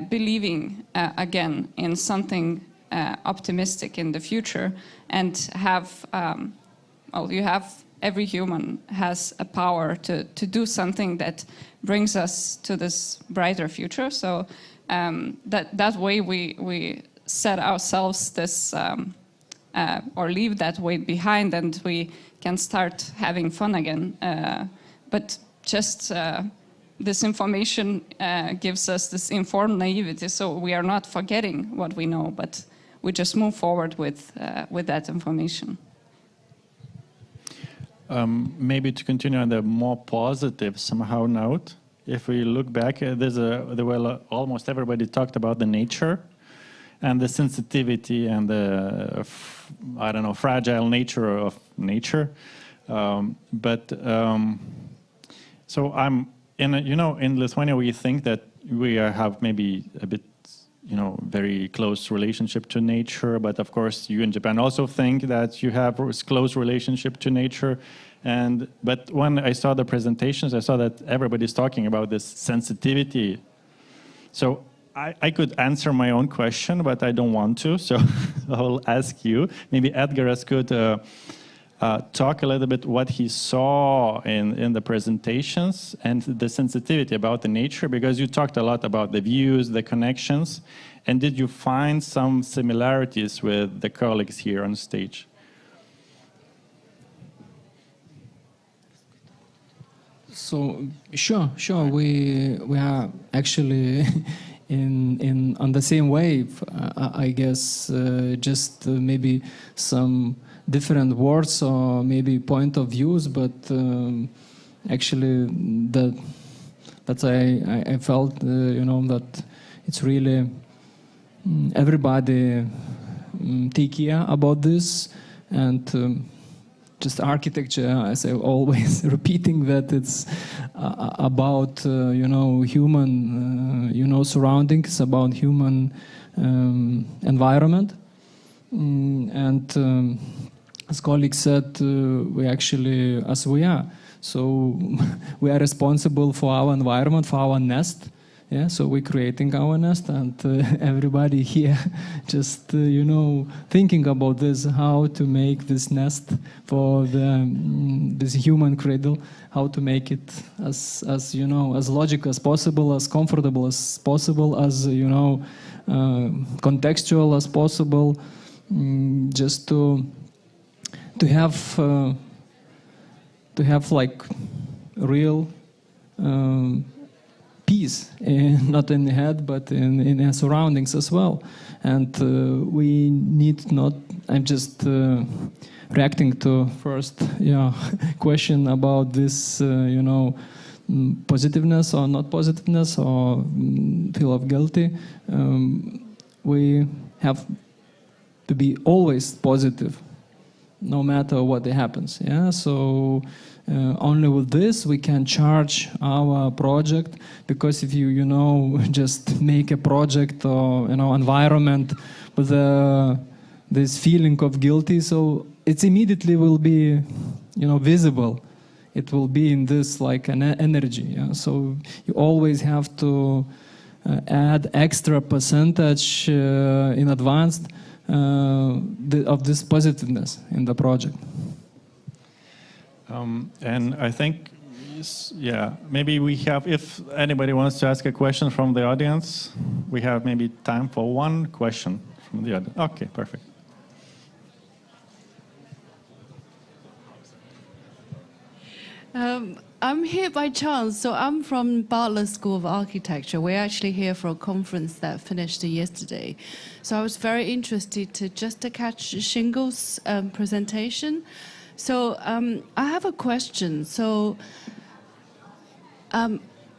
believing again in something optimistic in the future, and have, every human has a power to do something that brings us to this brighter future. So that way we set ourselves this, or leave that weight behind, and we can start having fun again. But just this information gives us this informed naivety, so we are not forgetting what we know, but we just move forward with that information. Maybe to continue on the more positive somehow note, if we look back, almost everybody talked about the nature and the sensitivity and the fragile nature of nature. So I'm in Lithuania we think that we have maybe a bit very close relationship to nature, but of course you in Japan also think that you have a close relationship to nature. But when I saw the presentations, I saw that everybody's talking about this sensitivity. So I could answer my own question, but I don't want to, so I'll ask you. Maybe Edgaras could talk a little bit what he saw in the presentations and the sensitivity about the nature, because you talked a lot about the views, the connections, and did you find some similarities with the colleagues here on stage? So sure, we are actually on the same wave. I guess just maybe some different words or maybe point of views, but actually that I felt that it's really everybody take care about this, and just architecture, as I always repeating that it's about human surroundings, about human environment, and as colleagues said, we actually, as we are, so we are responsible for our environment, for our nest. Yeah, so we're creating our nest, and everybody here just thinking about this, how to make this nest for this human cradle, how to make it as logical as possible, as comfortable as possible, as contextual as possible, just to have like real peace, not in the head, but in our surroundings as well. And we need not, I'm just reacting to first question about this, positiveness or not positiveness or feel of guilty. We have to be always positive, no matter what happens. Yeah, so only with this we can charge our project, because if you just make a project or environment with this feeling of guilty, so it immediately will be visible. It will be in this like an energy. Yeah? So you always have to add extra percentage in advance of this positiveness in the project. And I think, maybe we have, if anybody wants to ask a question from the audience, we have maybe time for one question from the audience. Okay, perfect. I'm here by chance. So I'm from Bartlett School of Architecture. We're actually here for a conference that finished yesterday. So I was very interested to catch Shingo's presentation. So I have a question. So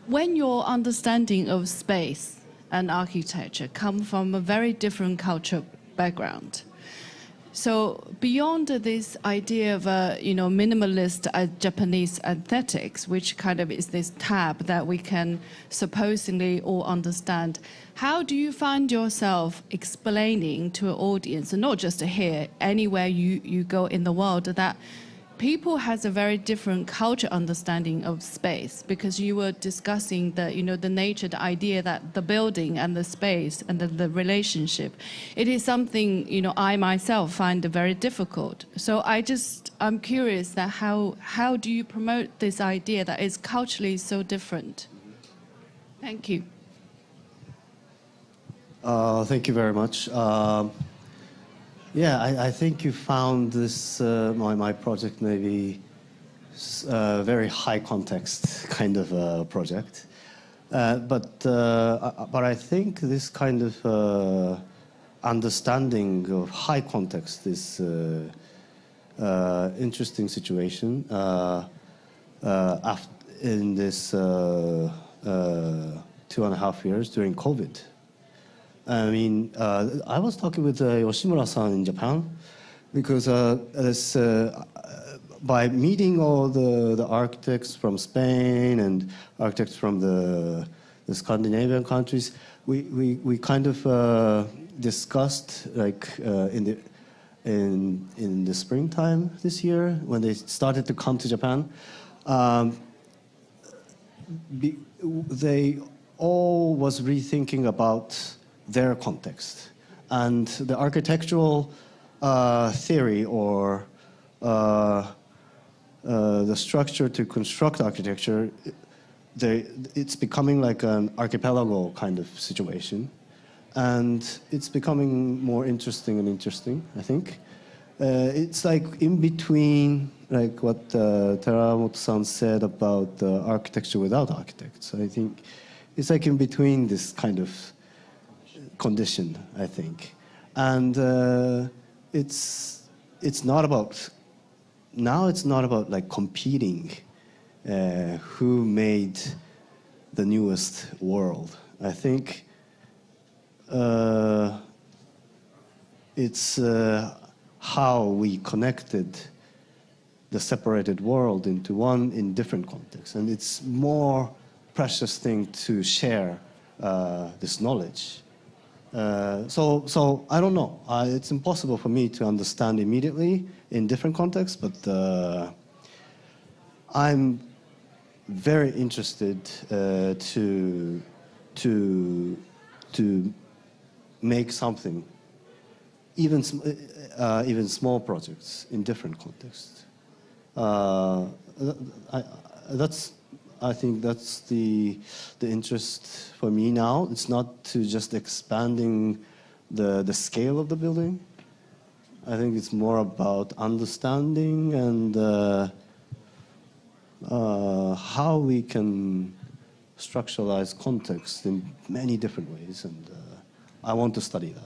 when your understanding of space and architecture come from a very different cultural background, so beyond this idea of minimalist Japanese aesthetics, which kind of is this tab that we can supposedly all understand, how do you find yourself explaining to an audience, and not just here, anywhere you go in the world, that people has a very different culture understanding of space, because you were discussing the, you know, the nature, the idea that the building and the space and the relationship, it is something, you know, I myself find very difficult. So I'm curious that how do you promote this idea that is culturally so different? Thank you. Thank you very much. Yeah, I think you found this, my project maybe very high context kind of project. But I think this kind of understanding of high context is interesting situation in this 2.5 years during COVID. I mean, I was talking with Yoshimura-san in Japan because by meeting all the architects from Spain and architects from the Scandinavian countries, we kind of discussed, like in the springtime this year when they started to come to Japan. They all was rethinking about their context, and the architectural theory or the structure to construct architecture, it's becoming like an archipelago kind of situation, and it's becoming more interesting and interesting, I think. It's like in between, like what Teramoto-san said about architecture without architects. I think it's like in between this kind of condition, I think. And it's not about, now it's not about like competing who made the newest world. I think it's how we connected the separated world into one in different contexts. And it's more precious thing to share this knowledge. So I don't know. It's impossible for me to understand immediately in different contexts, but I'm very interested to make something, even small projects in different contexts. I think that's the interest for me now. It's not to just expanding the scale of the building. I think it's more about understanding and how we can structuralize context in many different ways, and I want to study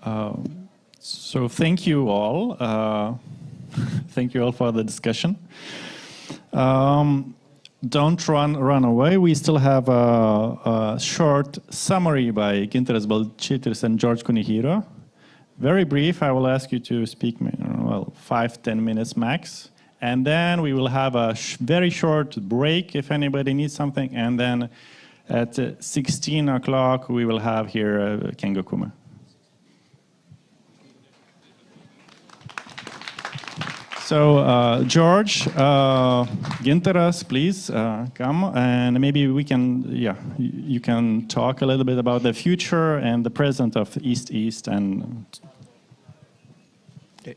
that. So thank you all. Thank you all for the discussion. Don't run away. We still have a short summary by Gintaras Balčytis and George Kunihiro. Very brief. I will ask you to speak, 5-10 minutes max. And then we will have a very short break if anybody needs something. And then at 16 o'clock, we will have here Kengo Kuma. So, George, Gintaras, please come, and maybe we can, you can talk a little bit about the future and the present of East and. Okay.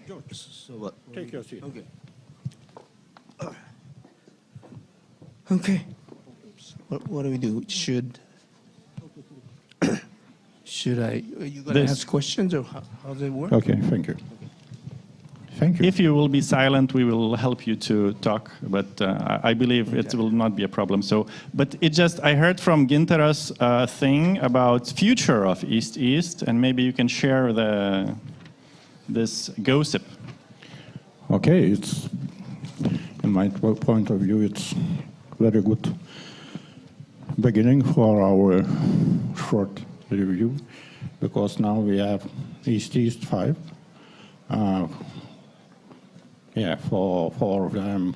George, so what? Take your seat. Okay. Okay. What do we do? Should I? Are you going to ask questions, or how does it work? Okay, thank you. Thank you. If you will be silent, we will help you to talk, but I believe it will not be a problem. So, but it just, I heard from Gintaras thing about future of East, and maybe you can share this gossip. Okay, it's, in my point of view, it's very good beginning for our short review, because now we have East 5. For 4 of them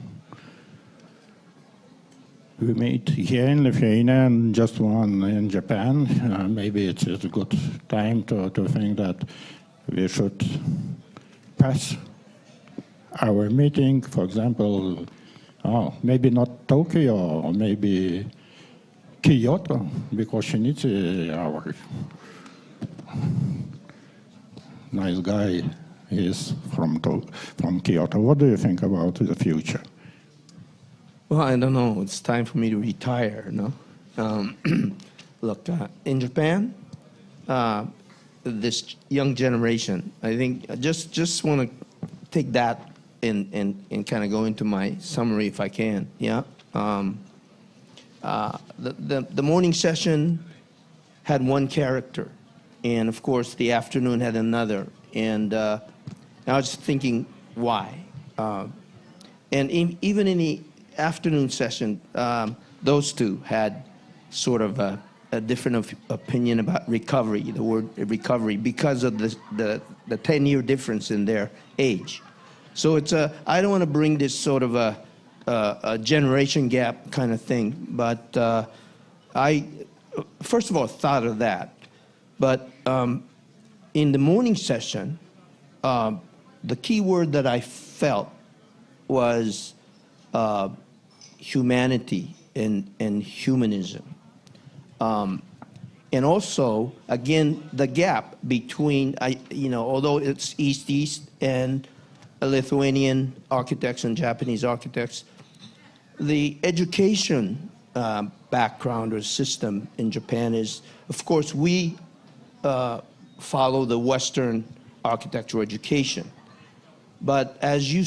we made here in Lithuania and just one in Japan. Maybe it's a good time to think that we should pass our meeting, for example, maybe not Tokyo, or maybe Kyoto, because Shinichi, our nice guy, is from Kyoto. What do you think about the future? Well, I don't know. It's time for me to retire, no? Look, in Japan, this young generation, I think, I just want to take that and kind of go into my summary if I can, yeah? The morning session had one character, and of course the afternoon had another, and I was thinking, why? And even in the afternoon session, those two had sort of a different opinion about recovery, the word recovery, because of the 10-year difference in their age. So it's I don't want to bring this sort of a generation gap kind of thing, but I, first of all, thought of that. But in the morning session, the key word that I felt was humanity and humanism. And also, again, the gap between, although it's East-East and Lithuanian architects and Japanese architects, the education background or system in Japan is, of course, we follow the Western architectural education. But as you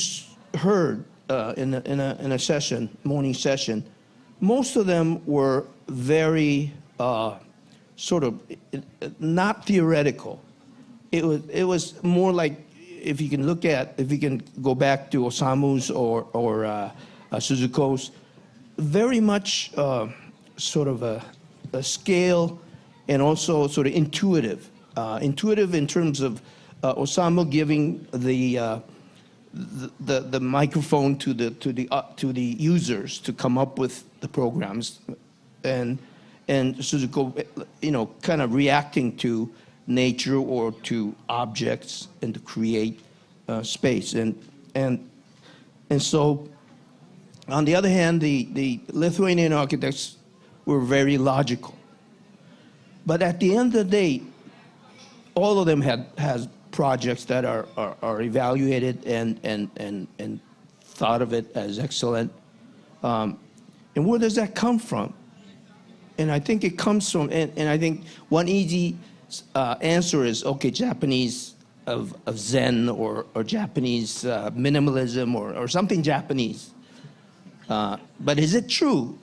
heard in a session, morning session, most of them were very sort of not theoretical. It was more like, if you can go back to Osamu's or Suzuko's, very much sort of a scale, and also sort of intuitive. Intuitive in terms of Osamu giving the microphone to the users to come up with the programs, and Suzuko, kind of reacting to nature or to objects and to create space. And so, on the other hand, the Lithuanian architects were very logical. But at the end of the day, all of them has projects that are evaluated and thought of it as excellent. And where does that come from? And I think it comes from, and I think one easy answer is, okay, Japanese of Zen or Japanese minimalism or something Japanese. But is it true?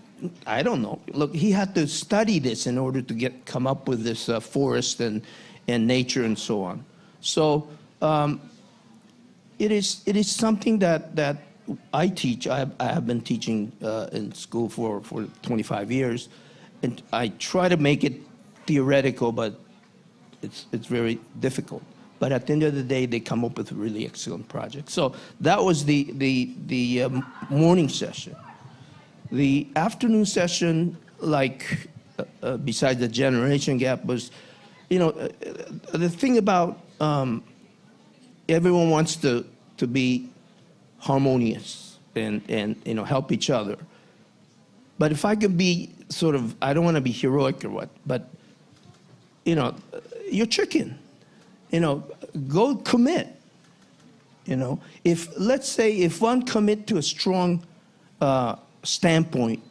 I don't know. Look, he had to study this in order to come up with this forest and nature and so on. So it is something that I teach. I have been teaching in school for 25 years, and I try to make it theoretical, but it's very difficult. But at the end of the day, they come up with a really excellent project. So that was the morning session. The afternoon session, like besides the generation gap, was, the thing about everyone wants to be harmonious and help each other. But if I could be sort of, I don't want to be heroic or what, but you're chicken. Go commit. Let's say if one commit to a strong standpoint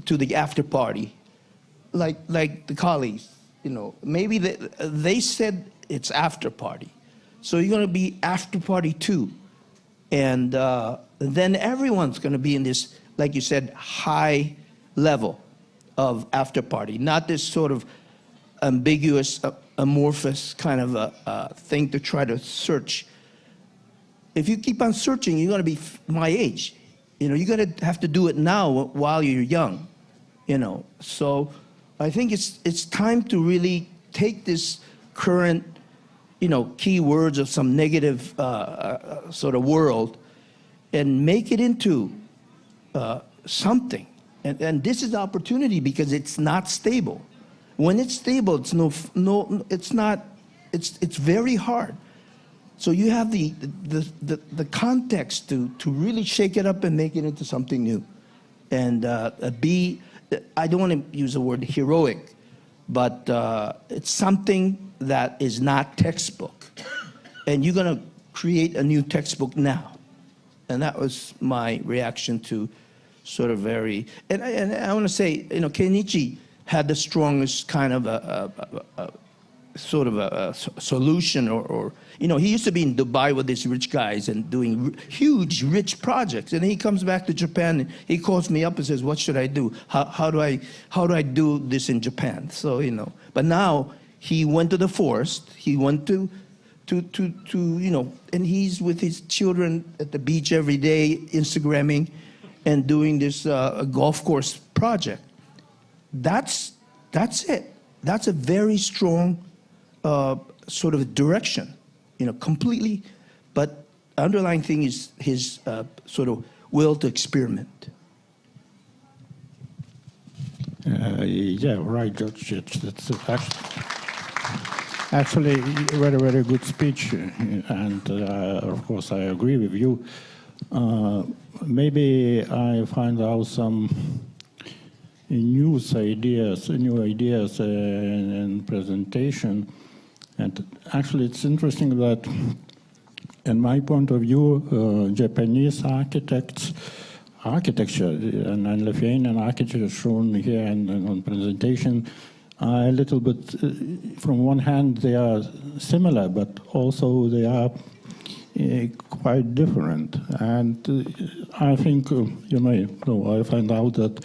to the after party, like the colleagues, maybe they said it's after party, so you're going to be after party too, and then everyone's going to be in this, like you said, high level of after party, not this sort of ambiguous, amorphous kind of a thing to try to search. If you keep on searching, you're going to be my age. You're going to have to do it now while you're young. So I think it's time to really take this current, key words of some negative sort of world and make it into something. And this is the opportunity because it's not stable. When it's stable, it's not, it's very hard. So you have the context to really shake it up and make it into something new. And I don't want to use the word heroic, but it's something that is not textbook. And you're going to create a new textbook now. And that was my reaction to sort of very, and I want to say, Kenichi had the strongest kind of a solution or he used to be in Dubai with these rich guys and doing huge rich projects, and he comes back to Japan and he calls me up and says, what should I do? How do I do this in Japan? So but now he went to the forest, he went to and he's with his children at the beach every day, Instagramming and doing this golf course project. That's it. That's a very strong sort of direction, completely. But underlying thing is his sort of will to experiment. Yeah, right, George. It's actually very, very good speech, and of course I agree with you. Maybe I find out some new ideas in presentation. And actually, it's interesting that, in my point of view, Japanese architecture and Lithuanian architecture shown here on presentation are a little bit, from one hand, they are similar, but also they are quite different. And I think, I find out that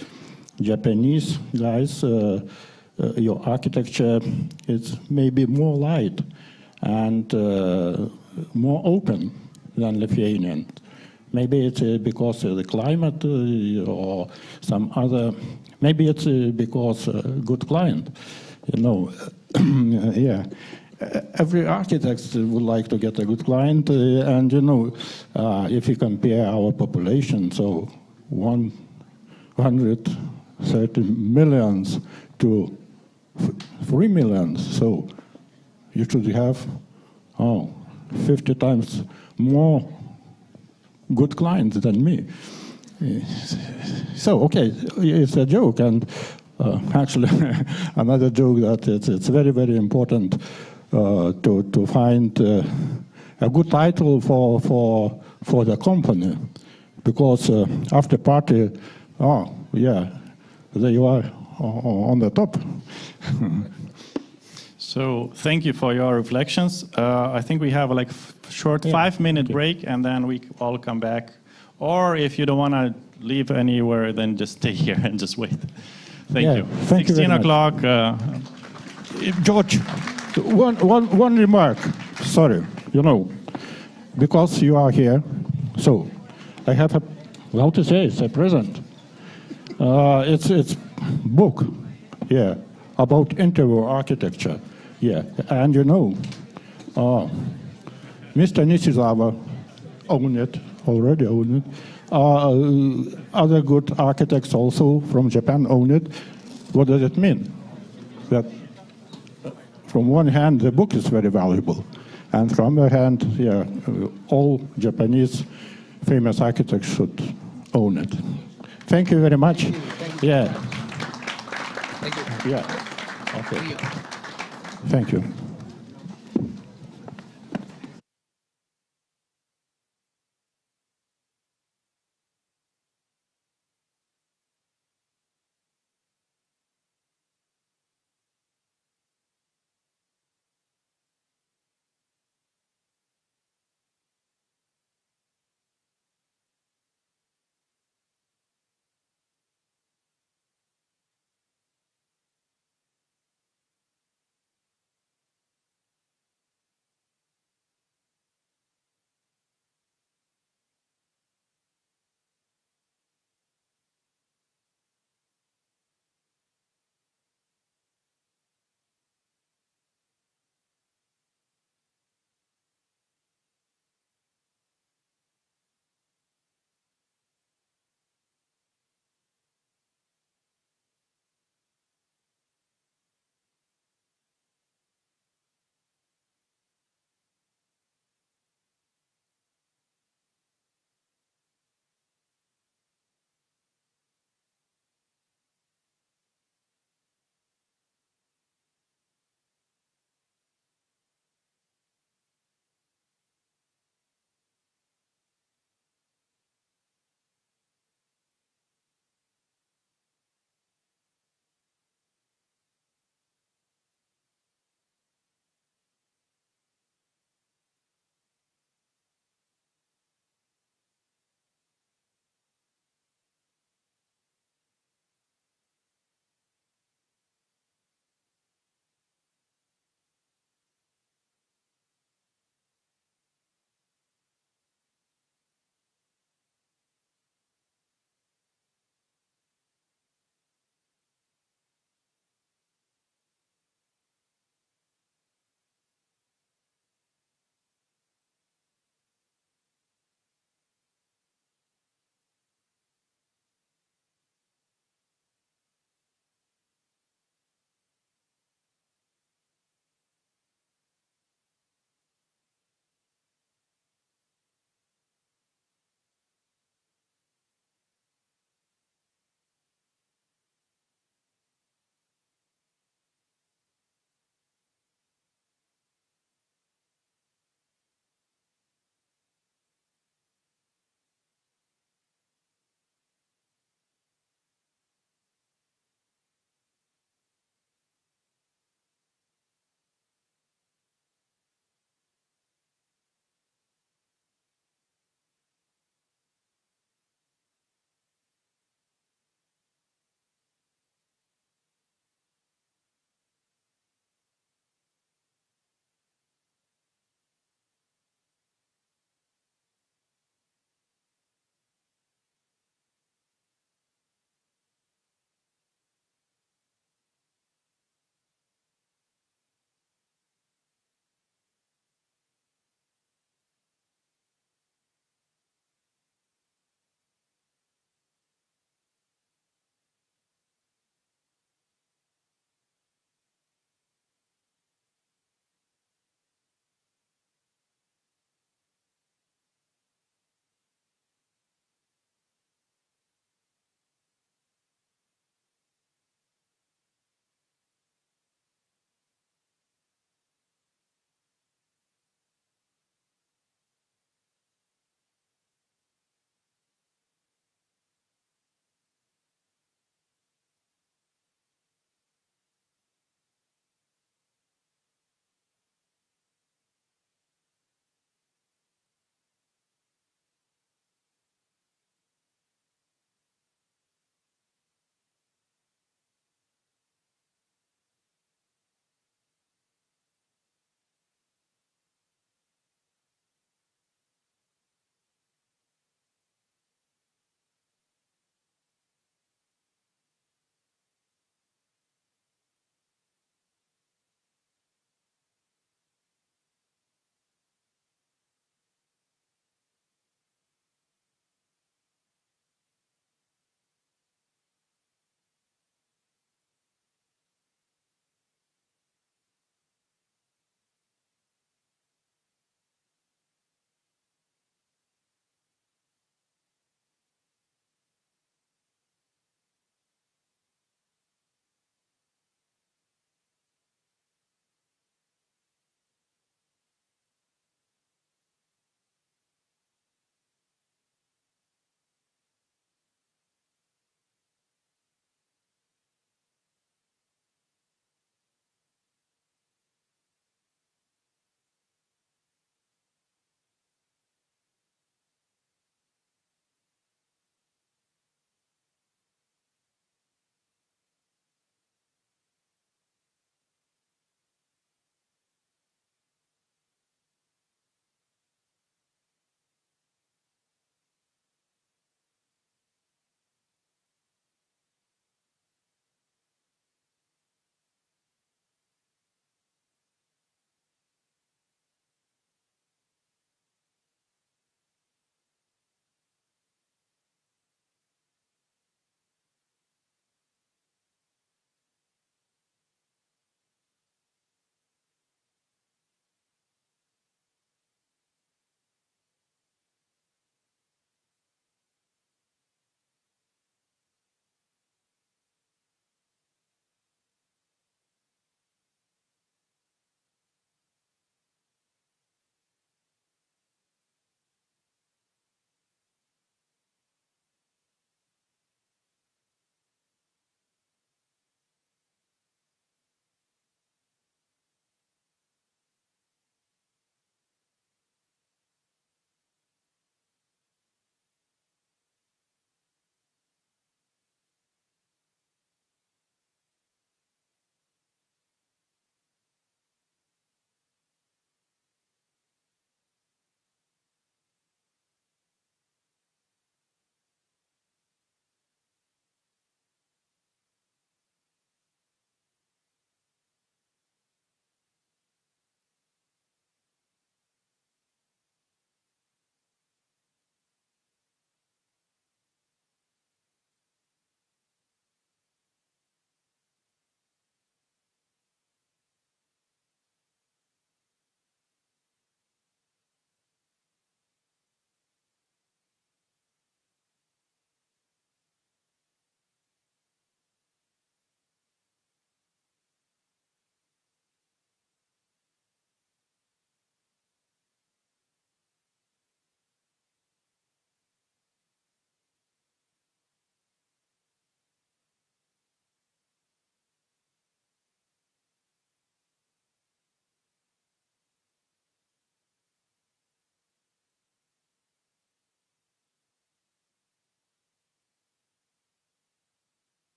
Japanese guys, your architecture is maybe more light and more open than Lithuanian. Maybe it's because of the climate or some other, maybe it's because good client, yeah. Every architect would like to get a good client, and if you compare our population, so 130 millions to 3 million, so you should have 50 times more good clients than me. So, okay, it's a joke, and actually another joke that it's very, very important to find a good title for the company, because after party, yeah, there you are on the top. So thank you for your reflections. I think we have a short 5-minute break, and then we all come back. Or if you don't want to leave anywhere, then just stay here and just wait. Thank you. Thank 16 you o'clock. George, one remark. Sorry, because you are here, so I have it's a present. It's book, yeah, about interview architecture, yeah, and Mr. Nishizawa already own it. Other good architects also from Japan own it. What does it mean? That from one hand, the book is very valuable, and from the other hand, yeah, all Japanese famous architects should own it. Thank you very much. Thank you. Yeah. Thank you. Yeah. Okay. Thank you.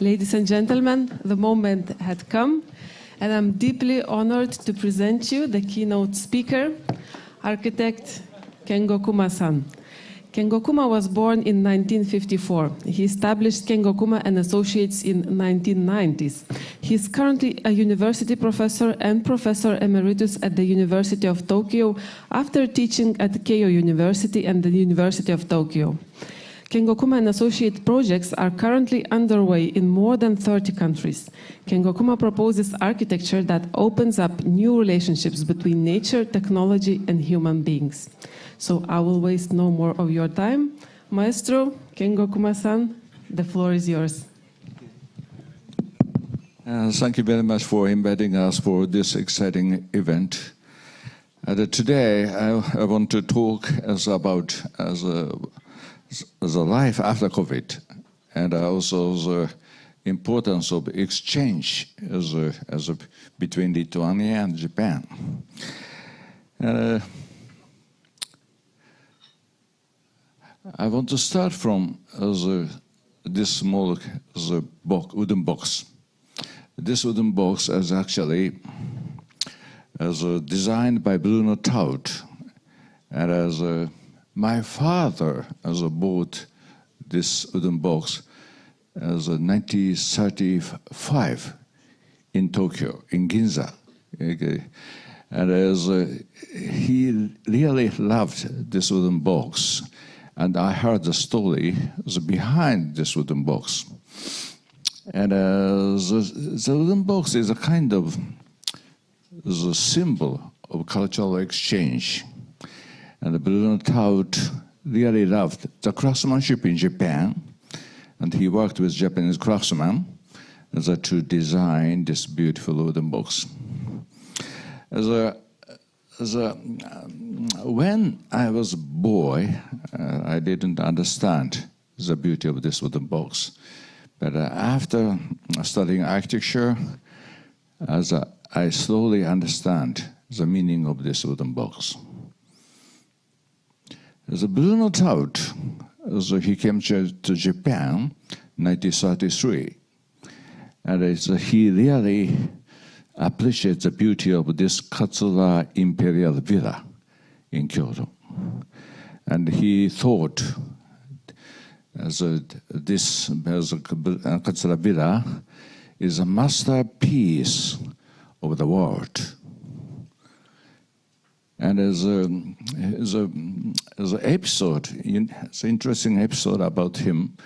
Ladies and gentlemen, the moment had come, and I'm deeply honored to present you the keynote speaker, architect Kengo Kuma-san. Kengo Kuma was born in 1954. He established Kengo Kuma and Associates in 1990s. He is currently a university professor and professor emeritus at the University of Tokyo after teaching at Keio University and the University of Tokyo. Kengo Kuma and Associate projects are currently underway in more than 30 countries. Kengo Kuma proposes architecture that opens up new relationships between nature, technology, and human beings. So I will waste no more of your time. Maestro Kengo Kuma-san, the floor is yours. Thank you very much for inviting us for this exciting event. Today, I want to talk about the life after COVID, and also the importance of exchange between Lithuania and Japan. I want to start from this small wooden box. This wooden box is actually designed by Bruno Taut, and my father bought this wooden box as 1935 in Tokyo, in Ginza. Okay. And he really loved this wooden box. And I heard the story behind this wooden box. And the wooden box is a kind of the symbol of cultural exchange. And Bruno Taut really loved the craftsmanship in Japan. And he worked with Japanese craftsmen to design this beautiful wooden box. When I was a boy, I didn't understand the beauty of this wooden box. But after studying architecture, I slowly understand the meaning of this wooden box. Bruno Taut, he came to Japan in 1933, and he really appreciates the beauty of this Katsura Imperial Villa in Kyoto. And he thought this Katsura Villa is a masterpiece of the world. And as an episode, it's an interesting episode about him,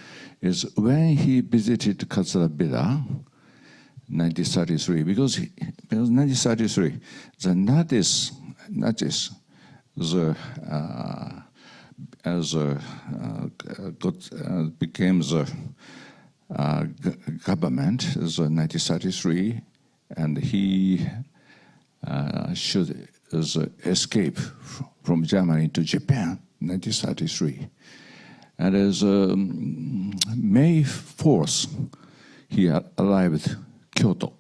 is when he visited Katsura Villa, 1933, because 1933, the Nazis became the government, 1933, and he should escape from Germany to Japan, 1933. And as May 4th, he arrived Kyoto,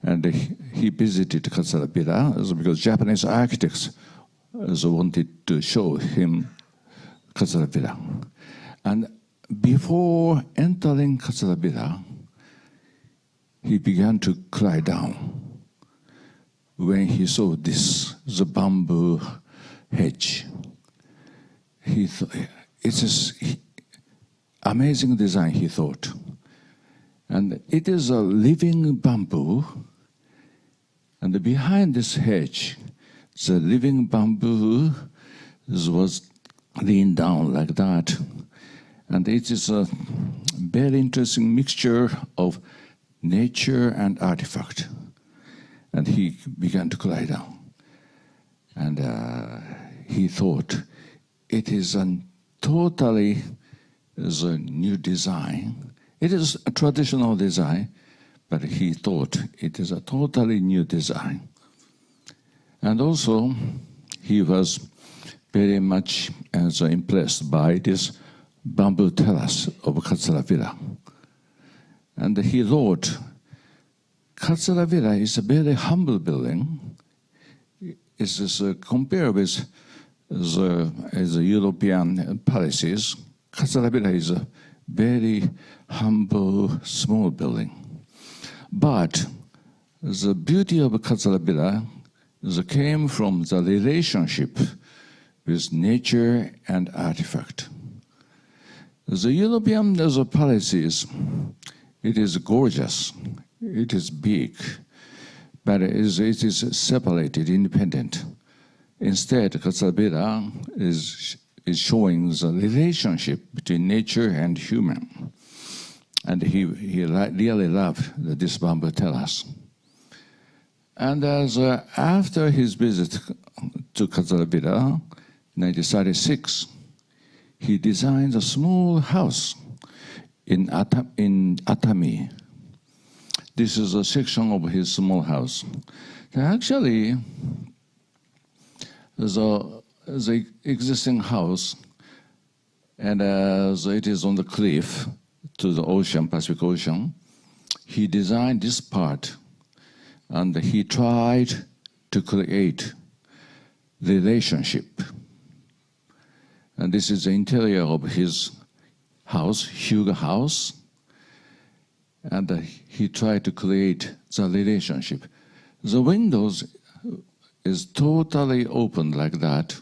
and he visited Katsura Villa because Japanese architects wanted to show him Katsura Villa. And before entering Katsura Villa, he began to cry down when he saw the bamboo hedge. He thought, it is amazing design, he thought. And it is a living bamboo, and behind this hedge, the living bamboo was leaned down like that. And it is a very interesting mixture of nature and artifact. And he began to cry down. And he thought, it is a totally new design. It is a traditional design, but he thought it is a totally new design. And also, he was very much impressed by this bamboo terrace of Katsura Villa. And he thought, Katsura Villa is a very humble building. It is compared with the European palaces. Katsura Villa is very humble, small building. But the beauty of Katsura came from the relationship with nature and artifact. The European palaces, it is gorgeous, it is big, but it is separated, independent. Instead, Katsura is showing the relationship between nature and human. And he really loved this bamboo terrace. And after his visit to Katsura, 1936, he designed a small house in Atami. This is a section of his small house. Actually, the existing house, and it is on the cliff to the ocean, Pacific Ocean. He designed this part, and he tried to create relationship. And this is the interior of his house, Hugo House. And he tried to create the relationship. The windows is totally open like that.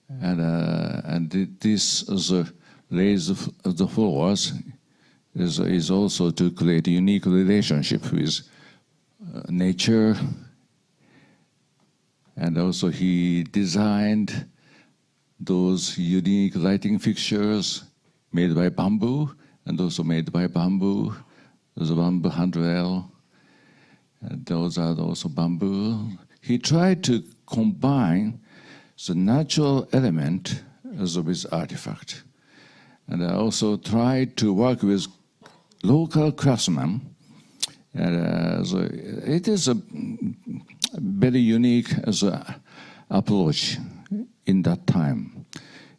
And this raise of the floors is also to create a unique relationship with nature. And also he designed those unique lighting fixtures made by bamboo, and also made by bamboo. There's a bamboo handrail, and those are also bamboo. He tried to combine the natural element with artifact. And I also tried to work with local craftsmen. And so it is a very unique approach in that time.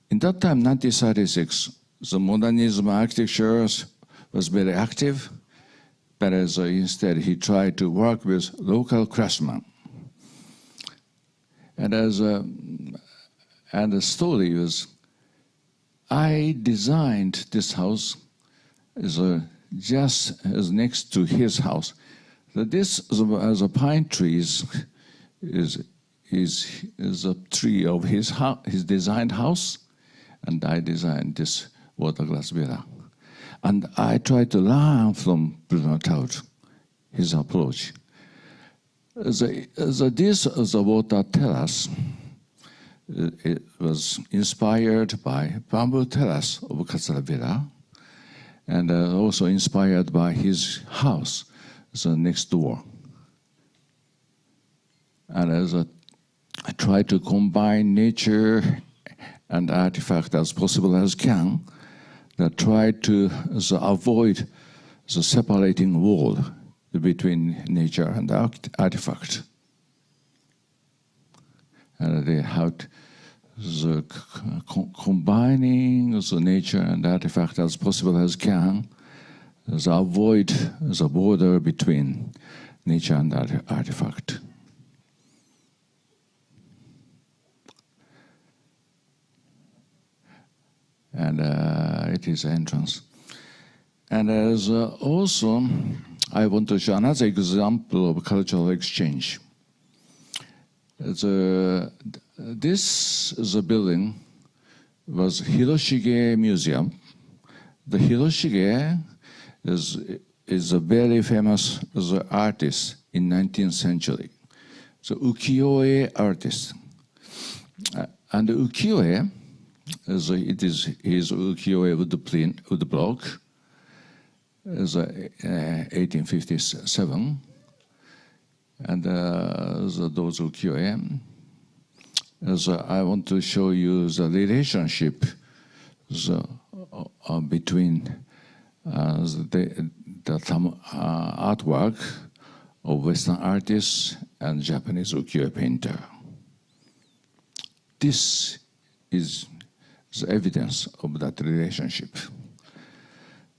In that time, 1936, the modernism architecture was very active, but instead he tried to work with local craftsmen. And the story was, I designed this house just as next to his house. This as a pine trees is a tree of his designed house, and I designed this water glass villa. And I tried to learn from Bruno Taut, his approach. This water terrace, it was inspired by bamboo terrace of Katsura Villa, and also inspired by his house, next door. And I try to combine nature and artifact as possible as can, that try to avoid the separating wall between nature and artifact. And they had combining the nature and artifact as possible as can, avoid the border between nature and artifact. And it is entrance. And also, I want to show another example of cultural exchange. This building was Hiroshige Museum. The Hiroshige is a very famous artist in 19th century. So ukiyo-e artist. And ukiyo-e, it is his ukiyo-e wood block, is 1857, and those ukiyo-e. I want to show you the relationship between the artwork of Western artists and Japanese ukiyo-e painter. This is the evidence of that relationship.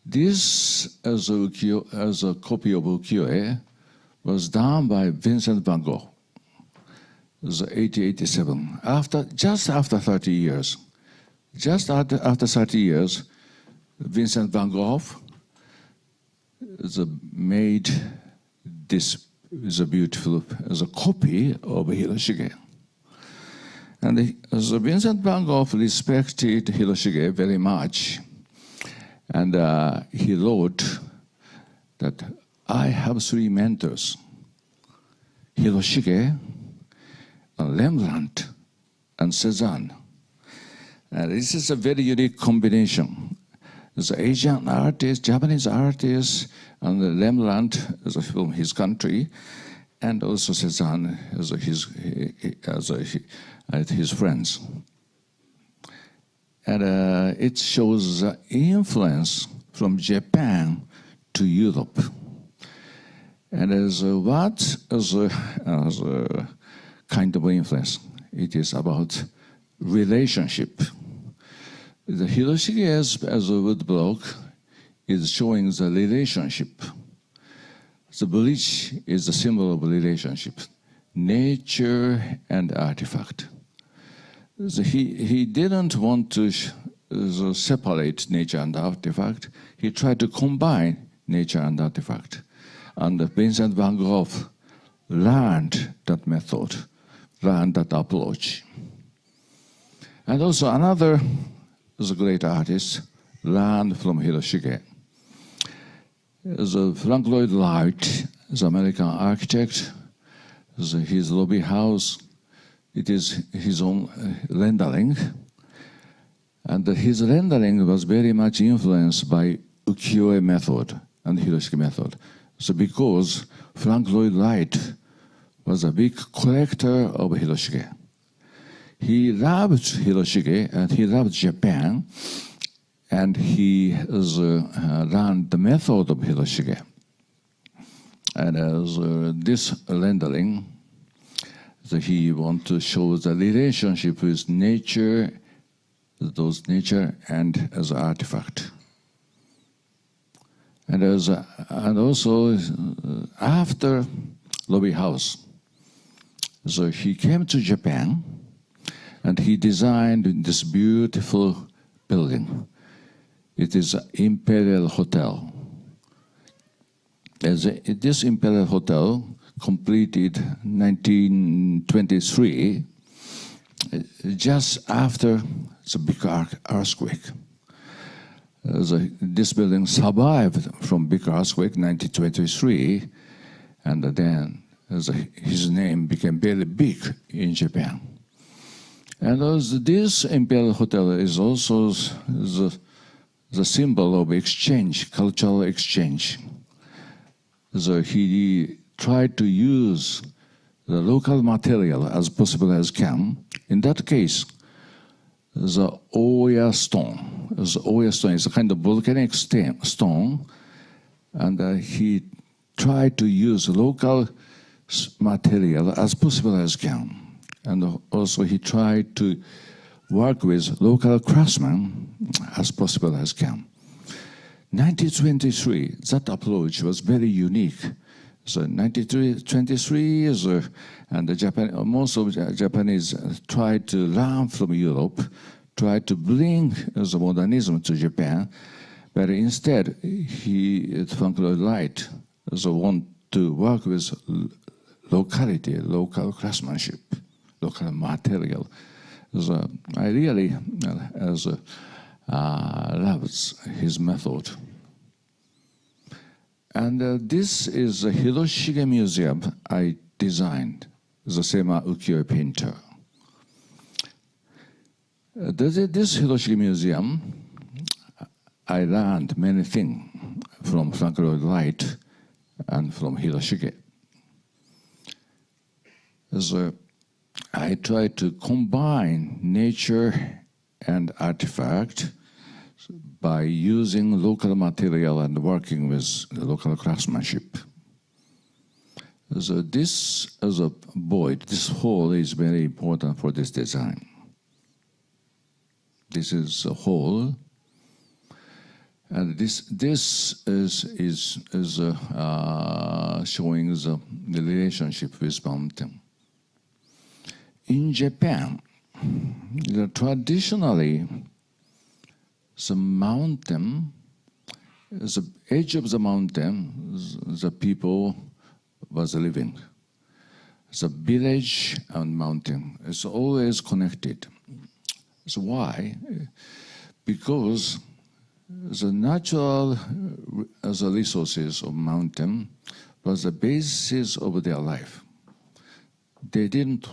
This, as a copy of ukiyo-e, was done by Vincent van Gogh, 1887. Just after 30 years, Vincent van Gogh made this is a beautiful as a copy of Hiroshige. And Vincent van Gogh respected Hiroshige very much. And he wrote that I have three mentors, Hiroshige, Rembrandt, and Cézanne. This is a very unique combination. The Asian artist, Japanese artist, and Rembrandt from his country, and also Cézanne as his friends. And it shows the influence from Japan to Europe. And what as a kind of influence? It is about relationship. The Hiroshige as a woodblock is showing the relationship. The bridge is the symbol of relationship, nature and artifact. He didn't want to separate nature and artifact. He tried to combine nature and artifact. And Vincent van Gogh learned that method, learned that approach. And also another great artist learned from Hiroshige. Frank Lloyd Wright, the American architect, his lobby house, it is his own rendering. And his rendering was very much influenced by ukiyo-e method and Hiroshige method. So because Frank Lloyd Wright was a big collector of Hiroshige. He loved Hiroshige and he loved Japan, and he learned the method of Hiroshige. And as this rendering, he wanted to show the relationship with nature, those nature and as an artifact. And also after Lobby House, so he came to Japan and he designed this beautiful building. It is an Imperial Hotel. This Imperial Hotel completed 1923, just after the big earthquake. This building survived from big earthquake 1923, and then his name became very big in Japan. And this Imperial Hotel is also the symbol of exchange, cultural exchange. So he tried to use the local material as possible as can. In that case, the Oya stone. The Oya stone is a kind of volcanic stone, and he tried to use local material as possible as can. And also he tried to work with local craftsmen as possible as can. 1923, that approach was very unique. So 1923, and most of the Japanese tried to learn from Europe, tried to bring the modernism to Japan, but instead Frank Lloyd Wright wanted to work with locality, local craftsmanship, local material. So I really loves his method. And this is the Hiroshige Museum I designed, the Sema ukiyo-e painter. This Hiroshige Museum, I learned many things from Frank Lloyd Wright and from Hiroshige. So I try to combine nature and artifact by using local material and working with local craftsmanship. So this as a void, this hole is very important for this design. This is a hole, and this is showing the relationship with mountain. In Japan, traditionally, the mountain, the edge of the mountain, the people was living. The village and mountain is always connected. So why? Because the natural the resources of mountain was the basis of their life. They didn't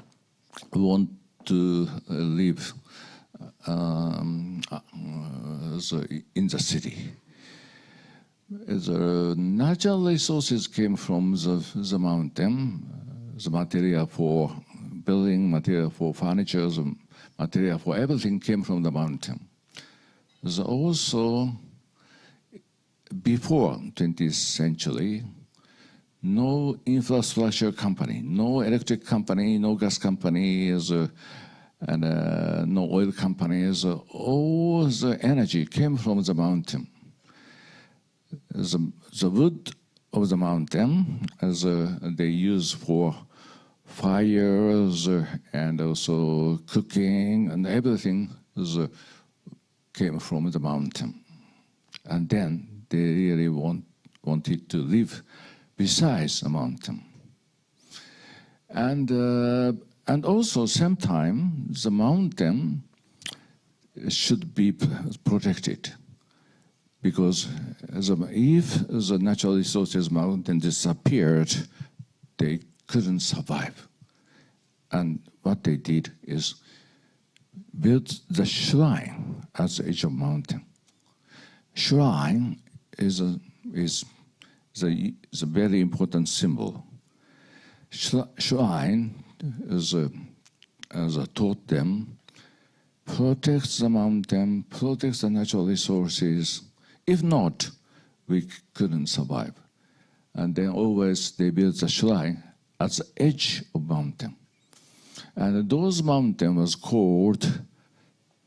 want to live in the city. The natural resources came from the mountain, the material for building, material for furniture, material for everything came from the mountain. There's also, before 20th century, no infrastructure company, no electric company, no gas companies, and no oil companies. All the energy came from the mountain. The wood of the mountain, as they use for fires and also cooking and everything, came from the mountain. And then they really wanted to live besides the mountain. And also same time, the mountain should be protected. Because if the natural resources mountain disappeared, they couldn't survive. And what they did is build the shrine at the edge of mountain. Shrine is a very important symbol. Shrine, as I taught them, protects the mountain, protects the natural resources. If not, we couldn't survive. And then always they built the shrine at the edge of mountain. And those mountain was called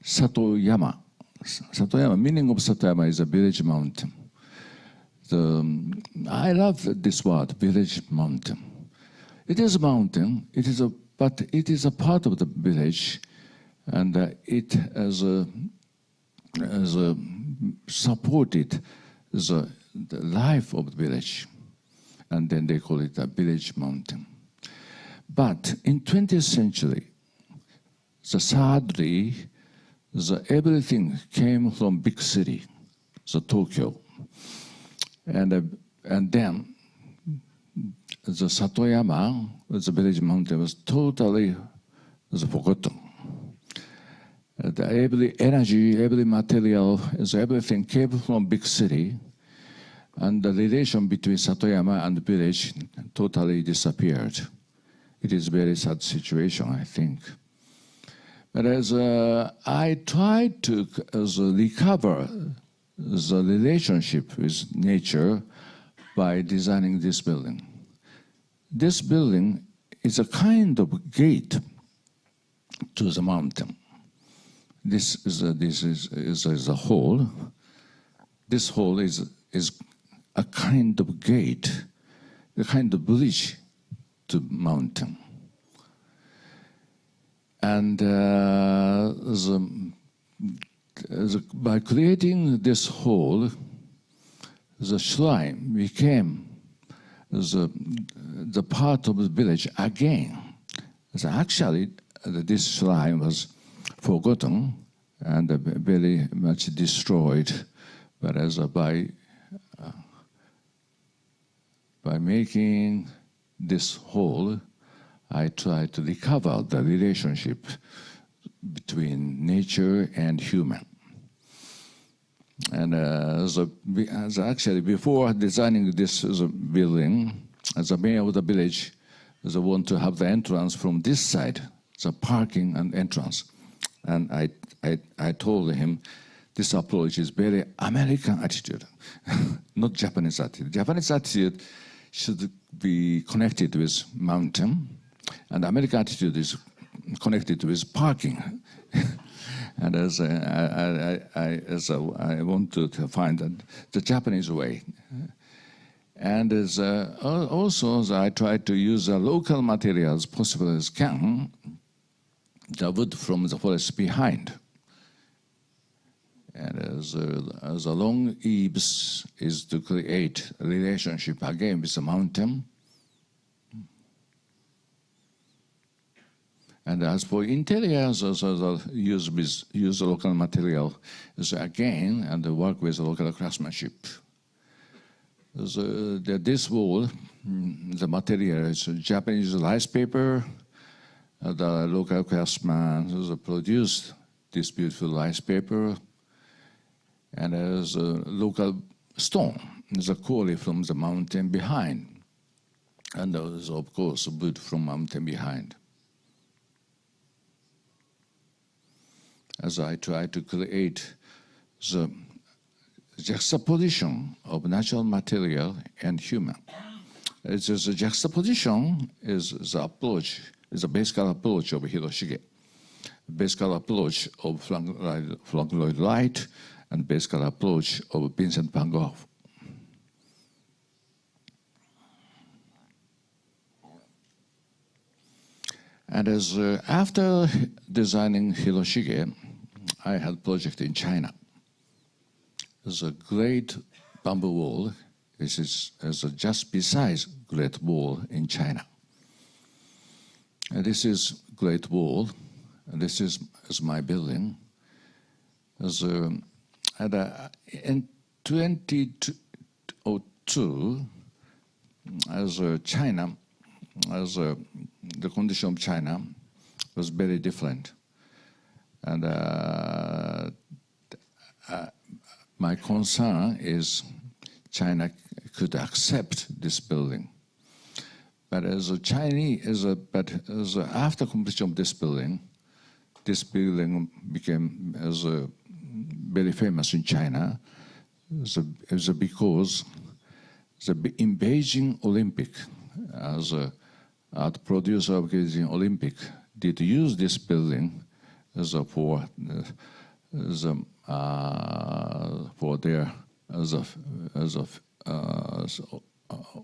Satoyama. Satoyama, meaning of Satoyama is a village mountain. I love this word, village mountain. It is a mountain, but it is a part of the village, and it has supported the life of the village, and then they call it a village mountain. But in 20th century, sadly, everything came from big city, Tokyo, and then the Satoyama, the village mountain, was totally forgotten. Every energy, every material, everything came from big city, and the relation between Satoyama and the village totally disappeared. It is a very sad situation, I think. But as I tried to recover the relationship with nature by designing this building. This building is a kind of gate to the mountain. This is a hall. This hall is a kind of gate, a kind of bridge to mountain. And by creating this hall, the shrine became the part of the village again. So actually, this shrine was forgotten and very much destroyed, whereas by making this hall, I try to recover the relationship between nature and human. And actually, before designing this building, as a mayor of the village, I want to have the entrance from this side, the parking and entrance. And I told him, this approach is very American attitude, not Japanese attitude. Japanese attitude should be connected with mountain, and American attitude is connected with parking. And as I want to find the Japanese way. And as also as I try to use the local materials possible as can, the wood from the forest behind. And as a long eaves is to create a relationship again with the mountain. And as for interiors, use local material is again and work with local craftsmanship. This wall, the material is Japanese rice paper. The local craftsman produced this beautiful rice paper, and there's a local stone, the quarry from the mountain behind, and there's of course wood from mountain behind. As I try to create the juxtaposition of natural material and human. It's just a juxtaposition is the approach, is a basic approach of Hiroshige, basic approach of Frank Lloyd Wright, and basic approach of Vincent van Gogh. And as after designing Hiroshige, I had a project in China. There's a great bamboo wall, which is just besides Great Wall in China. And this is Great Wall, and this is my building. In 2002, China, the condition of China was very different. And my concern is China could accept this building. But after completion of this building became very famous in China because in Beijing Olympic, as the producer of Beijing Olympic, did use this building for their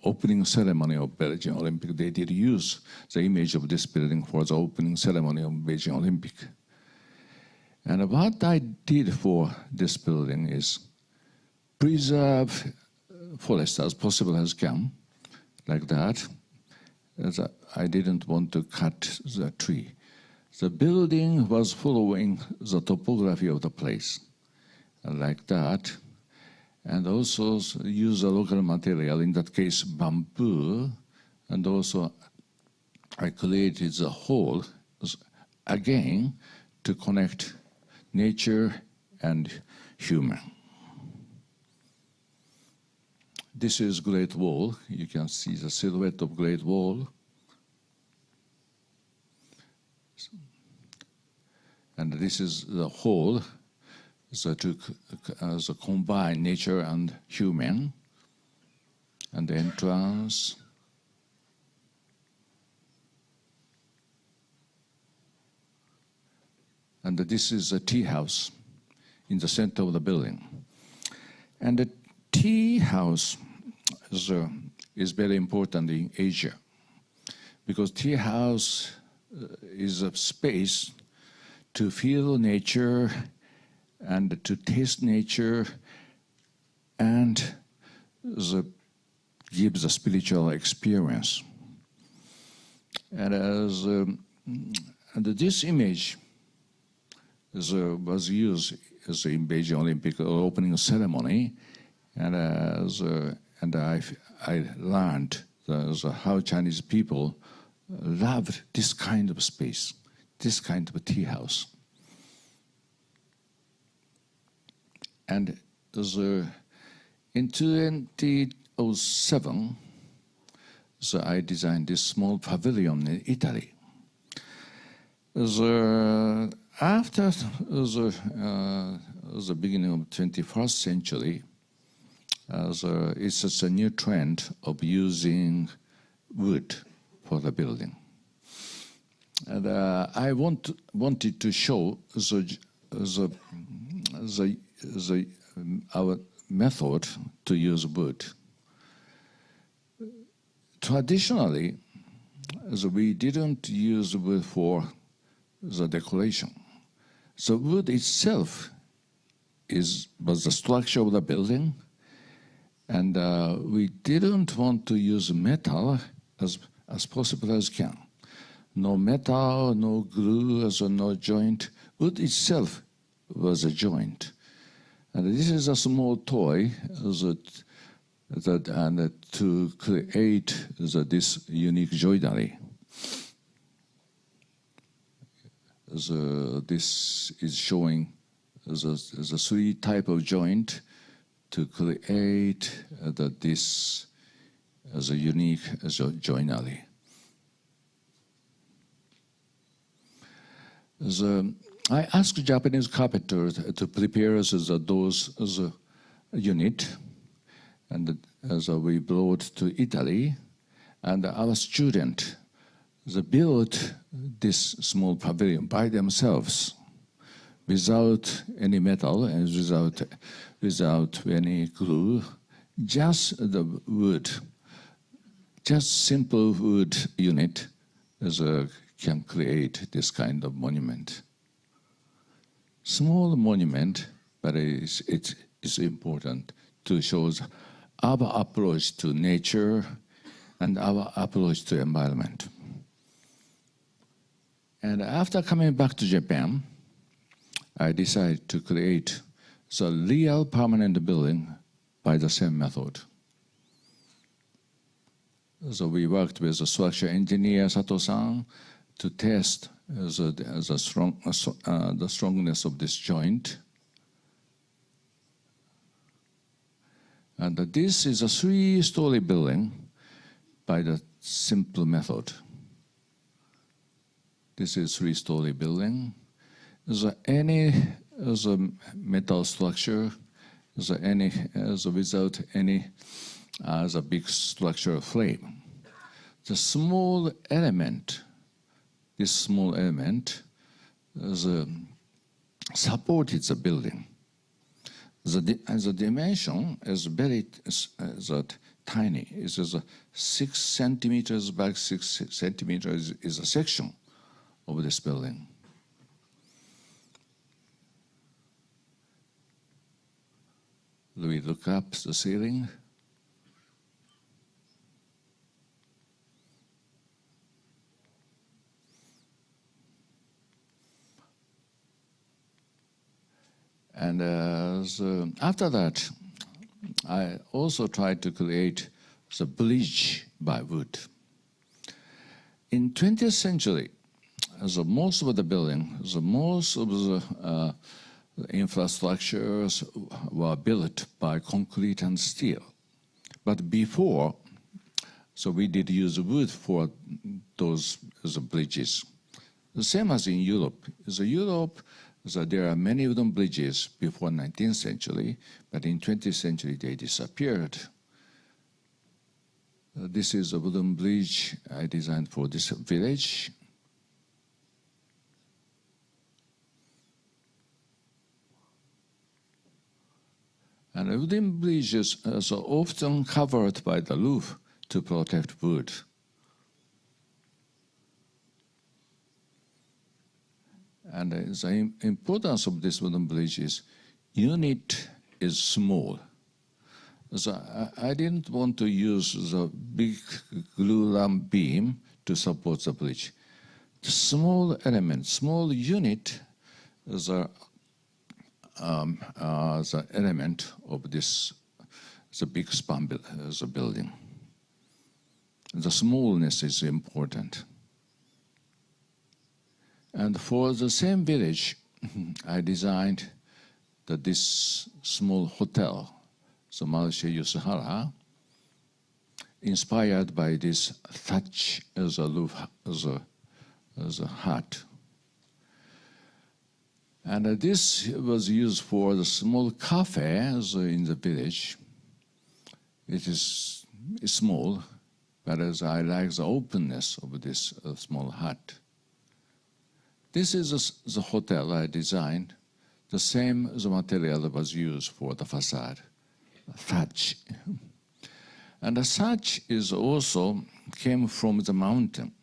opening ceremony of Beijing Olympic. They did use the image of this building for the opening ceremony of Beijing Olympic. And what I did for this building is preserve forest as possible as can, like that. As I didn't want to cut the tree. The building was following the topography of the place, like that, and also use a local material, in that case bamboo, and also I created the hole again to connect nature and human. This is Great Wall. You can see the silhouette of Great Wall. And this is the whole to combine nature and human. And the entrance. And this is a tea house in the center of the building. And the tea house is very important in Asia, because tea house is a space to feel nature and to taste nature and gives a spiritual experience. And this image was used in Beijing Olympic opening ceremony, and I learned how Chinese people loved this kind of space, this kind of tea house. And in 2007, I designed this small pavilion in Italy. After the beginning of the 21st century, it's just a new trend of using wood for the building. And I wanted to show our method to use wood. Traditionally, we didn't use wood for the decoration. So wood itself was the structure of the building, and we didn't want to use metal as possible as can. No metal, no glue, so no joint. Wood itself was a joint. And this is a small toy to create this unique joinery. This is showing the three type of joint to create this as a unique joinery. I asked Japanese carpenters to prepare those as a unit, and we brought to Italy, and our student built this small pavilion by themselves, without any metal and without any glue, just the wood, just simple wood unit can create this kind of monument. Small monument, but it's important to show our approach to nature and our approach to environment. And after coming back to Japan, I decided to create the real permanent building by the same method. So we worked with the structural engineer Sato-san to test the strongness of this joint. And this is a 3-story building by the simple method. This is 3-story building. Any metal structure, without any the big structural frame. The small element, this small element, supported the building. The dimension is very tiny. It is 6 centimeters by 6 centimeters is a section of this building. We look up the ceiling. And after that, I also tried to create the bridge by wood. In 20th century, most of the building, most of the infrastructures were built by concrete and steel. But before, we did use wood for those bridges. The same as in Europe. Europe, there are many wooden bridges before 19th century, but in 20th century they disappeared. This is a wooden bridge I designed for this village. And wooden bridges are often covered by the roof to protect wood. And the importance of this wooden bridge is unit is small. So I didn't want to use the big glue beam to support the bridge. The small element, small unit is the element of this, the big span the building. The smallness is important. And for the same village, I designed this small hotel, the Malaysia Yusahara, inspired by this thatch as a roof, as a hut. And this was used for the small cafe in the village. It is small, but I like the openness of this small hut. This is the hotel I designed, the same the material that was used for the facade, thatch. And the thatch is also came from the mountain,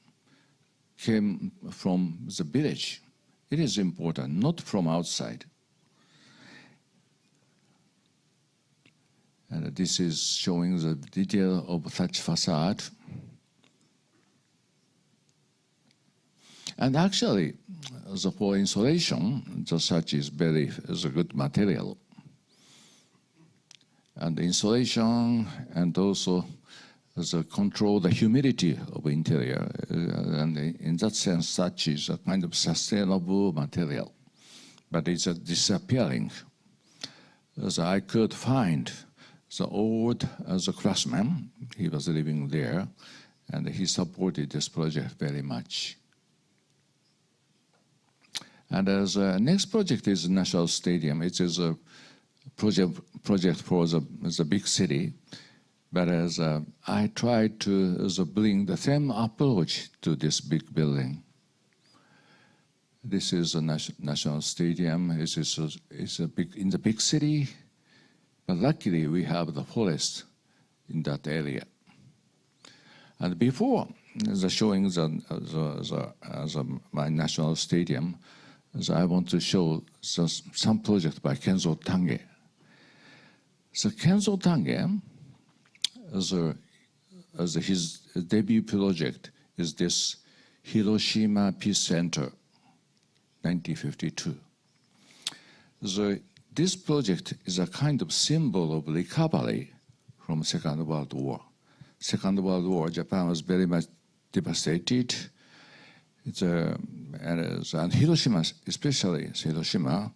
came from the village. It is important, not from outside. And this is showing the detail of such facade. And actually, for insulation, the such is a good material. And the insulation and also control the humidity of interior. And in that sense, such is a kind of sustainable material. But it's disappearing. As I could find the old craftsman, he was living there, and he supported this project very much. And as next project is National Stadium. It is a project for the big city, but as I tried to bring the same approach to this big building. This is a national stadium. It's a big in the big city, but luckily we have the forest in that area. And before the showing my national stadium, I want to show some project by Kenzo Tange. So Kenzo Tange, his debut project is this Hiroshima Peace Center, 1952. So this project is a kind of symbol of recovery from Second World War. Second World War, Japan was very much devastated. And Hiroshima, especially Hiroshima,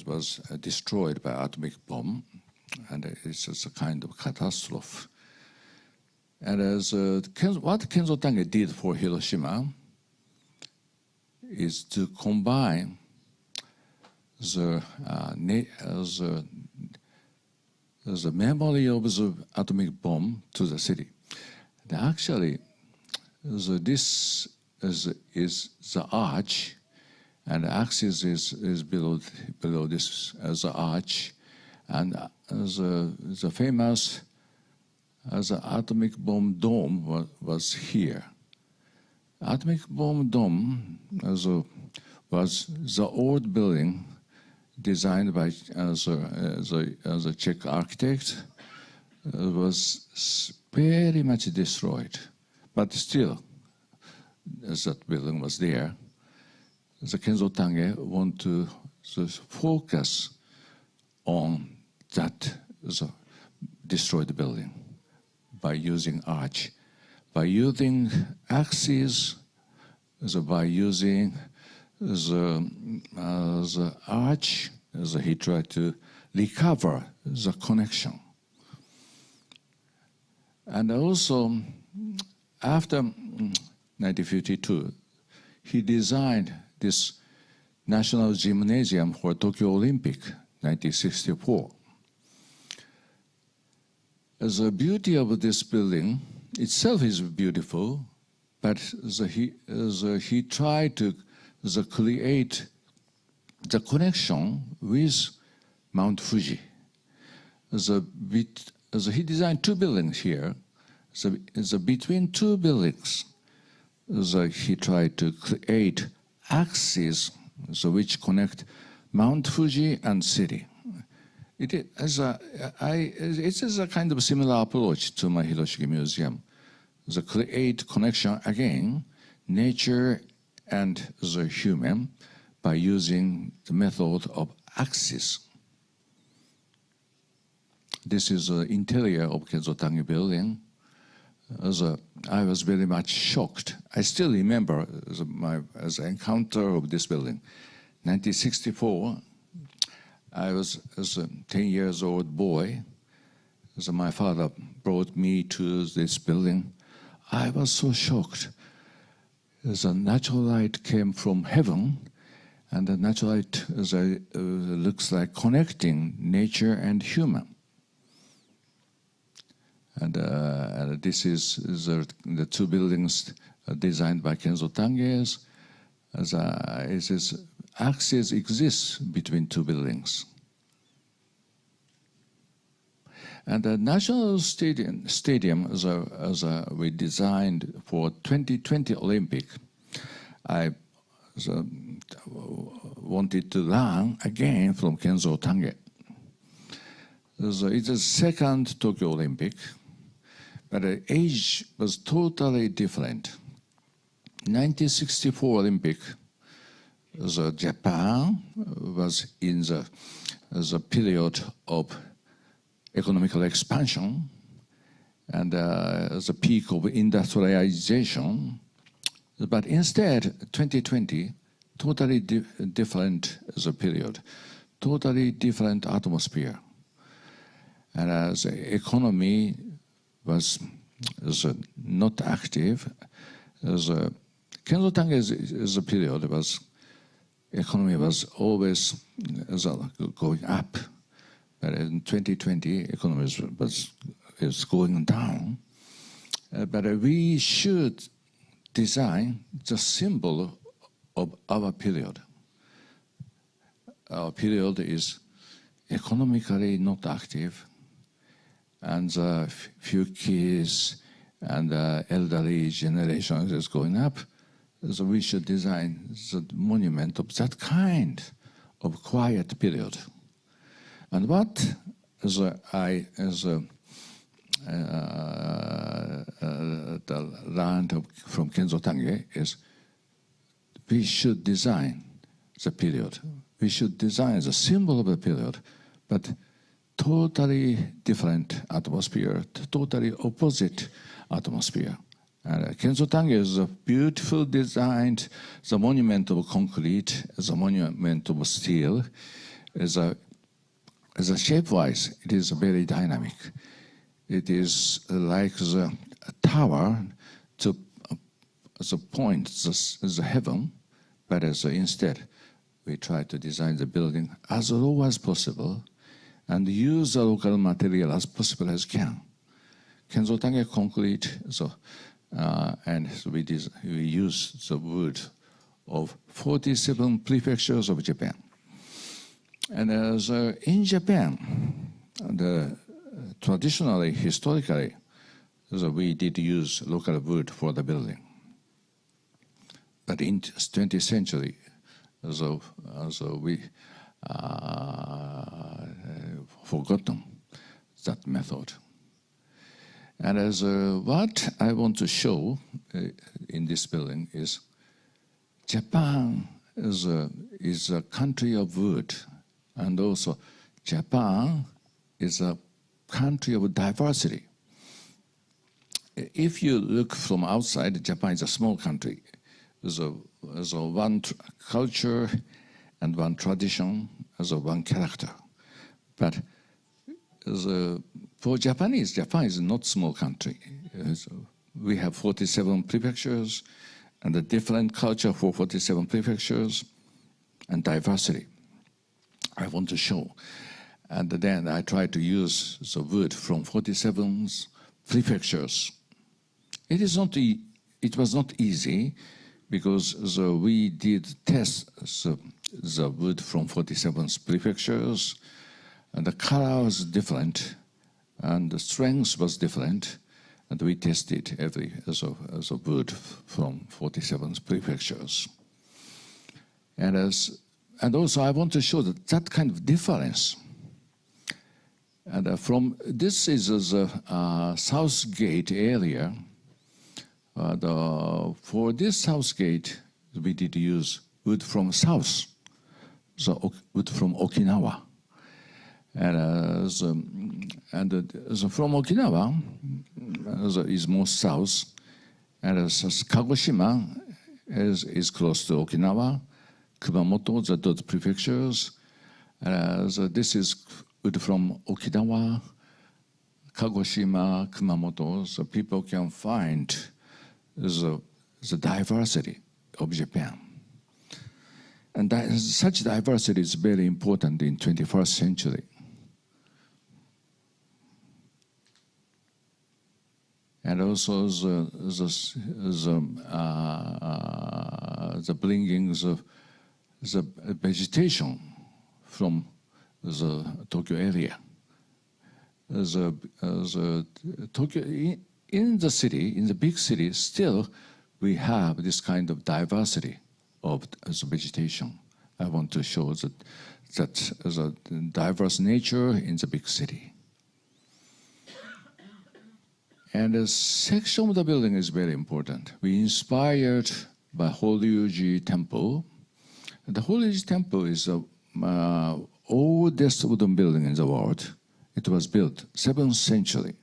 was destroyed by atomic bomb, and it's just a kind of catastrophe. And what Kenzo Tange did for Hiroshima is to combine the memory of the atomic bomb to the city. And actually, this is the arch, and the axis is below this as the arch, and the famous atomic bomb dome was here. Atomic bomb dome was the old building designed by the Czech architect. Was very much destroyed, but still, as that building was there, the Kenzo Tange want to focus on that destroyed building by using arch, by using axes, by using the arch, he tried to recover the connection. And also, after 1952, he designed this National Gymnasium for Tokyo Olympic, 1964. The beauty of this building itself is beautiful, but he tried to create the connection with Mount Fuji. He designed two buildings here. Between two buildings, he tried to create axes which connect Mount Fuji and city. It is a kind of similar approach to my Hiroshige Museum. The create connection again, nature and the human, by using the method of axis. This is the interior of Kenzo Tange building. I was very much shocked. I still remember my encounter of this building. 1964, I was as a 10 years old boy. My father brought me to this building. I was so shocked. The natural light came from heaven, and the natural light looks like connecting nature and human. And this is the two buildings designed by Kenzo Tange. Axis exists between two buildings. And the National Stadium we designed for 2020 Olympic. I wanted to learn again from Kenzo Tange. It's the second Tokyo Olympic, but the age was totally different. 1964 Olympic, Japan was in the period of economical expansion and the peak of industrialization. But instead, 2020, totally different as a period, totally different atmosphere. And the economy was not active. Kenzo Tange's period was economy was always going up, but in 2020 economy is going down. But we should design the symbol of our period. Our period is economically not active, and the few kids and the elderly generation is going up. So we should design the monument of that kind of quiet period. And what I learned from Kenzo Tange is we should design the period. We should design the symbol of the period, but totally different atmosphere, totally opposite atmosphere. And Kenzo Tange is a beautiful designed, the monument of concrete, the monument of steel. As a shape-wise, it is very dynamic. It is like the tower to the point, the heaven, but instead we try to design the building as low as possible and use the local material as possible as can. Kenzo Tange concrete, and we use the wood of 47 prefectures of Japan. And in Japan, traditionally, historically, we did use local wood for the building. But in 20th century, we forgotten that method. And what I want to show in this building is Japan is a country of wood, and also Japan is a country of diversity. If you look from outside, Japan is a small country. There's one culture and one tradition, one character. But for Japanese, Japan is not a small country. We have 47 prefectures and a different culture for 47 prefectures and diversity. I want to show. And then I try to use the wood from 47 prefectures. It was not easy because we did test the wood from 47 prefectures, and the color was different, and the strength was different, and we tested every as a wood from 47 prefectures. And also I want to show that kind of difference. And this is the South Gate area. For this South Gate, we did use wood from south, so wood from Okinawa. And from Okinawa is more south, and Kagoshima is close to Okinawa, Kumamoto, those prefectures. So this is wood from Okinawa, Kagoshima, Kumamoto, so people can find the diversity of Japan. And such diversity is very important in 21st century. And also the bringing the vegetation from the Tokyo area. Tokyo, in the city, in the big city, still we have this kind of diversity of the vegetation. I want to show that the diverse nature in the big city. And the section of the building is very important. We inspired by Horyuji Temple. The Horyuji Temple is the oldest wooden building in the world. It was built 7th century,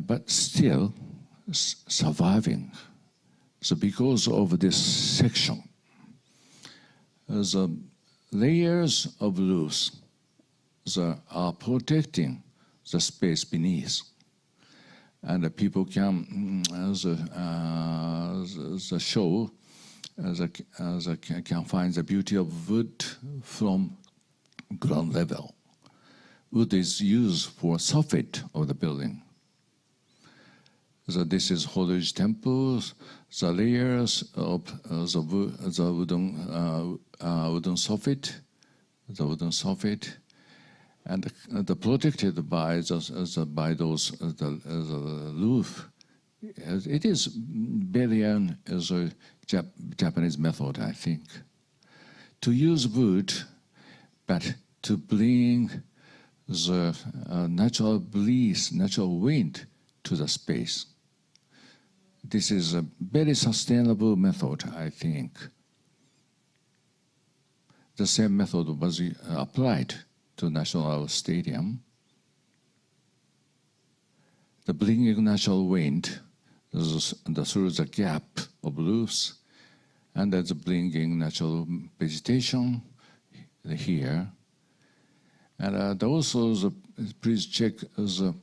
but still surviving. So because of this section, the layers of roofs are protecting the space beneath. And the people can can find the beauty of wood from ground level. Wood is used for soffit of the building. So this is Horyuji Temple. The layers of the wooden soffit, and protected by those the roof. It is very as a Japanese method, I think, to use wood, but to bring the natural breeze, natural wind to the space. This is a very sustainable method, I think. The same method was applied to National Stadium. The bringing natural wind through the gap of roofs, and that's bringing natural vegetation here. And also, please check the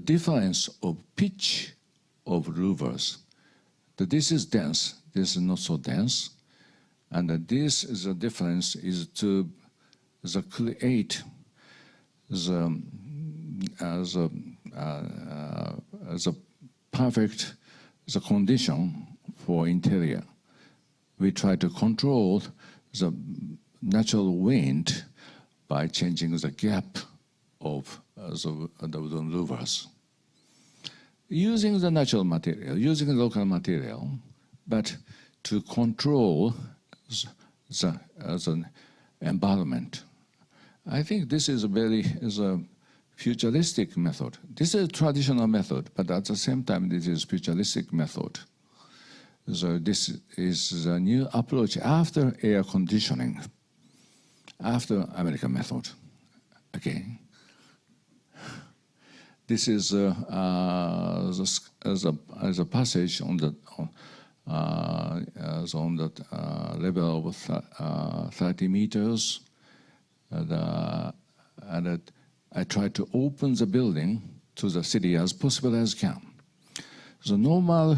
difference of pitch of louvers. This is dense, this is not so dense. And this is the difference is to create the perfect condition for interior. We try to control the natural wind by changing the gap of the wooden louvers. Using the natural material, using the local material, but to control the environment. I think this is a futuristic method. This is a traditional method, but at the same time, this is a futuristic method. So this is a new approach after air conditioning, after American method. Okay. This is as a passage on the level of 30 meters, and I try to open the building to the city as possible as can. The normal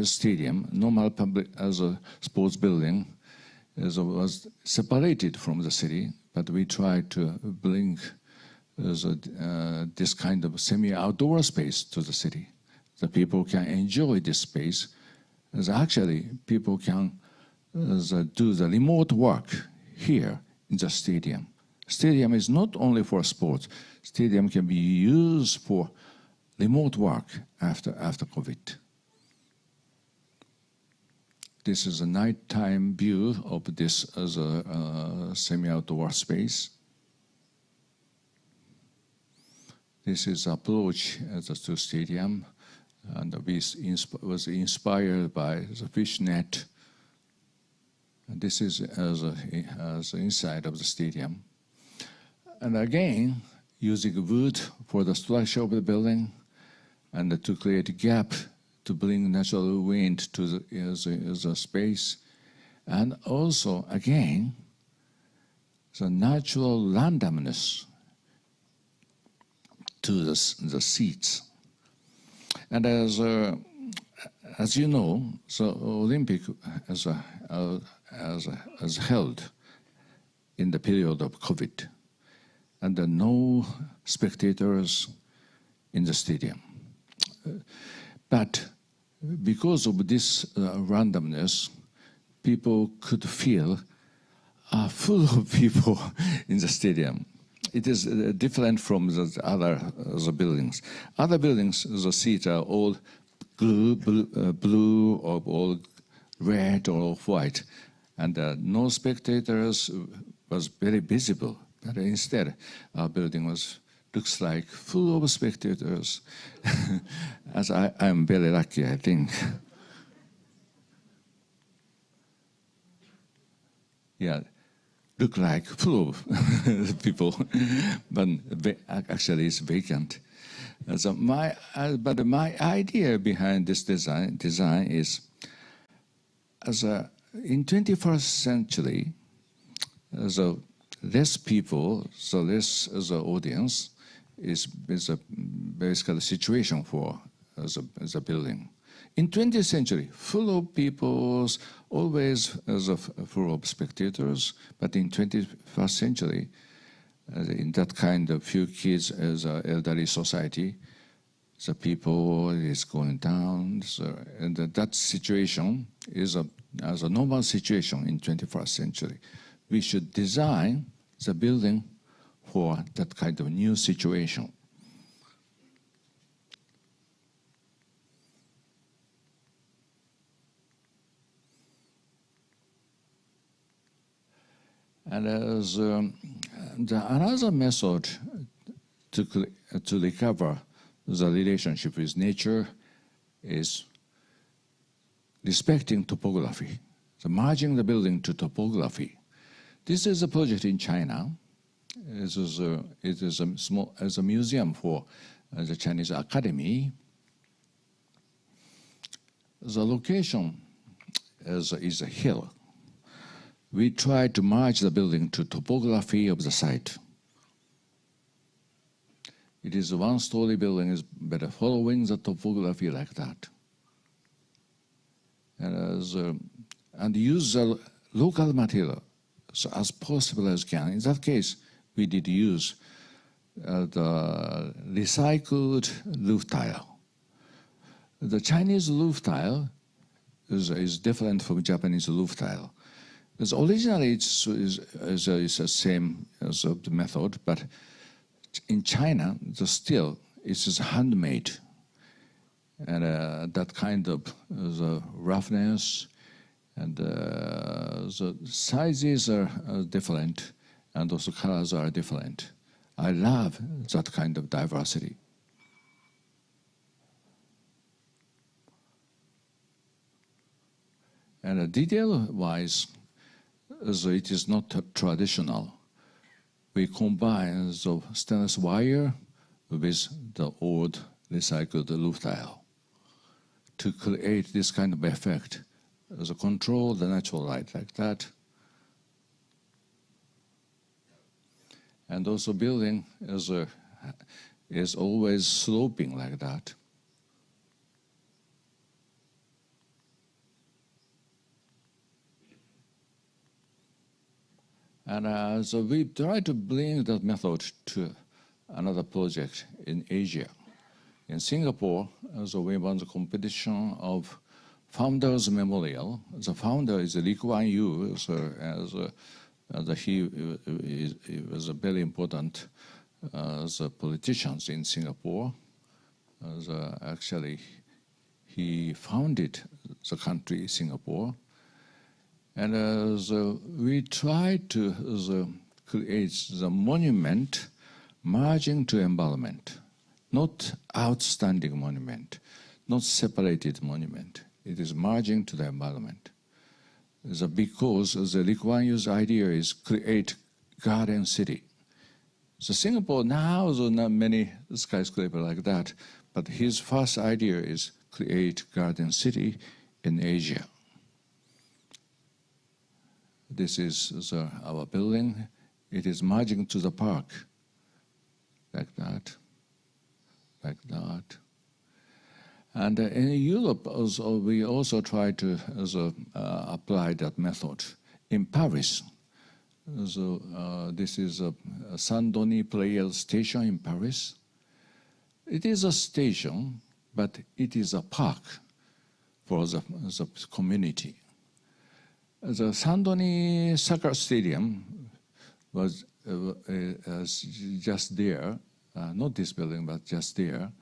stadium, normal public as a sports building, was separated from the city, but we try to bring this kind of semi-outdoor space to the city. The people can enjoy this space. As actually, people can do the remote work here in the stadium. Stadium is not only for sports. Stadium can be used for remote work after COVID. This is a nighttime view of this as a semi-outdoor space. This is approach to stadium, and was inspired by the fish net. And this is as inside of the stadium. And again, using wood for the structure of the building, and to create a gap to bring natural wind to the space, and also again the natural randomness to the seats. And as you know, the Olympic as held in the period of COVID, and there are no spectators in the stadium. But because of this randomness, people could feel full of people in the stadium. It is different from the other buildings. Other buildings, the seats are all blue or all red or white, and no spectators was very visible. But instead, our building looks like full of spectators. As I'm very lucky, I think. Yeah, look like full of people, but actually it's vacant. So but my idea behind this design is, in 21st century, so less people, so less as an audience is a basically situation for as a building. In 20th century, full of people, always full of spectators, but in 21st century, in that kind of few kids as an elderly society, the people is going down, and that situation is as a normal situation in 21st century. We should design the building for that kind of new situation. And as another method to recover the relationship with nature is respecting topography, so merging the building to topography. This is a project in China. It is a museum for the Chinese Academy. The location is a hill. We try to merge the building to topography of the site. It is a one-story building, but following the topography like that. And use the local material so as possible as can. In that case, we did use the recycled roof tile. The Chinese roof tile is different from Japanese roof tile. Because originally it's the same as the method, but in China, the steel is handmade. And that kind of the roughness and the sizes are different, and also colors are different. I love that kind of diversity. And detail-wise, so it is not traditional. We combine the stainless wire with the old recycled roof tile to create this kind of effect. So control the natural light like that. And also building is always sloping like that. And so we try to bring that method to another project in Asia. In Singapore, so we won the competition of Founders Memorial. The founder is Lee Kuan Yew, he was a very important politicians in Singapore. Actually, he founded the country Singapore. And we tried to create the monument merging to environment, not outstanding monument, not separated monument. It is merging to the environment. Because the Lee Kuan Yew's idea is create garden city. So Singapore now there are not many skyscrapers like that, but his first idea is create garden city in Asia. This is our building. It is merging to the park, like that, like that. And in Europe, also, we also try to apply that method. In Paris, this is a Saint-Denis Pleyel station in Paris. It is a station, but it is a park for the community. The Saint-Denis Soccer Stadium was just there, not this building, but just there.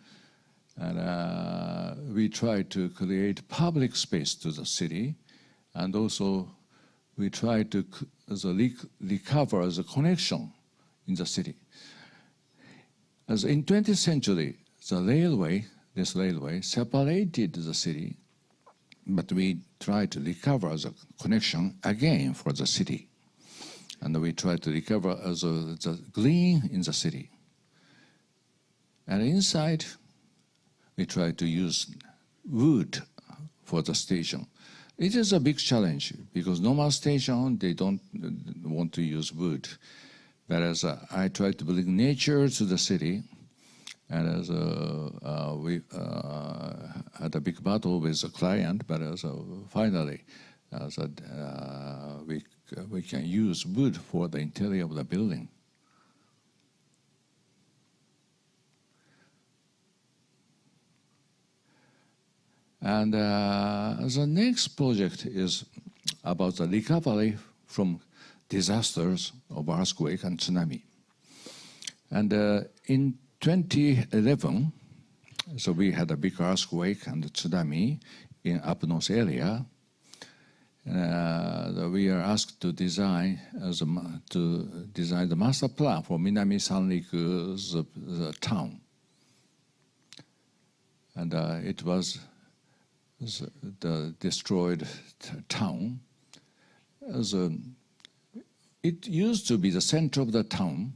And we tried to create public space to the city, and also we try to recover the connection in the city. As in 20th century, this railway separated the city, but we try to recover the connection again for the city. And we try to recover the green in the city. And inside, we try to use wood for the station. It is a big challenge because normal station, they don't want to use wood. Whereas I try to bring nature to the city, and as we had a big battle with the client, but finally, we can use wood for the interior of the building. And the next project is about the recovery from disasters of earthquake and tsunami. And in 2011, so we had a big earthquake and tsunami in up north area. We are asked to design the master plan for Minami Sanriku's the town. And it was the destroyed town. It used to be the center of the town,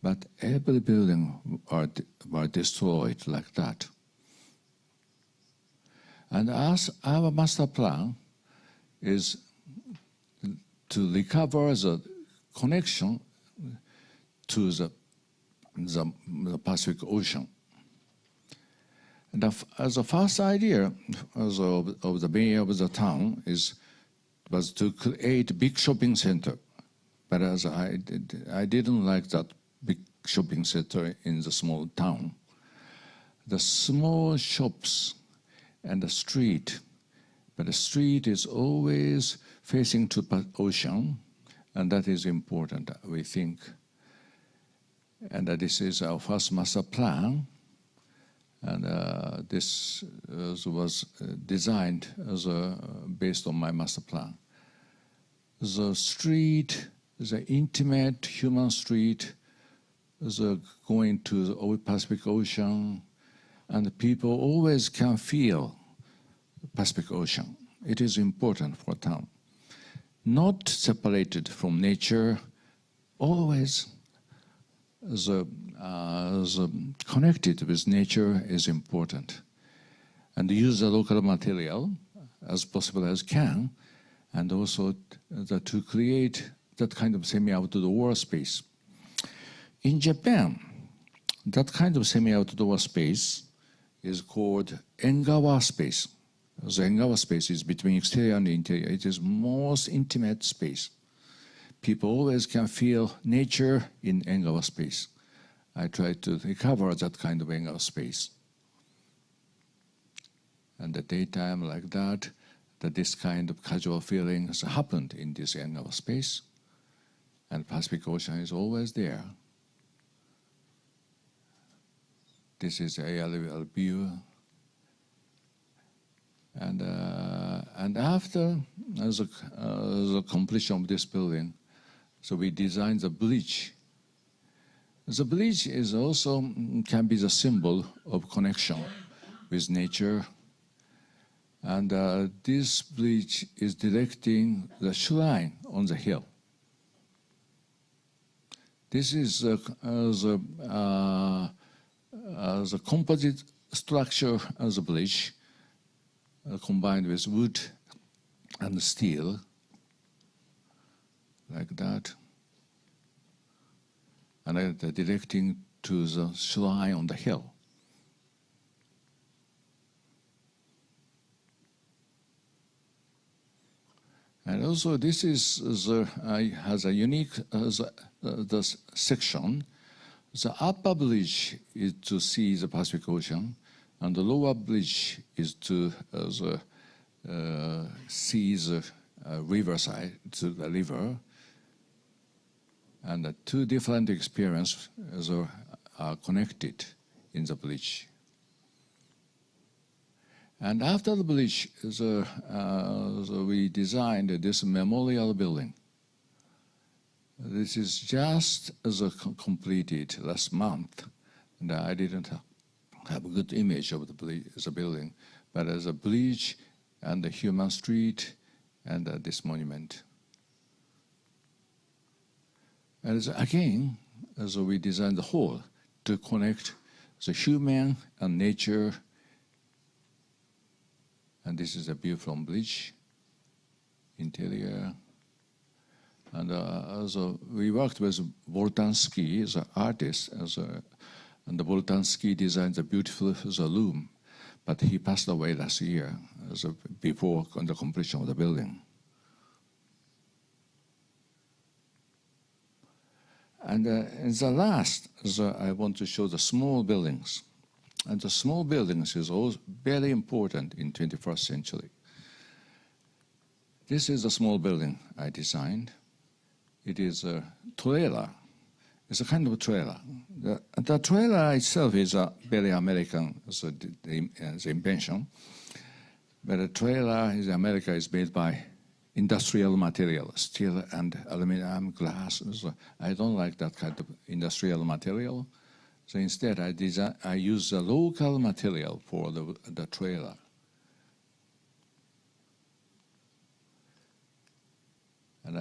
but every building were destroyed like that. And as our master plan is to recover the connection to the Pacific Ocean. And as a first idea of the mayor of the town was to create a big shopping center. But as I didn't like that big shopping center in the small town. The small shops and the street, but the street is always facing to the ocean, and that is important, we think. And this is our first master plan. And this was designed based on my master plan. The street, the intimate human street, going to the Pacific Ocean, and the people always can feel Pacific Ocean. It is important for a town. Not separated from nature, always connected with nature is important. And use the local material as possible as can, and also to create that kind of semi-outdoor space. In Japan, that kind of semi-outdoor space is called Engawa space. The Engawa space is between exterior and interior. It is most intimate space. People always can feel nature in Engawa space. I try to recover that kind of Engawa space. And the daytime like that this kind of casual feelings happened in this Engawa space. And Pacific Ocean is always there. This is the aerial view. And after the completion of this building, so we designed the bridge. The bridge is also can be the symbol of connection with nature. And this bridge is directing the shrine on the hill. This is the composite structure of the bridge combined with wood and steel, like that. And directing to the shrine on the hill. And also, this is has a unique the section. The upper bridge is to see the Pacific Ocean, and the lower bridge is to see the riverside, to the river. And the two different experiences are connected in the bridge. And after the bleach, we designed this memorial building. This is just completed last month, and I didn't have a good image of the building, but as a bleach and the human street and this monument. And again, we designed the whole to connect the human and nature. And this is a view from bleach interior. And we worked with Voltansky as an artist, and the Voltansky designed a beautiful room, but he passed away last year, before the completion of the building. And in the last, I want to show the small buildings. And the small buildings is also very important in 21st century. This is a small building I designed. It is a trailer. It's a kind of a trailer. The trailer itself is a very American the invention. But a trailer in America is made by industrial material, steel and aluminum, glass. So I don't like that kind of industrial material. So instead, I use the local material for the trailer. And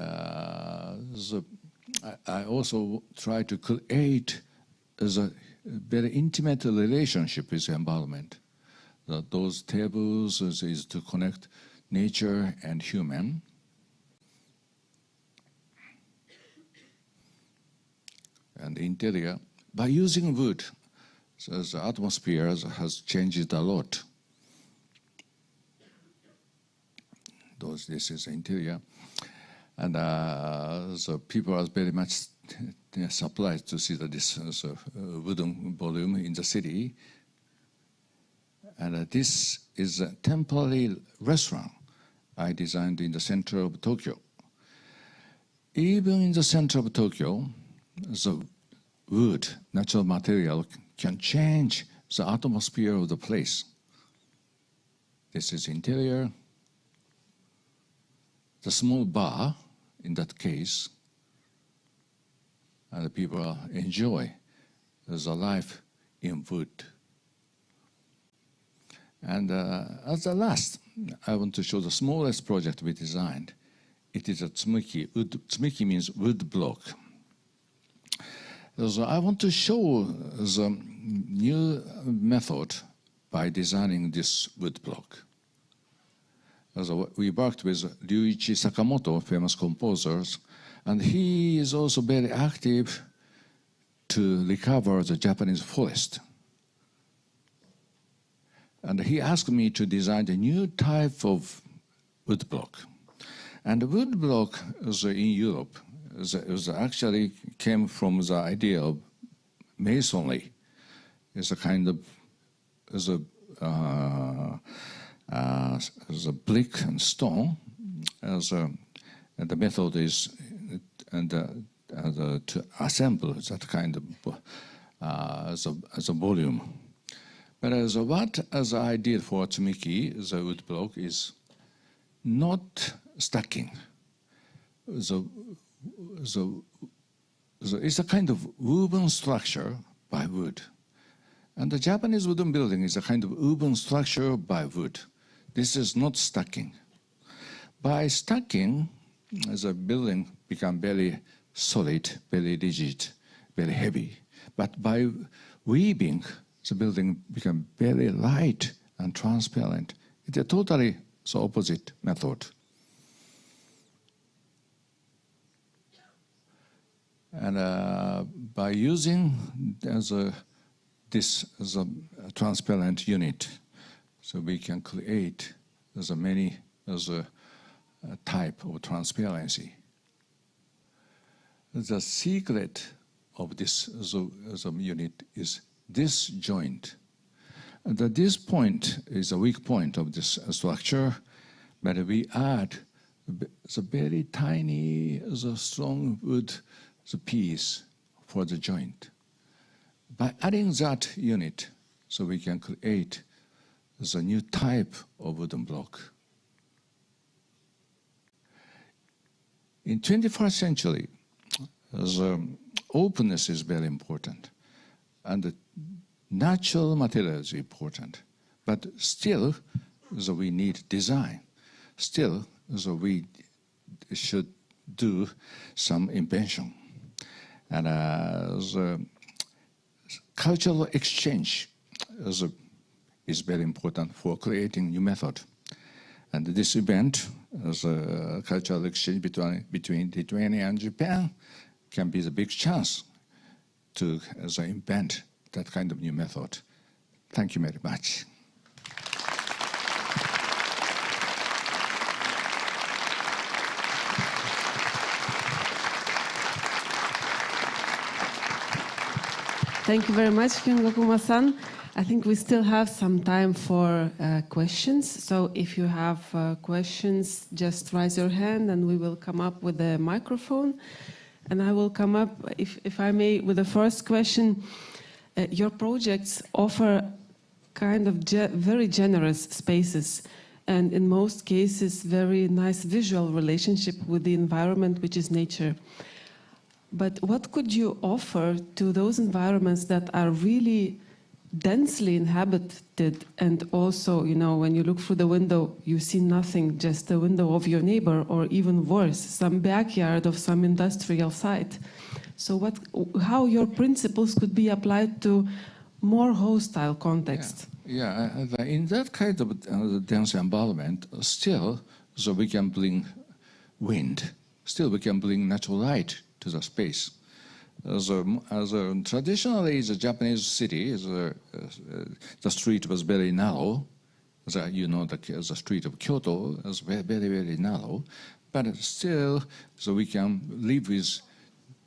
I also try to create a very intimate relationship with the environment. Those tables is to connect nature and human. And the interior, by using wood, so the atmosphere has changed a lot. This is the interior. And so people are very much surprised to see that this wooden volume in the city. And this is a temporary restaurant I designed in the center of Tokyo. Even in the center of Tokyo, the wood, natural material, can change the atmosphere of the place. This is interior. The small bar, in that case, and the people enjoy the life in wood. And as the last, I want to show the smallest project we designed. It is a tsumuki. Tsumuki means wood block. So I want to show the new method by designing this wood block. So we worked with Ryuichi Sakamoto, famous composers, and he is also very active to recover the Japanese forest. And he asked me to design a new type of wood block. And the wood block in Europe actually came from the idea of masonry. It's a kind of as a brick and stone, and the method is to assemble that kind of as a volume. But as I did for Tsumiki, the wood block is not stacking. It's a kind of woven structure by wood. And the Japanese wooden building is a kind of woven structure by wood. This is not stacking. By stacking, the building becomes very solid, very rigid, very heavy. But by weaving, the building becomes very light and transparent. It's a totally the opposite method. And by using this as a transparent unit, so we can create many type of transparency. The secret of this unit is this joint. And this point is a weak point of this structure, but we add the very tiny, strong wood piece for the joint. By adding that unit, so we can create the new type of wooden block. In 21st century, the openness is very important, and the natural materials is important. But still, we need design. Still, we should do some invention. And the cultural exchange is very important for creating new method. And this event, the cultural exchange between Lithuania and Japan, can be the big chance to invent that kind of new method. Thank you very much. Thank you very much, Kyungakuma-san. I think we still have some time for questions. So if you have questions, just raise your hand and we will come up with a microphone. And I will come up, if I may, with the first question. Your projects offer kind of very generous spaces and in most cases very nice visual relationship with the environment, which is nature. But what could you offer to those environments that are really densely inhabited and also, you know, when you look through the window, you see nothing, just the window of your neighbor, or even worse, some backyard of some industrial site. So how your principles could be applied to more hostile context? Yeah, in that kind of dense environment, still, so we can bring wind, still we can bring natural light to the space. Traditionally, the Japanese city, the street was very narrow. You know, the street of Kyoto is very, very, very narrow. But still, so we can live with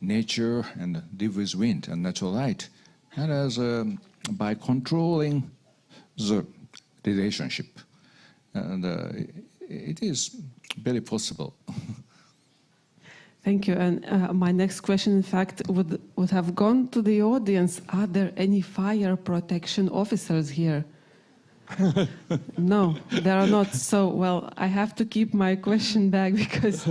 nature and live with wind and natural light. And by controlling the relationship, and it is very possible. Thank you. And my next question, in fact, would have gone to the audience. Are there any fire protection officers here? No, there are not. So, well, I have to keep my question back because,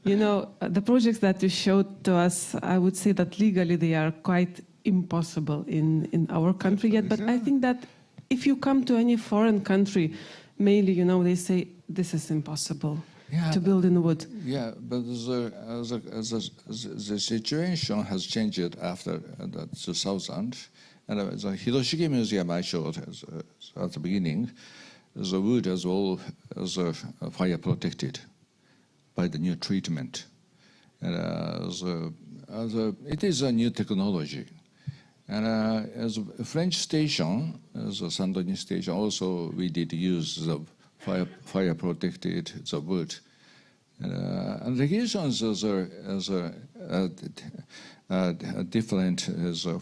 you know, the projects that you showed to us, I would say that legally they are quite impossible in our country yet. But I think that if you come to any foreign country, mainly, you know, they say this is impossible. Yeah, to build in wood. Yeah, but the situation has changed after 2000. And the Hiroshige Museum I showed at the beginning, the wood is all fire protected by the new treatment. And it is a new technology. And as a French station, as a Saint-Denis station, also we did use the fire protected the wood. And regulations are different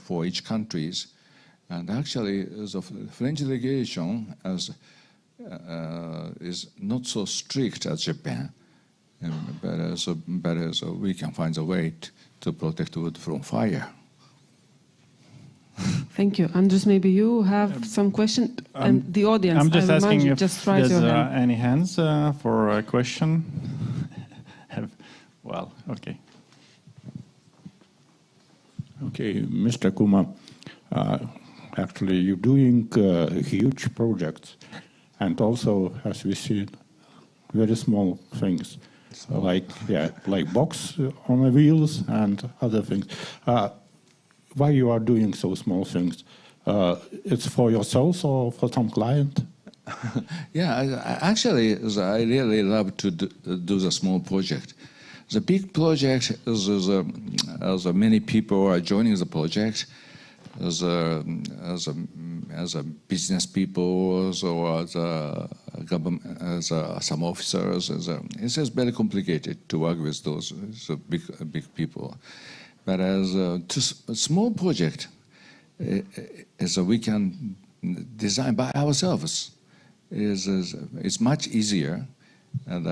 for each countries. And actually, the French regulation is not so strict as Japan. But we can find a way to protect wood from fire. Thank you. Andres, maybe you have some question? And the audience, I'm just asking you, if just raise there's your hand. any hands for a question. Well, okay. Okay, Mr. Kuma, actually you're doing huge projects and also, as we see, very small things, like box on the wheels and other things. Why you are doing so small things? It's for yourself or for some client? Yeah, actually, I really love to do the small project. The big project is many people are joining the project as a business people or as a government, as some officers. It's just very complicated to work with those big people. But as a small project, we can design by ourselves. It's much easier, and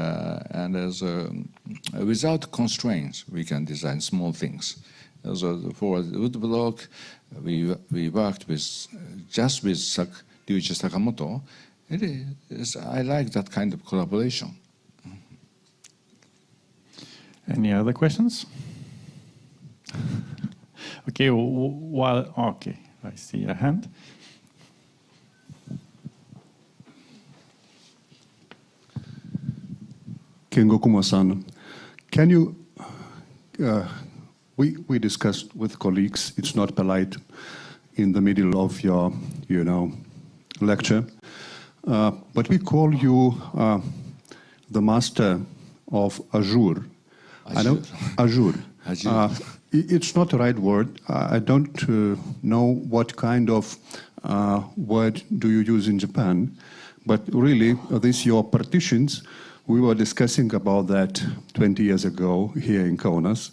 without constraints, we can design small things. For the wood block, we worked with Ryuichi Sakamoto, It is, I like that kind of collaboration. Any other questions? Okay, okay, I see a hand. Kengo Kuma-san, can you, we discussed with colleagues, it's not polite in the middle of your, lecture, but we call you the master of Azure. I know, Azure. It's not the right word. I don't know what kind of word do you use in Japan, but really, these your partitions, we were discussing about that 20 years ago here in Kaunas,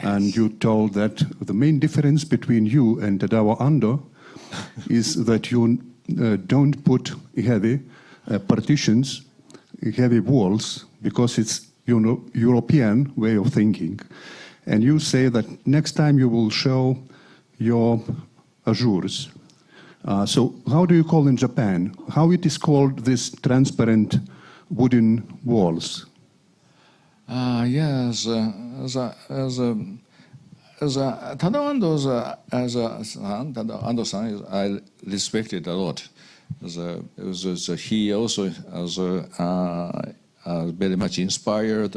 and you told that the main difference between you and Tadao Ando is that you don't put heavy partitions, heavy walls, because it's European way of thinking. And you say that next time you will show your Azures. So how do you call in Japan? How it is called this transparent wooden walls? Yes, as Ando-san, I respected a lot. He also very much inspired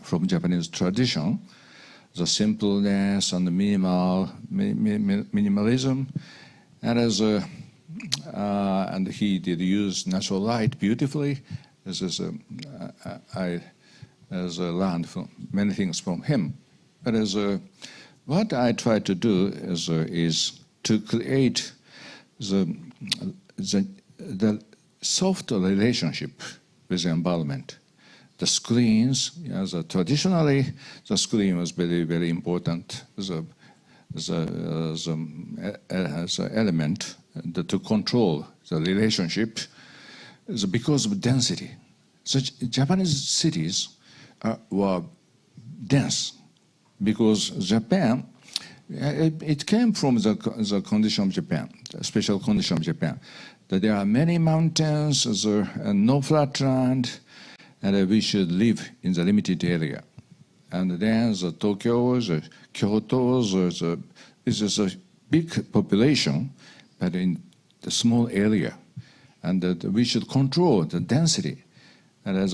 from Japanese tradition, the simpleness and the minimalism, and he did use natural light beautifully. I learned many things from him. But what I try to do is to create the soft relationship with the environment. The screens, traditionally, the screen was very, very important as an element to control the relationship because of density. So Japanese cities were dense because Japan, it came from the condition of Japan, the special condition of Japan, that there are many mountains and no flat land, and we should live in the limited area. And then the Tokyo, the Kyoto, is a big population, but in the small area. And that we should control the density. And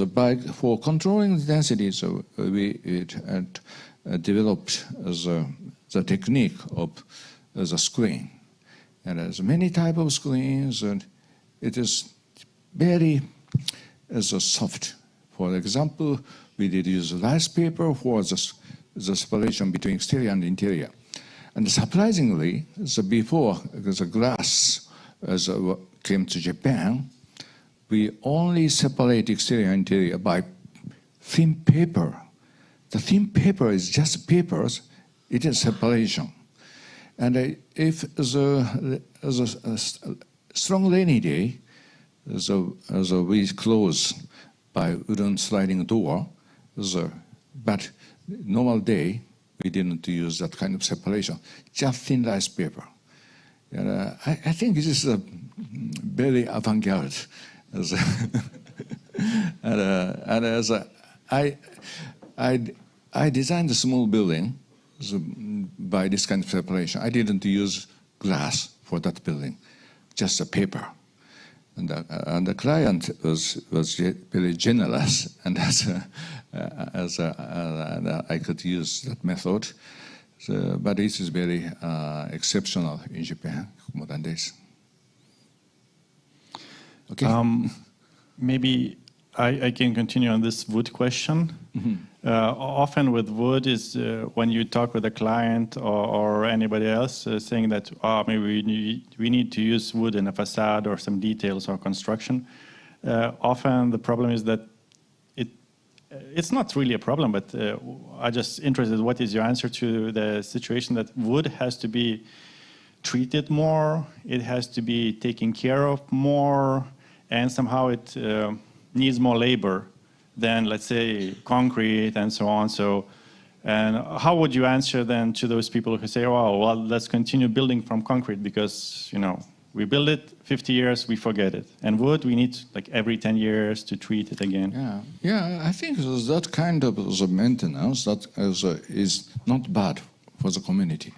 for controlling the density, so we developed the technique of the screen. And there's many types of screens, and it is very soft. For example, we did use rice paper for the separation between exterior and interior. And surprisingly, before the glass came to Japan, we only separate exterior and interior by thin paper. The thin paper is just papers, it is separation. And if a strong rainy day, we close by wooden sliding door, but normal day, we didn't use that kind of separation, just thin rice paper. And I think this is a very avant-garde. And as I designed a small building by this kind of separation. I didn't use glass for that building, just a paper. And the client was very generous, and I could use that method. But this is very exceptional in Japan, modern days. Okay. Maybe I can continue on this wood question. Mm-hmm. Often with wood is when you talk with a client or anybody else saying that maybe we need to use wood in a facade or some details or construction. Often the problem is that it's not really a problem, but I'm just interested, what is your answer to the situation that wood has to be treated more, it has to be taken care of more, and somehow it needs more labor than, let's say, concrete and so on. So, and how would you answer then to those people who say, "Oh, well, let's continue building from concrete because We build it, 50 years, we forget it. And wood, we need like every 10 years to treat it again. Yeah, I think that kind of the maintenance that is not bad for the community.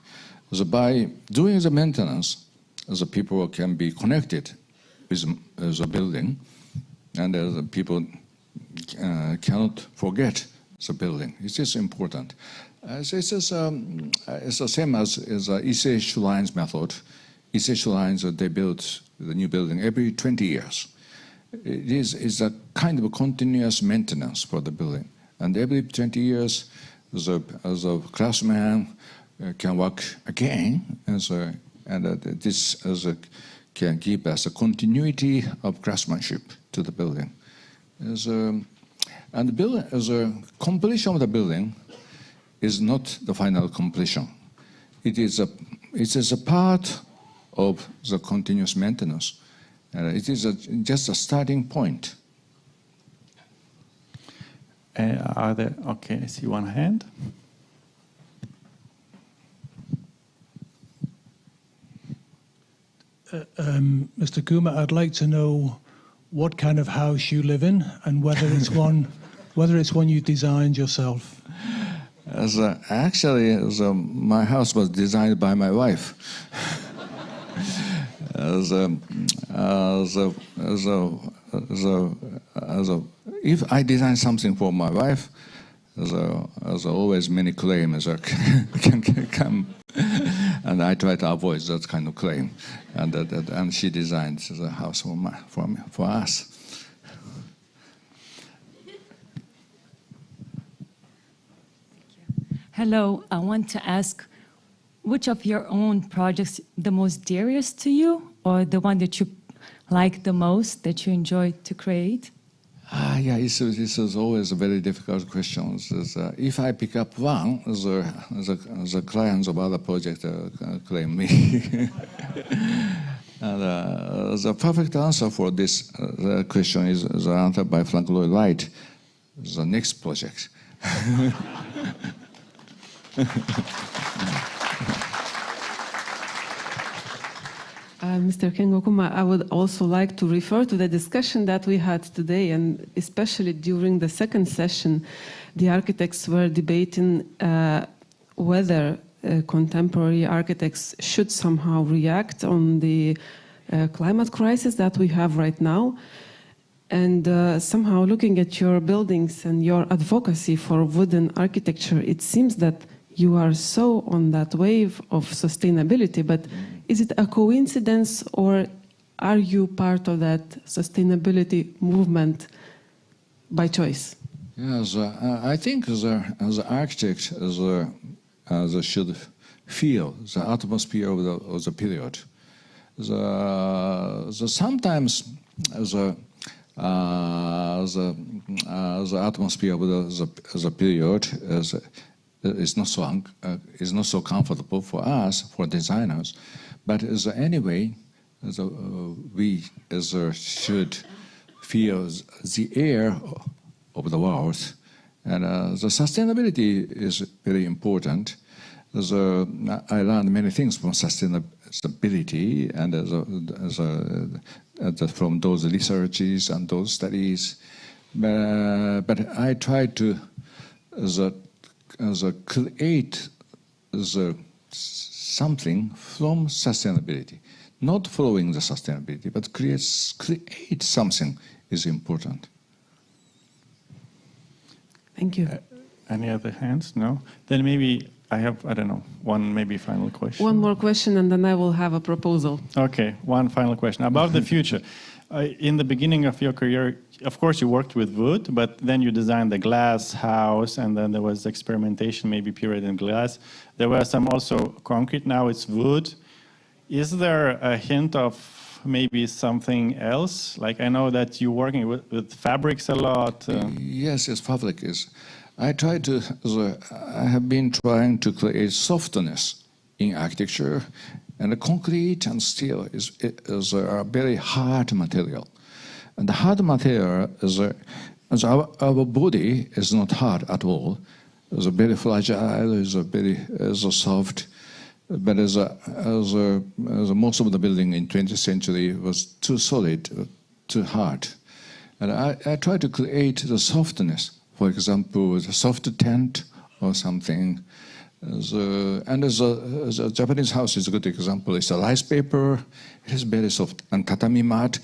So by doing the maintenance, the people can be connected with the building, and the people cannot forget the building. It is important. This is it's the same as the Issei Shrines method. Issei Shrines, they built the new building every 20 years. It is a kind of a continuous maintenance for the building. And every 20 years, the craftsman can work again, and this can give us a continuity of craftsmanship to the building. And the completion of the building is not the final completion. It is a part of the continuous maintenance. It is just a starting point. Okay, I see one hand. Mr. Kuma, I'd like to know what kind of house you live in and whether it's one you designed yourself. Actually, my house was designed by my wife. If I design something for my wife, there's always many claims can come, and I try to avoid that kind of claim. And she designed the house for us. Hello, I want to ask, which of your own projects the most dearest to you, or the one that you like the most, that you enjoy to create? Yeah, this is always a very difficult question. If I pick up one, the clients of other projects claim me. And, the perfect answer for this question is the answer by Frank Lloyd Wright, the next project. Mr. Kengo Kuma, I would also like to refer to the discussion that we had today, and especially during the second session, the architects were debating whether contemporary architects should somehow react on the climate crisis that we have right now. And somehow looking at your buildings and your advocacy for wooden architecture, it seems that you are so on that wave of sustainability, but is it a coincidence, or are you part of that sustainability movement by choice? Yes, I think the architect should feel the atmosphere of the period. Sometimes the atmosphere of the period is not so comfortable for us, for designers. But anyway, we should feel the air of the world, and the sustainability is very important. I learned many things from sustainability and from those researches and those studies. But I try to create something from sustainability, not following the sustainability, but create something is important. Thank you. Any other hands? No? Then maybe I have, I don't know, one maybe final question. One more question, and then I will have a proposal. Okay, one final question about the future. In the beginning of your career, of course, you worked with wood, but then you designed the glass house, and then there was experimentation, maybe period in glass. There were some also concrete. Now it's wood. Is there a hint of maybe something else? Like I know that you're working with fabrics a lot. Yes, fabric is. I have been trying to create softness in architecture, and the concrete and steel is a very hard material. And the hard material is our body is not hard at all. It's very fragile. It's very soft. But as most of the building in 20th century was too solid, too hard. And I tried to create the softness. For example, the soft tent or something. As a Japanese house is a good example. It's a rice paper. It is very soft. And tatami mat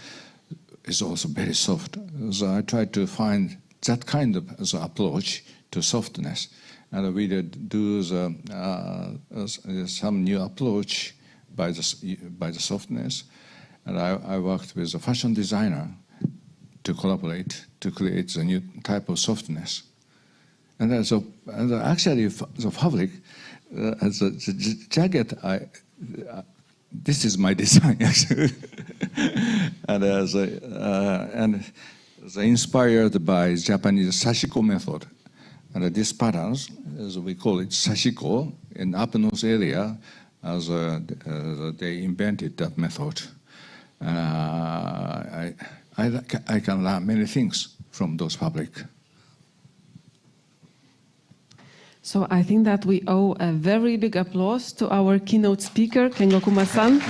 is also very soft. So I tried to find that kind of approach to softness. And we did do some new approach by the softness. And I worked with a fashion designer to collaborate to create a new type of softness. And actually, the fabric, the jacket, this is my design actually, and inspired by Japanese sashiko method. And these patterns, as we call it sashiko, in Upper North area, as they invented that method. I can learn many things from those fabric. So I think that we owe a very big applause to our keynote speaker, Kengokuma-san.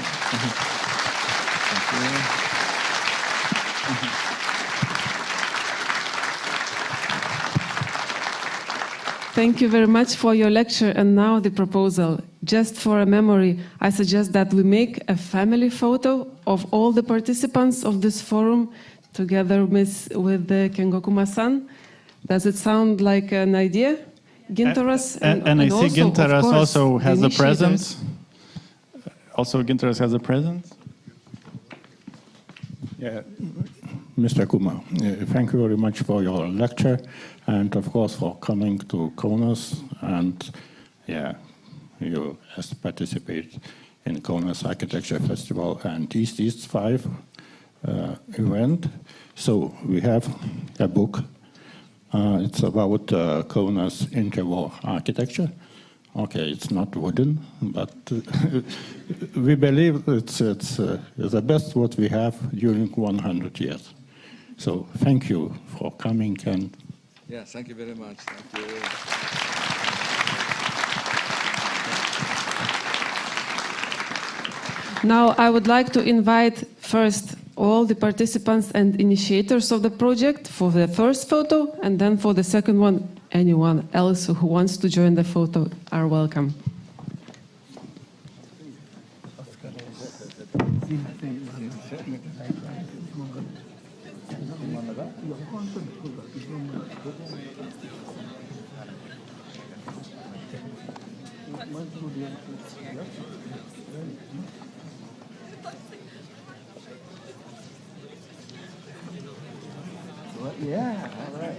Thank you very much for your lecture. And now the proposal. Just for a memory, I suggest that we make a family photo of all the participants of this forum together with Kengokuma-san. Does it sound like an idea? Gintaras and I see Gintaras also has a present. Also, Gintaras has a present. Yeah, Mr. Kuma, thank you very much for your lecture, and of course for coming to Kaunas, and yeah, you participate in Kaunas Architecture Festival and East 5 event. So we have a book. It's about Kaunas interwar architecture. Okay, it's not wooden, but we believe it's the best what we have during 100 years. So thank you for coming and. Yeah, thank you very much. Thank you. Now I would like to invite first all the participants and initiators of the project for the first photo, and then for the second one, anyone else who wants to join the photo are welcome. Yeah, all right.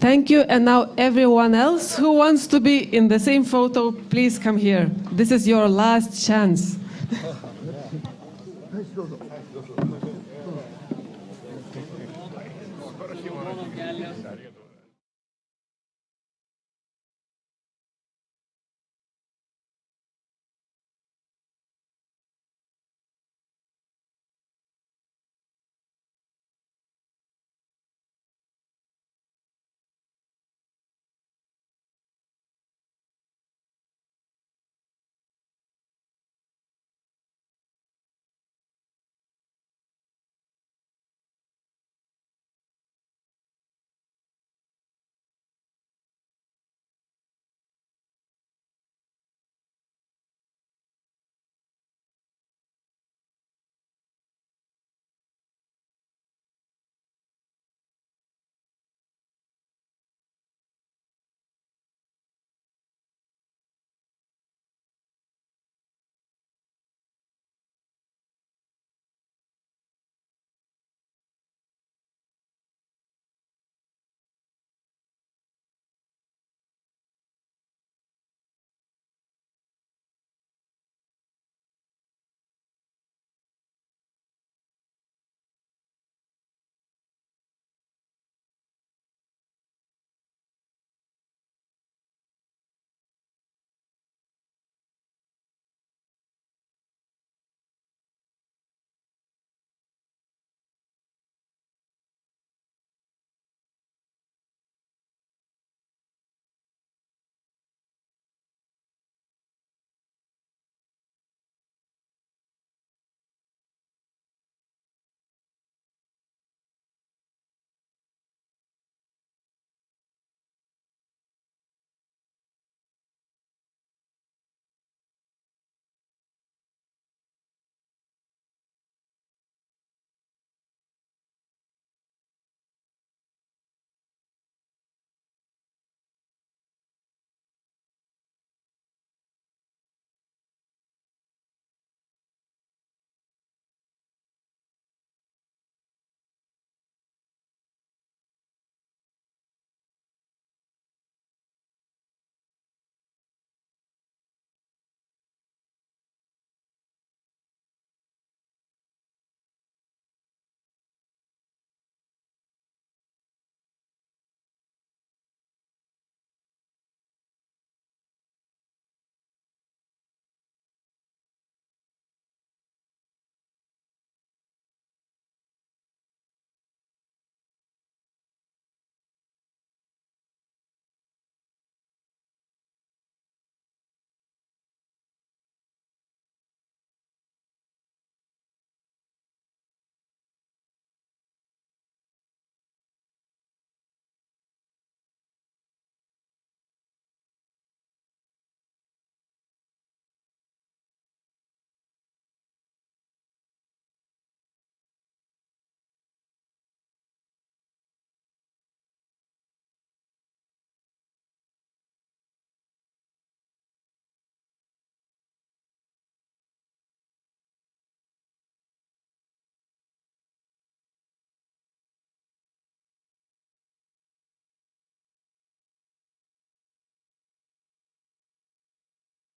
Thank you. And now everyone else who wants to be in the same photo, please come here. This is your last chance.